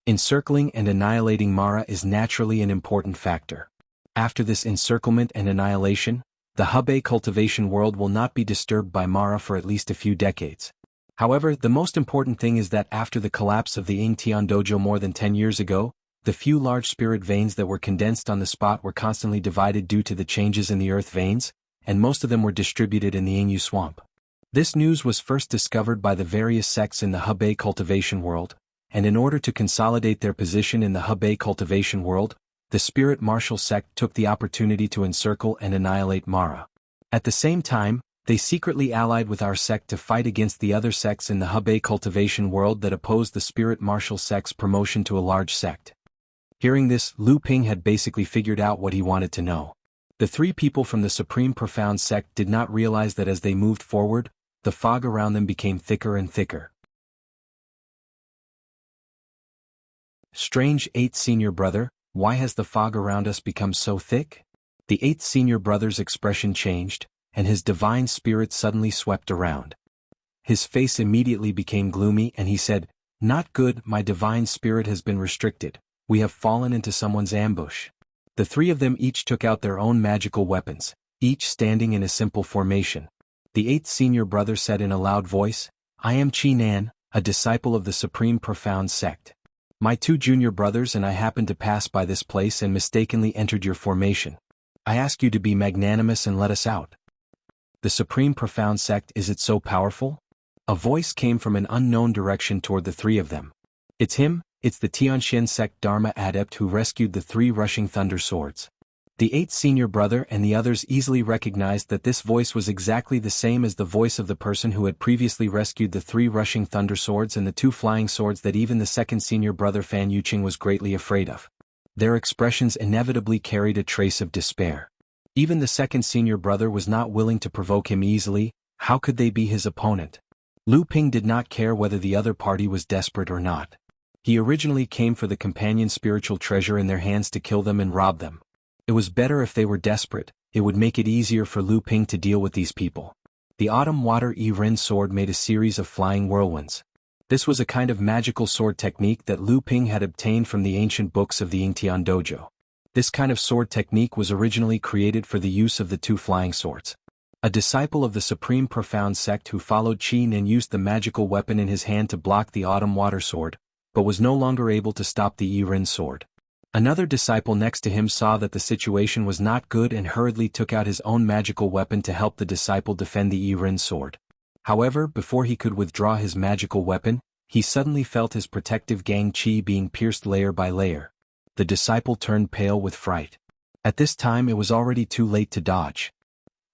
[SPEAKER 1] Encircling and annihilating Mara is naturally an important factor. After this encirclement and annihilation, the Hebei cultivation world will not be disturbed by Mara for at least a few decades. However, the most important thing is that after the collapse of the Yingtian dojo more than 10 years ago, the few large spirit veins that were condensed on the spot were constantly divided due to the changes in the earth veins, and most of them were distributed in the Yingyu swamp. This news was first discovered by the various sects in the Hebei cultivation world, and in order to consolidate their position in the Hebei cultivation world, the spirit martial sect took the opportunity to encircle and annihilate Mara. At the same time, they secretly allied with our sect to fight against the other sects in the Hebei cultivation world that opposed the spirit martial sect's promotion to a large sect. Hearing this, Lu Ping had basically figured out what he wanted to know. The three people from the Supreme Profound sect did not realize that as they moved forward, the fog around them became thicker and thicker. Strange eighth senior brother, why has the fog around us become so thick? The eighth senior brother's expression changed, and his divine spirit suddenly swept around. His face immediately became gloomy and he said, "Not good, my divine spirit has been restricted. We have fallen into someone's ambush." The three of them each took out their own magical weapons, each standing in a simple formation. The eighth senior brother said in a loud voice, "I am Qi Nan, a disciple of the Supreme Profound sect. My two junior brothers and I happened to pass by this place and mistakenly entered your formation. I ask you to be magnanimous and let us out." The Supreme Profound sect, is it so powerful? A voice came from an unknown direction toward the three of them. It's him. It's the Tianxian sect Dharma adept who rescued the three rushing thunder swords. The eighth senior brother and the others easily recognized that this voice was exactly the same as the voice of the person who had previously rescued the three rushing thunder swords and the two flying swords that even the second senior brother Fan Yuqing was greatly afraid of. Their expressions inevitably carried a trace of despair. Even the second senior brother was not willing to provoke him easily. How could they be his opponent? Lu Ping did not care whether the other party was desperate or not. He originally came for the companion spiritual treasure in their hands to kill them and rob them. It was better if they were desperate, it would make it easier for Lu Ping to deal with these people. The autumn water Yi-Ren sword made a series of flying whirlwinds. This was a kind of magical sword technique that Lu Ping had obtained from the ancient books of the Yingtian dojo. This kind of sword technique was originally created for the use of the two flying swords. A disciple of the Supreme Profound sect who followed Qi Nan used the magical weapon in his hand to block the autumn water sword, but was no longer able to stop the Yi-Ren sword. Another disciple next to him saw that the situation was not good and hurriedly took out his own magical weapon to help the disciple defend the Yi-Ren sword. However, before he could withdraw his magical weapon, he suddenly felt his protective gang qi being pierced layer by layer. The disciple turned pale with fright. At this time it was already too late to dodge.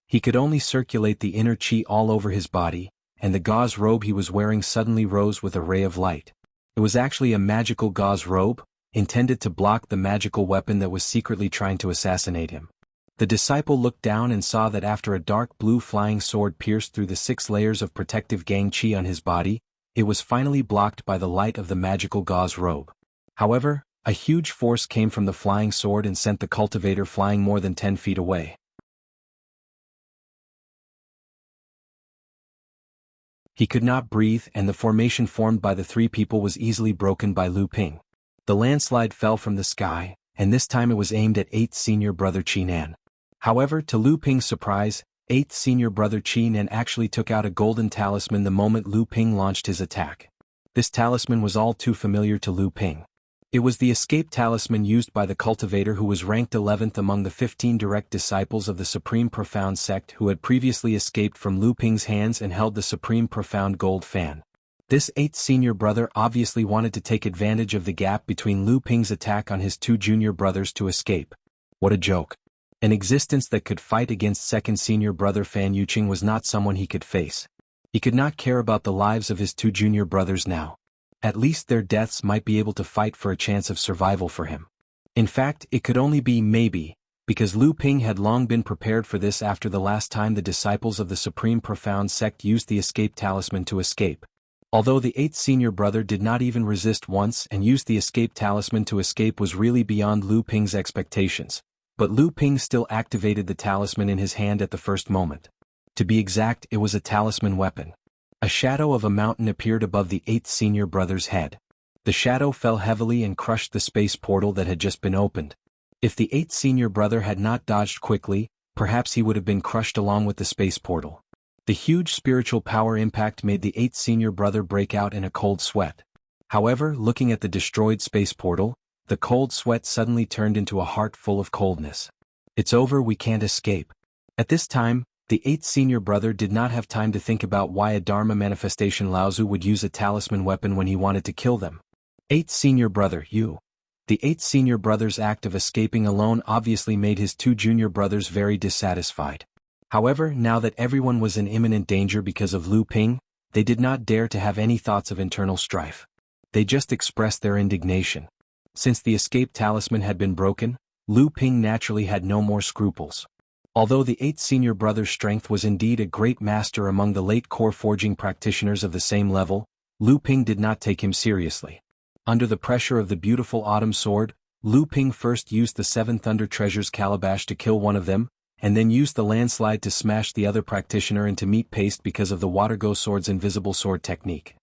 [SPEAKER 1] He could only circulate the inner qi all over his body, and the gauze robe he was wearing suddenly rose with a ray of light. It was actually a magical gauze robe, intended to block the magical weapon that was secretly trying to assassinate him. The disciple looked down and saw that after a dark blue flying sword pierced through the 6 layers of protective gang qi on his body, it was finally blocked by the light of the magical gauze robe. However, a huge force came from the flying sword and sent the cultivator flying more than 10 feet away. He could not breathe and the formation formed by the 3 people was easily broken by Lu Ping. The landslide fell from the sky, and this time it was aimed at 8th senior brother Qi Nan. However, to Lu Ping's surprise, 8th senior brother Qi Nan actually took out a golden talisman the moment Lu Ping launched his attack. This talisman was all too familiar to Lu Ping. It was the escape talisman used by the cultivator who was ranked 11th among the 15 direct disciples of the Supreme Profound sect who had previously escaped from Lu Ping's hands and held the Supreme Profound gold fan. This 8th senior brother obviously wanted to take advantage of the gap between Lu Ping's attack on his 2 junior brothers to escape. What a joke. An existence that could fight against 2nd senior brother Fan Yuqing was not someone he could face. He could not care about the lives of his 2 junior brothers now. At least their deaths might be able to fight for a chance of survival for him. In fact, it could only be maybe, because Lu Ping had long been prepared for this after the last time the disciples of the Supreme Profound Sect used the escape talisman to escape. Although the 8th senior brother did not even resist once and used the escape talisman to escape was really beyond Lu Ping's expectations, but Lu Ping still activated the talisman in his hand at the first moment. To be exact, it was a talisman weapon. A shadow of a mountain appeared above the 8th senior brother's head. The shadow fell heavily and crushed the space portal that had just been opened. If the 8th senior brother had not dodged quickly, perhaps he would have been crushed along with the space portal. The huge spiritual power impact made the 8th senior brother break out in a cold sweat. However, looking at the destroyed space portal, the cold sweat suddenly turned into a heart full of coldness. It's over, we can't escape. At this time, the 8th senior brother did not have time to think about why a Dharma manifestation Laozu would use a talisman weapon when he wanted to kill them. 8th senior brother, you. The 8th senior brother's act of escaping alone obviously made his 2 junior brothers very dissatisfied. However, now that everyone was in imminent danger because of Lu Ping, they did not dare to have any thoughts of internal strife. They just expressed their indignation. Since the escape talisman had been broken, Lu Ping naturally had no more scruples. Although the 8th senior brother's strength was indeed a great master among the late core forging practitioners of the same level, Lu Ping did not take him seriously. Under the pressure of the beautiful autumn sword, Lu Ping first used the 7 Thunder Treasures calabash to kill one of them, and then used the landslide to smash the other practitioner into meat paste because of the Water Go Sword's invisible sword technique.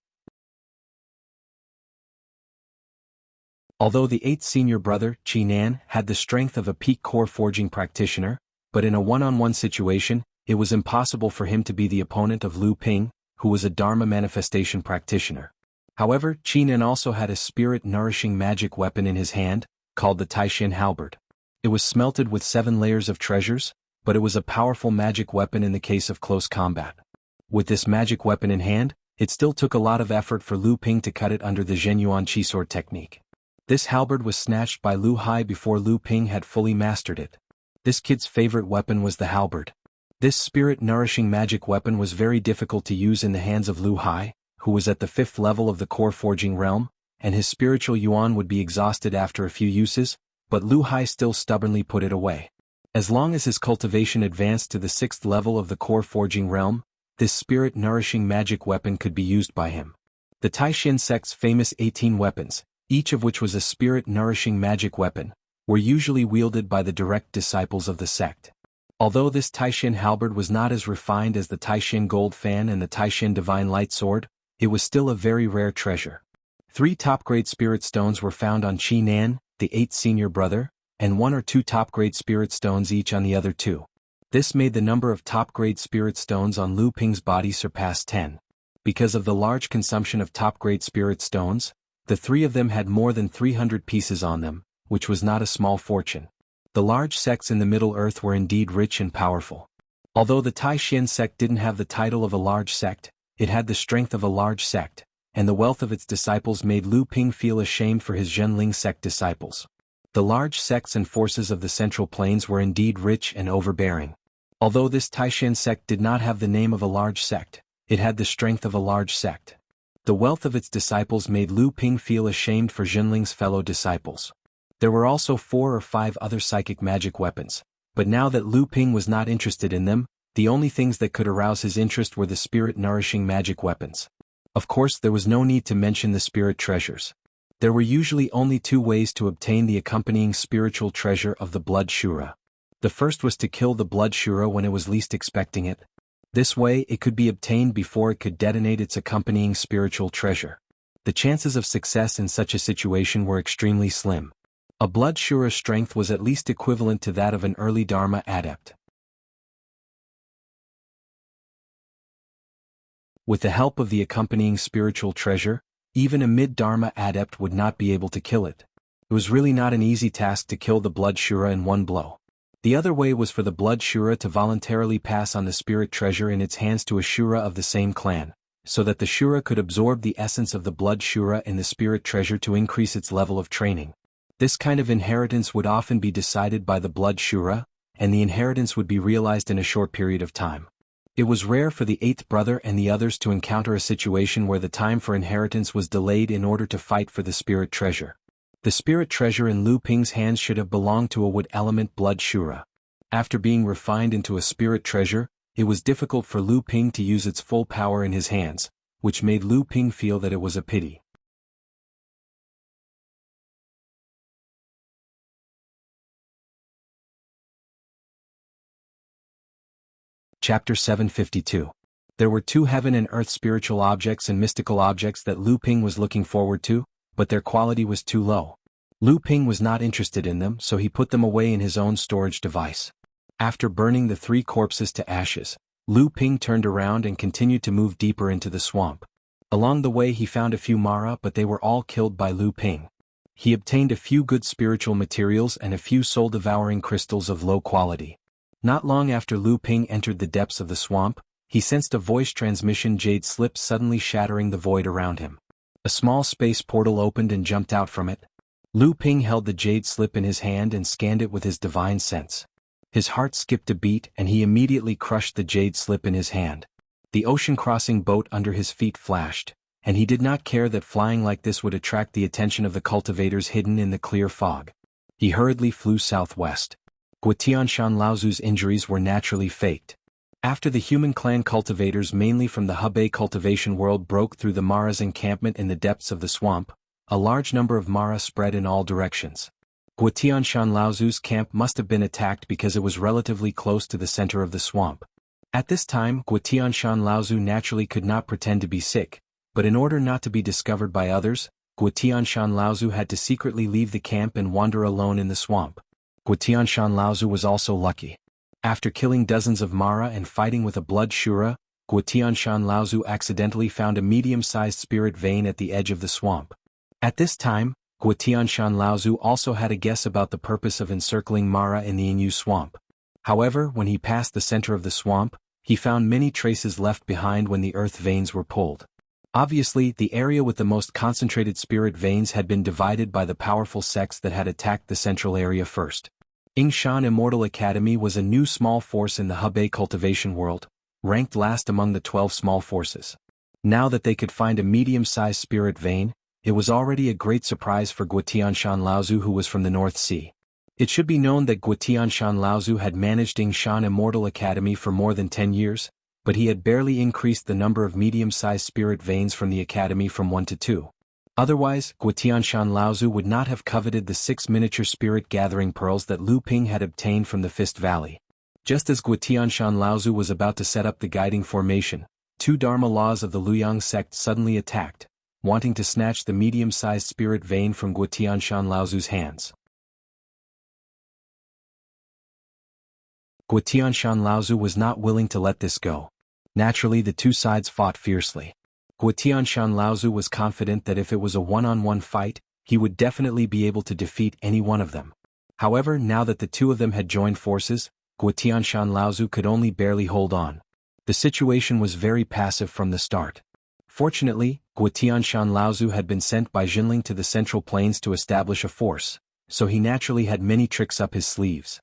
[SPEAKER 1] Although the 8th senior brother, Chi Nan, had the strength of a peak core forging practitioner, but in a one-on-one situation, it was impossible for him to be the opponent of Lu Ping, who was a Dharma manifestation practitioner. However, Chi Nan also had a spirit-nourishing magic weapon in his hand, called the Taishin Halberd. It was smelted with 7 layers of treasures, but it was a powerful magic weapon in the case of close combat. With this magic weapon in hand, it still took a lot of effort for Lu Ping to cut it under the Zhenyuan Chi sword technique. This halberd was snatched by Lu Hai before Lu Ping had fully mastered it. This kid's favorite weapon was the halberd. This spirit-nourishing magic weapon was very difficult to use in the hands of Lu Hai, who was at the 5th level of the core forging realm, and his spiritual yuan would be exhausted after a few uses, but Lu Hai still stubbornly put it away. As long as his cultivation advanced to the 6th level of the core forging realm, this spirit-nourishing magic weapon could be used by him. The Taishin sect's famous 18 weapons, each of which was a spirit-nourishing magic weapon, were usually wielded by the direct disciples of the sect. Although this Taishin halberd was not as refined as the Taishin gold fan and the Taishin divine light sword, it was still a very rare treasure. 3 top-grade spirit stones were found on Chi Nan, the 8th senior brother, and 1 or 2 top-grade spirit stones each on the other 2. This made the number of top-grade spirit stones on Lu Ping's body surpass 10. Because of the large consumption of top-grade spirit stones, the 3 of them had more than 300 pieces on them, which was not a small fortune. The large sects in the Middle Earth were indeed rich and powerful. Although the Taishin sect didn't have the title of a large sect, it had the strength of a large sect, and the wealth of its disciples made Lu Ping feel ashamed for his Zhenling sect disciples. The large sects and forces of the Central Plains were indeed rich and overbearing. Although this Taishin sect did not have the name of a large sect, it had the strength of a large sect. The wealth of its disciples made Lu Ping feel ashamed for Zhenling's fellow disciples. There were also 4 or 5 other psychic magic weapons, but now that Lu Ping was not interested in them, the only things that could arouse his interest were the spirit-nourishing magic weapons. Of course, there was no need to mention the spirit treasures. There were usually only 2 ways to obtain the accompanying spiritual treasure of the Blood Shura. The first was to kill the Blood Shura when it was least expecting it. This way, it could be obtained before it could detonate its accompanying spiritual treasure. The chances of success in such a situation were extremely slim. A Blood Shura's strength was at least equivalent to that of an early Dharma adept. With the help of the accompanying spiritual treasure, even a mid-Dharma adept would not be able to kill it. It was really not an easy task to kill the Blood Shura in one blow. The other way was for the Blood Shura to voluntarily pass on the spirit treasure in its hands to a Shura of the same clan, so that the Shura could absorb the essence of the Blood Shura in the spirit treasure to increase its level of training. This kind of inheritance would often be decided by the Blood Shura, and the inheritance would be realized in a short period of time. It was rare for the 8th brother and the others to encounter a situation where the time for inheritance was delayed in order to fight for the spirit treasure. The spirit treasure in Lu Ping's hands should have belonged to a wood element blood Shura. After being refined into a spirit treasure, it was difficult for Lu Ping to use its full power in his hands, which made Lu Ping feel that it was a pity. Chapter 752. There were 2 heaven and earth spiritual objects and mystical objects that Lu Ping was looking forward to, but their quality was too low. Lu Ping was not interested in them, so he put them away in his own storage device. After burning the 3 corpses to ashes, Lu Ping turned around and continued to move deeper into the swamp. Along the way he found a few Mara, but they were all killed by Lu Ping. He obtained a few good spiritual materials and a few soul-devouring crystals of low quality. Not long after Lu Ping entered the depths of the swamp, he sensed a voice transmission jade slip suddenly shattering the void around him. A small space portal opened and jumped out from it. Lu Ping held the jade slip in his hand and scanned it with his divine sense. His heart skipped a beat and he immediately crushed the jade slip in his hand. The ocean-crossing boat under his feet flashed, and he did not care that flying like this would attract the attention of the cultivators hidden in the clear fog. He hurriedly flew southwest. Guotianshan Laozu's injuries were naturally faked. After the human clan cultivators mainly from the Hebei cultivation world broke through the Mara's encampment in the depths of the swamp, a large number of Mara spread in all directions. Guotianshan Laozu's camp must have been attacked because it was relatively close to the center of the swamp. At this time, Guotianshan Laozu naturally could not pretend to be sick, but in order not to be discovered by others, Guotianshan Laozu had to secretly leave the camp and wander alone in the swamp. Guotianshan Laozu was also lucky. After killing dozens of Mara and fighting with a blood Shura, Guotianshan Laozu accidentally found a medium-sized spirit vein at the edge of the swamp. At this time, Guotianshan Laozu also had a guess about the purpose of encircling Mara in the Inyu swamp. However, when he passed the center of the swamp, he found many traces left behind when the earth veins were pulled. Obviously, the area with the most concentrated spirit veins had been divided by the powerful sects that had attacked the central area first. Yingshan Immortal Academy was a new small force in the Hebei cultivation world, ranked last among the 12 small forces. Now that they could find a medium-sized spirit vein, it was already a great surprise for Guotianshan Laozu, who was from the North Sea. It should be known that Guotianshan Laozu had managed Yingshan Immortal Academy for more than 10 years, but he had barely increased the number of medium-sized spirit veins from the academy from 1 to 2. Otherwise, Guotianshan Laozu would not have coveted the 6 miniature spirit gathering pearls that Lu Ping had obtained from the Fist Valley. Just as Guotianshan Laozu was about to set up the guiding formation, 2 Dharma laws of the Luoyang sect suddenly attacked, wanting to snatch the medium-sized spirit vein from Guotianshan Laozu's hands. Guotianshan Laozu was not willing to let this go. Naturally, the 2 sides fought fiercely. Guotianshan Laozu was confident that if it was a one-on-one fight, he would definitely be able to defeat any one of them. However, now that the 2 of them had joined forces, Guotianshan Laozu could only barely hold on. The situation was very passive from the start. Fortunately, Guotianshan Laozu had been sent by Jinling to the Central Plains to establish a force, so he naturally had many tricks up his sleeves.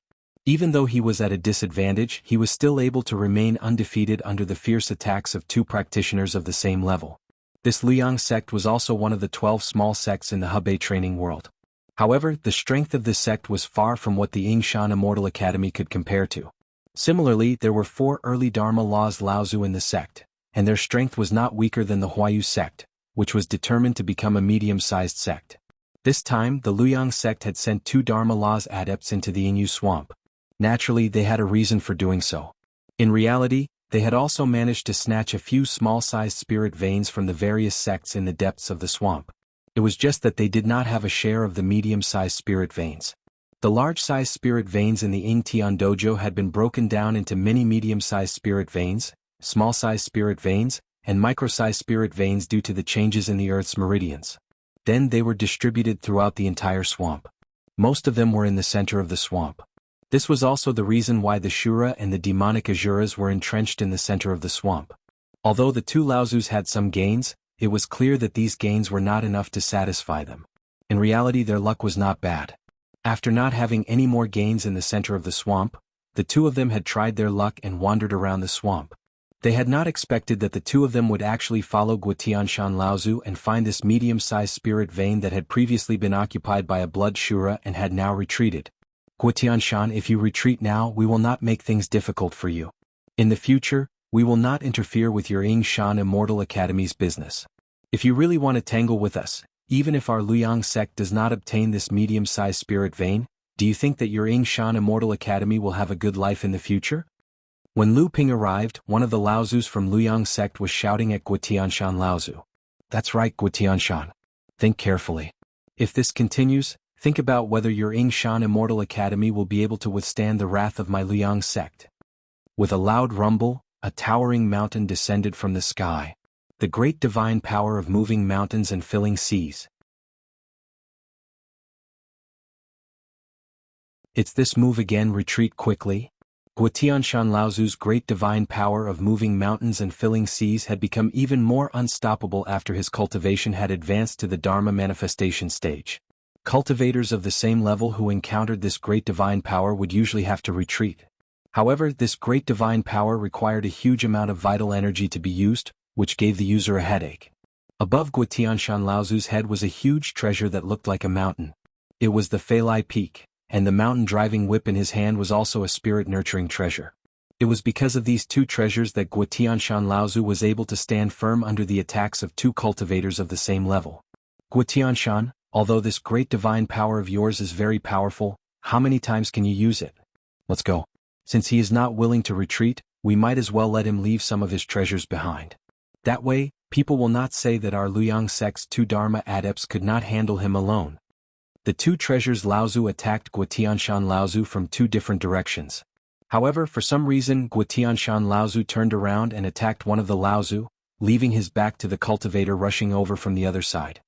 [SPEAKER 1] Even though he was at a disadvantage, he was still able to remain undefeated under the fierce attacks of 2 practitioners of the same level. This Luoyang sect was also one of the 12 small sects in the Hebei training world. However, the strength of this sect was far from what the Yingshan Immortal Academy could compare to. Similarly, there were 4 early Dharma laws Laozu in the sect, and their strength was not weaker than the Huayu sect, which was determined to become a medium-sized sect. This time, the Luoyang sect had sent 2 Dharma laws adepts into the Inyu swamp. Naturally, they had a reason for doing so. In reality, they had also managed to snatch a few small-sized spirit veins from the various sects in the depths of the swamp. It was just that they did not have a share of the medium-sized spirit veins. The large-sized spirit veins in the Ying Tian dojo had been broken down into many medium-sized spirit veins, small-sized spirit veins, and micro-sized spirit veins due to the changes in the Earth's meridians. Then they were distributed throughout the entire swamp. Most of them were in the center of the swamp. This was also the reason why the Shura and the demonic Azuras were entrenched in the center of the swamp. Although the 2 Laozus had some gains, it was clear that these gains were not enough to satisfy them. In reality, their luck was not bad. After not having any more gains in the center of the swamp, the 2 of them had tried their luck and wandered around the swamp. They had not expected that the two of them would actually follow Guotianshan Laozu and find this medium-sized spirit vein that had previously been occupied by a blood Shura and had now retreated. Guotianshan, if you retreat now, we will not make things difficult for you. In the future, we will not interfere with your Yingshan Immortal Academy's business. If you really want to tangle with us, even if our Luyang sect does not obtain this medium-sized spirit vein, do you think that your Yingshan Immortal Academy will have a good life in the future? When Lu Ping arrived, one of the Laozus from Luyang sect was shouting at Guotianshan Laozu. That's right, Guotianshan. Think carefully. If this continues, think about whether your Yingshan Immortal Academy will be able to withstand the wrath of my Luyang sect. With a loud rumble, a towering mountain descended from the sky. The great divine power of moving mountains and filling seas. It's this move again, retreat quickly. Guotianshan Laozu's great divine power of moving mountains and filling seas had become even more unstoppable after his cultivation had advanced to the Dharma manifestation stage. Cultivators of the same level who encountered this great divine power would usually have to retreat. However, this great divine power required a huge amount of vital energy to be used, which gave the user a headache. Above Guotianshan Laozu's head was a huge treasure that looked like a mountain. It was the Feilai Peak, and the mountain-driving whip in his hand was also a spirit-nurturing treasure. It was because of these two treasures that Guotianshan Laozu was able to stand firm under the attacks of two cultivators of the same level. Guotianshan, although this great divine power of yours is very powerful, how many times can you use it? Let's go. Since he is not willing to retreat, we might as well let him leave some of his treasures behind. That way, people will not say that our Luyang sect's two Dharma adepts could not handle him alone. The two treasures Laozu attacked Guotianshan Laozu from two different directions. However, for some reason Guotianshan Laozu turned around and attacked one of the Laozu, leaving his back to the cultivator rushing over from the other side.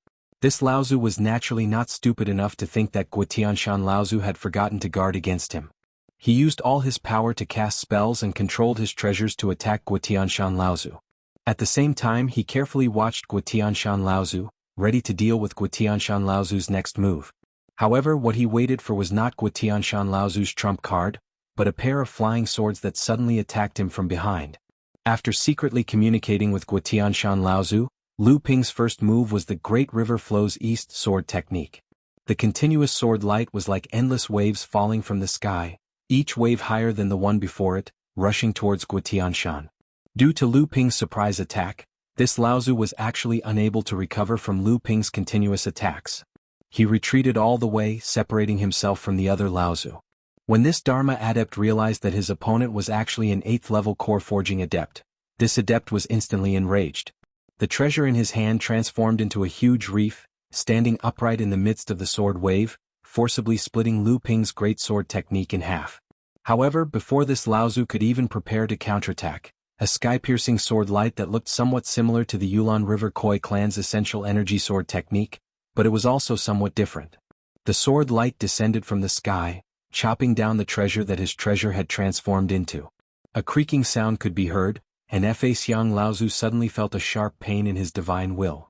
[SPEAKER 1] This Laozu was naturally not stupid enough to think that Guotianshan Laozu had forgotten to guard against him. He used all his power to cast spells and controlled his treasures to attack Guotianshan Laozu. At the same time, he carefully watched Guotianshan Laozu, ready to deal with Guotianshan Laozu's next move. However, what he waited for was not Guotianshan Laozu's trump card, but a pair of flying swords that suddenly attacked him from behind. After secretly communicating with Guotianshan Laozu, Lu Ping's first move was the Great River Flows East sword technique. The continuous sword light was like endless waves falling from the sky, each wave higher than the one before it, rushing towards Guotianshan. Due to Lu Ping's surprise attack, this Laozu was actually unable to recover from Lu Ping's continuous attacks. He retreated all the way, separating himself from the other Laozu. When this Dharma adept realized that his opponent was actually an 8th level core forging adept, this adept was instantly enraged. The treasure in his hand transformed into a huge reef, standing upright in the midst of the sword wave, forcibly splitting Lu Ping's great sword technique in half. However, before this Laozu could even prepare to counterattack, a sky-piercing sword light that looked somewhat similar to the Yulon River Khoi clan's essential energy sword technique, but it was also somewhat different. The sword light descended from the sky, chopping down the treasure that his treasure had transformed into. A creaking sound could be heard, and Fa Xiang Laozu suddenly felt a sharp pain in his divine will.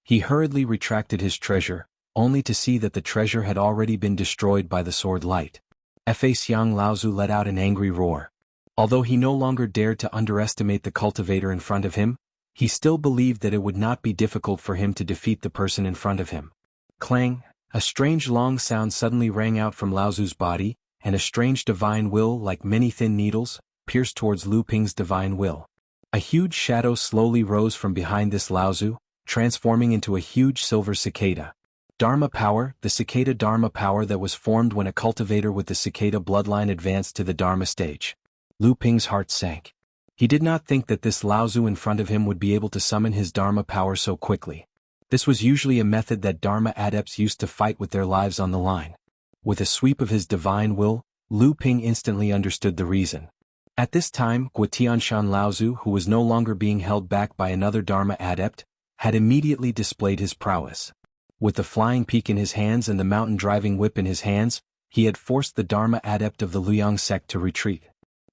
[SPEAKER 1] He hurriedly retracted his treasure, only to see that the treasure had already been destroyed by the sword light. Fa Xiang Laozu let out an angry roar. Although he no longer dared to underestimate the cultivator in front of him, he still believed that it would not be difficult for him to defeat the person in front of him. Clang! A strange long sound suddenly rang out from Laozu's body, and a strange divine will, like many thin needles, pierced towards Lu Ping's divine will. A huge shadow slowly rose from behind this Laozu, transforming into a huge silver cicada. Dharma power, the cicada Dharma power that was formed when a cultivator with the cicada bloodline advanced to the Dharma stage. Lu Ping's heart sank. He did not think that this Laozu in front of him would be able to summon his Dharma power so quickly. This was usually a method that Dharma adepts used to fight with their lives on the line. With a sweep of his divine will, Lu Ping instantly understood the reason. At this time, Guotianshan Laozu, who was no longer being held back by another Dharma adept, had immediately displayed his prowess. With the flying peak in his hands and the mountain-driving whip in his hands, he had forced the Dharma adept of the Luyang sect to retreat.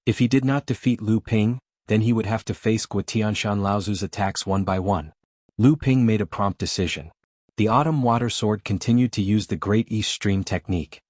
[SPEAKER 1] If he did not defeat Lu Ping, then he would have to face Guotianshan Laozu's attacks one by one. Lu Ping made a prompt decision. The Autumn Water Sword continued to use the Great East Stream technique.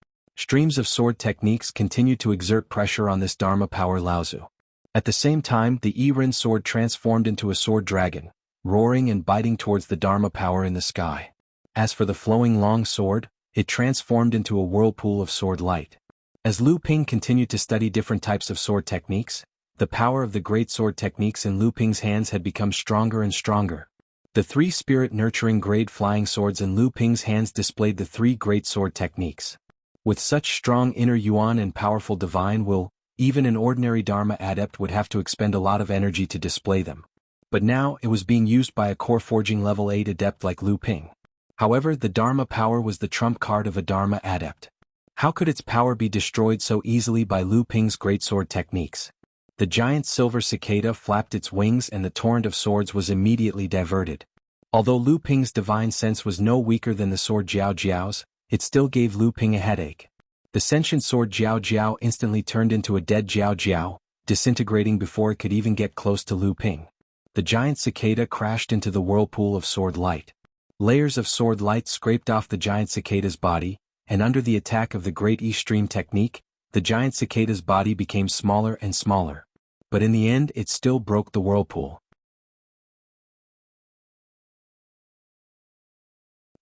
[SPEAKER 1] Streams of sword techniques continued to exert pressure on this Dharma power Laozu. At the same time, the Yiren sword transformed into a sword dragon, roaring and biting towards the Dharma power in the sky. As for the flowing long sword, it transformed into a whirlpool of sword light. As Lu Ping continued to study different types of sword techniques, the power of the great sword techniques in Lu Ping's hands had become stronger and stronger. The three spirit-nurturing grade flying swords in Lu Ping's hands displayed the three great sword techniques. With such strong inner yuan and powerful divine will, even an ordinary Dharma adept would have to expend a lot of energy to display them. But now it was being used by a core forging level 8 adept like Lu Ping. However, the Dharma power was the trump card of a Dharma adept. How could its power be destroyed so easily by Lu Ping's great sword techniques? The giant silver cicada flapped its wings and the torrent of swords was immediately diverted. Although Lu Ping's divine sense was no weaker than the sword Jiao Jiao's, it still gave Lu Ping a headache. The sentient sword Jiao Jiao instantly turned into a dead Jiao Jiao, disintegrating before it could even get close to Lu Ping. The giant cicada crashed into the whirlpool of sword light. Layers of sword light scraped off the giant cicada's body, and under the attack of the great E-stream technique, the giant cicada's body became smaller and smaller. But in the end it still broke the whirlpool.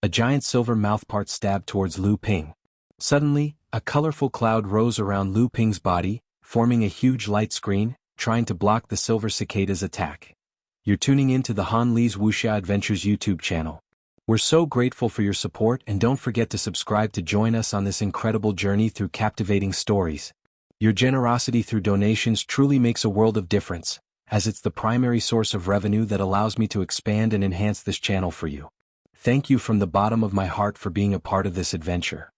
[SPEAKER 1] A giant silver mouthpart stabbed towards Lu Ping. Suddenly, a colorful cloud rose around Lu Ping's body, forming a huge light screen, trying to block the silver cicada's attack. You're tuning in to the Han Li's Wuxia Adventures YouTube channel. We're so grateful for your support and don't forget to subscribe to join us on this incredible journey through captivating stories. Your generosity through donations truly makes a world of difference, as it's the primary source of revenue that allows me to expand and enhance this channel for you. Thank you from the bottom of my heart for being a part of this adventure.